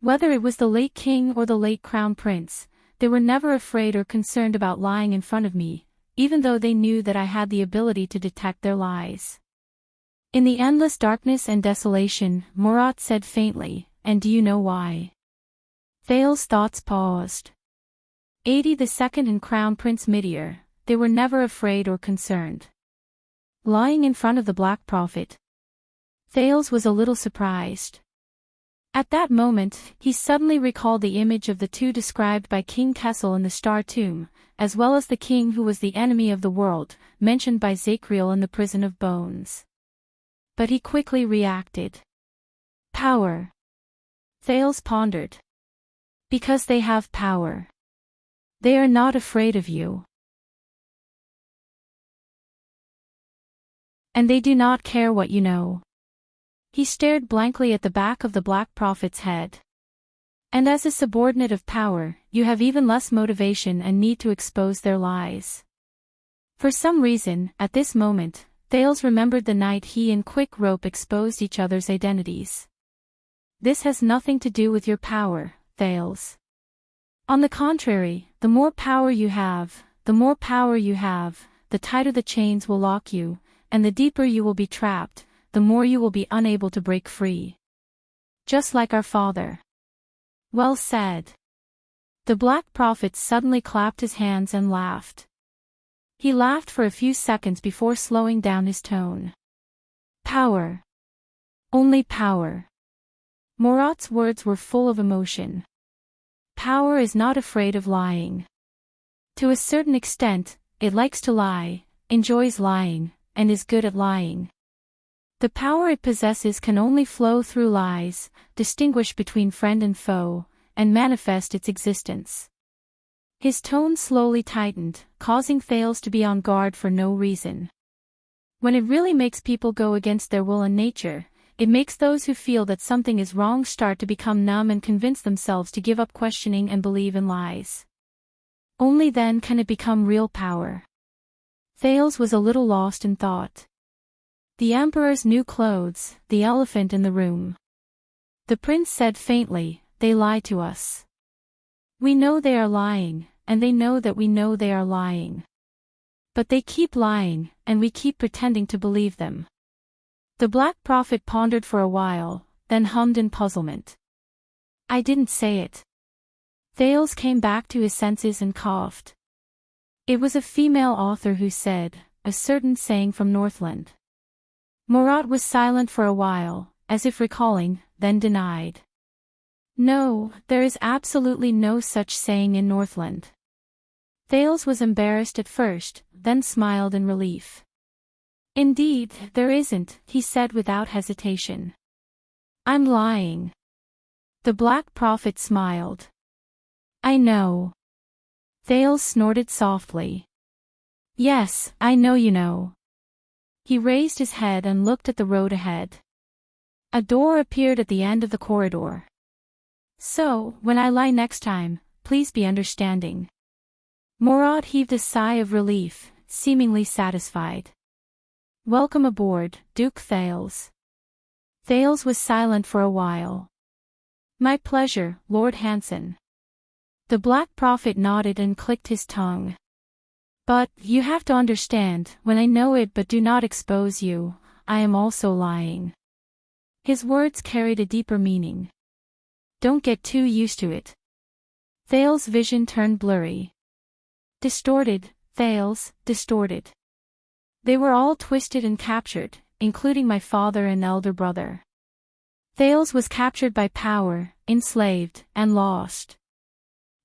Whether it was the late king or the late crown prince, they were never afraid or concerned about lying in front of me, even though they knew that I had the ability to detect their lies. In the endless darkness and desolation, Murat said faintly, and do you know why? Thale's thoughts paused. 82nd and Crown Prince Midir, they were never afraid or concerned. Lying in front of the Black Prophet. Thales was a little surprised. At that moment, he suddenly recalled the image of the two described by King Kessel in the Star Tomb, as well as the king who was the enemy of the world, mentioned by Zachriel in the Prison of Bones. But he quickly reacted. Power. Thales pondered. Because they have power. They are not afraid of you. And they do not care what you know. He stared blankly at the back of the Black Prophet's head. And as a subordinate of power, you have even less motivation and need to expose their lies. For some reason, at this moment, Thales remembered the night he and Quick Rope exposed each other's identities. This has nothing to do with your power, Thales. On the contrary, the more power you have, the tighter the chains will lock you, and the deeper you will be trapped, the more you will be unable to break free. Just like our father. Well said. The Black Prophet suddenly clapped his hands and laughed. He laughed for a few seconds before slowing down his tone. Power. Only power. Murat's words were full of emotion. Power is not afraid of lying. To a certain extent, it likes to lie, enjoys lying, and is good at lying. The power it possesses can only flow through lies, distinguish between friend and foe, and manifest its existence. His tone slowly tightened, causing Thales to be on guard for no reason. When it really makes people go against their will and nature, it makes those who feel that something is wrong start to become numb and convince themselves to give up questioning and believe in lies. Only then can it become real power. Thales was a little lost in thought. The Emperor's new clothes, the elephant in the room. The prince said faintly, they lie to us. We know they are lying, and they know that we know they are lying. But they keep lying, and we keep pretending to believe them. The Black Prophet pondered for a while, then hummed in puzzlement. I didn't say it. Thales came back to his senses and coughed. It was a female author who said, a certain saying from Northland. Murat was silent for a while, as if recalling, then denied. No, there is absolutely no such saying in Northland. Thales was embarrassed at first, then smiled in relief. Indeed, there isn't, he said without hesitation. I'm lying. The Black Prophet smiled. I know. Thales snorted softly. Yes, I know you know. He raised his head and looked at the road ahead. A door appeared at the end of the corridor. So, when I lie next time, please be understanding. Murat heaved a sigh of relief, seemingly satisfied. Welcome aboard, Duke Thales. Thales was silent for a while. My pleasure, Lord Hanson. The Black Prophet nodded and clicked his tongue. But, you have to understand, when I know it but do not expose you, I am also lying. His words carried a deeper meaning. Don't get too used to it. Thales' vision turned blurry. Distorted, Thales, distorted. They were all twisted and captured, including my father and elder brother. Thales was captured by power, enslaved, and lost.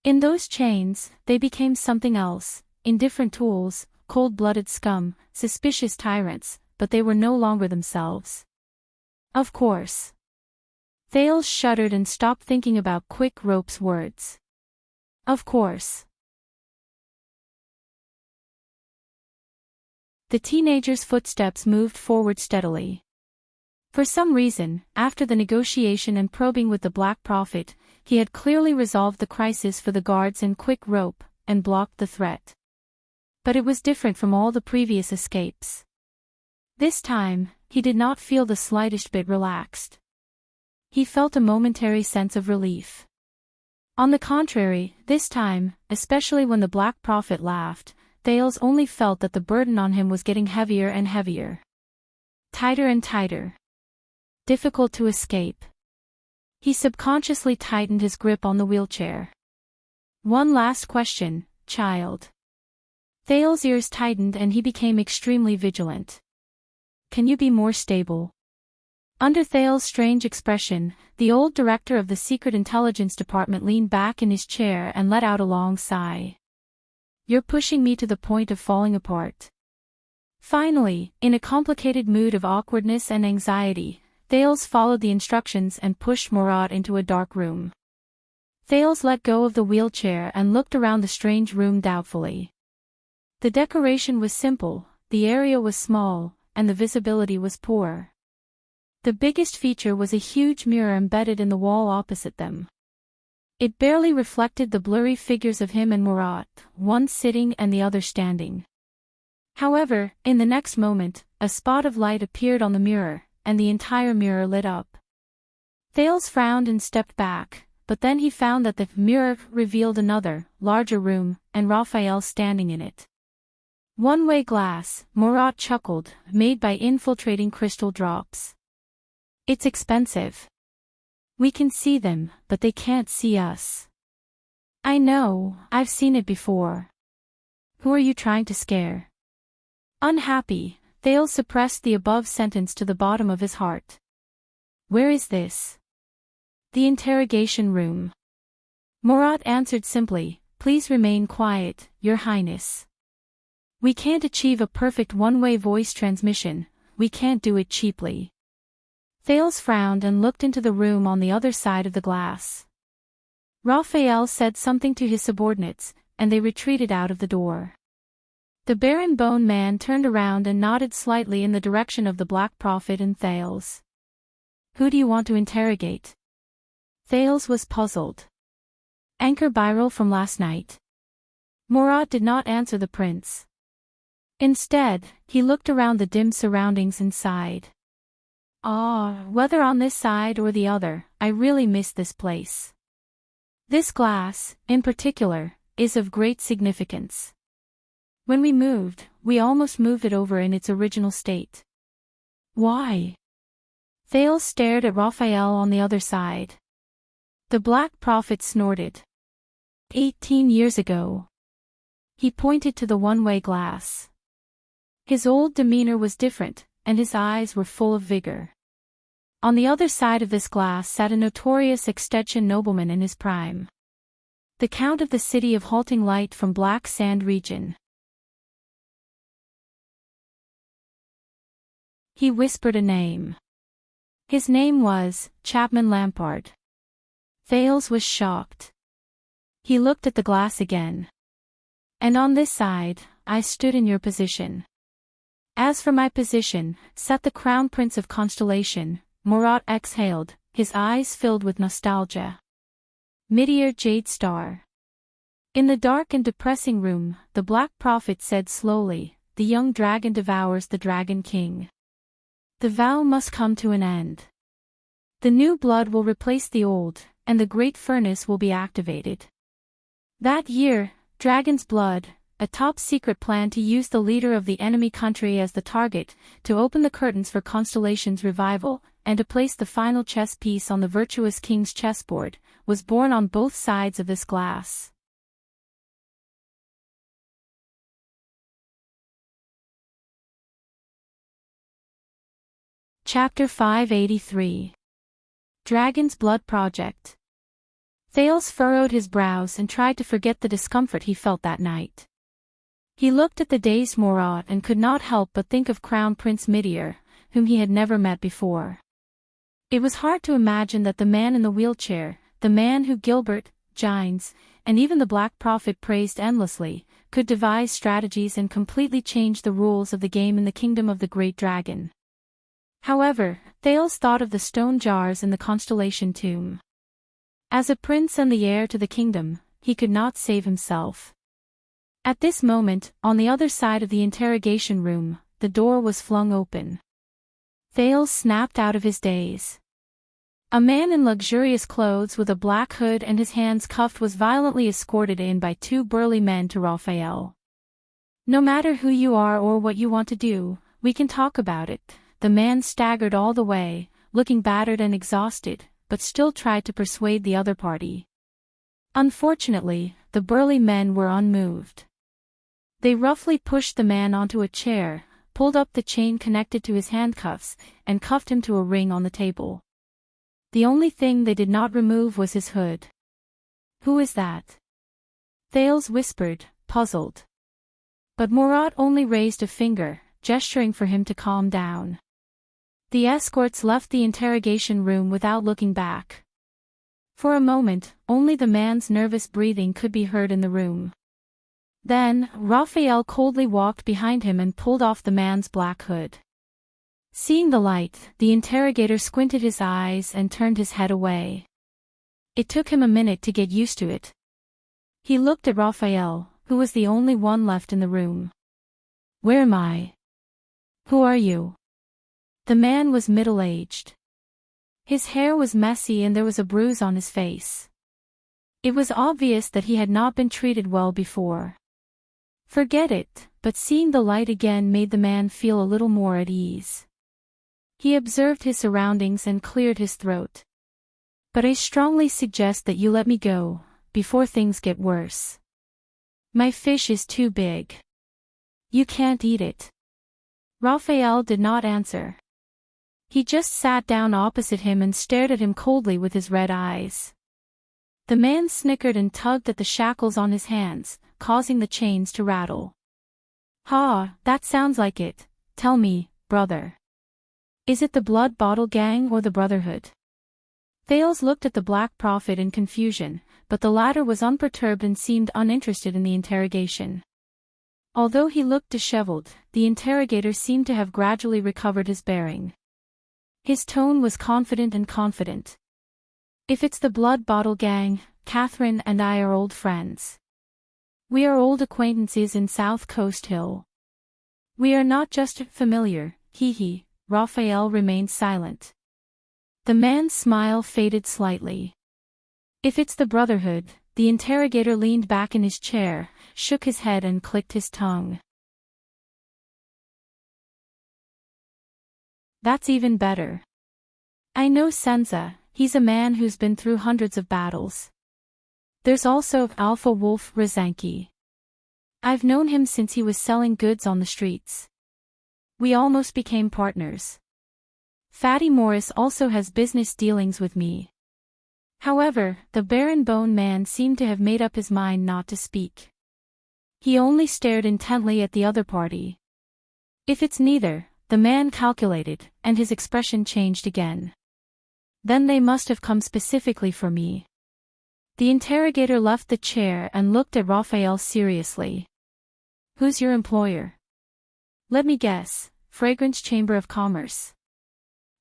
In those chains, they became something else. Indifferent tools, cold-blooded scum, suspicious tyrants, but they were no longer themselves. Of course. Thales shuddered and stopped thinking about Quick Rope's words. Of course. The teenager's footsteps moved forward steadily. For some reason, after the negotiation and probing with the Black Prophet, He had clearly resolved the crisis for the guards in quick rope, and blocked the threat. But it was different from all the previous escapes. This time, he did not feel the slightest bit relaxed. He felt a momentary sense of relief. On the contrary, this time, especially when the Black Prophet laughed, Thales only felt that the burden on him was getting heavier and heavier. Tighter and tighter. Difficult to escape. He subconsciously tightened his grip on the wheelchair. One last question, child. Thales' ears tightened and he became extremely vigilant. Can you be more stable? Under Thales' strange expression, the old director of the Secret Intelligence Department leaned back in his chair and let out a long sigh. You're pushing me to the point of falling apart. Finally, in a complicated mood of awkwardness and anxiety, Thales followed the instructions and pushed Murat into a dark room. Thales let go of the wheelchair and looked around the strange room doubtfully. The decoration was simple, the area was small, and the visibility was poor. The biggest feature was a huge mirror embedded in the wall opposite them. It barely reflected the blurry figures of him and Murat, one sitting and the other standing. However, in the next moment, a spot of light appeared on the mirror, and the entire mirror lit up. Thales frowned and stepped back, but then he found that the mirror revealed another, larger room, and Raphael standing in it. One-way glass, Murat chuckled, made by infiltrating crystal drops. It's expensive. We can see them, but they can't see us. I know, I've seen it before. Who are you trying to scare? Unhappy, Thales suppressed the above sentence to the bottom of his heart. Where is this? The interrogation room. Murat answered simply, Please remain quiet, Your Highness. We can't achieve a perfect one-way voice transmission, we can't do it cheaply. Thales frowned and looked into the room on the other side of the glass. Raphael said something to his subordinates, and they retreated out of the door. The Baron Bone Man turned around and nodded slightly in the direction of the Black Prophet and Thales. Who do you want to interrogate? Thales was puzzled. Anchor Byril from last night. Murat did not answer the prince. Instead, he looked around the dim surroundings and sighed. Whether on this side or the other, I really miss this place. This glass, in particular, is of great significance. When we moved, we almost moved it over in its original state. Why? Thales stared at Raphael on the other side. The Black Prophet snorted. 18 years ago. He pointed to the one-way glass. His old demeanor was different, and his eyes were full of vigor. On the other side of this glass sat a notorious Extension nobleman in his prime. The Count of the City of Halting Light from Black Sand region. He whispered a name. His name was Chapman Lampard. Thales was shocked. He looked at the glass again. And on this side, I stood in your position. As for my position, sat the Crown Prince of Constellation, Murat exhaled, his eyes filled with nostalgia. Midear Jade Star. In the dark and depressing room, the Black Prophet said slowly, The young dragon devours the Dragon King. The vow must come to an end. The new blood will replace the old, and the great furnace will be activated. That year, Dragon's Blood, a top-secret plan to use the leader of the enemy country as the target, to open the curtains for Constellation's revival, and to place the final chess piece on the virtuous king's chessboard, was born on both sides of this glass. Chapter 583. Dragon's Blood Project. Thales furrowed his brows and tried to forget the discomfort he felt that night. He looked at the dazed Murat and could not help but think of Crown Prince Midear, whom he had never met before. It was hard to imagine that the man in the wheelchair, the man who Gilbert, Gines, and even the Black Prophet praised endlessly, could devise strategies and completely change the rules of the game in the kingdom of the Great Dragon. However, Thales thought of the stone jars in the Constellation tomb. As a prince and the heir to the kingdom, he could not save himself. At this moment, on the other side of the interrogation room, the door was flung open. Thales snapped out of his daze. A man in luxurious clothes with a black hood and his hands cuffed was violently escorted in by two burly men to Raphael. "No matter who you are or what you want to do, we can talk about it." The man staggered all the way, looking battered and exhausted, but still tried to persuade the other party. Unfortunately, the burly men were unmoved. They roughly pushed the man onto a chair, pulled up the chain connected to his handcuffs, and cuffed him to a ring on the table. The only thing they did not remove was his hood. "Who is that?" Thales whispered, puzzled. But Murat only raised a finger, gesturing for him to calm down. The escorts left the interrogation room without looking back. For a moment, only the man's nervous breathing could be heard in the room. Then, Raphael coldly walked behind him and pulled off the man's black hood. Seeing the light, the interrogator squinted his eyes and turned his head away. It took him a minute to get used to it. He looked at Raphael, who was the only one left in the room. "Where am I? Who are you?" The man was middle-aged. His hair was messy and there was a bruise on his face. It was obvious that he had not been treated well before. Forget it, but seeing the light again made the man feel a little more at ease. He observed his surroundings and cleared his throat. "But I strongly suggest that you let me go, before things get worse. My fish is too big. You can't eat it." Raphael did not answer. He just sat down opposite him and stared at him coldly with his red eyes. The man snickered and tugged at the shackles on his hands, causing the chains to rattle. "Ha, that sounds like it. Tell me, brother. Is it the Blood Bottle Gang or the Brotherhood?" Thales looked at the Black Prophet in confusion, but the latter was unperturbed and seemed uninterested in the interrogation. Although he looked disheveled, the interrogator seemed to have gradually recovered his bearing. His tone was confident and confident. "If it's the Blood Bottle Gang, Catherine and I are old friends. We are old acquaintances in South Coast Hill. We are not just familiar, hee." Raphael remained silent. The man's smile faded slightly. "If it's the Brotherhood," the interrogator leaned back in his chair, shook his head and clicked his tongue. "That's even better. I know Senza, he's a man who's been through hundreds of battles. There's also Alpha Wolf Rezanki. I've known him since he was selling goods on the streets. We almost became partners. Fatty Morris also has business dealings with me." However, the Baron Bone man seemed to have made up his mind not to speak. He only stared intently at the other party. "If it's neither," the man calculated, and his expression changed again. "Then they must have come specifically for me." The interrogator left the chair and looked at Raphael seriously. "Who's your employer?" "Let me guess, Fragrance Chamber of Commerce.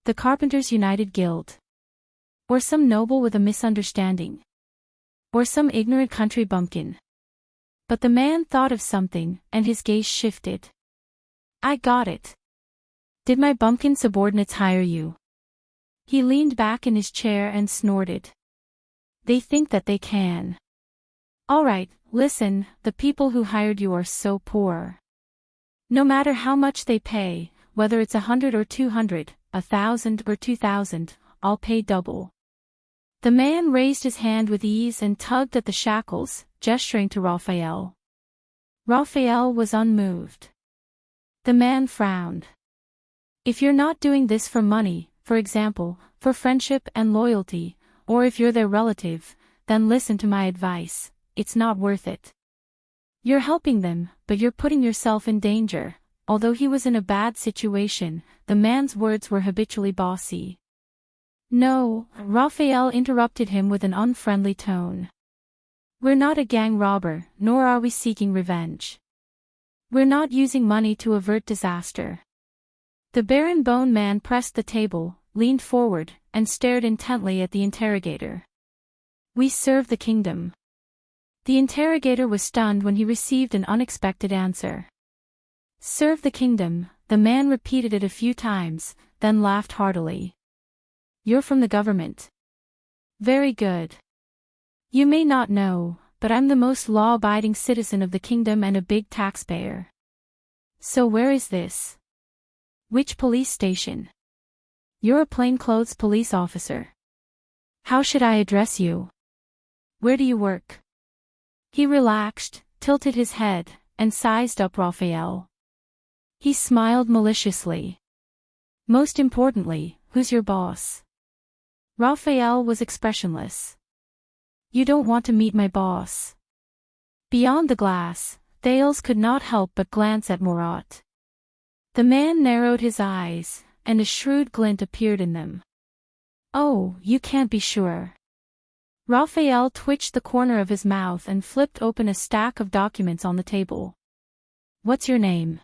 The Carpenters United Guild. Or some noble with a misunderstanding. Or some ignorant country bumpkin." But the man thought of something, and his gaze shifted. "I got it. Did my bumpkin subordinates hire you?" He leaned back in his chair and snorted. "They think that they can. All right, listen, the people who hired you are so poor. No matter how much they pay, whether it's 100 or 200, 1,000 or 2,000, I'll pay double." The man raised his hand with ease and tugged at the shackles, gesturing to Raphael. Raphael was unmoved. The man frowned. "If you're not doing this for money, for example, for friendship and loyalty, or if you're their relative, then listen to my advice, it's not worth it. You're helping them, but you're putting yourself in danger." Although he was in a bad situation, the man's words were habitually bossy. "No," Raphael interrupted him with an unfriendly tone. "We're not a gang robber, nor are we seeking revenge. We're not using money to avert disaster." The Baron Bone man pressed the table, leaned forward, and stared intently at the interrogator. We serve the kingdom. The interrogator was stunned when he received an unexpected answer. Serve the kingdom, the man repeated it a few times, then laughed heartily. You're from the government. Very good. You may not know, but I'm the most law-abiding citizen of the kingdom and a big taxpayer. So where is this? Which police station? You're a plainclothes police officer. How should I address you? Where do you work? He relaxed, tilted his head, and sized up Raphael. He smiled maliciously. Most importantly, who's your boss? Raphael was expressionless. You don't want to meet my boss. Beyond the glass, Thales could not help but glance at Murat. The man narrowed his eyes, and a shrewd glint appeared in them. Oh, you can't be sure. Raphael twitched the corner of his mouth and flipped open a stack of documents on the table. What's your name?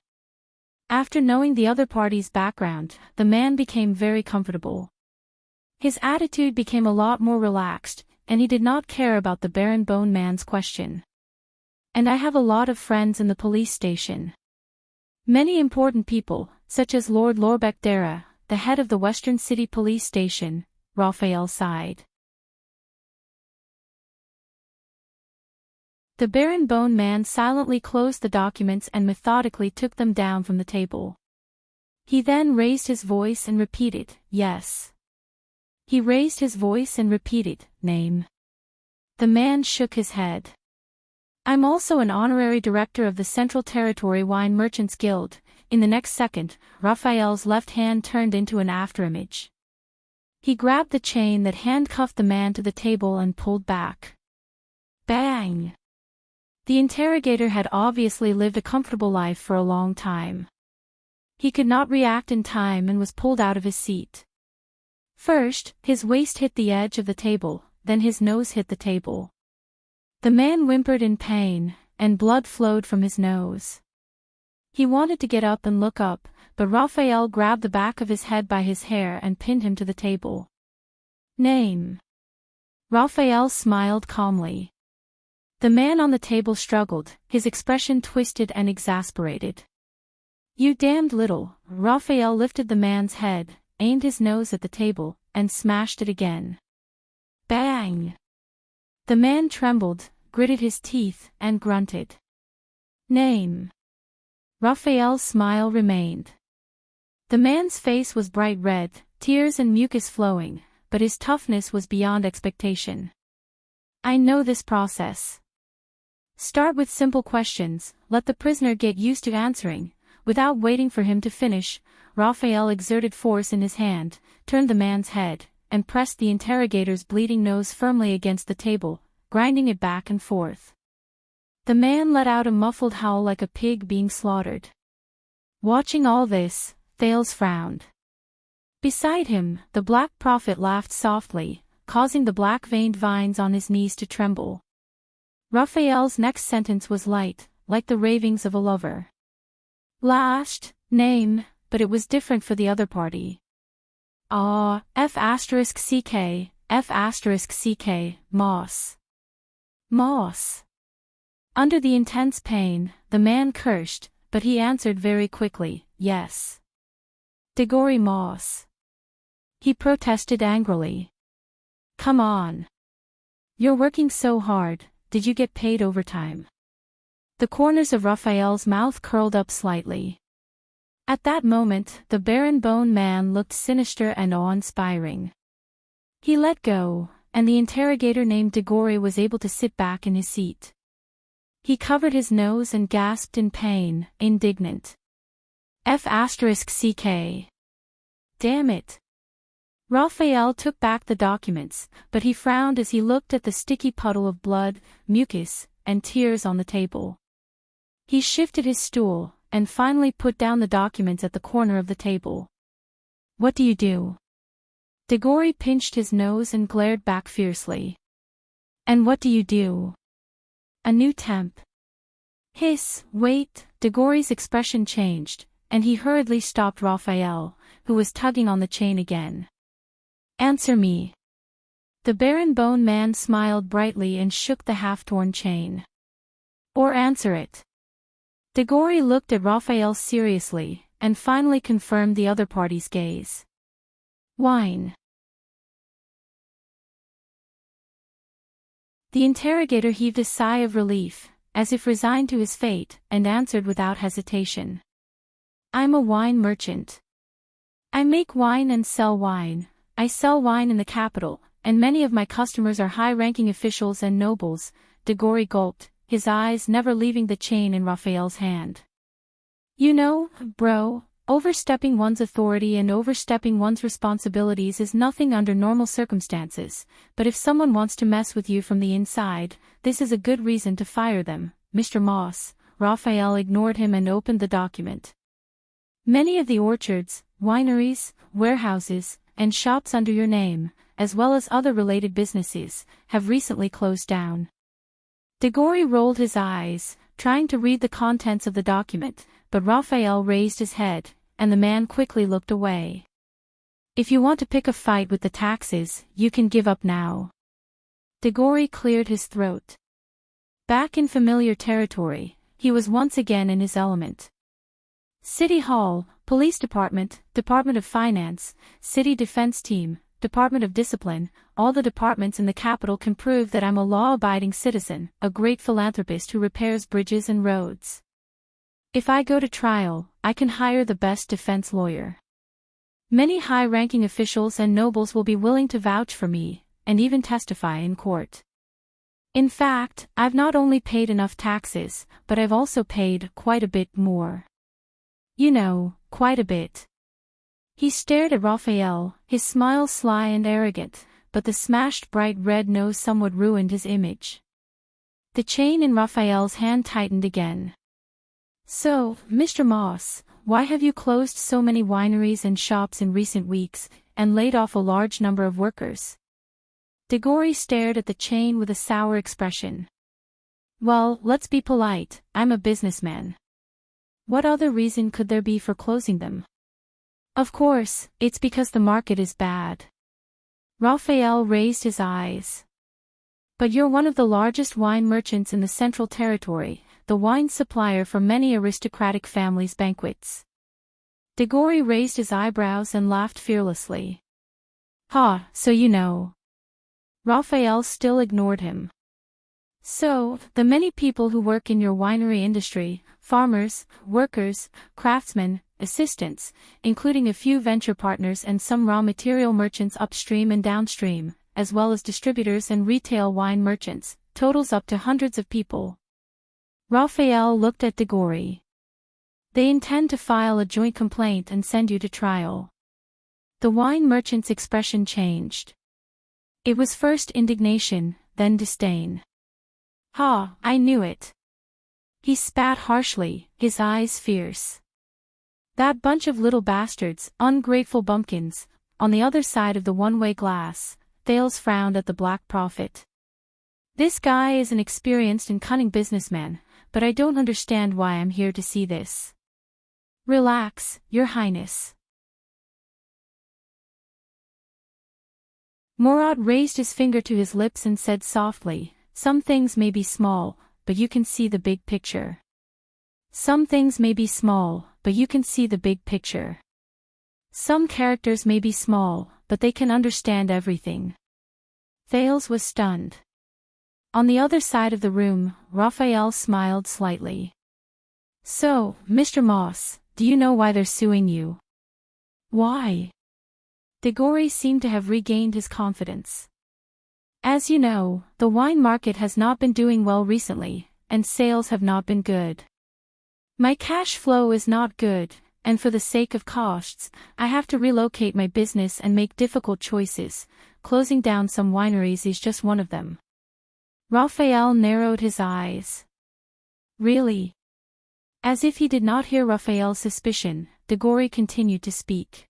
After knowing the other party's background, the man became very comfortable. His attitude became a lot more relaxed, and he did not care about the Baron Bone man's question. And I have a lot of friends in the police station. Many important people, such as Lord Lorbeck Dara, the head of the Western City Police Station, Raphael sighed. The Baron Bone man silently closed the documents and methodically took them down from the table. He then raised his voice and repeated, yes. He raised his voice and repeated, name. The man shook his head. I'm also an honorary director of the Central Territory Wine Merchants Guild. In the next second, Raphael's left hand turned into an afterimage. He grabbed the chain that handcuffed the man to the table and pulled back. Bang! The interrogator had obviously lived a comfortable life for a long time. He could not react in time and was pulled out of his seat. First, his waist hit the edge of the table, then his nose hit the table. The man whimpered in pain, and blood flowed from his nose. He wanted to get up and look up, but Raphael grabbed the back of his head by his hair and pinned him to the table. Name. Raphael smiled calmly. The man on the table struggled, his expression twisted and exasperated. You damned little. Raphael lifted the man's head, aimed his nose at the table, and smashed it again. Bang! The man trembled, gritted his teeth, and grunted. Name. Raphael's smile remained. The man's face was bright red, tears and mucus flowing, but his toughness was beyond expectation. I know this process. Start with simple questions, let the prisoner get used to answering. Without waiting for him to finish, Raphael exerted force in his hand, turned the man's head, and pressed the interrogator's bleeding nose firmly against the table, grinding it back and forth. The man let out a muffled howl like a pig being slaughtered. Watching all this, Thales frowned. Beside him, the Black Prophet laughed softly, causing the black-veined vines on his knees to tremble. Raphael's next sentence was light, like the ravings of a lover. Last name, but it was different for the other party. F***ck, F***ck, Moss. Moss. Under the intense pain, the man cursed, but he answered very quickly, yes. Degory Moss. He protested angrily. Come on. You're working so hard, did you get paid overtime? The corners of Raphael's mouth curled up slightly. At that moment, the Baron Bone man looked sinister and awe-inspiring. He let go, and the interrogator named Degory was able to sit back in his seat. He covered his nose and gasped in pain, indignant. F***ck. Damn it. Raphael took back the documents, but he frowned as he looked at the sticky puddle of blood, mucus, and tears on the table. He shifted his stool, and finally put down the documents at the corner of the table. What do you do? Degory pinched his nose and glared back fiercely. And what do you do? A new temp. Hiss, wait, Degory's expression changed, and he hurriedly stopped Raphael, who was tugging on the chain again. Answer me. The Baron-Bone man smiled brightly and shook the half-torn chain. Or answer it. Diggory looked at Raphael seriously, and finally confirmed the other party's gaze. Wine. The interrogator heaved a sigh of relief, as if resigned to his fate, and answered without hesitation. I'm a wine merchant. I make wine and sell wine. I sell wine in the capital, and many of my customers are high-ranking officials and nobles. Diggory gulped, his eyes never leaving the chain in Raphael's hand. You know, bro, overstepping one's authority and overstepping one's responsibilities is nothing under normal circumstances, but if someone wants to mess with you from the inside, this is a good reason to fire them, Mr. Moss. Raphael ignored him and opened the document. Many of the orchards, wineries, warehouses, and shops under your name, as well as other related businesses, have recently closed down. Diggory rolled his eyes, trying to read the contents of the document, but Raphael raised his head, and the man quickly looked away. If you want to pick a fight with the taxes, you can give up now. Diggory cleared his throat. Back in familiar territory, he was once again in his element. City Hall, Police Department, Department of Finance, City Defense Team, Department of Discipline, all the departments in the capital can prove that I'm a law-abiding citizen, a great philanthropist who repairs bridges and roads. If I go to trial, I can hire the best defense lawyer. Many high-ranking officials and nobles will be willing to vouch for me, and even testify in court. In fact, I've not only paid enough taxes, but I've also paid quite a bit more. You know, quite a bit. He stared at Raphael, his smile sly and arrogant, but the smashed bright red nose somewhat ruined his image. The chain in Raphael's hand tightened again. So, Mr. Moss, why have you closed so many wineries and shops in recent weeks, and laid off a large number of workers? Diggory stared at the chain with a sour expression. Well, let's be polite, I'm a businessman. What other reason could there be for closing them? Of course, it's because the market is bad. Raphael raised his eyes. But you're one of the largest wine merchants in the Central Territory, the wine supplier for many aristocratic families' banquets. Diggory raised his eyebrows and laughed fearlessly. Ha, so you know. Raphael still ignored him. So, the many people who work in your winery industry, farmers, workers, craftsmen, assistants, including a few venture partners and some raw material merchants upstream and downstream, as well as distributors and retail wine merchants, totals up to hundreds of people. Raphael looked at Diggory. They intend to file a joint complaint and send you to trial. The wine merchant's expression changed. It was first indignation, then disdain. Ha, I knew it. He spat harshly, his eyes fierce. That bunch of little bastards, ungrateful bumpkins, on the other side of the one-way glass. Thales frowned at the Black Prophet. This guy is an experienced and cunning businessman, but I don't understand why I'm here to see this. Relax, Your Highness. Morad raised his finger to his lips and said softly, some things may be small, but you can see the big picture. Some things may be small, but you can see the big picture. Some characters may be small, but they can understand everything. Thales was stunned. On the other side of the room, Raphael smiled slightly. So, Mr. Moss, do you know why they're suing you? Why? Diggory seemed to have regained his confidence. As you know, the wine market has not been doing well recently, and sales have not been good. My cash flow is not good, and for the sake of costs, I have to relocate my business and make difficult choices. Closing down some wineries is just one of them. Raphael narrowed his eyes. Really? As if he did not hear Raphael's suspicion, Diggory continued to speak.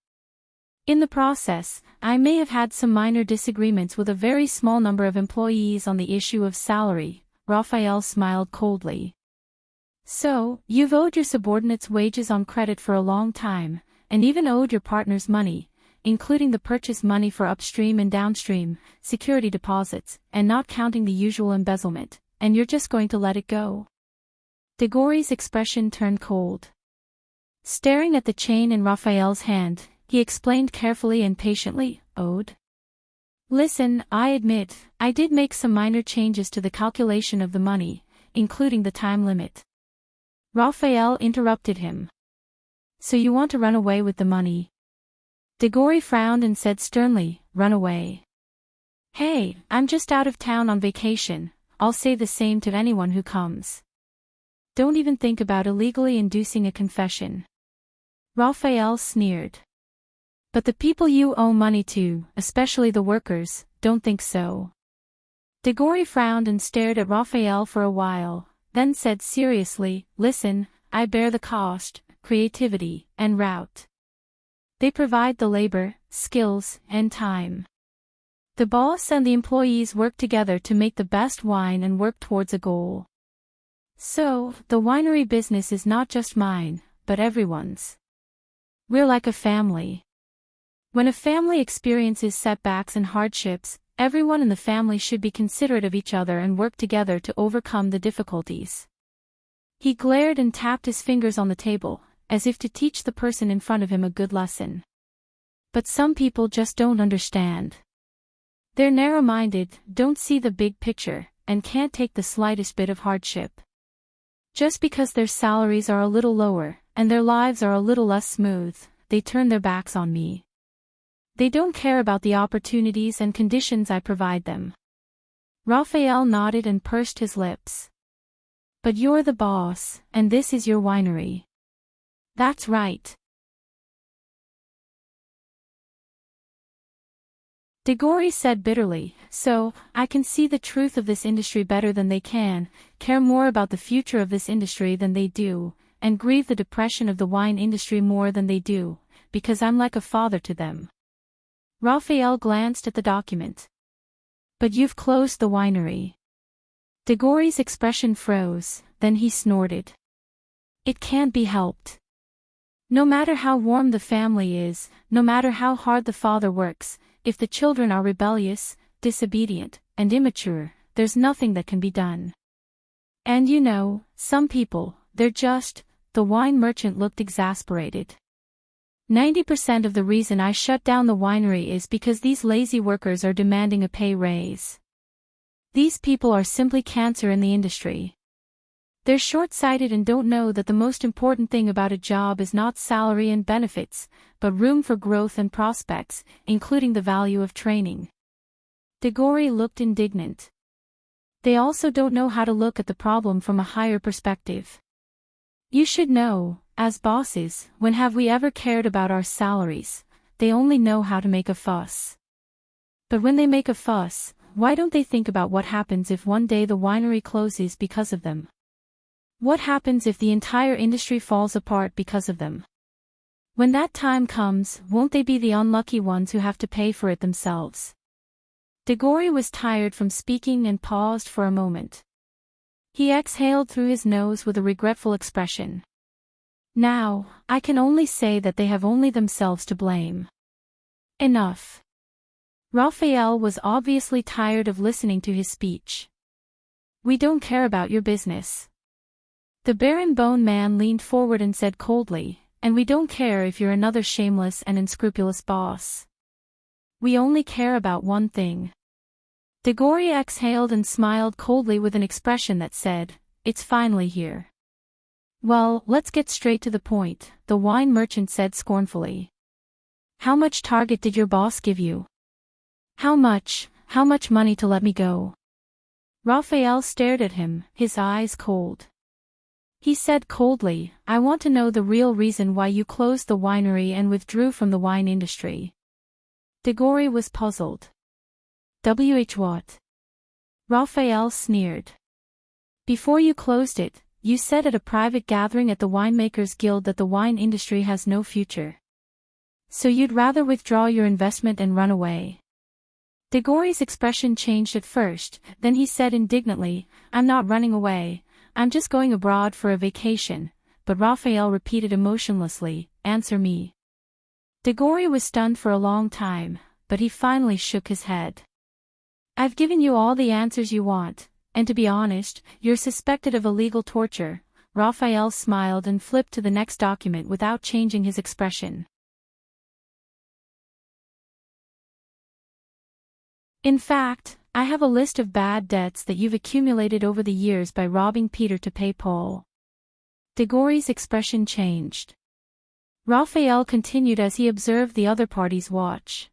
In the process, I may have had some minor disagreements with a very small number of employees on the issue of salary. Raphael smiled coldly. So, you've owed your subordinates wages on credit for a long time, and even owed your partners money. including the purchase money for upstream and downstream, security deposits, and not counting the usual embezzlement, and you're just going to let it go. Degory's expression turned cold. Staring at the chain in Raphael's hand, he explained carefully and patiently, Ode. Listen, I admit, I did make some minor changes to the calculation of the money, including the time limit. Raphael interrupted him. So you want to run away with the money? Degory frowned and said sternly, run away. Hey, I'm just out of town on vacation, I'll say the same to anyone who comes. Don't even think about illegally inducing a confession. Raphael sneered. But the people you owe money to, especially the workers, don't think so. Degory frowned and stared at Raphael for a while, then said seriously, listen, I bear the cost, creativity, and route. They provide the labor, skills, and time. The boss and the employees work together to make the best wine and work towards a goal. So, the winery business is not just mine, but everyone's. We're like a family. When a family experiences setbacks and hardships, everyone in the family should be considerate of each other and work together to overcome the difficulties. He glared and tapped his fingers on the table, as if to teach the person in front of him a good lesson. But some people just don't understand. They're narrow-minded, don't see the big picture, and can't take the slightest bit of hardship. Just because their salaries are a little lower, and their lives are a little less smooth, they turn their backs on me. They don't care about the opportunities and conditions I provide them. Raphael nodded and pursed his lips. But you're the boss, and this is your winery. That's right. Degory said bitterly, so, I can see the truth of this industry better than they can, care more about the future of this industry than they do, and grieve the depression of the wine industry more than they do, because I'm like a father to them. Raphael glanced at the document. But you've closed the winery. Degory's expression froze, then he snorted. It can't be helped. No matter how warm the family is, no matter how hard the father works, if the children are rebellious, disobedient, and immature, there's nothing that can be done. And you know, some people, they're just, the wine merchant looked exasperated. 90% of the reason I shut down the winery is because these lazy workers are demanding a pay raise. These people are simply cancer in the industry. They're short-sighted and don't know that the most important thing about a job is not salary and benefits, but room for growth and prospects, including the value of training. Degory looked indignant. They also don't know how to look at the problem from a higher perspective. You should know, as bosses, when have we ever cared about our salaries? They only know how to make a fuss. But when they make a fuss, why don't they think about what happens if one day the winery closes because of them? What happens if the entire industry falls apart because of them? When that time comes, won't they be the unlucky ones who have to pay for it themselves? Degory was tired from speaking and paused for a moment. He exhaled through his nose with a regretful expression. Now, I can only say that they have only themselves to blame. Enough. Raphael was obviously tired of listening to his speech. We don't care about your business. The Baron-Bone man leaned forward and said coldly, and we don't care if you're another shameless and unscrupulous boss. We only care about one thing. Degory exhaled and smiled coldly with an expression that said, it's finally here. Well, let's get straight to the point, the wine merchant said scornfully. How much target did your boss give you? How much money to let me go? Raphael stared at him, his eyes cold. He said coldly, I want to know the real reason why you closed the winery and withdrew from the wine industry. Degory was puzzled. What? Raphael sneered. Before you closed it, you said at a private gathering at the Winemakers Guild that the wine industry has no future. So you'd rather withdraw your investment and run away. Degory's expression changed at first, then he said indignantly, I'm not running away. I'm just going abroad for a vacation, but Raphael repeated emotionlessly, answer me. Diggory was stunned for a long time, but he finally shook his head. I've given you all the answers you want, and to be honest, you're suspected of illegal torture. Raphael smiled and flipped to the next document without changing his expression. In fact, I have a list of bad debts that you've accumulated over the years by robbing Peter to pay Paul. Diggory's expression changed. Raphael continued as he observed the other party's watch.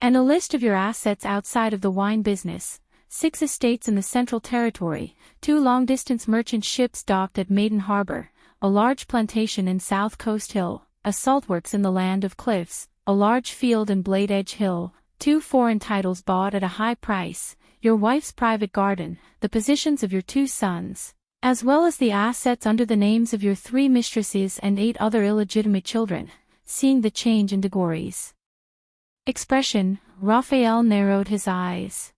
And a list of your assets outside of the wine business, 6 estates in the Central Territory, 2 long-distance merchant ships docked at Maiden Harbor, a large plantation in South Coast Hill, a saltworks in the Land of Cliffs, a large field in Blade Edge Hill, 2 foreign titles bought at a high price, your wife's private garden, the positions of your 2 sons, as well as the assets under the names of your 3 mistresses and 8 other illegitimate children. Seeing the change in Diggory's expression, Raphael narrowed his eyes.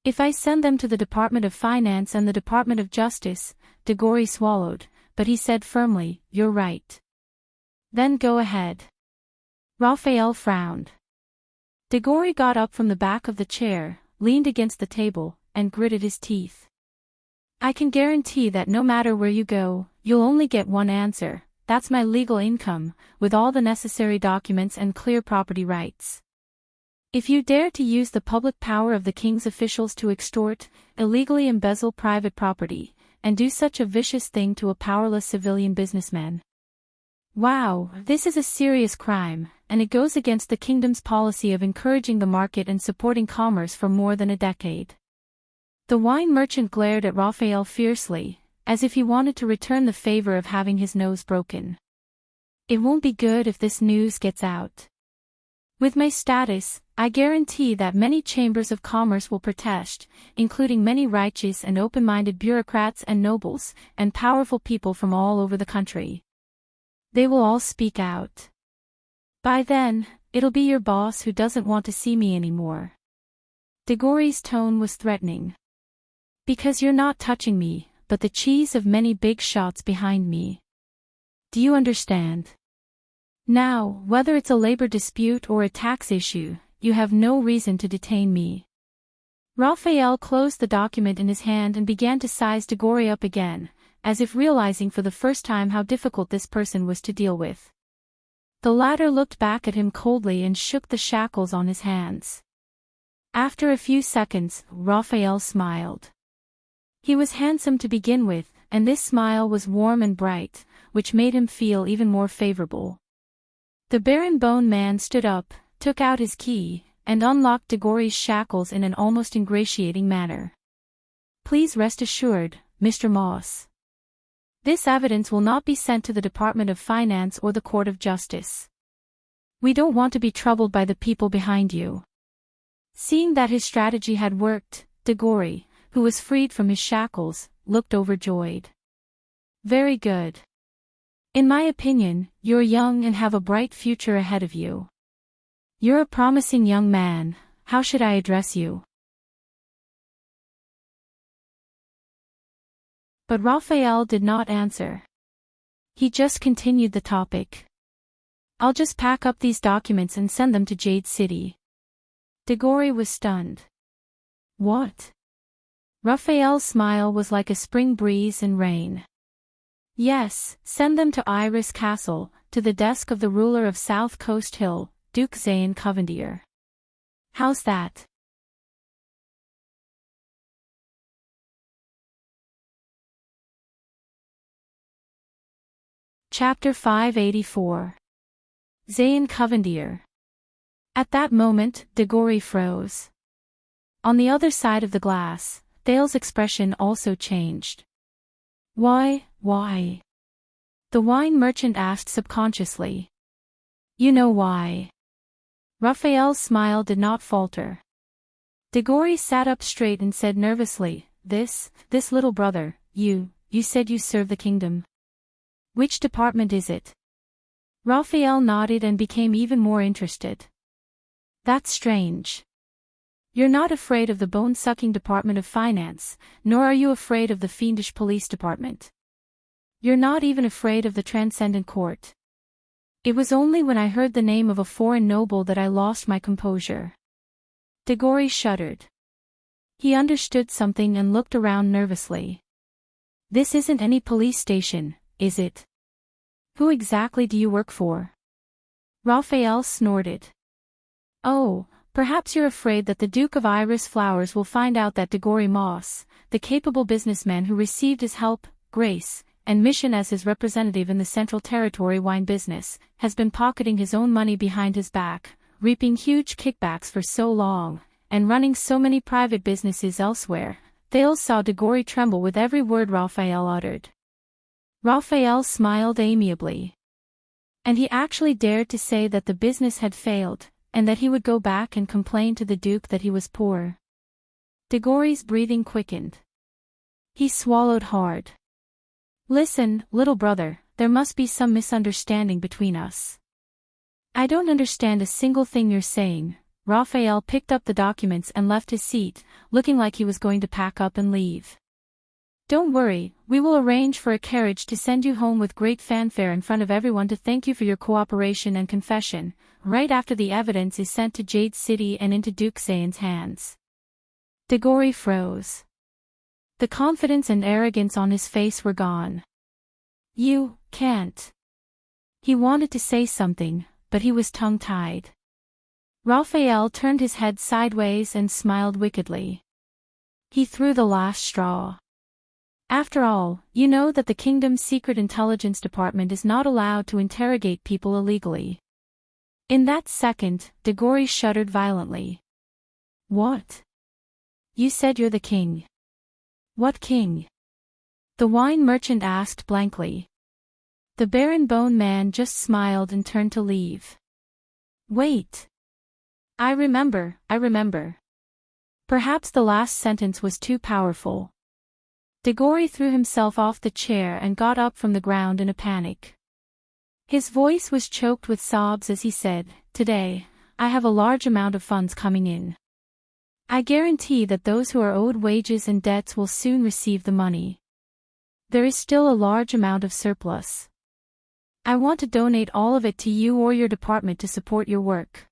If I send them to the Department of Finance and the Department of Justice, Diggory swallowed, but he said firmly, you're right. Then go ahead. Raphael frowned. Diggory got up from the back of the chair, leaned against the table, and gritted his teeth. I can guarantee that no matter where you go, you'll only get one answer. That's my legal income, with all the necessary documents and clear property rights. If you dare to use the public power of the king's officials to extort, illegally embezzle private property, and do such a vicious thing to a powerless civilian businessman. Wow, this is a serious crime, and it goes against the kingdom's policy of encouraging the market and supporting commerce for more than a decade. The wine merchant glared at Raphael fiercely, as if he wanted to return the favor of having his nose broken. It won't be good if this news gets out. With my status, I guarantee that many chambers of commerce will protest, including many righteous and open-minded bureaucrats and nobles, and powerful people from all over the country. They will all speak out. By then, it'll be your boss who doesn't want to see me anymore. Diggory's tone was threatening. Because you're not touching me, but the cheese of many big shots behind me. Do you understand? Now, whether it's a labor dispute or a tax issue, you have no reason to detain me. Raphael closed the document in his hand and began to size Diggory up again, as if realizing for the first time how difficult this person was to deal with. The latter looked back at him coldly and shook the shackles on his hands. After a few seconds, Raphael smiled. He was handsome to begin with, and this smile was warm and bright, which made him feel even more favorable. The baron-bone man stood up, took out his key, and unlocked Diggory's shackles in an almost ingratiating manner. Please rest assured, Mr. Moss. This evidence will not be sent to the Department of Finance or the Court of Justice. We don't want to be troubled by the people behind you. Seeing that his strategy had worked, Diggory, who was freed from his shackles, looked overjoyed. Very good. In my opinion, you're young and have a bright future ahead of you. You're a promising young man. How should I address you? But Raphael did not answer. He just continued the topic. I'll just pack up these documents and send them to Jade City. Diggory was stunned. What? Raphael's smile was like a spring breeze in rain. Yes, send them to Iris Castle, to the desk of the ruler of South Coast Hill, Duke Zane Covendier. How's that? Chapter 584. Zane Covendier. At that moment, Diggory froze. On the other side of the glass, Thale's expression also changed. Why? The wine merchant asked subconsciously. You know why. Raphael's smile did not falter. Diggory sat up straight and said nervously, This little brother, you said you serve the kingdom. Which department is it? Raphael nodded and became even more interested. That's strange. You're not afraid of the bone-sucking Department of Finance, nor are you afraid of the fiendish police department. You're not even afraid of the Transcendent Court. It was only when I heard the name of a foreign noble that I lost my composure. Diggory shuddered. He understood something and looked around nervously. This isn't any police station, is it? Who exactly do you work for? Raphael snorted. Oh, perhaps you're afraid that the Duke of Iris Flowers will find out that Diggory Moss, the capable businessman who received his help, grace, and mission as his representative in the Central Territory wine business, has been pocketing his own money behind his back, reaping huge kickbacks for so long, and running so many private businesses elsewhere. Thales saw Diggory tremble with every word Raphael uttered. Raphael smiled amiably. And he actually dared to say that the business had failed, and that he would go back and complain to the Duke that he was poor. Diggory's breathing quickened. He swallowed hard. Listen, little brother, there must be some misunderstanding between us. I don't understand a single thing you're saying. Raphael picked up the documents and left his seat, looking like he was going to pack up and leave. Don't worry, we will arrange for a carriage to send you home with great fanfare in front of everyone to thank you for your cooperation and confession, right after the evidence is sent to Jade City and into Duke Zayn's hands. Diggory froze. The confidence and arrogance on his face were gone. You can't. He wanted to say something, but he was tongue-tied. Raphael turned his head sideways and smiled wickedly. He threw the last straw. After all, you know that the kingdom's secret intelligence department is not allowed to interrogate people illegally. In that second, Diggory shuddered violently. What? You said you're the king. What king? The wine merchant asked blankly. The Baron Bone Man just smiled and turned to leave. Wait. I remember. Perhaps the last sentence was too powerful. Diggory threw himself off the chair and got up from the ground in a panic. His voice was choked with sobs as he said, Today, I have a large amount of funds coming in. I guarantee that those who are owed wages and debts will soon receive the money. There is still a large amount of surplus. I want to donate all of it to you or your department to support your work.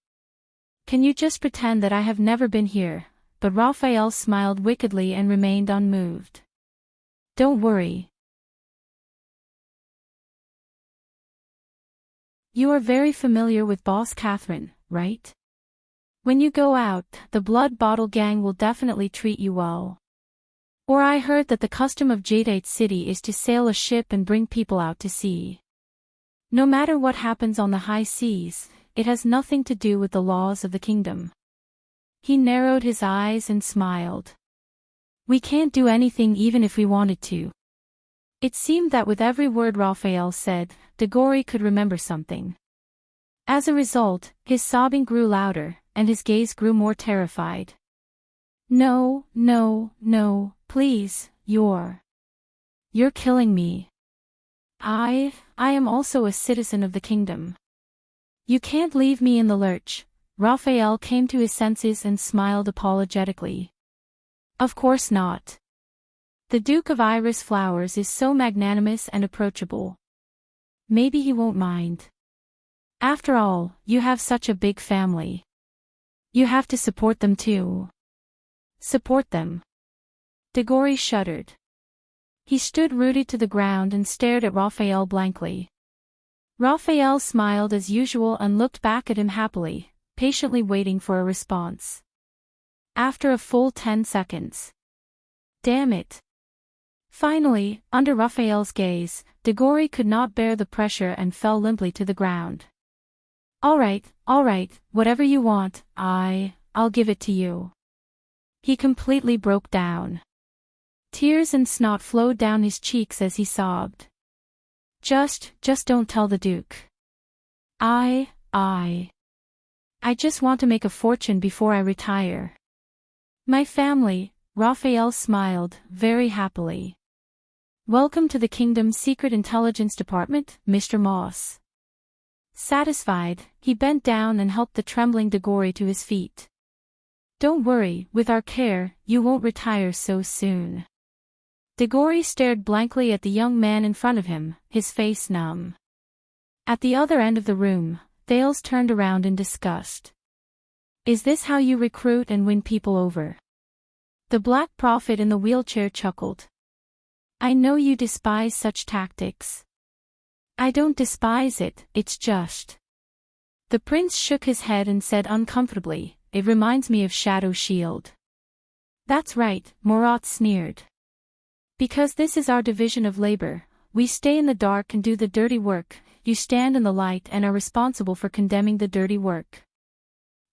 Can you just pretend that I have never been here? But Raphael smiled wickedly and remained unmoved. Don't worry. You are very familiar with Boss Catherine, right? When you go out, the Blood Bottle Gang will definitely treat you well. Or I heard that the custom of Jade City is to sail a ship and bring people out to sea. No matter what happens on the high seas, it has nothing to do with the laws of the kingdom. He narrowed his eyes and smiled. We can't do anything even if we wanted to. It seemed that with every word Raphael said, Diggory could remember something. As a result, his sobbing grew louder, and his gaze grew more terrified. No, please, you're killing me. I am also a citizen of the kingdom. You can't leave me in the lurch. Raphael came to his senses and smiled apologetically. Of course not. The Duke of Iris Flowers is so magnanimous and approachable. Maybe he won't mind. After all, you have such a big family. You have to support them too. Support them. Diggory shuddered. He stood rooted to the ground and stared at Raphael blankly. Raphael smiled as usual and looked back at him happily, patiently waiting for a response. After a full 10 seconds. Damn it. Finally, under Raphael's gaze, Diggory could not bear the pressure and fell limply to the ground. All right, whatever you want, I'll give it to you. He completely broke down. Tears and snot flowed down his cheeks as he sobbed. Just don't tell the Duke. I just want to make a fortune before I retire. My family, Raphael smiled, very happily. Welcome to the Kingdom's Secret Intelligence Department, Mr. Moss. Satisfied, he bent down and helped the trembling Diggory to his feet. Don't worry, with our care, you won't retire so soon. Diggory stared blankly at the young man in front of him, his face numb. At the other end of the room, Thales turned around in disgust. Is this how you recruit and win people over? The Black Prophet in the wheelchair chuckled. I know you despise such tactics. I don't despise it, it's just. The prince shook his head and said uncomfortably, it reminds me of Shadow Shield. That's right, Morat sneered. Because this is our division of labor, we stay in the dark and do the dirty work, you stand in the light and are responsible for condemning the dirty work.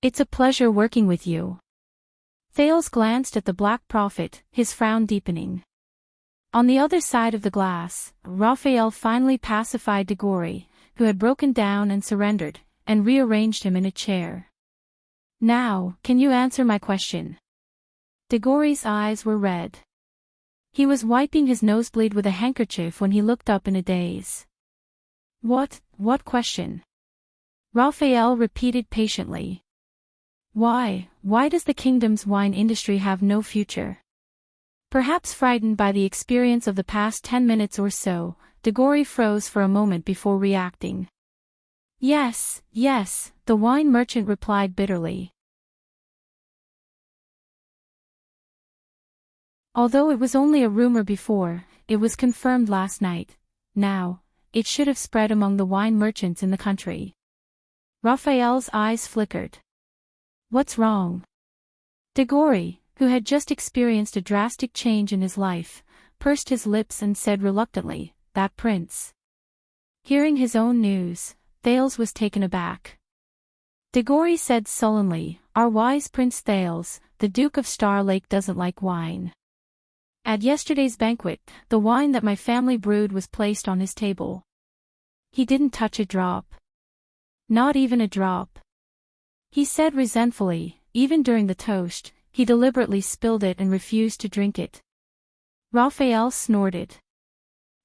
It's a pleasure working with you. Thales glanced at the Black Prophet, his frown deepening. On the other side of the glass, Raphael finally pacified Diggory, who had broken down and surrendered, and rearranged him in a chair. Now, can you answer my question? Diggory's eyes were red. He was wiping his nosebleed with a handkerchief when he looked up in a daze. What question? Raphael repeated patiently. Why does the kingdom's wine industry have no future? Perhaps frightened by the experience of the past 10 minutes or so, Diggory froze for a moment before reacting. Yes, the wine merchant replied bitterly. Although it was only a rumor before, it was confirmed last night. Now, it should have spread among the wine merchants in the country. Raphael's eyes flickered. What's wrong? Diggory, who had just experienced a drastic change in his life, pursed his lips and said reluctantly, that prince. Hearing his own news, Thales was taken aback. Diggory said sullenly, our wise Prince Thales, the Duke of Star Lake doesn't like wine. At yesterday's banquet, the wine that my family brewed was placed on his table. He didn't touch a drop. Not even a drop. He said resentfully, even during the toast, he deliberately spilled it and refused to drink it. Raphael snorted.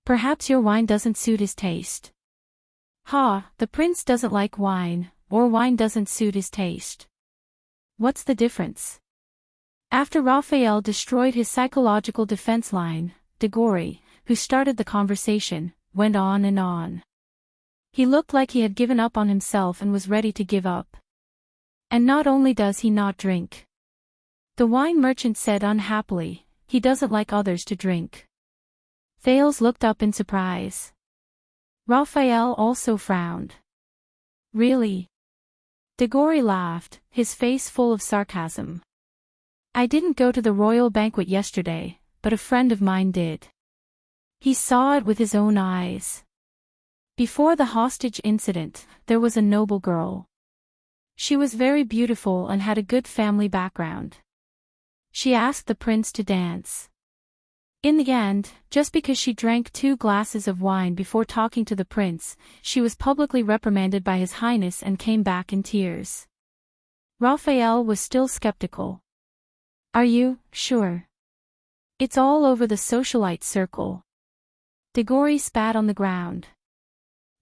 Perhaps your wine doesn't suit his taste. Ha, the prince doesn't like wine, or wine doesn't suit his taste. What's the difference? After Raphael destroyed his psychological defense line, Diggory, who started the conversation, went on and on. He looked like he had given up on himself and was ready to give up. And not only does he not drink. The wine merchant said unhappily, he doesn't like others to drink. Thales looked up in surprise. Raphael also frowned. Really? Diggory laughed, his face full of sarcasm. I didn't go to the royal banquet yesterday, but a friend of mine did. He saw it with his own eyes. Before the hostage incident, there was a noble girl. She was very beautiful and had a good family background. She asked the prince to dance. In the end, just because she drank 2 glasses of wine before talking to the prince, she was publicly reprimanded by His Highness and came back in tears. Raphael was still skeptical. Are you sure? It's all over the socialite circle. Diggory spat on the ground.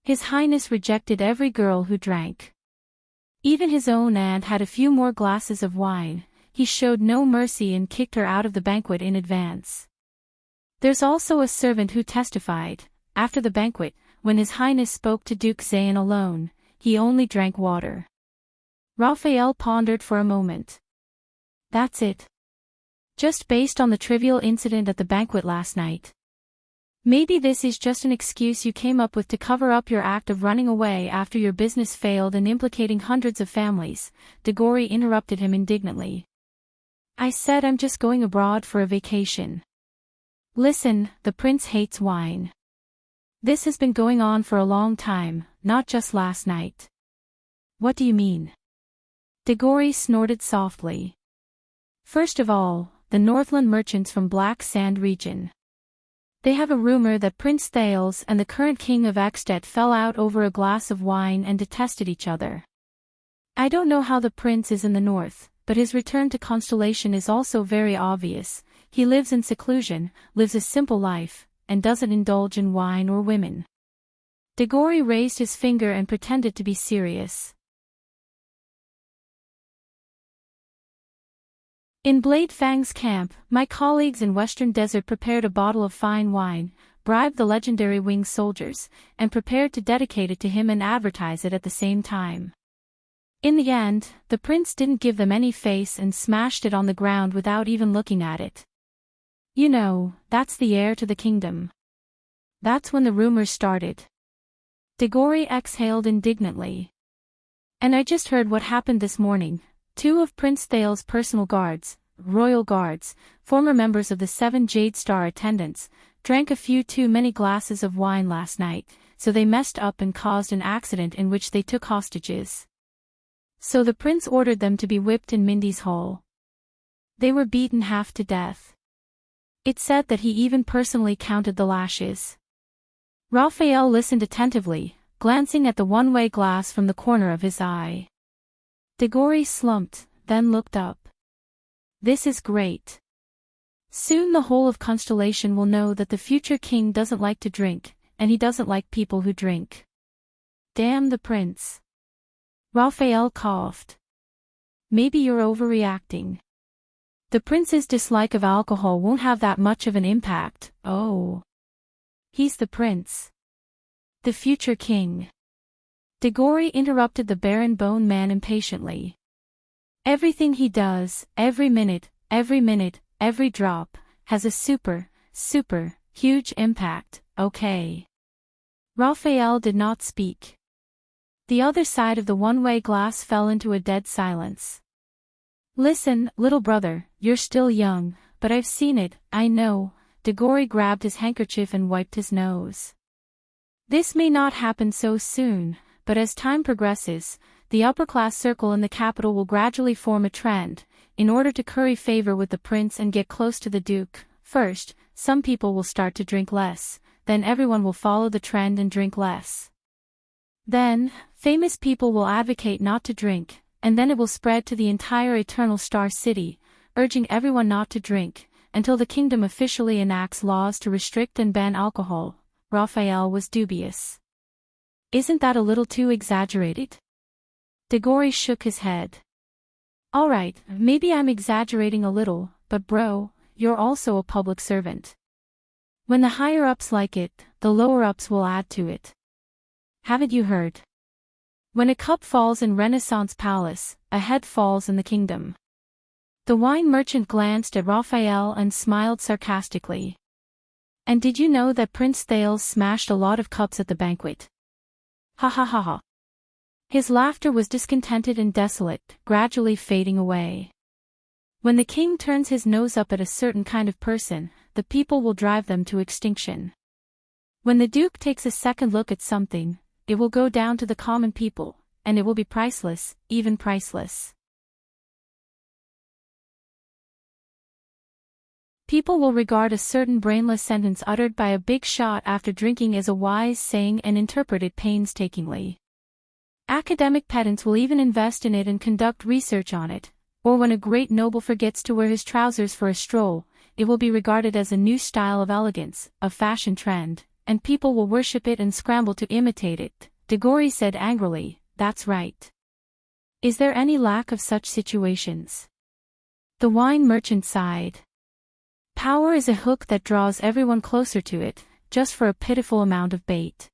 His Highness rejected every girl who drank. Even his own aunt had a few more glasses of wine. He showed no mercy and kicked her out of the banquet in advance. There's also a servant who testified, after the banquet, when His Highness spoke to Duke Zayn alone, he only drank water. Raphael pondered for a moment. That's it. Just based on the trivial incident at the banquet last night. Maybe this is just an excuse you came up with to cover up your act of running away after your business failed and implicating hundreds of families, Diggory interrupted him indignantly. I said I'm just going abroad for a vacation. Listen, the prince hates wine. This has been going on for a long time, not just last night. What do you mean? Diggory snorted softly. First of all, the Northland merchants from Black Sand region. They have a rumor that Prince Thales and the current king of Ekstedt fell out over a glass of wine and detested each other. I don't know how the prince is in the north, but his return to Constellation is also very obvious. He lives in seclusion, lives a simple life, and doesn't indulge in wine or women. Diggory raised his finger and pretended to be serious. In Blade Fang's camp, my colleagues in Western Desert prepared a bottle of fine wine, bribed the legendary winged soldiers, and prepared to dedicate it to him and advertise it at the same time. In the end, the prince didn't give them any face and smashed it on the ground without even looking at it. You know, that's the heir to the kingdom. That's when the rumors started. Diggory exhaled indignantly. And I just heard what happened this morning. 2 of Prince Thale's personal guards, royal guards, former members of the 7 Jade Star attendants, drank a few too many glasses of wine last night, so they messed up and caused an accident in which they took hostages. So the prince ordered them to be whipped in Mindy's hall. They were beaten half to death. It said that he even personally counted the lashes. Raphael listened attentively, glancing at the one-way glass from the corner of his eye. Diggory slumped, then looked up. This is great. Soon the whole of Constellation will know that the future king doesn't like to drink, and he doesn't like people who drink. Damn the prince. Raphael coughed. Maybe you're overreacting. The prince's dislike of alcohol won't have that much of an impact. Oh. He's the prince. The future king. Diggory interrupted the Baron Bone Man impatiently. Everything he does, every minute, every drop, has a super, huge impact, okay? Raphael did not speak. The other side of the one-way glass fell into a dead silence. Listen, little brother, you're still young, but I've seen it, I know. Diggory grabbed his handkerchief and wiped his nose. This may not happen so soon, but as time progresses, the upper-class circle in the capital will gradually form a trend. In order to curry favor with the prince and get close to the duke, first, some people will start to drink less, then everyone will follow the trend and drink less. Then, famous people will advocate not to drink, and then it will spread to the entire Eternal Star City, urging everyone not to drink, until the kingdom officially enacts laws to restrict and ban alcohol. Raphael was dubious. Isn't that a little too exaggerated? Diggory shook his head. Alright, maybe I'm exaggerating a little, but bro, you're also a public servant. When the higher-ups like it, the lower-ups will add to it. Haven't you heard? When a cup falls in Renaissance Palace, a head falls in the kingdom. The wine merchant glanced at Raphael and smiled sarcastically. And did you know that Prince Thales smashed a lot of cups at the banquet? Ha ha ha ha. His laughter was discontented and desolate, gradually fading away. When the king turns his nose up at a certain kind of person, the people will drive them to extinction. When the duke takes a second look at something, it will go down to the common people, and it will be priceless, even priceless. People will regard a certain brainless sentence uttered by a big shot after drinking as a wise saying and interpret it painstakingly. Academic pedants will even invest in it and conduct research on it, or when a great noble forgets to wear his trousers for a stroll, it will be regarded as a new style of elegance, a fashion trend, and people will worship it and scramble to imitate it. Diggory said angrily, that's right. Is there any lack of such situations? The wine merchant sighed. Power is a hook that draws everyone closer to it, just for a pitiful amount of bait.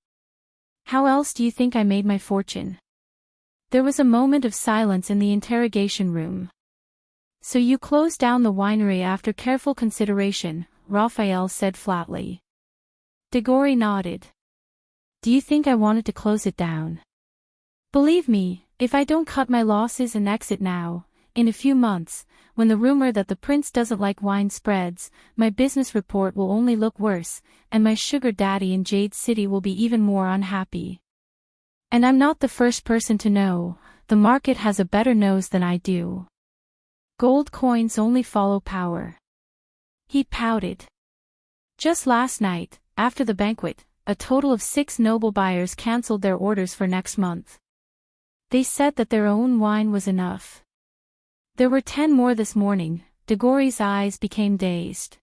How else do you think I made my fortune? There was a moment of silence in the interrogation room. So you closed down the winery after careful consideration, Raphael said flatly. Diggory nodded. Do you think I wanted to close it down? Believe me, if I don't cut my losses and exit now, in a few months, when the rumor that the prince doesn't like wine spreads, my business report will only look worse, and my sugar daddy in Jade City will be even more unhappy. And I'm not the first person to know, the market has a better nose than I do. Gold coins only follow power. He pouted. Just last night, after the banquet, a total of 6 noble buyers cancelled their orders for next month. They said that their own wine was enough. There were 10 more this morning. Diggory's eyes became dazed.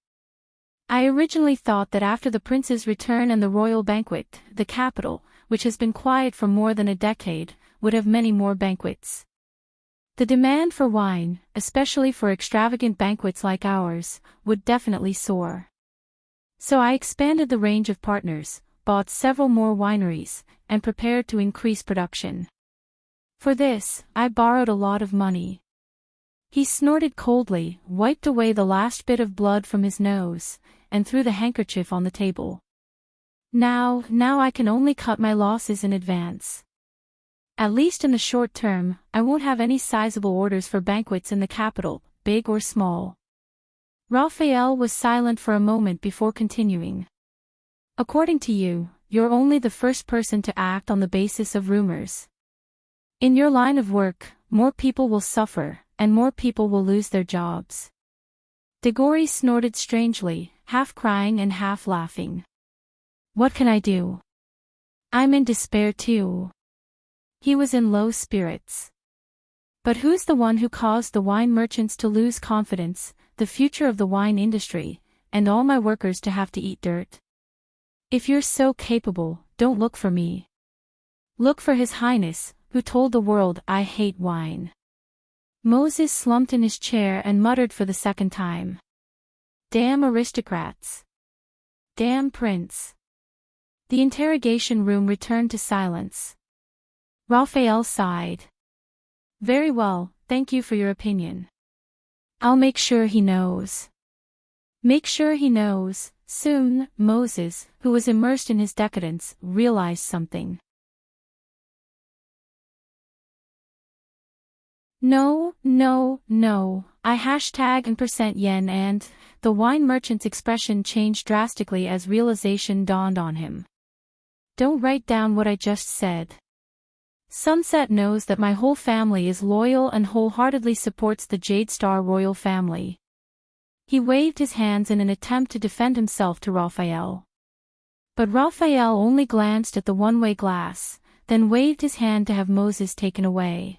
I originally thought that after the prince's return and the royal banquet, the capital, which has been quiet for more than a decade, would have many more banquets. The demand for wine, especially for extravagant banquets like ours, would definitely soar. So I expanded the range of partners, bought several more wineries, and prepared to increase production. For this, I borrowed a lot of money. He snorted coldly, wiped away the last bit of blood from his nose, and threw the handkerchief on the table. Now I can only cut my losses in advance. At least in the short term, I won't have any sizable orders for banquets in the capital, big or small. Raphael was silent for a moment before continuing. According to you, you're only the first person to act on the basis of rumors. In your line of work, more people will suffer, and more people will lose their jobs. Diggory snorted strangely, half crying and half laughing. What can I do? I'm in despair too. He was in low spirits. But who's the one who caused the wine merchants to lose confidence, the future of the wine industry, and all my workers to have to eat dirt? If you're so capable, don't look for me. Look for His Highness, who told the world I hate wine. Moses slumped in his chair and muttered for the second time. Damn aristocrats. Damn prince. The interrogation room returned to silence. Raphael sighed. Very well, thank you for your opinion. I'll make sure he knows. Make sure he knows. Soon, Moses, who was immersed in his decadence, realized something. No, I hashtag and %yen and, the wine merchant's expression changed drastically as realization dawned on him. Don't write down what I just said. Sunset knows that my whole family is loyal and wholeheartedly supports the Jade Star royal family. He waved his hands in an attempt to defend himself to Raphael. But Raphael only glanced at the one-way glass, then waved his hand to have Moses taken away.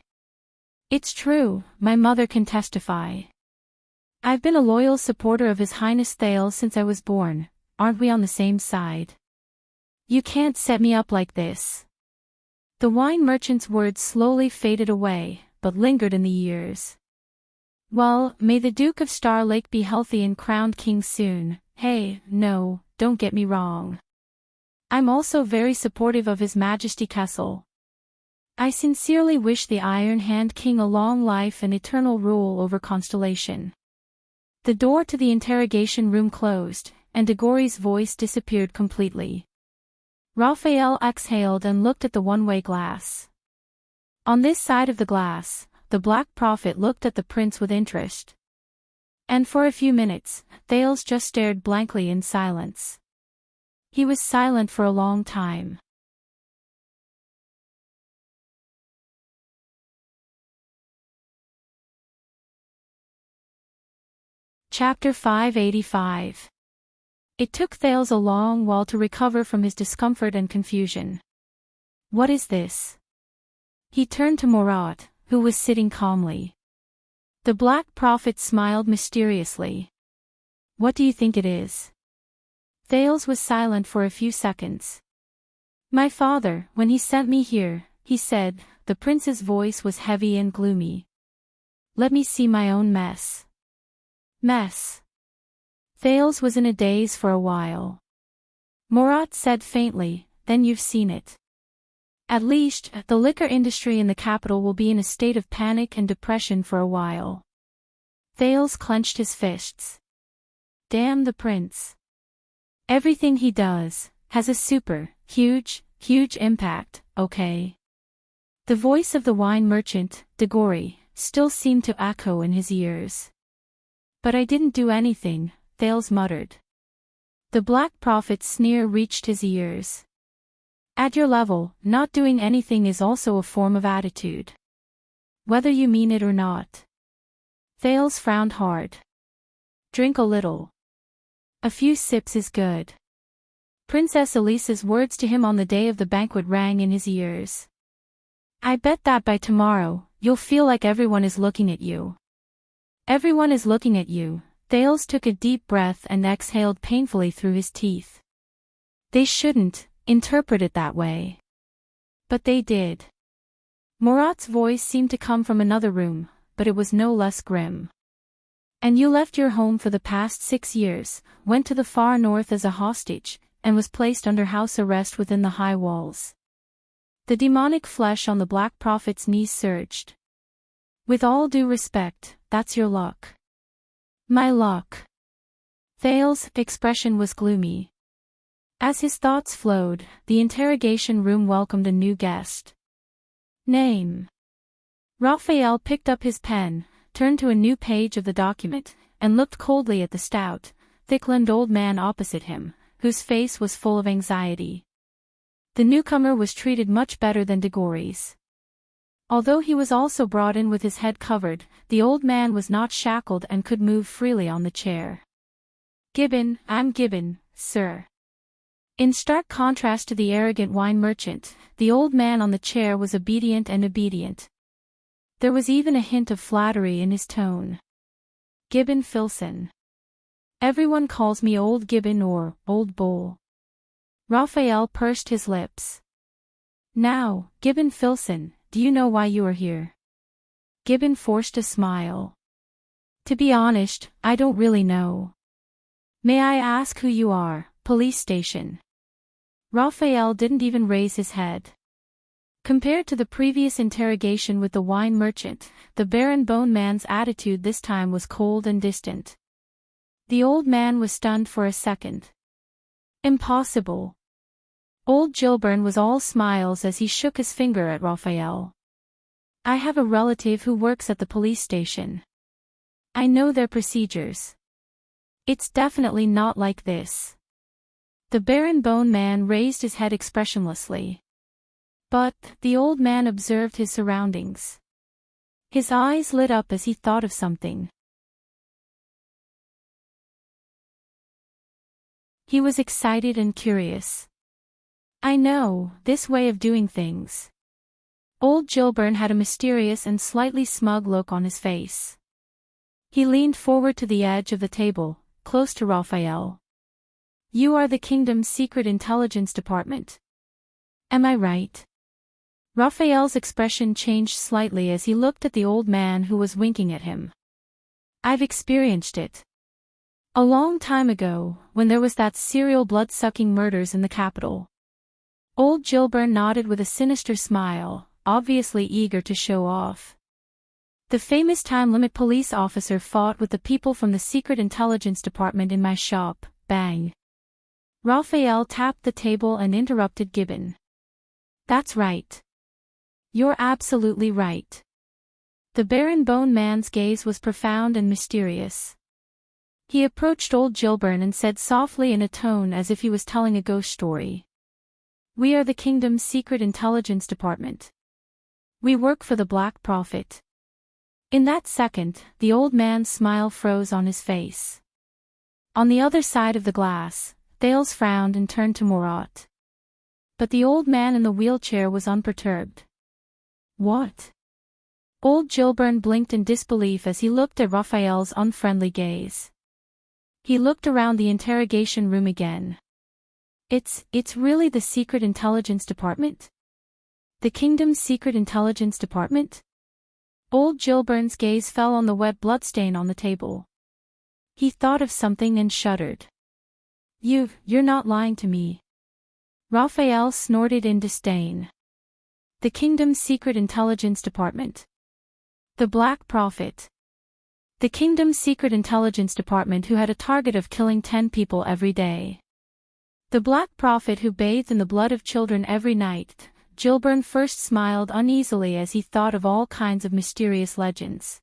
It's true, my mother can testify. I've been a loyal supporter of His Highness Thales since I was born, aren't we on the same side? You can't set me up like this. The wine merchant's words slowly faded away, but lingered in the ears. Well, may the Duke of Star Lake be healthy and crowned king soon. Hey, no, don't get me wrong. I'm also very supportive of His Majesty Kessel. I sincerely wish the Iron Hand King a long life and eternal rule over Constellation. The door to the interrogation room closed, and Diggory's voice disappeared completely. Raphael exhaled and looked at the one-way glass. On this side of the glass, the Black Prophet looked at the prince with interest. And for a few minutes, Thales just stared blankly in silence. He was silent for a long time. Chapter 585. It took Thales a long while to recover from his discomfort and confusion. What is this? He turned to Murat, who was sitting calmly. The Black Prophet smiled mysteriously. What do you think it is? Thales was silent for a few seconds. My father, when he sent me here, he said, the prince's voice was heavy and gloomy. Let me see my own mess. Mess. Thales was in a daze for a while. Murat said faintly, then you've seen it. At least, the liquor industry in the capital will be in a state of panic and depression for a while. Thales clenched his fists. Damn the prince. Everything he does has a huge impact, okay? The voice of the wine merchant, Diggory, still seemed to echo in his ears. But I didn't do anything, Thales muttered. The Black Prophet's sneer reached his ears. At your level, not doing anything is also a form of attitude. Whether you mean it or not. Thales frowned hard. Drink a little. A few sips is good. Princess Elisa's words to him on the day of the banquet rang in his ears. I bet that by tomorrow, you'll feel like everyone is looking at you. Everyone is looking at you. Thales took a deep breath and exhaled painfully through his teeth. They shouldn't interpret it that way. But they did. Murat's voice seemed to come from another room, but it was no less grim. And you left your home for the past 6 years, went to the far north as a hostage, and was placed under house arrest within the high walls. The demonic flesh on the Black Prophet's knees surged. With all due respect, that's your luck. My luck. Thale's expression was gloomy. As his thoughts flowed, the interrogation room welcomed a new guest. Name. Raphael picked up his pen, turned to a new page of the document, and looked coldly at the stout, thick-limbed old man opposite him, whose face was full of anxiety. The newcomer was treated much better than Degory's. Although he was also brought in with his head covered, the old man was not shackled and could move freely on the chair. Gibbon, I'm Gibbon, sir. In stark contrast to the arrogant wine merchant, the old man on the chair was obedient and obedient. There was even a hint of flattery in his tone. Gibbon Filson. Everyone calls me Old Gibbon or Old Bull. Raphael pursed his lips. Now, Gibbon Filson, do you know why you are here? Gibbon forced a smile. To be honest, I don't really know. May I ask who you are? Police station. Raphael didn't even raise his head. Compared to the previous interrogation with the wine merchant, the Baron Bone Man's attitude this time was cold and distant. The old man was stunned for a second. Impossible. Old Gilburn was all smiles as he shook his finger at Raphael. I have a relative who works at the police station. I know their procedures. It's definitely not like this. The Baron Bone Man raised his head expressionlessly. But, the old man observed his surroundings. His eyes lit up as he thought of something. He was excited and curious. I know, this way of doing things. Old Gilburn had a mysterious and slightly smug look on his face. He leaned forward to the edge of the table, close to Raphael. You are the kingdom's secret intelligence department. Am I right? Raphael's expression changed slightly as he looked at the old man who was winking at him. I've experienced it. A long time ago, when there was that serial blood-sucking murders in the capital. Old Gilburn nodded with a sinister smile, obviously eager to show off. The famous time-limit police officer fought with the people from the secret intelligence department in my shop, bang. Raphael tapped the table and interrupted Gibbon. That's right. You're absolutely right. The Baron Bone Man's gaze was profound and mysterious. He approached old Gilburn and said softly in a tone as if he was telling a ghost story. We are the kingdom's secret intelligence department. We work for the Black Prophet. In that second, the old man's smile froze on his face. On the other side of the glass, Thales frowned and turned to Morat. But the old man in the wheelchair was unperturbed. What? Old Gilburn blinked in disbelief as he looked at Raphael's unfriendly gaze. He looked around the interrogation room again. It's really the secret intelligence department? The kingdom's secret intelligence department? Old Gilburn's gaze fell on the wet bloodstain on the table. He thought of something and shuddered. You're not lying to me. Raphael snorted in disdain. The kingdom's secret intelligence department. The Black Prophet. The kingdom's secret intelligence department who had a target of killing 10 people every day. The Black Prophet who bathed in the blood of children every night. Gilburn first smiled uneasily as he thought of all kinds of mysterious legends.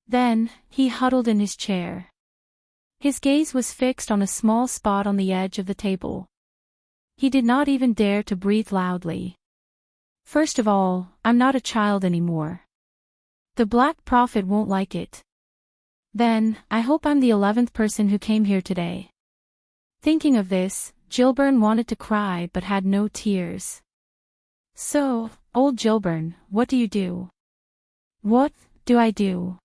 Then, he huddled in his chair. His gaze was fixed on a small spot on the edge of the table. He did not even dare to breathe loudly. First of all, I'm not a child anymore. The Black Prophet won't like it. Then, I hope I'm the 11th person who came here today. Thinking of this, Gilburn wanted to cry but had no tears. So, old Gilburn, what do you do? What do I do?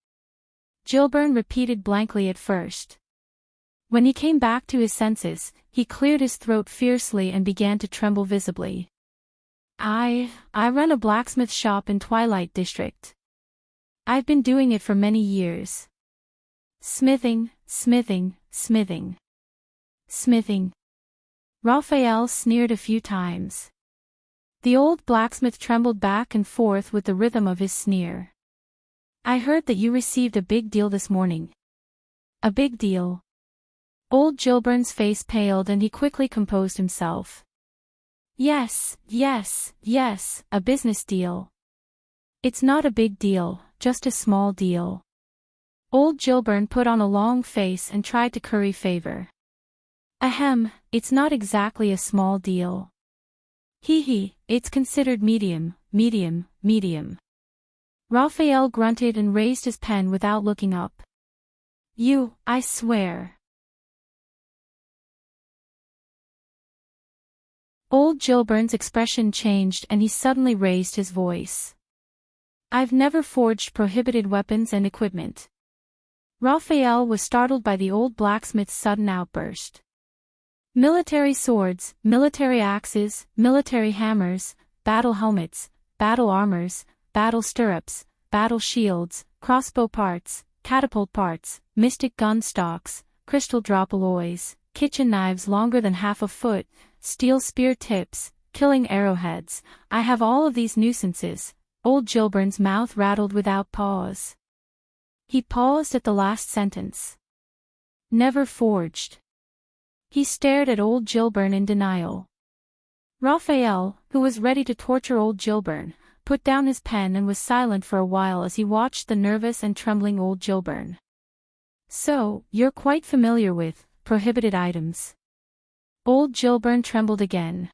Gilburn repeated blankly at first. When he came back to his senses, he cleared his throat fiercely and began to tremble visibly. I run a blacksmith shop in Twilight District. I've been doing it for many years. Smithing, smithing, smithing. Smithing. Raphael sneered a few times. The old blacksmith trembled back and forth with the rhythm of his sneer. I heard that you received a big deal this morning. A big deal. Old Gilburn's face paled and he quickly composed himself. Yes, yes, yes, a business deal. It's not a big deal, just a small deal. Old Gilburn put on a long face and tried to curry favor. Ahem, it's not exactly a small deal. Hee, it's considered medium, medium, medium. Raphael grunted and raised his pen without looking up. You, I swear. Old Gilburn's expression changed and he suddenly raised his voice. I've never forged prohibited weapons and equipment. Raphael was startled by the old blacksmith's sudden outburst. Military swords, military axes, military hammers, battle helmets, battle armors, battle stirrups, battle shields, crossbow parts, catapult parts, mystic gun stocks, crystal drop alloys, kitchen knives longer than half a foot, steel spear tips, killing arrowheads. I have all of these nuisances. Old Gilburn's mouth rattled without pause. He paused at the last sentence. Never forged. He stared at old Gilburn in denial. Raphael, who was ready to torture old Gilburn, put down his pen and was silent for a while as he watched the nervous and trembling old Gilburn. So, you're quite familiar with prohibited items. Old Gilburn trembled again.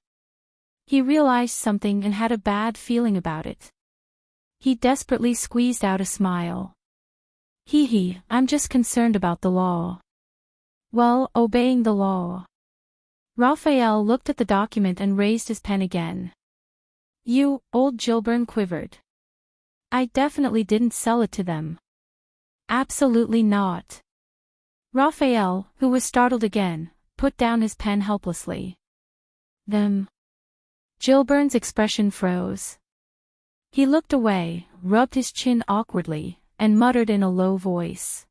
He realized something and had a bad feeling about it. He desperately squeezed out a smile. Hee, I'm just concerned about the law. Well, obeying the law. Raphael looked at the document and raised his pen again. You, old Gilburn quivered. I definitely didn't sell it to them. Absolutely not. Raphael, who was startled again, put down his pen helplessly. Them. Gilburn's expression froze. He looked away, rubbed his chin awkwardly, and muttered in a low voice.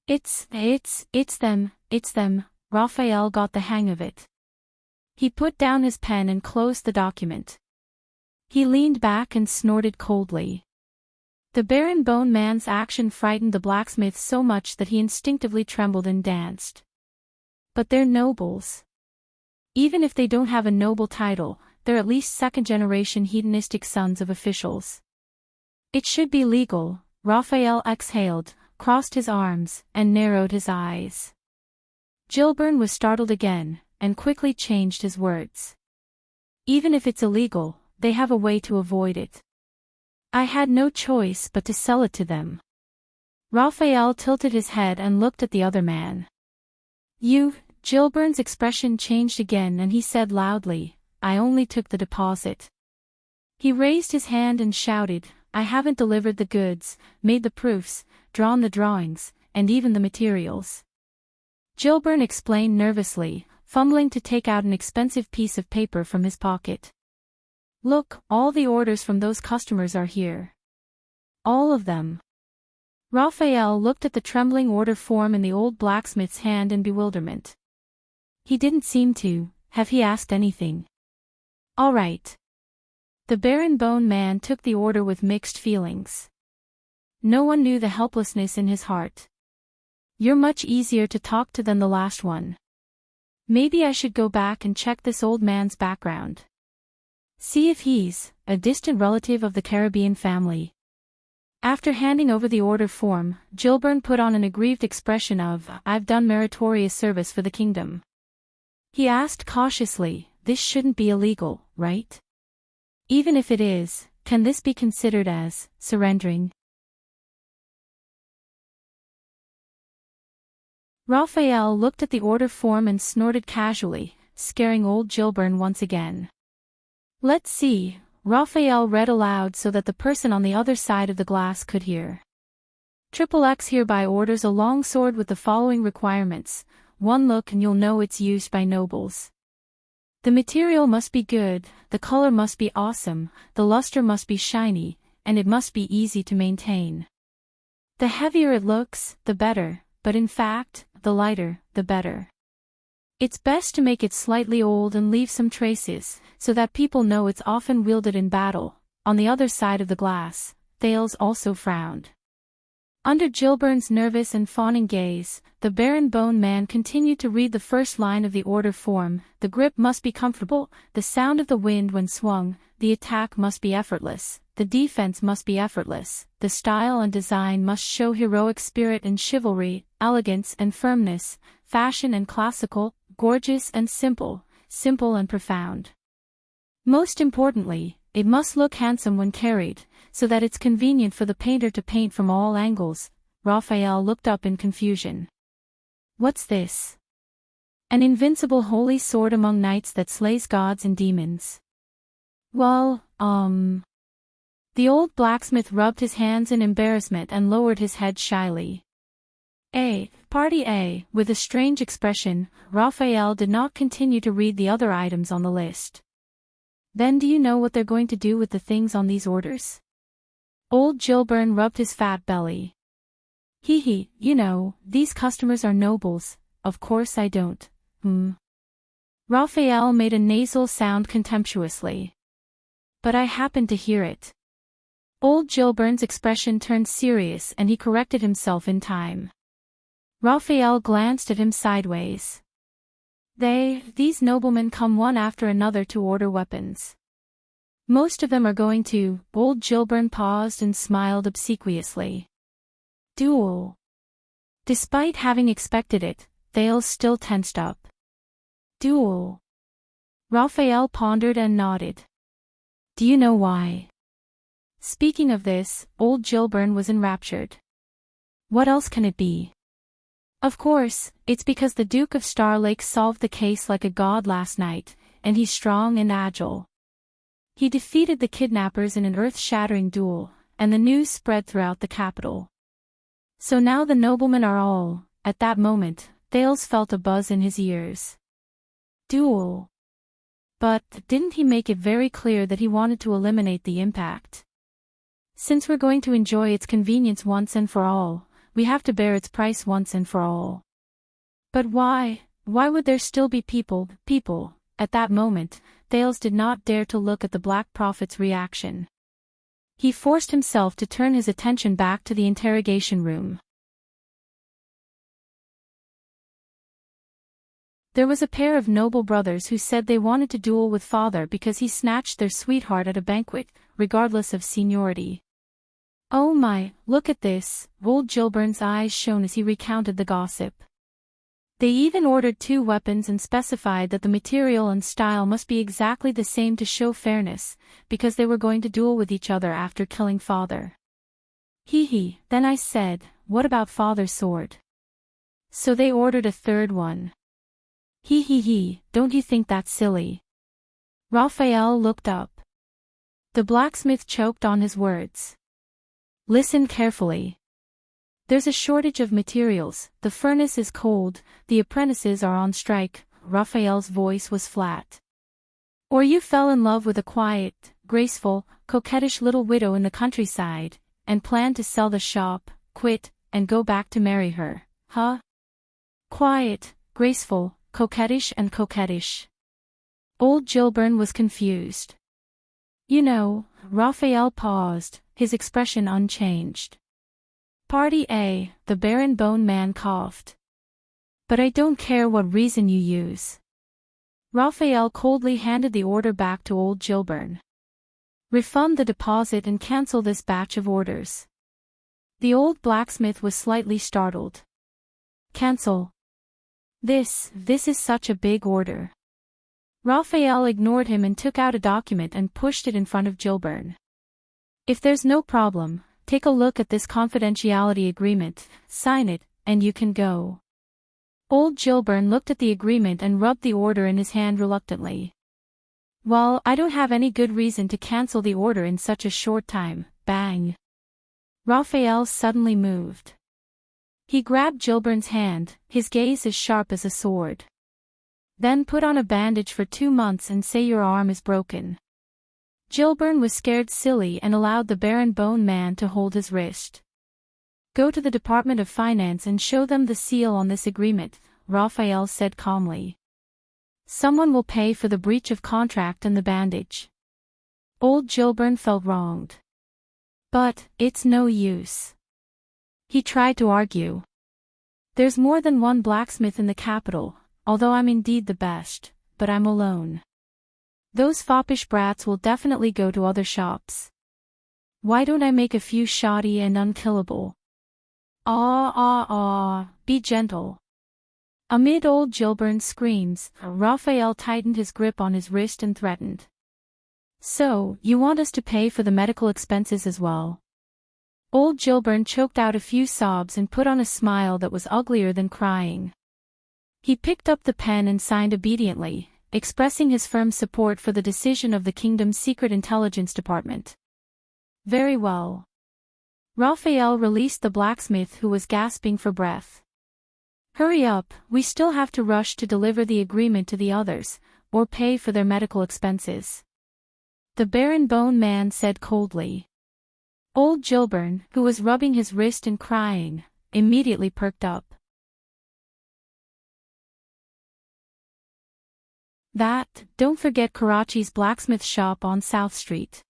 It's them, Raphael got the hang of it. He put down his pen and closed the document. He leaned back and snorted coldly. The Baron Bone Man's action frightened the blacksmith so much that he instinctively trembled and danced. But they're nobles. Even if they don't have a noble title, they're at least second-generation hedonistic sons of officials. It should be legal. Raphael exhaled, crossed his arms, and narrowed his eyes. Gilburn was startled again, and quickly changed his words. Even if it's illegal, they have a way to avoid it. I had no choice but to sell it to them. Raphael tilted his head and looked at the other man. You, Gilburn's expression changed again and he said loudly, I only took the deposit. He raised his hand and shouted, I haven't delivered the goods, made the proofs, drawn the drawings, and even the materials. Gilburn explained nervously, fumbling to take out an expensive piece of paper from his pocket. Look, all the orders from those customers are here. All of them. Raphael looked at the trembling order form in the old blacksmith's hand in bewilderment. He didn't seem to have he asked anything. All right. The Baron Bone Man took the order with mixed feelings. No one knew the helplessness in his heart. You're much easier to talk to than the last one. Maybe I should go back and check this old man's background. See if he's a distant relative of the Caribbean family. After handing over the order form, Gilburn put on an aggrieved expression of, I've done meritorious service for the kingdom. He asked cautiously, this shouldn't be illegal, right? Even if it is, can this be considered as surrendering? Raphael looked at the order form and snorted casually, scaring old Gilburn once again. Let's see, Raphael read aloud so that the person on the other side of the glass could hear. XXX hereby orders a long sword with the following requirements. One look and you'll know it's used by nobles. The material must be good, the color must be awesome, the luster must be shiny, and it must be easy to maintain. The heavier it looks, the better, but in fact, the lighter, the better. It's best to make it slightly old and leave some traces, so that people know it's often wielded in battle. On the other side of the glass, Thales also frowned. Under Gilbern's nervous and fawning gaze, the Baron Bone Man continued to read the first line of the order form. The grip must be comfortable, the sound of the wind when swung, the attack must be effortless, the defense must be effortless, the style and design must show heroic spirit and chivalry, elegance and firmness, fashion and classical, gorgeous and simple, simple and profound. Most importantly, it must look handsome when carried, so that it's convenient for the painter to paint from all angles. Raphael looked up in confusion. What's this? An invincible holy sword among knights that slays gods and demons. Well, The old blacksmith rubbed his hands in embarrassment and lowered his head shyly. Party A. With a strange expression, Raphael did not continue to read the other items on the list. Then do you know what they're going to do with the things on these orders? Old Gilbern rubbed his fat belly. You know, these customers are nobles. Of course I don't. Raphael made a nasal sound contemptuously. But I happened to hear it. Old Gilbern's expression turned serious and he corrected himself in time. Raphael glanced at him sideways. These noblemen come one after another to order weapons. Most of them are going to. Old Gilbern paused and smiled obsequiously. Duel. Despite having expected it, Thales still tensed up. Duel. Raphael pondered and nodded. Do you know why? Speaking of this, old Gilbern was enraptured. What else can it be? Of course, it's because the Duke of Star Lake solved the case like a god last night, and he's strong and agile. He defeated the kidnappers in an earth-shattering duel, and the news spread throughout the capital. So now the noblemen are all. At that moment, Thales felt a buzz in his ears. Duel. But didn't he make it very clear that he wanted to eliminate the impact? Since we're going to enjoy its convenience once and for all, we have to bear its price once and for all. But why? Why would there still be people? At that moment, Thales did not dare to look at the Black Prophet's reaction. He forced himself to turn his attention back to the interrogation room. There was a pair of noble brothers who said they wanted to duel with father because he snatched their sweetheart at a banquet, regardless of seniority. Oh my, look at this, old Gilbern's eyes shone as he recounted the gossip. They even ordered 2 weapons and specified that the material and style must be exactly the same to show fairness, because they were going to duel with each other after killing father. Then I said, what about father's sword? So they ordered a 3rd one. Don't you think that's silly? Raphael looked up. The blacksmith choked on his words. Listen carefully. There's a shortage of materials, the furnace is cold, the apprentices are on strike. Raphael's voice was flat. Or you fell in love with a quiet, graceful, coquettish little widow in the countryside, and planned to sell the shop, quit, and go back to marry her, huh? Quiet, graceful, coquettish and coquettish. Old Gilbern was confused. You know, Raphael paused, his expression unchanged. Party A, the Baron Bone Man coughed. But I don't care what reason you use. Raphael coldly handed the order back to old Gilbern. Refund the deposit and cancel this batch of orders. The old blacksmith was slightly startled. Cancel. This is such a big order. Raphael ignored him and took out a document and pushed it in front of Gilbern. If there's no problem, take a look at this confidentiality agreement, sign it, and you can go. Old Gilbern looked at the agreement and rubbed the order in his hand reluctantly. Well, I don't have any good reason to cancel the order in such a short time. Bang. Raphael suddenly moved. He grabbed Gilbern's hand, his gaze as sharp as a sword. Then put on a bandage for 2 months and say your arm is broken. Gilbern was scared silly and allowed the Baron Bone Man to hold his wrist. Go to the Department of Finance and show them the seal on this agreement, Raphael said calmly. Someone will pay for the breach of contract and the bandage. Old Gilbert felt wronged. But, it's no use. He tried to argue. There's more than one blacksmith in the capital, although I'm indeed the best, but I'm alone. Those foppish brats will definitely go to other shops. Why don't I make a few shoddy and unkillable? Be gentle. Amid old Gilbert's screams, Raphael tightened his grip on his wrist and threatened. So, you want us to pay for the medical expenses as well? Old Gilbert choked out a few sobs and put on a smile that was uglier than crying. He picked up the pen and signed obediently, expressing his firm support for the decision of the kingdom's secret intelligence department. Very well. Raphael released the blacksmith who was gasping for breath. Hurry up, we still have to rush to deliver the agreement to the others, or pay for their medical expenses. The Baron Bone Man said coldly. Old Gilbert, who was rubbing his wrist and crying, immediately perked up. Don't forget Karachi's blacksmith shop on South Street.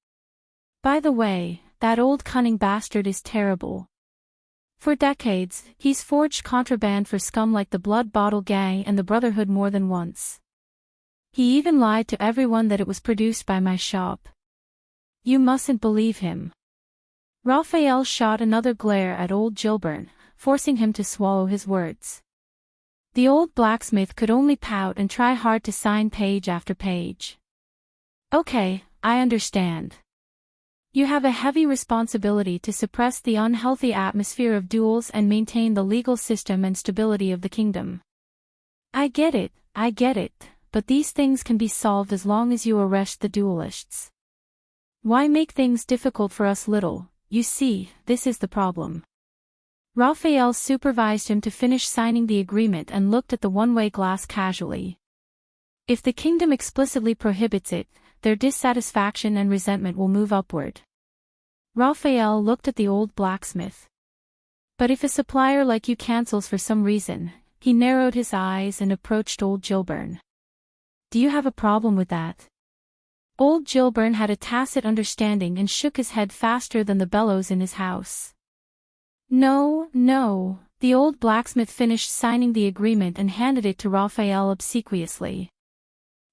By the way, that old cunning bastard is terrible. For decades, he's forged contraband for scum like the Blood Bottle Gang and the Brotherhood more than once. He even lied to everyone that it was produced by my shop. You mustn't believe him. Raphael shot another glare at old Gilbert, forcing him to swallow his words. The old blacksmith could only pout and try hard to sign page after page. Okay, I understand. You have a heavy responsibility to suppress the unhealthy atmosphere of duels and maintain the legal system and stability of the kingdom. I get it, but these things can be solved as long as you arrest the duelists. Why make things difficult for us little? You see, this is the problem. Raphael supervised him to finish signing the agreement and looked at the one-way glass casually. If the kingdom explicitly prohibits it, their dissatisfaction and resentment will move upward. Raphael looked at the old blacksmith. But if a supplier like you cancels for some reason, he narrowed his eyes and approached old Gilbert. Do you have a problem with that? Old Gilbert had a tacit understanding and shook his head faster than the bellows in his house. No, the old blacksmith finished signing the agreement and handed it to Raphael obsequiously.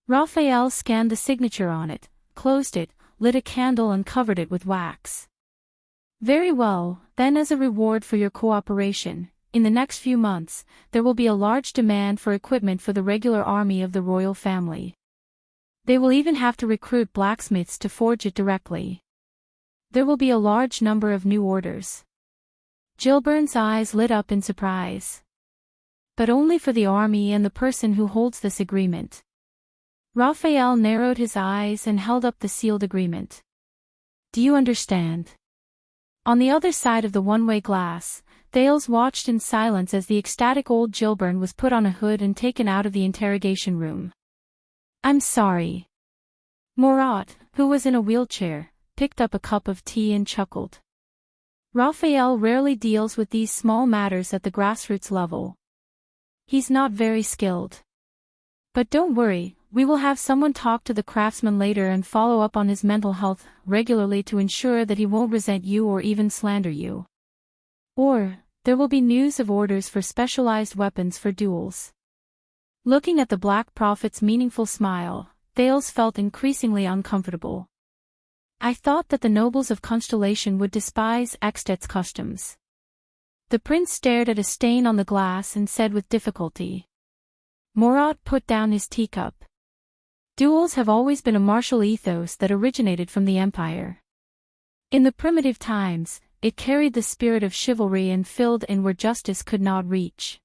Raphael scanned the signature on it, closed it, lit a candle and covered it with wax. Very well, then as a reward for your cooperation, in the next few months, there will be a large demand for equipment for the regular army of the royal family. They will even have to recruit blacksmiths to forge it directly. There will be a large number of new orders. Gilbert's eyes lit up in surprise. But only for the army and the person who holds this agreement. Raphael narrowed his eyes and held up the sealed agreement. Do you understand? On the other side of the one-way glass, Thales watched in silence as the ecstatic old Gilbert was put on a hood and taken out of the interrogation room. I'm sorry. Murat, who was in a wheelchair, picked up a cup of tea and chuckled. Raphael rarely deals with these small matters at the grassroots level. He's not very skilled. But don't worry, we will have someone talk to the craftsman later and follow up on his mental health regularly to ensure that he won't resent you or even slander you. Or, there will be news of orders for specialized weapons for duels. Looking at the Black Prophet's meaningful smile, Thales felt increasingly uncomfortable. I thought that the nobles of Constellation would despise Extet's customs. The prince stared at a stain on the glass and said with difficulty. Murat put down his teacup. Duels have always been a martial ethos that originated from the empire. In the primitive times, it carried the spirit of chivalry and filled in where justice could not reach.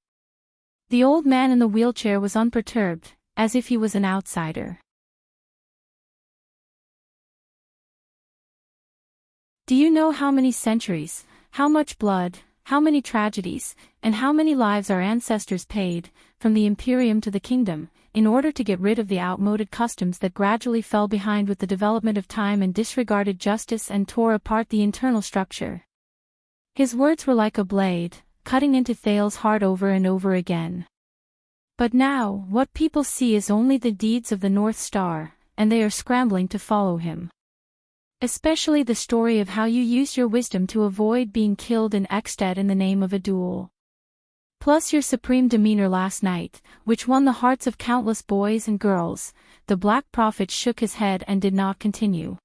The old man in the wheelchair was unperturbed, as if he was an outsider. Do you know how many centuries, how much blood, how many tragedies, and how many lives our ancestors paid, from the Imperium to the kingdom, in order to get rid of the outmoded customs that gradually fell behind with the development of time and disregarded justice and tore apart the internal structure? His words were like a blade, cutting into Thale's heart over and over again. But now, what people see is only the deeds of the North Star, and they are scrambling to follow him. Especially the story of how you used your wisdom to avoid being killed in Ekstead in the name of a duel. Plus your supreme demeanor last night, which won the hearts of countless boys and girls. The Black Prophet shook his head and did not continue.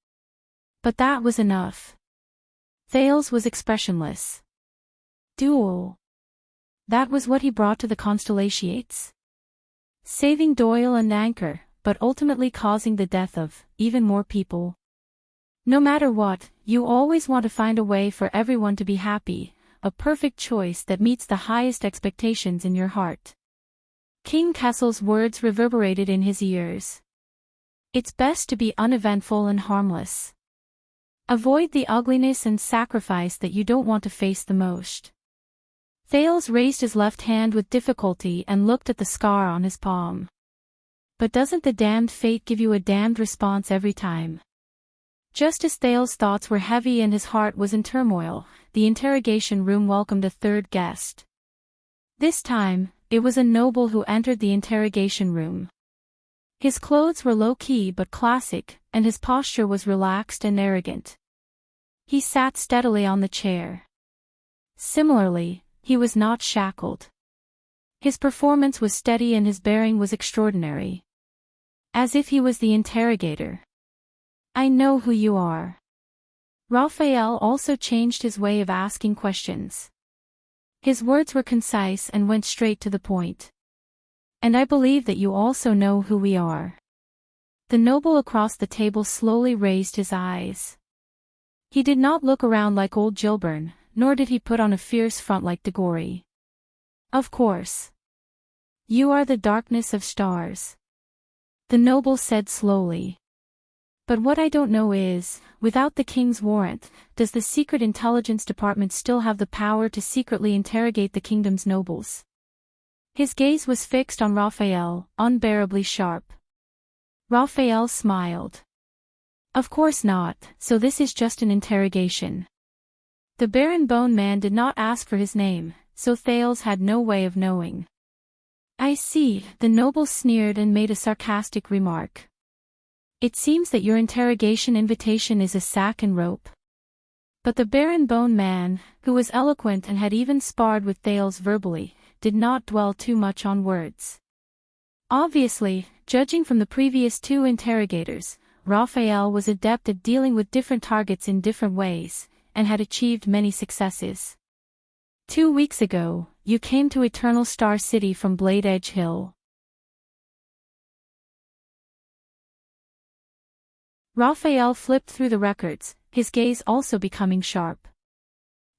But that was enough. Thales was expressionless. Duel. That was what he brought to the Constellations? Saving Doyle and Anchor, but ultimately causing the death of even more people. No matter what, you always want to find a way for everyone to be happy, a perfect choice that meets the highest expectations in your heart. King Kessel's words reverberated in his ears. It's best to be uneventful and harmless. Avoid the ugliness and sacrifice that you don't want to face the most. Thales raised his left hand with difficulty and looked at the scar on his palm. But doesn't the damned fate give you a damned response every time? Just as Thales' thoughts were heavy and his heart was in turmoil, the interrogation room welcomed a third guest. This time, it was a noble who entered the interrogation room. His clothes were low-key but classic, and his posture was relaxed and arrogant. He sat steadily on the chair. Similarly, he was not shackled. His performance was steady and his bearing was extraordinary. As if he was the interrogator. I know who you are. Raphael also changed his way of asking questions. His words were concise and went straight to the point. And I believe that you also know who we are. The noble across the table slowly raised his eyes. He did not look around like old Gilburn, nor did he put on a fierce front like Degori. Of course. You are the darkness of stars. The noble said slowly. But what I don't know is, without the king's warrant, does the secret intelligence department still have the power to secretly interrogate the kingdom's nobles? His gaze was fixed on Raphael, unbearably sharp. Raphael smiled. Of course not, so this is just an interrogation. The Baron Bone Man did not ask for his name, so Thales had no way of knowing. I see, the noble sneered and made a sarcastic remark. It seems that your interrogation invitation is a sack and rope. But the Baron Bone Man, who was eloquent and had even sparred with Thales verbally, did not dwell too much on words. Obviously, judging from the previous two interrogators, Raphael was adept at dealing with different targets in different ways, and had achieved many successes. 2 weeks ago, you came to Eternal Star City from Blade Edge Hill. Raphael flipped through the records, his gaze also becoming sharp.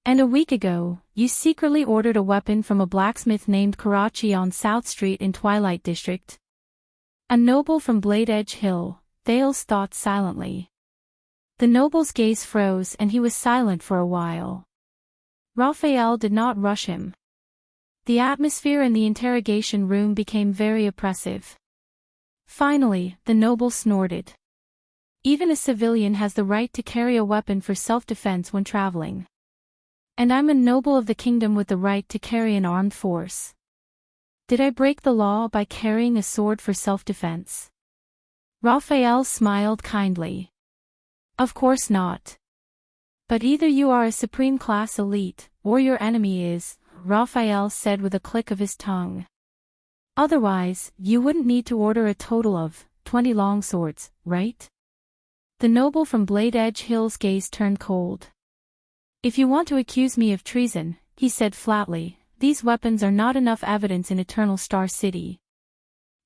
And a week ago, you secretly ordered a weapon from a blacksmith named Karachi on South Street in Twilight District. A noble from Blade Edge Hill, Thales thought silently. The noble's gaze froze and he was silent for a while. Raphael did not rush him. The atmosphere in the interrogation room became very oppressive. Finally, the noble snorted. Even a civilian has the right to carry a weapon for self-defense when traveling. And I'm a noble of the kingdom with the right to carry an armed force. Did I break the law by carrying a sword for self-defense? Raphael smiled kindly. Of course not. But either you are a supreme class elite, or your enemy is, Raphael said with a click of his tongue. Otherwise, you wouldn't need to order a total of 20 longswords, right? The noble from Blade Edge Hill's gaze turned cold. If you want to accuse me of treason, he said flatly, these weapons are not enough evidence in Eternal Star City.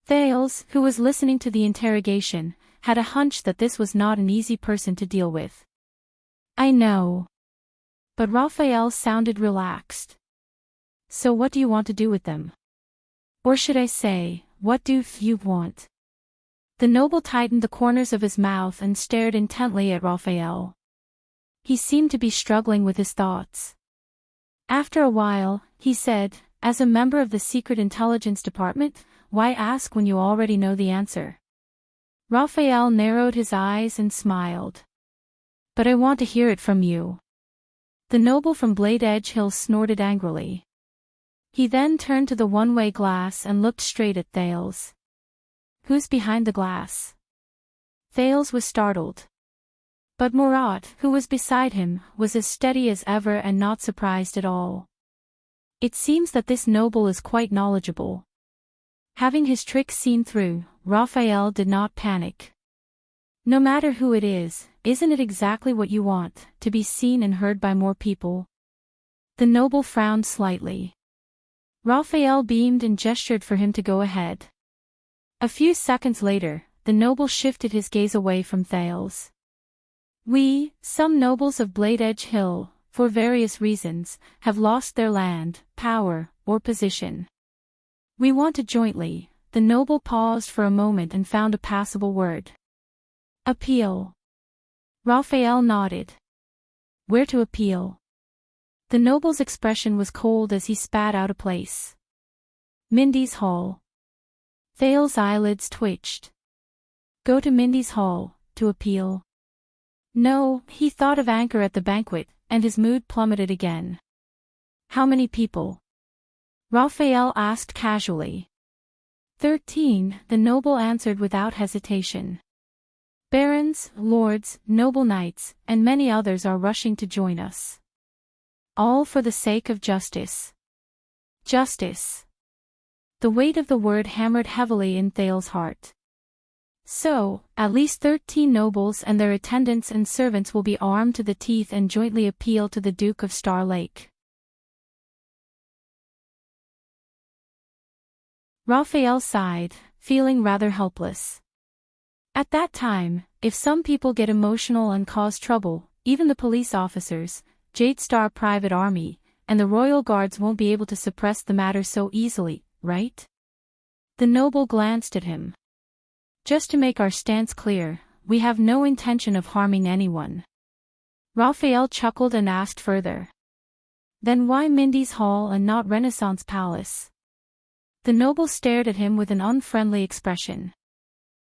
Thales, who was listening to the interrogation, had a hunch that this was not an easy person to deal with. I know. But Raphael sounded relaxed. So what do you want to do with them? Or should I say, what do you want? The noble tightened the corners of his mouth and stared intently at Raphael. He seemed to be struggling with his thoughts. After a while, he said, as a member of the Secret Intelligence Department, why ask when you already know the answer? Raphael narrowed his eyes and smiled. But I want to hear it from you. The noble from Blade Edge Hill snorted angrily. He then turned to the one-way glass and looked straight at Thales. "Who's behind the glass?" Thales was startled. But Murat, who was beside him, was as steady as ever and not surprised at all. It seems that this noble is quite knowledgeable. Having his trick seen through, Raphael did not panic. "No matter who it is, isn't it exactly what you want, to be seen and heard by more people?" The noble frowned slightly. Raphael beamed and gestured for him to go ahead. A few seconds later, the noble shifted his gaze away from Thales. "We, some nobles of Blade Edge Hill, for various reasons, have lost their land, power, or position. We want to jointly." The noble paused for a moment and found a passable word. "Appeal." Raphael nodded. "Where to appeal?" The noble's expression was cold as he spat out a place. "Mindy's Hall." Thales' eyelids twitched. "Go to Mindy's Hall, to appeal?" No, he thought of Anchor at the banquet, and his mood plummeted again. "How many people?" Raphael asked casually. 13, the noble answered without hesitation. "Barons, lords, noble knights, and many others are rushing to join us. All for the sake of justice." Justice. The weight of the word hammered heavily in Thales' heart. "So, at least 13 nobles and their attendants and servants will be armed to the teeth and jointly appeal to the Duke of Star Lake." Raphael sighed, feeling rather helpless. At that time, if some people get emotional and cause trouble, even the police officers, Jade Star Private Army, and the Royal Guards won't be able to suppress the matter so easily, right? The noble glanced at him. "Just to make our stance clear, we have no intention of harming anyone." Raphael chuckled and asked further. "Then why Mindy's Hall and not Renaissance Palace?" The noble stared at him with an unfriendly expression.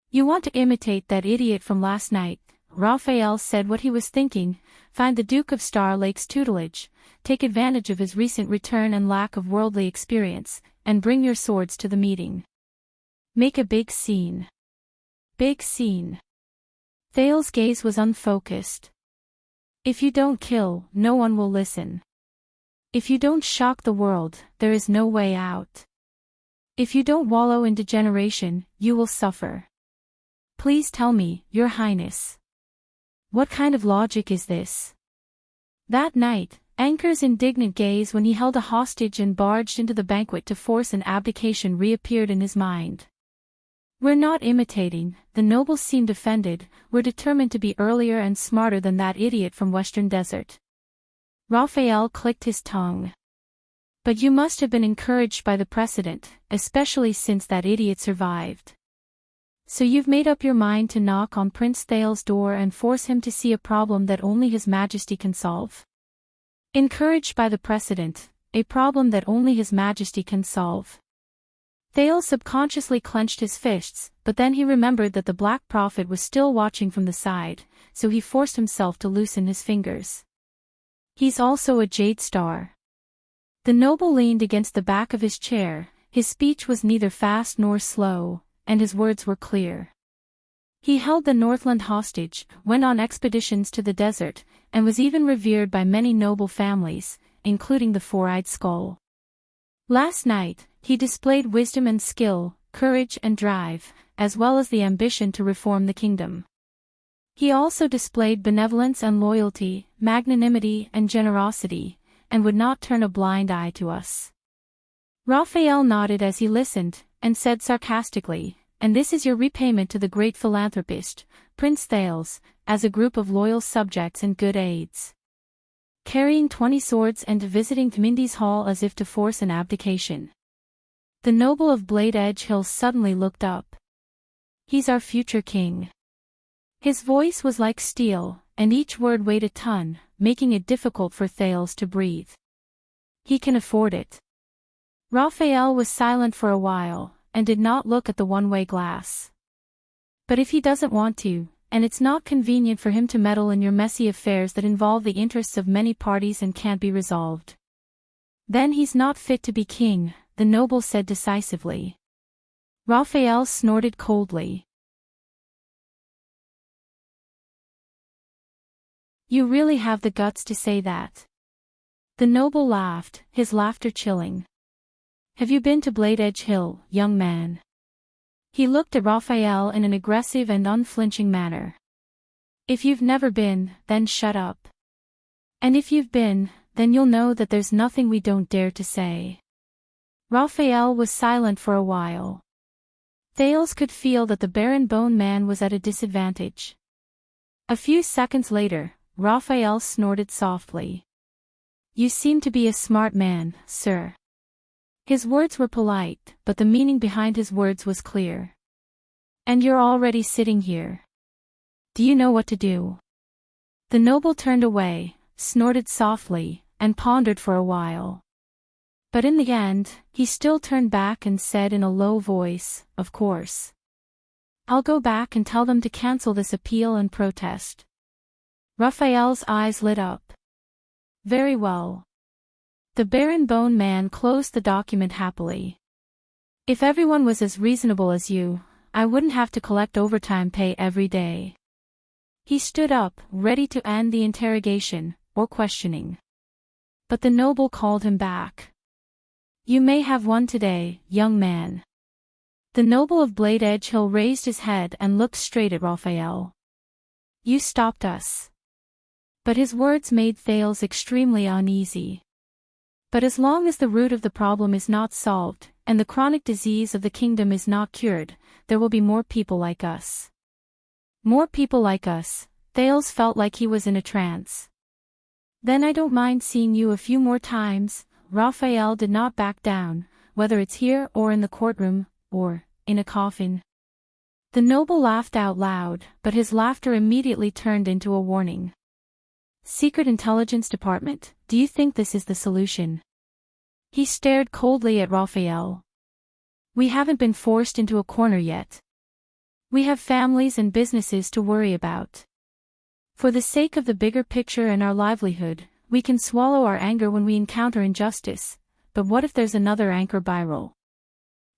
"You want to imitate that idiot from last night," Raphael said what he was thinking, "find the Duke of Star Lake's tutelage, take advantage of his recent return and lack of worldly experience, and bring your swords to the meeting. Make a big scene." Big scene. Thales' gaze was unfocused. "If you don't kill, no one will listen. If you don't shock the world, there is no way out. If you don't wallow in degeneration, you will suffer. Please tell me, Your Highness. What kind of logic is this?" That night, Anchor's indignant gaze when he held a hostage and barged into the banquet to force an abdication reappeared in his mind. "We're not imitating," the nobles seemed offended, "we're determined to be earlier and smarter than that idiot from Western Desert." Raphael clicked his tongue. "But you must have been encouraged by the precedent, especially since that idiot survived. So you've made up your mind to knock on Prince Thales' door and force him to see a problem that only His Majesty can solve." Encouraged by the precedent, a problem that only His Majesty can solve. Thales subconsciously clenched his fists, but then he remembered that the Black Prophet was still watching from the side, so he forced himself to loosen his fingers. "He's also a Jade Star." The noble leaned against the back of his chair, his speech was neither fast nor slow, and his words were clear. He held the Northland hostage, went on expeditions to the desert, and was even revered by many noble families, including the Four-Eyed Skull. Last night, he displayed wisdom and skill, courage and drive, as well as the ambition to reform the kingdom. He also displayed benevolence and loyalty, magnanimity and generosity, and would not turn a blind eye to us. Raphael nodded as he listened, and said sarcastically, "And this is your repayment to the great philanthropist, Prince Thales, as a group of loyal subjects and good aides. Carrying 20 swords and visiting Mindy's Hall as if to force an abdication." The noble of Blade Edge Hill suddenly looked up. "He's our future king." His voice was like steel, and each word weighed a ton, making it difficult for Thales to breathe. "He can afford it." Raphael was silent for a while, and did not look at the one-way glass. "But if he doesn't want to, and it's not convenient for him to meddle in your messy affairs that involve the interests of many parties and can't be resolved. Then he's not fit to be king, the noble said decisively. Raphael snorted coldly. You really have the guts to say that? The noble laughed, his laughter chilling. Have you been to Blade Edge Hill, young man? He looked at Raphael in an aggressive and unflinching manner. If you've never been, then shut up. And if you've been, then you'll know that there's nothing we don't dare to say. Raphael was silent for a while. Thales could feel that the barren bone man was at a disadvantage. A few seconds later, Raphael snorted softly. You seem to be a smart man, sir. His words were polite, but the meaning behind his words was clear. And you're already sitting here. Do you know what to do? The noble turned away, snorted softly, and pondered for a while. But in the end, he still turned back and said in a low voice, of course. I'll go back and tell them to cancel this appeal and protest. Raphael's eyes lit up. Very well. The barren bone man closed the document happily. If everyone was as reasonable as you, I wouldn't have to collect overtime pay every day. He stood up, ready to end the interrogation, or questioning. But the noble called him back. You may have one today, young man. The noble of Blade Edge Hill raised his head and looked straight at Raphael. You stopped us. But his words made Thales extremely uneasy. But as long as the root of the problem is not solved, and the chronic disease of the kingdom is not cured, there will be more people like us. More people like us, Thales felt like he was in a trance. Then I don't mind seeing you a few more times. Raphael did not back down, whether it's here or in the courtroom, or in a coffin. The noble laughed out loud, but his laughter immediately turned into a warning. Secret Intelligence Department, do you think this is the solution? He stared coldly at Raphael. We haven't been forced into a corner yet. We have families and businesses to worry about. For the sake of the bigger picture and our livelihood, we can swallow our anger when we encounter injustice, but what if there's another anchor viral?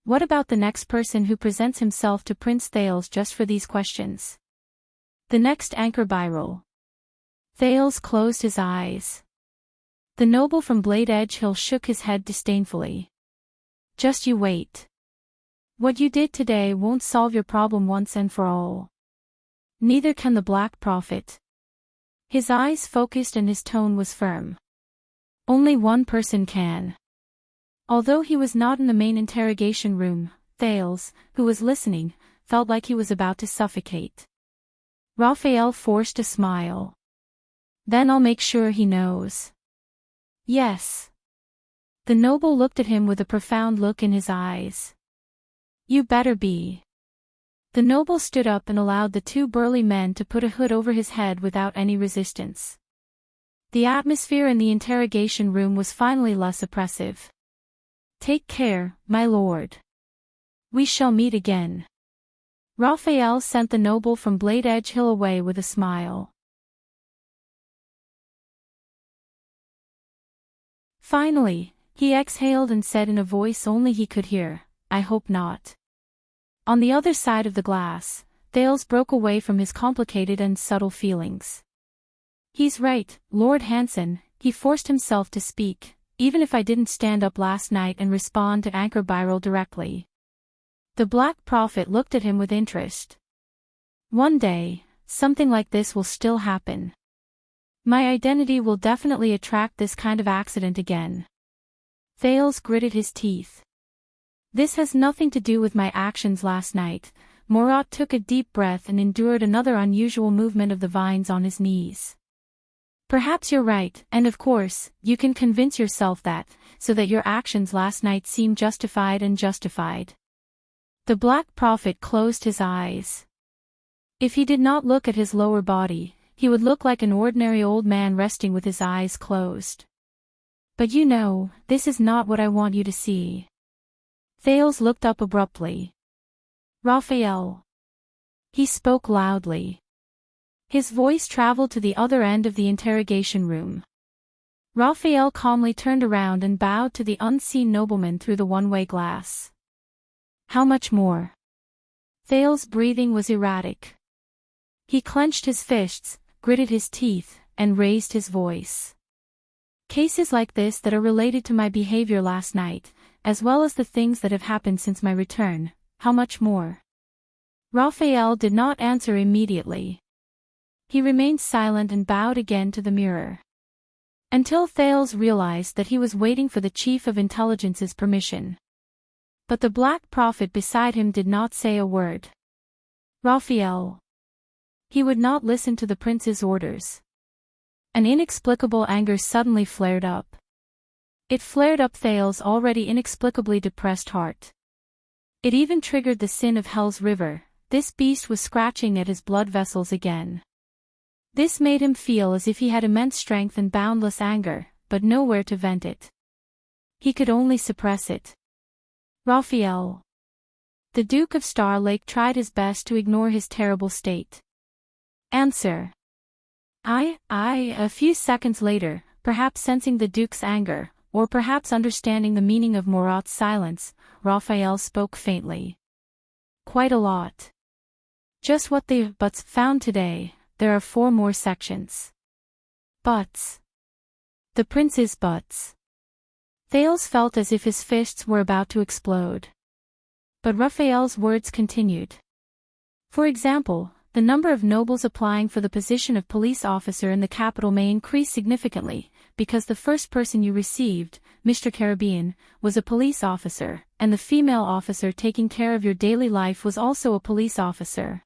What about the next person who presents himself to Prince Thales just for these questions? The next anchor viral. Thales closed his eyes. The noble from Blade Edge Hill shook his head disdainfully. Just you wait. What you did today won't solve your problem once and for all. Neither can the Black Prophet. His eyes focused and his tone was firm. Only one person can. Although he was not in the main interrogation room, Thales, who was listening, felt like he was about to suffocate. Raphael forced a smile. Then I'll make sure he knows. Yes. The noble looked at him with a profound look in his eyes. You better be. The noble stood up and allowed the two burly men to put a hood over his head without any resistance. The atmosphere in the interrogation room was finally less oppressive. Take care, my lord. We shall meet again. Raphael sent the noble from Blade Edge Hill away with a smile. Finally, he exhaled and said in a voice only he could hear, I hope not. On the other side of the glass, Thales broke away from his complicated and subtle feelings. He's right, Lord Hanson, he forced himself to speak, even if I didn't stand up last night and respond to Anchor Byril directly. The Black Prophet looked at him with interest. One day, something like this will still happen. My identity will definitely attract this kind of accident again. Thales gritted his teeth. This has nothing to do with my actions last night. Morat took a deep breath and endured another unusual movement of the vines on his knees. Perhaps you're right, and of course, you can convince yourself that, so that your actions last night seem justified and justified. The Black Prophet closed his eyes. If he did not look at his lower body, he would look like an ordinary old man resting with his eyes closed. But you know, this is not what I want you to see. Thales looked up abruptly. Raphael. He spoke loudly. His voice traveled to the other end of the interrogation room. Raphael calmly turned around and bowed to the unseen nobleman through the one-way glass. How much more? Thales's breathing was erratic. He clenched his fists, gritted his teeth, and raised his voice. Cases like this that are related to my behavior last night, as well as the things that have happened since my return, how much more? Raphael did not answer immediately. He remained silent and bowed again to the mirror. Until Thales realized that he was waiting for the Chief of Intelligence's permission. But the Black Prophet beside him did not say a word. Raphael. He would not listen to the prince's orders. An inexplicable anger suddenly flared up. It flared up Thales' already inexplicably depressed heart. It even triggered the sin of Hell's River. This beast was scratching at his blood vessels again. This made him feel as if he had immense strength and boundless anger, but nowhere to vent it. He could only suppress it. Raphael. The Duke of Star Lake tried his best to ignore his terrible state. Answer. A few seconds later, perhaps sensing the Duke's anger, or perhaps understanding the meaning of Murat's silence, Raphael spoke faintly. Quite a lot. Just what the buts found today. There are 4 more sections. Buts. The prince's buts. Thales felt as if his fists were about to explode. But Raphael's words continued. For example, the number of nobles applying for the position of police officer in the capital may increase significantly, because the first person you received, Mr. Caribbean, was a police officer, and the female officer taking care of your daily life was also a police officer.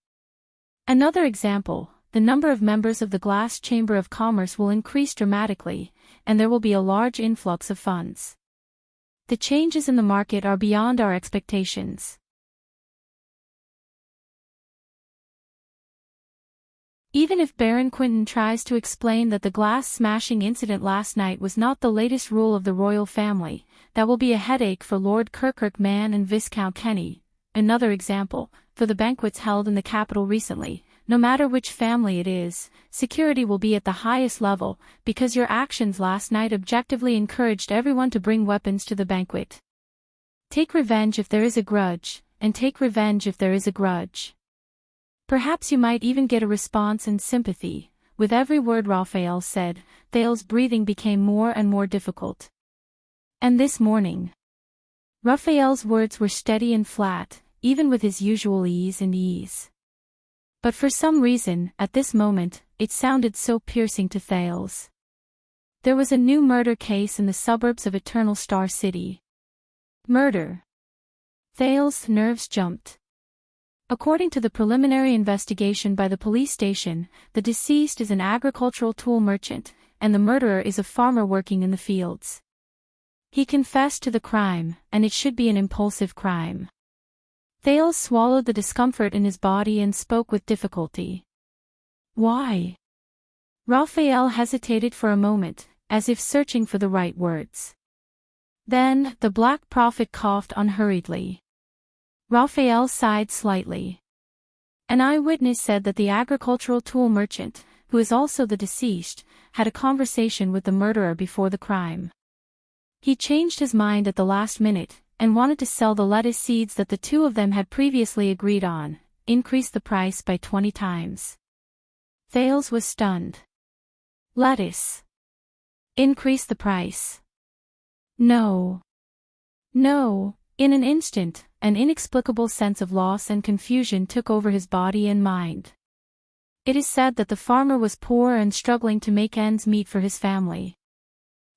Another example, the number of members of the Glass Chamber of Commerce will increase dramatically, and there will be a large influx of funds. The changes in the market are beyond our expectations. Even if Baron Quinton tries to explain that the glass-smashing incident last night was not the latest rule of the royal family, that will be a headache for Lord Kirkirkman and Viscount Kenny. Another example, for the banquets held in the capital recently, no matter which family it is, security will be at the highest level, because your actions last night objectively encouraged everyone to bring weapons to the banquet. Take revenge if there is a grudge, and take revenge if there is a grudge. Perhaps you might even get a response and sympathy. With every word Raphael said, Thales' breathing became more and more difficult. And this morning. Raphael's words were steady and flat, even with his usual ease and ease. But for some reason, at this moment, it sounded so piercing to Thales. There was a new murder case in the suburbs of Eternal Star City. Murder. Thales' nerves jumped. According to the preliminary investigation by the police station, the deceased is an agricultural tool merchant, and the murderer is a farmer working in the fields. He confessed to the crime, and it should be an impulsive crime. Thales swallowed the discomfort in his body and spoke with difficulty. Why? Raphael hesitated for a moment, as if searching for the right words. Then, the Black Prophet coughed unhurriedly. Raphael sighed slightly. An eyewitness said that the agricultural tool merchant, who is also the deceased, had a conversation with the murderer before the crime. He changed his mind at the last minute, and wanted to sell the lettuce seeds that the two of them had previously agreed on, increase the price by 20 times. Thales was stunned. Lettuce. Increase the price. No. No. In an instant, an inexplicable sense of loss and confusion took over his body and mind. It is said that the farmer was poor and struggling to make ends meet for his family.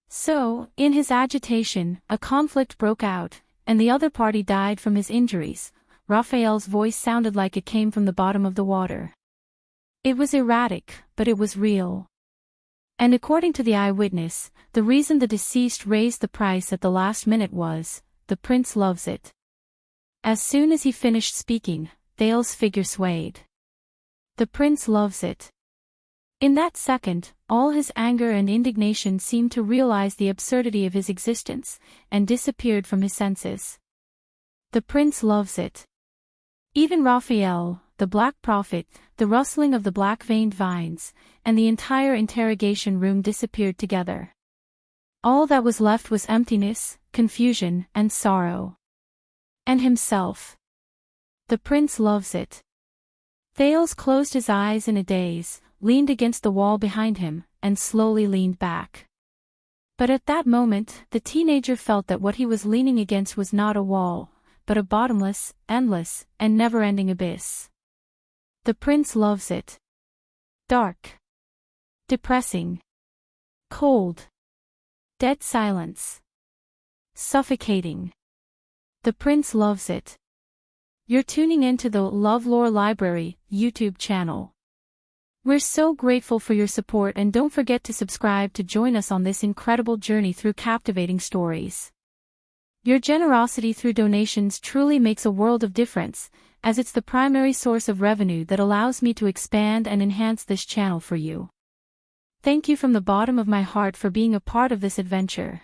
So, in his agitation, a conflict broke out, and the other party died from his injuries. Raphael's voice sounded like it came from the bottom of the water. It was erratic, but it was real. And according to the eyewitness, the reason the deceased raised the price at the last minute was, the prince loves it. As soon as he finished speaking, Thales' figure swayed. The prince loves it. In that second, all his anger and indignation seemed to realize the absurdity of his existence, and disappeared from his senses. The prince loves it. Even Raphael, the Black Prophet, the rustling of the black-veined vines, and the entire interrogation room disappeared together. All that was left was emptiness, confusion, and sorrow. And himself. The prince loves it. Thales closed his eyes in a daze, leaned against the wall behind him, and slowly leaned back. But at that moment, the teenager felt that what he was leaning against was not a wall, but a bottomless, endless, and never-ending abyss. The prince loves it. Dark. Depressing. Cold. Dead silence. Suffocating. The prince loves it. You're tuning into the LoveLore Library YouTube channel. We're so grateful for your support, and don't forget to subscribe to join us on this incredible journey through captivating stories. Your generosity through donations truly makes a world of difference, as it's the primary source of revenue that allows me to expand and enhance this channel for you. Thank you from the bottom of my heart for being a part of this adventure.